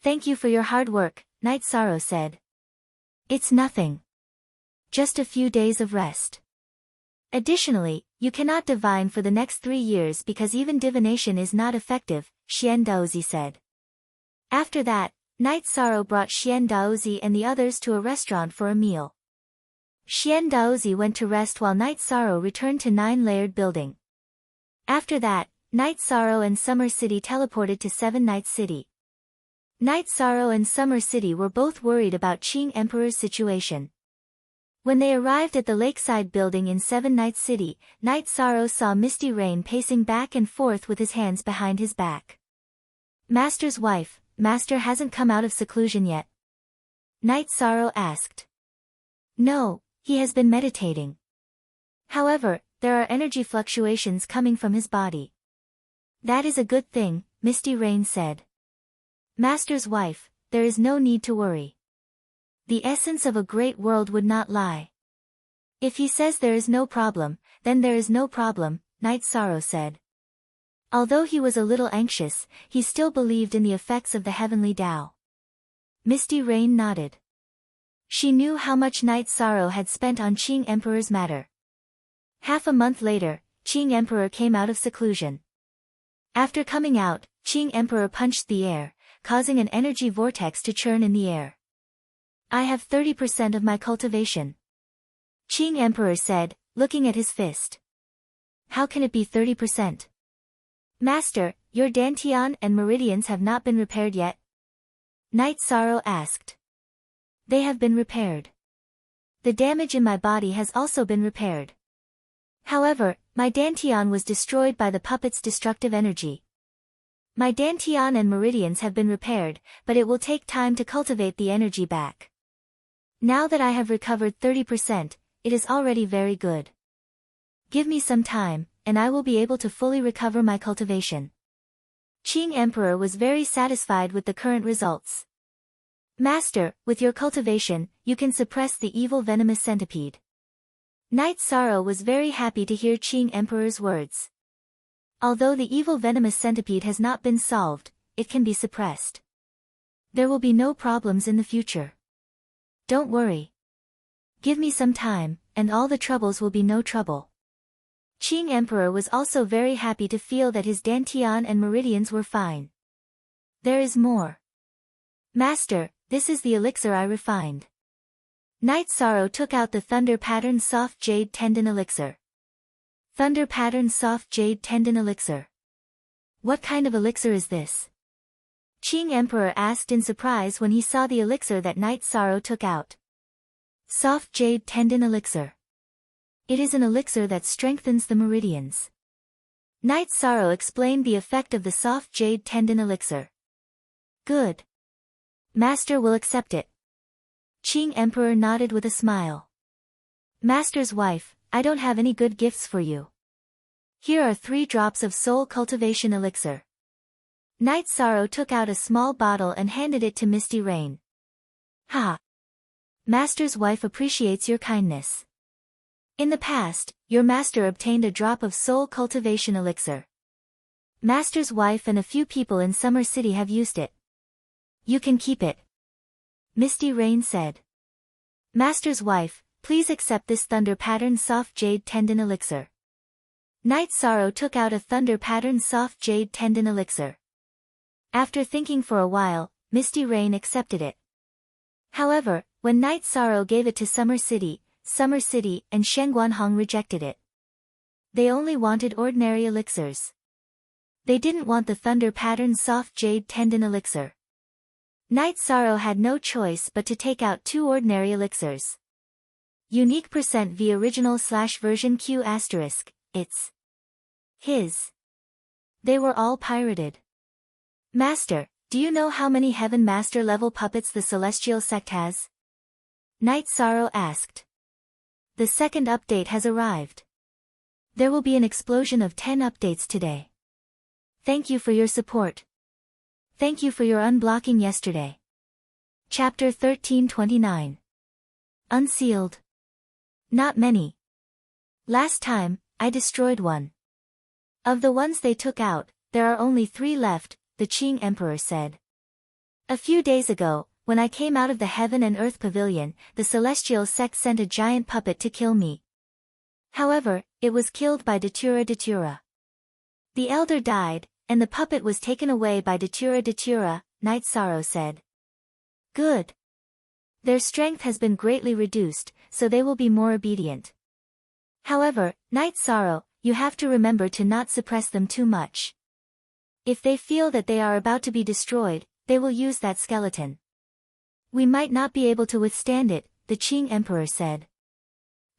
Thank you for your hard work, Night Sorrow said. It's nothing. Just a few days of rest. Additionally, you cannot divine for the next 3 years because even divination is not effective, Xian Daozi said. After that, Night Sorrow brought Xian Daozi and the others to a restaurant for a meal. Xian Daozi went to rest while Night Sorrow returned to 9-layered building. After that, Night Sorrow and Summer City teleported to 7 Night City. Night Sorrow and Summer City were both worried about Qing Emperor's situation. When they arrived at the lakeside building in Seven Nights City, Night Sorrow saw Misty Rain pacing back and forth with his hands behind his back. Master's wife, Master hasn't come out of seclusion yet? Night Sorrow asked. No, he has been meditating. However, there are energy fluctuations coming from his body. That is a good thing, Misty Rain said. Master's wife, there is no need to worry. The essence of a great world would not lie. If he says there is no problem, then there is no problem, Night Sorrow said. Although he was a little anxious, he still believed in the effects of the heavenly Tao. Misty Rain nodded. She knew how much Night Sorrow had spent on Qing Emperor's matter. Half a month later, Qing Emperor came out of seclusion. After coming out, Qing Emperor punched the air, causing an energy vortex to churn in the air. I have 30% of my cultivation. Qing Emperor said, looking at his fist. How can it be 30%? Master, your dantian and meridians have not been repaired yet? Night Sorrow asked. They have been repaired. The damage in my body has also been repaired. However, my dantian was destroyed by the puppet's destructive energy. My dantian and meridians have been repaired, but it will take time to cultivate the energy back. Now that I have recovered 30%, it is already very good. Give me some time, and I will be able to fully recover my cultivation. Qing Emperor was very satisfied with the current results. Master, with your cultivation, you can suppress the evil venomous centipede. Night Sorrow was very happy to hear Qing Emperor's words. Although the evil venomous centipede has not been solved, it can be suppressed. There will be no problems in the future. Don't worry. Give me some time, and all the troubles will be no trouble. Qing Emperor was also very happy to feel that his dantian and meridians were fine. There is more. Master, this is the elixir I refined. Night Sorrow took out the Thunder Pattern Soft Jade Tendon Elixir. Thunder Pattern Soft Jade Tendon Elixir. What kind of elixir is this? Qing Emperor asked in surprise when he saw the elixir that Night Sorrow took out. Soft Jade Tendon Elixir. It is an elixir that strengthens the meridians. Night Sorrow explained the effect of the Soft Jade Tendon Elixir. Good. Master will accept it. Qing Emperor nodded with a smile. Master's wife, I don't have any good gifts for you. Here are 3 drops of soul cultivation elixir. Night Sorrow took out a small bottle and handed it to Misty Rain. Ha! Master's wife appreciates your kindness. In the past, your master obtained a drop of soul cultivation elixir. Master's wife and a few people in Summer City have used it. You can keep it. Misty Rain said. Master's wife, please accept this Thunder Pattern Soft Jade Tendon Elixir. Night Sorrow took out a Thunder Pattern Soft Jade Tendon Elixir. After thinking for a while, Misty Rain accepted it. However, when Night Sorrow gave it to Summer City and Shengguanhong rejected it. They only wanted ordinary elixirs. They didn't want the Thunder Pattern Soft Jade Tendon Elixir. Night Sorrow had no choice but to take out 2 ordinary elixirs. Unique % v original/version Q**, it's his. They were all pirated. Master, do you know how many Heaven Master level puppets the Celestial Sect has? Night Sorrow asked. The second update has arrived. There will be an explosion of 10 updates today. Thank you for your support. Thank you for your unblocking yesterday. Chapter 1329. Unsealed. Not many. Last time, I destroyed one. Of the ones they took out, there are only 3 left, the Qing Emperor said. A few days ago, when I came out of the Heaven and Earth Pavilion, the Celestial Sect sent a giant puppet to kill me. However, it was killed by Datura. The elder died, and the puppet was taken away by Datura, Night Sorrow said. Good. Their strength has been greatly reduced, so they will be more obedient. However, Night Sorrow, you have to remember to not suppress them too much. If they feel that they are about to be destroyed, they will use that skeleton. We might not be able to withstand it, the Qing emperor said.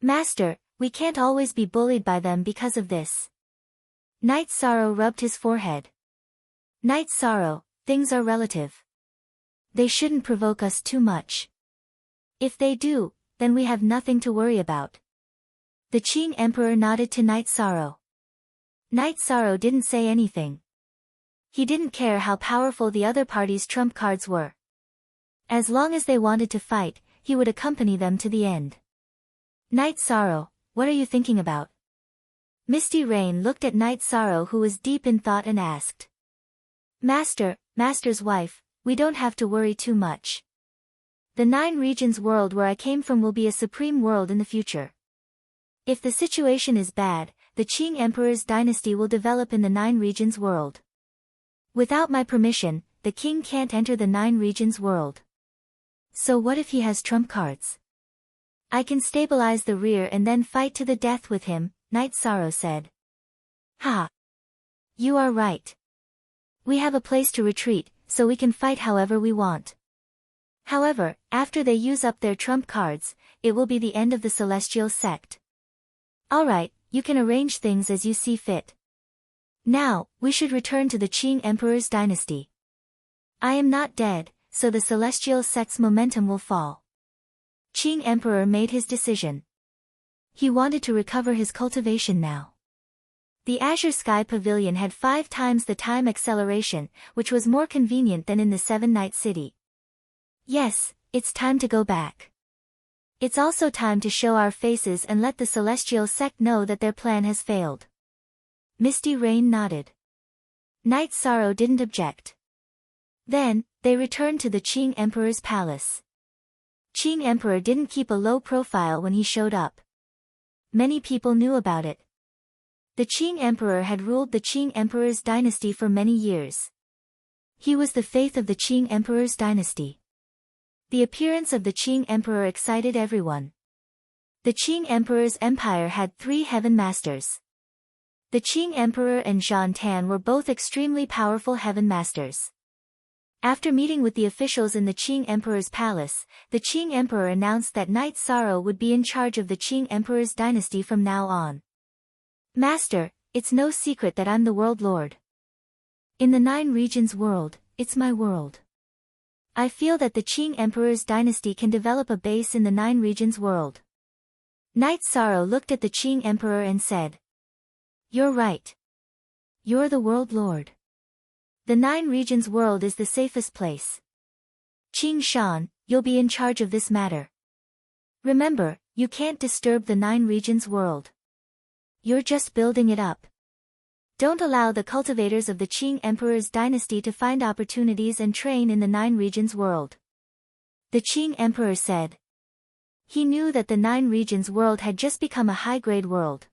Master, we can't always be bullied by them because of this. Knight Sorrow rubbed his forehead. Knight Sorrow, things are relative. They shouldn't provoke us too much. If they do, then we have nothing to worry about. The Qing emperor nodded to Knight Sorrow. Knight Sorrow didn't say anything. He didn't care how powerful the other party's trump cards were. As long as they wanted to fight, he would accompany them to the end. Knight Sorrow, what are you thinking about? Misty Rain looked at Knight Sorrow, who was deep in thought, and asked. Master's wife, we don't have to worry too much. The 9 regions world where I came from will be a supreme world in the future. If the situation is bad, the Qing Emperor's dynasty will develop in the 9 regions world. Without my permission, the king can't enter the 9 regions world. So what if he has trump cards? I can stabilize the rear and then fight to the death with him, Knight Sorrow said. Ha! You are right. We have a place to retreat, so we can fight however we want. However, after they use up their trump cards, it will be the end of the Celestial Sect. Alright, you can arrange things as you see fit. Now, we should return to the Qing Emperor's dynasty. I am not dead, so the Celestial Sect's momentum will fall. Qing Emperor made his decision. He wanted to recover his cultivation now. The Azure Sky Pavilion had 5 times the time acceleration, which was more convenient than in the 7-night city. Yes, it's time to go back. It's also time to show our faces and let the Celestial Sect know that their plan has failed. Misty Rain nodded. Knight Sorrow didn't object. Then, they returned to the Qing Emperor's palace. Qing Emperor didn't keep a low profile when he showed up. Many people knew about it. The Qing Emperor had ruled the Qing Emperor's dynasty for many years. He was the faith of the Qing Emperor's dynasty. The appearance of the Qing Emperor excited everyone. The Qing Emperor's empire had 3 heaven masters. The Qing Emperor and Zhan Tan were both extremely powerful heaven masters. After meeting with the officials in the Qing Emperor's palace, the Qing Emperor announced that Knight Sorrow would be in charge of the Qing Emperor's dynasty from now on. Master, it's no secret that I'm the world lord. In the 9 regions world, it's my world. I feel that the Qing Emperor's dynasty can develop a base in the 9 regions world. Knight Sorrow looked at the Qing Emperor and said. You're right. You're the world lord. The 9 regions world is the safest place. Qing Shan, you'll be in charge of this matter. Remember, you can't disturb the 9 regions world. You're just building it up. Don't allow the cultivators of the Qing Emperor's dynasty to find opportunities and train in the 9 regions world. The Qing Emperor said. He knew that the 9 regions world had just become a high-grade world.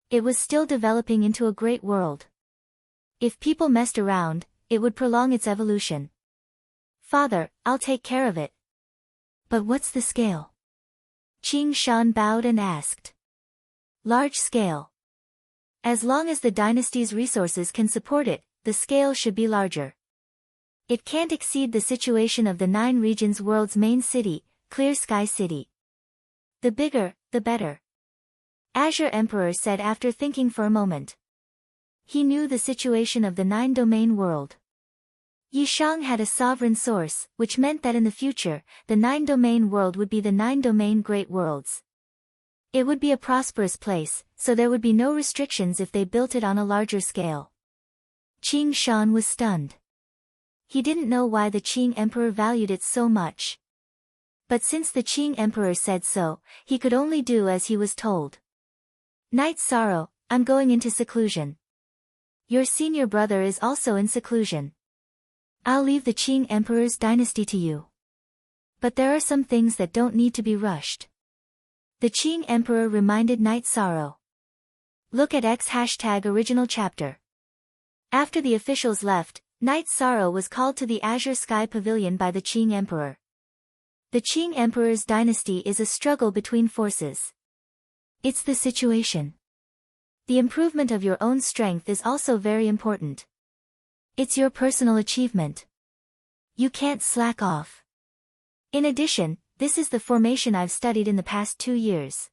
It was still developing into a great world. If people messed around, it would prolong its evolution. Father, I'll take care of it. But what's the scale? Qing Shan bowed and asked. Large scale. As long as the dynasty's resources can support it, the scale should be larger. It can't exceed the situation of the 9 regions world's main city, Clear Sky City. The bigger, the better. Azure Emperor said after thinking for a moment. He knew the situation of the 9-domain world. Yishang had a sovereign source, which meant that in the future, the 9-domain world would be the 9-domain great worlds. It would be a prosperous place, so there would be no restrictions if they built it on a larger scale. Qing Shan was stunned. He didn't know why the Qing Emperor valued it so much. But since the Qing Emperor said so, he could only do as he was told. Knight Sorrow, I'm going into seclusion. Your senior brother is also in seclusion. I'll leave the Qing Emperor's dynasty to you. But there are some things that don't need to be rushed. The Qing Emperor reminded Knight Sorrow. Look at #original chapter. After the officials left, Knight Sorrow was called to the Azure Sky Pavilion by the Qing Emperor. The Qing Emperor's dynasty is a struggle between forces. It's the situation. The improvement of your own strength is also very important. It's your personal achievement. You can't slack off. In addition, this is the formation I've studied in the past 2 years.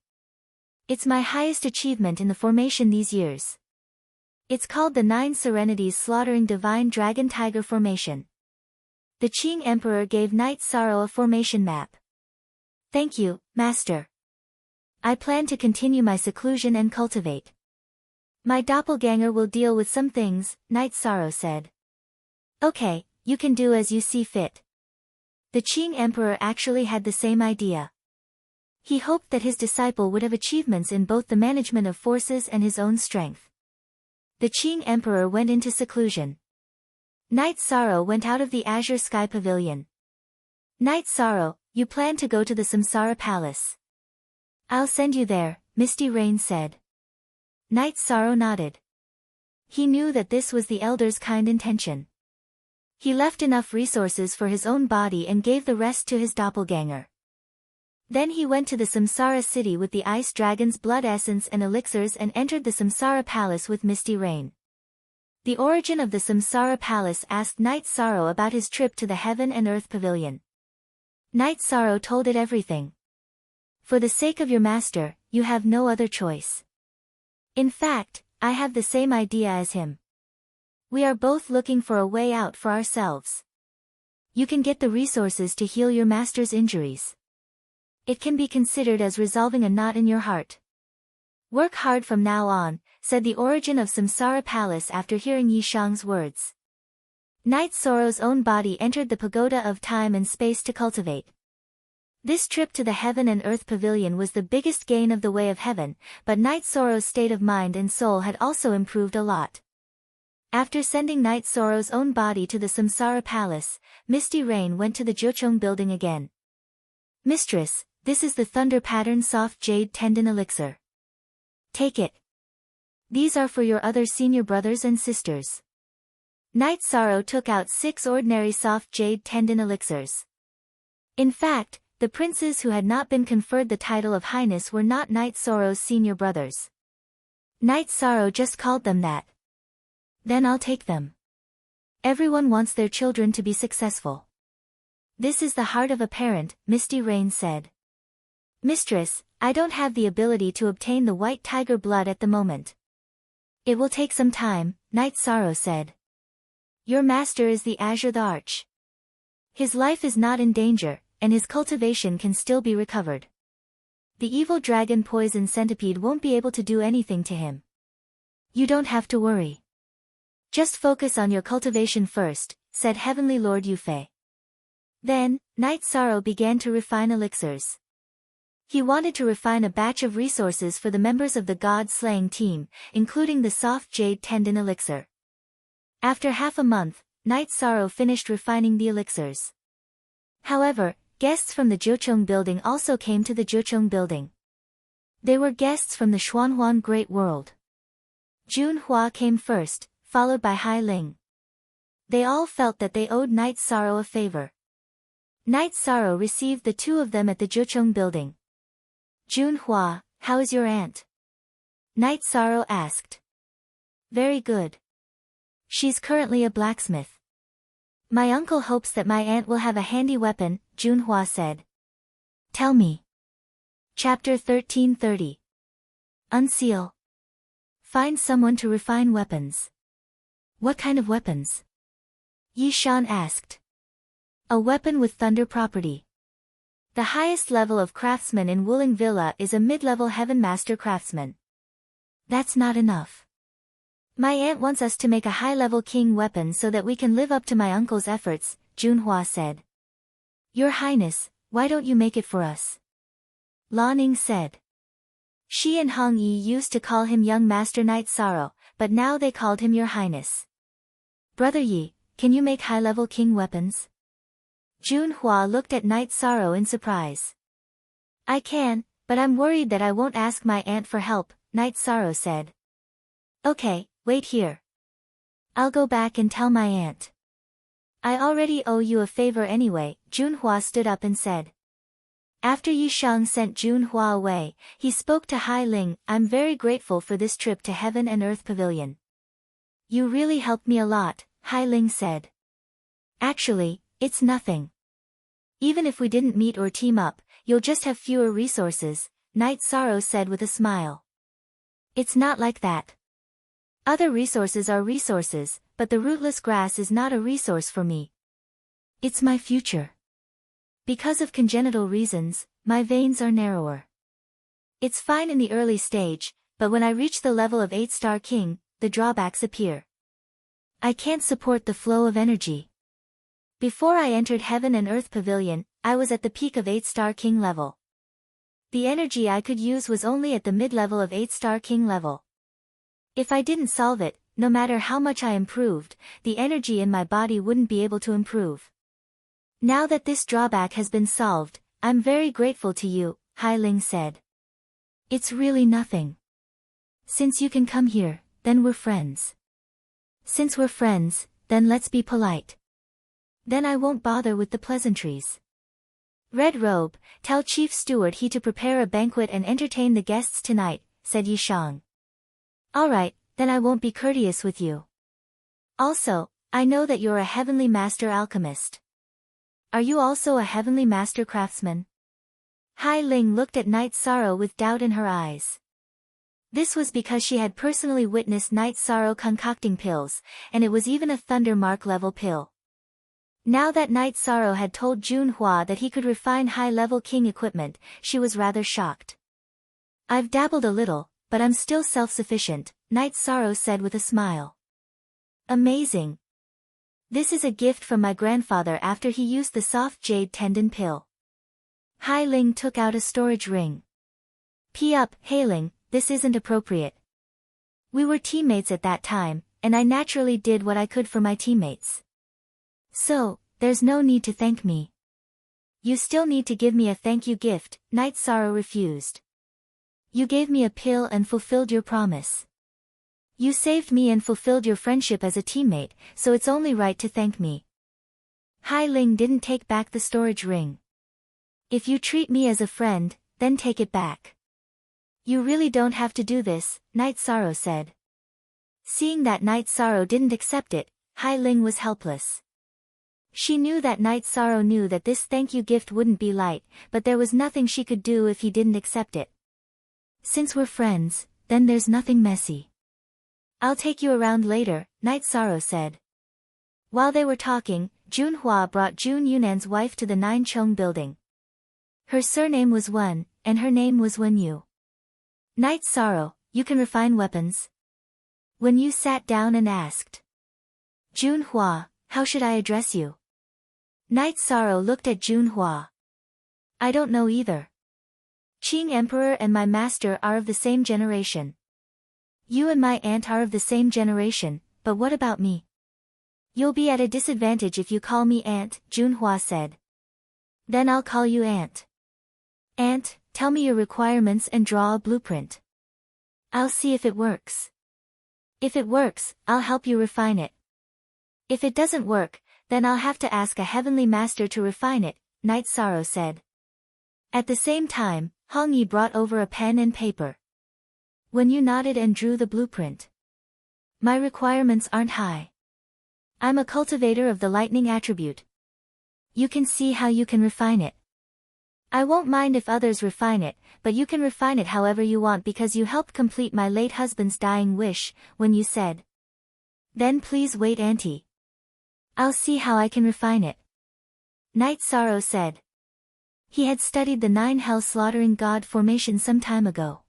It's my highest achievement in the formation these years. It's called the 9 Serenities Slaughtering Divine Dragon Tiger Formation. The Qing Emperor gave Knight Sorrow a formation map. Thank you, Master. I plan to continue my seclusion and cultivate. My doppelganger will deal with some things, Knight Sorrow said. Okay, you can do as you see fit. The Qing Emperor actually had the same idea. He hoped that his disciple would have achievements in both the management of forces and his own strength. The Qing Emperor went into seclusion. Knight Sorrow went out of the Azure Sky Pavilion. Knight Sorrow, you plan to go to the Samsara Palace. I'll send you there, Misty Rain said. Knight Sorrow nodded. He knew that this was the elder's kind intention. He left enough resources for his own body and gave the rest to his doppelganger. Then he went to the Samsara city with the ice dragon's blood essence and elixirs and entered the Samsara Palace with Misty Rain. The origin of the Samsara Palace asked Knight Sorrow about his trip to the Heaven and Earth Pavilion. Knight Sorrow told it everything. For the sake of your master, you have no other choice. In fact, I have the same idea as him. We are both looking for a way out for ourselves. You can get the resources to heal your master's injuries. It can be considered as resolving a knot in your heart. Work hard from now on, said the origin of Samsara Palace after hearing Yi Shang's words. Knight Sorrow's own body entered the pagoda of time and space to cultivate. This trip to the Heaven and Earth Pavilion was the biggest gain of the Way of Heaven, but Knight Sorrow's state of mind and soul had also improved a lot. After sending Knight Sorrow's own body to the Samsara Palace, Misty Rain went to the Jochong building again. Mistress, this is the Thunder Pattern Soft Jade Tendon Elixir. Take it. These are for your other senior brothers and sisters. Knight Sorrow took out 6 ordinary soft jade tendon elixirs. In fact, the princes who had not been conferred the title of Highness were not Knight Sorrow's senior brothers. Knight Sorrow just called them that. Then I'll take them. Everyone wants their children to be successful. This is the heart of a parent, Misty Rain said. Mistress, I don't have the ability to obtain the white tiger blood at the moment. It will take some time, Knight Sorrow said. Your master is the Azure the Arch. His life is not in danger, and his cultivation can still be recovered. The evil dragon poison centipede won't be able to do anything to him. You don't have to worry. Just focus on your cultivation first, said Heavenly Lord Yufei. Then, Knight Sorrow began to refine elixirs. He wanted to refine a batch of resources for the members of the God-slaying team, including the soft jade tendon elixir. After half a month, Knight Sorrow finished refining the elixirs. However, guests from the Jochong building also came to the Jochong building. They were guests from the Xuanhuan Great World. Jun Hua came first, followed by Hai Ling. They all felt that they owed Knight Sorrow a favor. Knight Sorrow received the 2 of them at the Jochong building. Jun Hua, how is your aunt? Knight Sorrow asked. Very good. She's currently a blacksmith. My uncle hopes that my aunt will have a handy weapon, Jun Hua said. Tell me. Chapter 1330. Unseal. Find someone to refine weapons. What kind of weapons? Yi Shan asked. A weapon with thunder property. The highest level of craftsman in Wuling Villa is a mid-level Heaven Master craftsman. That's not enough. My aunt wants us to make a high-level king weapon so that we can live up to my uncle's efforts, Jun Hua said. Your Highness, why don't you make it for us? Lan Ning said. Shi and Hong Yi used to call him Young Master Knight Sorrow, but now they called him Your Highness. Brother Yi, can you make high-level king weapons? Jun Hua looked at Knight Sorrow in surprise. I can, but I'm worried that I won't ask my aunt for help, Knight Sorrow said. Okay, wait here. I'll go back and tell my aunt. I already owe you a favor anyway, Jun Hua stood up and said. After Yi Shang sent Jun Hua away, he spoke to Hai Ling. I'm very grateful for this trip to Heaven and Earth Pavilion. You really helped me a lot, Hai Ling said. Actually, it's nothing. Even if we didn't meet or team up, you'll just have fewer resources, Night Sorrow said with a smile. It's not like that. Other resources are resources, but the rootless grass is not a resource for me. It's my future. Because of congenital reasons, my veins are narrower. It's fine in the early stage, but when I reach the level of 8-star king, the drawbacks appear. I can't support the flow of energy. Before I entered Heaven and Earth Pavilion, I was at the peak of 8-star king level. The energy I could use was only at the mid-level of 8-star king level. If I didn't solve it, no matter how much I improved, the energy in my body wouldn't be able to improve. Now that this drawback has been solved, I'm very grateful to you, Hai Ling said. It's really nothing. Since you can come here, then we're friends. Since we're friends, then let's be polite. Then I won't bother with the pleasantries. Red Robe, tell Chief Steward he to prepare a banquet and entertain the guests tonight, said Yishang. Alright, then I won't be courteous with you. Also, I know that you're a heavenly master alchemist. Are you also a heavenly master craftsman? Hai Ling looked at Night Sorrow with doubt in her eyes. This was because she had personally witnessed Night Sorrow concocting pills, and it was even a Thunder Mark level pill. Now that Night Sorrow had told Junhua that he could refine high-level king equipment, she was rather shocked. I've dabbled a little, but I'm still self-sufficient, Night Sorrow said with a smile. Amazing. This is a gift from my grandfather after he used the soft jade tendon pill. Hai Ling took out a storage ring. Up, Hai Ling, this isn't appropriate. We were teammates at that time, and I naturally did what I could for my teammates. So, there's no need to thank me. You still need to give me a thank you gift, Night Sorrow refused. You gave me a pill and fulfilled your promise. You saved me and fulfilled your friendship as a teammate, so it's only right to thank me. Hai Ling didn't take back the storage ring. If you treat me as a friend, then take it back. You really don't have to do this, Night Sorrow said. Seeing that Night Sorrow didn't accept it, Hai Ling was helpless. She knew that Night Sorrow knew that this thank you gift wouldn't be light, but there was nothing she could do if he didn't accept it. Since we're friends, then there's nothing messy. I'll take you around later, Night Sorrow said. While they were talking, Junhua brought Jun Yunan's wife to the Nine Chong building. Her surname was Wen, and her name was Wen Yu. Night Sorrow, you can refine weapons? Wen Yu sat down and asked. Junhua, how should I address you? Night Sorrow looked at Junhua. I don't know either. Qing Emperor and my master are of the same generation. You and my aunt are of the same generation, but what about me? You'll be at a disadvantage if you call me aunt, Junhua said. Then I'll call you aunt. Aunt, tell me your requirements and draw a blueprint. I'll see if it works. If it works, I'll help you refine it. If it doesn't work, then I'll have to ask a heavenly master to refine it, Night Sorrow said. At the same time, Hong Yi brought over a pen and paper. When you nodded and drew the blueprint. My requirements aren't high. I'm a cultivator of the lightning attribute. You can see how you can refine it. I won't mind if others refine it, but you can refine it however you want because you helped complete my late husband's dying wish, when you said. Then please wait, Auntie. I'll see how I can refine it. Night Sorrow said. He had studied the 9 Hell Slaughtering God formation some time ago.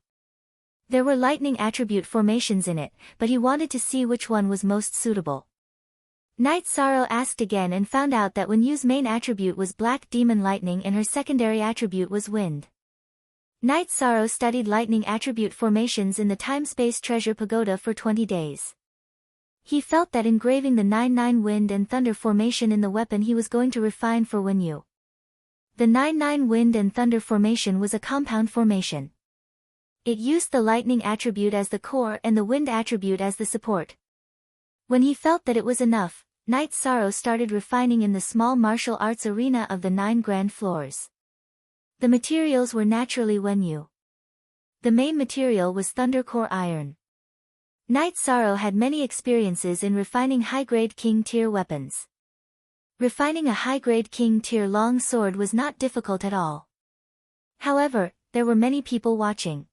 There were lightning attribute formations in it, but he wanted to see which one was most suitable. Night Sorrow asked again and found out that Wen Yu's main attribute was Black Demon Lightning and her secondary attribute was Wind. Night Sorrow studied lightning attribute formations in the Time-Space Treasure Pagoda for 20 days. He felt that engraving the 9-9 Wind and Thunder formation in the weapon he was going to refine for Wen Yu. The 9-9 Wind and Thunder formation was a compound formation. It used the lightning attribute as the core and the wind attribute as the support. When he felt that it was enough, Night Sorrow started refining in the small martial arts arena of the 9 grand floors. The materials were naturally Wen Yu. The main material was Thunder Core Iron. Night Sorrow had many experiences in refining high-grade king tier weapons. Refining a high-grade king-tier long sword was not difficult at all. However, there were many people watching.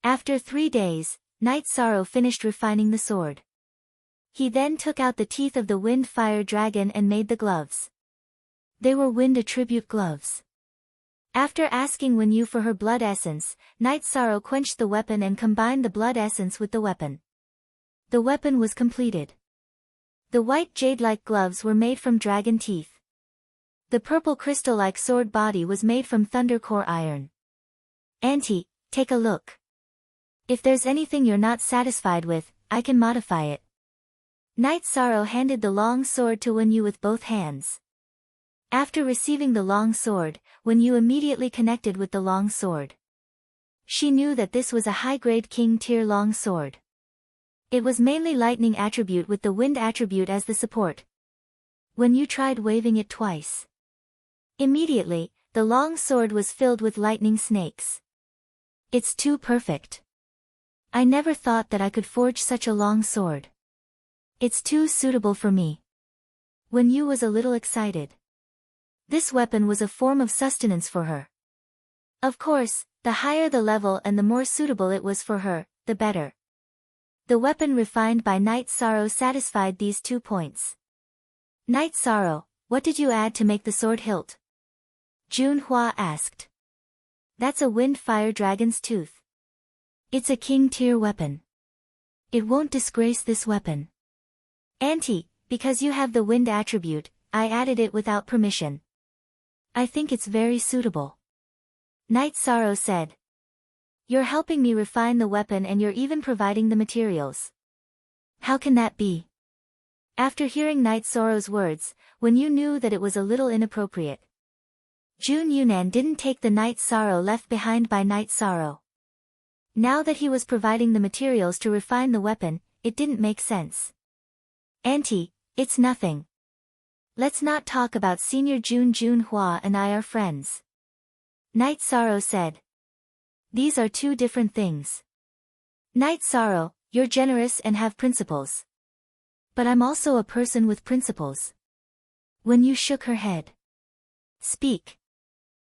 After 3 days, Knight Sorrow finished refining the sword. He then took out the teeth of the wind fire dragon and made the gloves. They were wind attribute gloves. After asking Wenyu for her blood essence, Knight Sorrow quenched the weapon and combined the blood essence with the weapon. The weapon was completed. The white jade-like gloves were made from dragon teeth. The purple crystal-like sword body was made from thunder core iron. Auntie, take a look. If there's anything you're not satisfied with, I can modify it. Knight Sorrow handed the long sword to Wenyu with both hands. After receiving the long sword, Wenyu immediately connected with the long sword. She knew that this was a high-grade king-tier long sword. It was mainly lightning attribute with the wind attribute as the support. Wenyu tried waving it twice. Immediately, the long sword was filled with lightning snakes. It's too perfect. I never thought that I could forge such a long sword. It's too suitable for me. Wenyu was a little excited. This weapon was a form of sustenance for her. Of course, the higher the level and the more suitable it was for her, the better. The weapon refined by Knight Sorrow satisfied these 2 points. Knight Sorrow, what did you add to make the sword hilt? Junhua asked. That's a wind fire dragon's tooth. It's a king-tier weapon. It won't disgrace this weapon. Auntie, because you have the wind attribute, I added it without permission. I think it's very suitable. Knight Sorrow said. You're helping me refine the weapon and you're even providing the materials. How can that be? After hearing Knight Sorrow's words, Wenyu knew that it was a little inappropriate. Jun Yunan didn't take the Knight Sorrow left behind by Knight Sorrow. Now that he was providing the materials to refine the weapon, it didn't make sense. Auntie, it's nothing. Let's not talk about Senior Junhua and I are friends. Knight Sorrow said. These are 2 different things. Knight Sorrow, you're generous and have principles. But I'm also a person with principles. Wenyu shook her head. Speak.